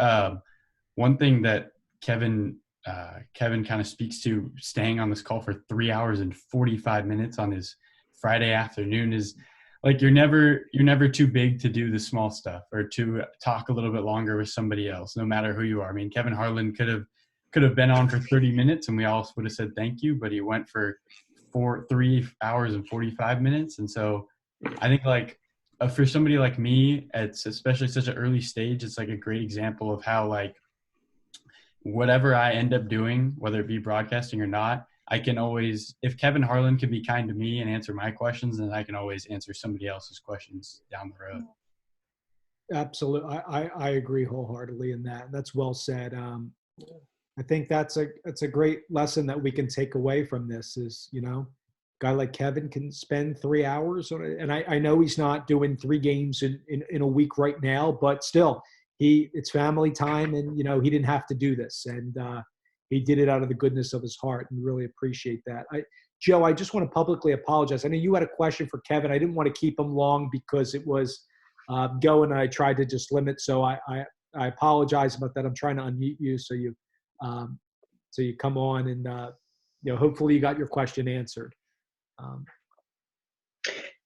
one thing that Kevin kind of speaks to, staying on this call for 3 hours and 45 minutes on his Friday afternoon, is like you're never too big to do the small stuff or to talk a little bit longer with somebody else, no matter who you are. I mean, Kevin Harlan could have been on for 30 minutes and we all would have said thank you, but he went for 3 hours and 45 minutes. And so I think like for somebody like me, it's especially such an early stage, it's like a great example of how like whatever I end up doing, whether it be broadcasting or not, I can always, if Kevin Harlan can be kind to me and answer my questions, then I can always answer somebody else's questions down the road. Absolutely. I agree wholeheartedly in that. That's well said. I think that's a great lesson that we can take away from this is, you know, a guy like Kevin can spend 3 hours on it. And I know he's not doing 3 games in a week right now, but still it's family time and, you know, he didn't have to do this. And he did it out of the goodness of his heart and really appreciate that. Joe, I just want to publicly apologize. I know you had a question for Kevin. I didn't want to keep him long because it was going and I tried to just limit. So I apologize about that. I'm trying to unmute you so you come on and, you know, hopefully you got your question answered.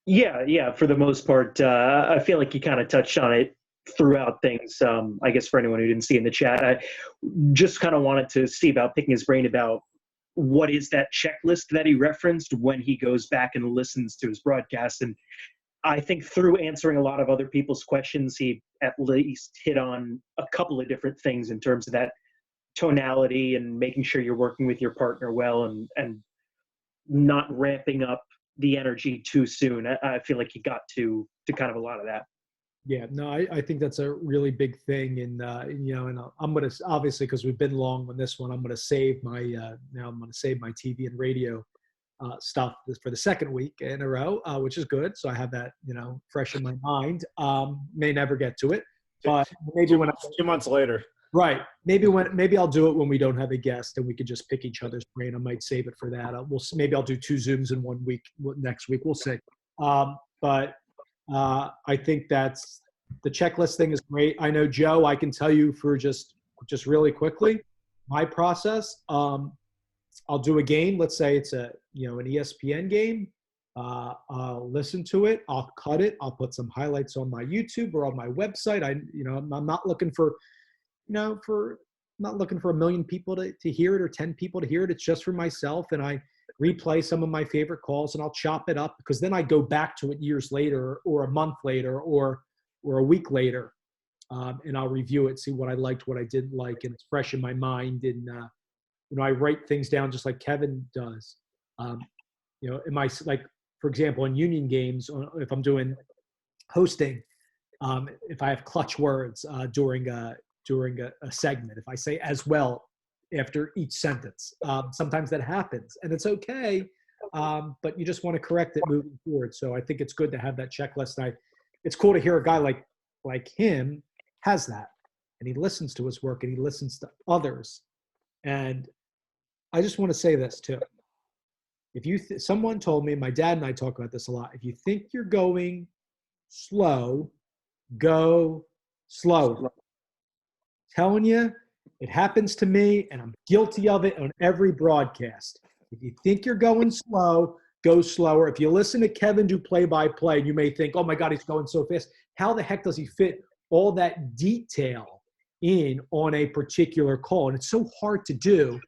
Yeah, for the most part, I feel like you kind of touched on it throughout things. I guess for anyone who didn't see in the chat, I just kind of wanted to see about picking his brain about what is that checklist that he referenced when he goes back and listens to his broadcast. And I think through answering a lot of other people's questions, he at least hit on a couple of different things in terms of that tonality and making sure you're working with your partner well and not ramping up the energy too soon. I feel like he got to kind of a lot of that. Yeah, no, I think that's a really big thing. And, you know, and I'm going to, obviously, because we've been long on this one, I'm going to save my, now I'm going to save my TV and radio stuff for the second week in a row, which is good. So I have that, you know, fresh in my mind. May never get to it, but maybe 2 months later. Right. Maybe I'll do it when we don't have a guest and we could just pick each other's brain. I might save it for that. Maybe I'll do 2 Zooms in 1 week. Next week, we'll see. But I think that's the checklist thing is great. I know, Joe, I can tell you for just really quickly, my process, I'll do a game. Let's say it's an ESPN game. I'll listen to it. I'll cut it. I'll put some highlights on my YouTube or on my website. I'm not looking for, not looking for 1 million people to hear it or 10 people to hear it. It's just for myself. And I replay some of my favorite calls and I'll chop it up because then I go back to it years later or a month later or a week later. And I'll review it, see what I liked, what I didn't like, and it's fresh in my mind. And, I write things down just like Kevin does. For example, in union games, if I'm doing hosting, if I have clutch words during a segment, if I say as well after each sentence, sometimes that happens and it's okay. But you just want to correct it moving forward. So I think it's good to have that checklist. It's cool to hear a guy like him has that and he listens to his work and he listens to others. And I just want to say this too. If someone told me, my dad and I talk about this a lot. If you think you're going slow, go slower. Telling you, it happens to me, and I'm guilty of it on every broadcast. If you think you're going slow, go slower. If you listen to Kevin do play-by-play, you may think, oh my God, he's going so fast. How the heck does he fit all that detail in on a particular call? And it's so hard to do.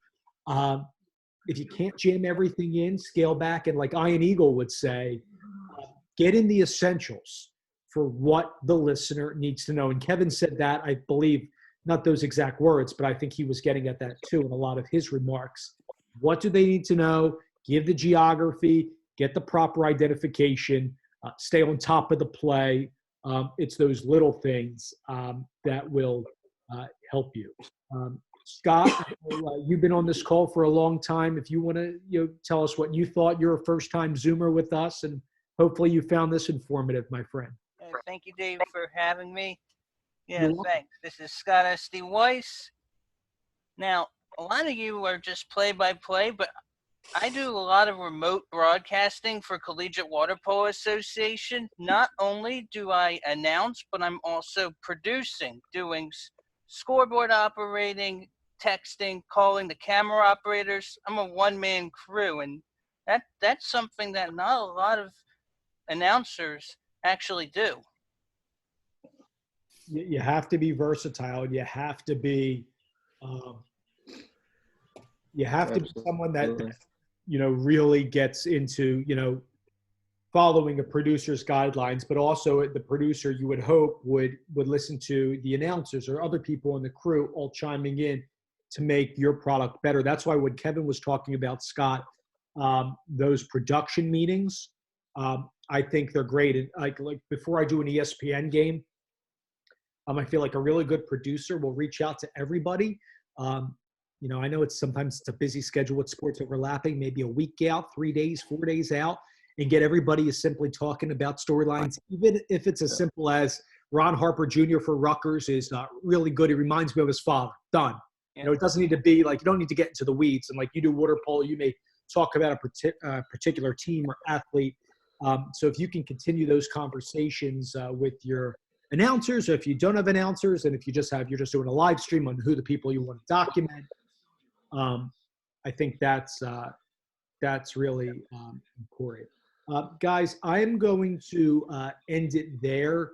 If you can't jam everything in, scale back, and like Ian Eagle would say, get in the essentials for what the listener needs to know. And Kevin said that, I believe, not those exact words, but I think he was getting at that too in a lot of his remarks. What do they need to know? Give the geography, get the proper identification, stay on top of the play. It's those little things that will help you. Scott, you've been on this call for a long time. If you want to tell us what you thought, you're a first-time Zoomer with us, and hopefully you found this informative, my friend. Thank you, Dave, for having me. Yeah, thanks. This is Scott S.D. Weiss. Now, a lot of you are just play-by-play, but I do a lot of remote broadcasting for Collegiate Water Polo Association. Not only do I announce, but I'm also producing, doing scoreboard operating, texting, calling the camera operators. I'm a one-man crew, and that's something that not a lot of announcers actually do. You have to be versatile, and you have to be someone that really gets into following a producer's guidelines, but also the producer, you would hope, would listen to the announcers or other people in the crew all chiming in to make your product better. That's why when Kevin was talking about, Scott, those production meetings, I think they're great. And like before I do an ESPN game, I feel like a really good producer will reach out to everybody. I know sometimes it's a busy schedule with sports overlapping, maybe a week out, 3 days, 4 days out, and get everybody is simply talking about storylines, even if it's as simple as Ron Harper Jr. for Rutgers is really good. He reminds me of his father. Done. It doesn't need to be like, you don't need to get into the weeds. And like you do water polo, you may talk about a particular team or athlete. So if you can continue those conversations with your announcers, or if you don't have announcers, and if you're just doing a live stream on who the people you want to document, I think that's really important. Guys, I am going to end it there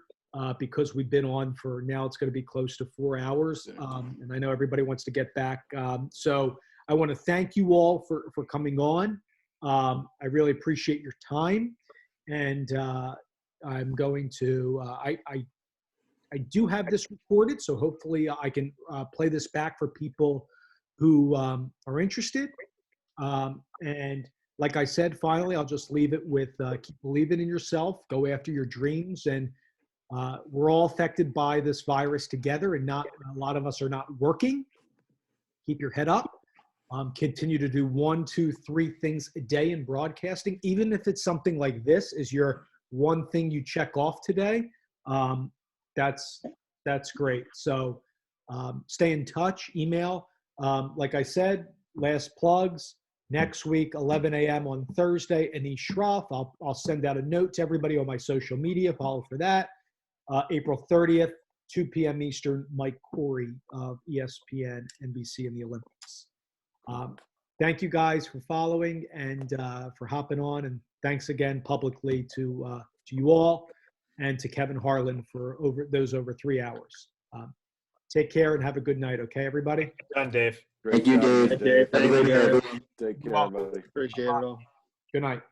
because we've been on for now. It's going to be close to 4 hours, and I know everybody wants to get back. So I want to thank you all for coming on. I really appreciate your time, and I'm going to I do have this recorded, so hopefully I can play this back for people who are interested. And like I said, finally, I'll just leave it with keep believing in yourself, go after your dreams, and we're all affected by this virus together, and not a lot of us are not working. Keep your head up. Continue to do 1, 2, 3 things a day in broadcasting, even if it's something like this is your one thing you check off today. That's great. So stay in touch, email. Like I said, last plugs. Next week, 11 a.m. on Thursday, Anish Shroff. I'll send out a note to everybody on my social media. Follow for that. April 30th, 2 p.m. Eastern, Mike Corey of ESPN, NBC, and the Olympics. Thank you guys for following and for hopping on. And thanks again publicly to you all and to Kevin Harlan for over 3 hours. Take care and have a good night. Okay, everybody? Done, Dave. Great Thank you, job, Dave. Have a great day, everyone. Take care, buddy. Appreciate it all. Good night.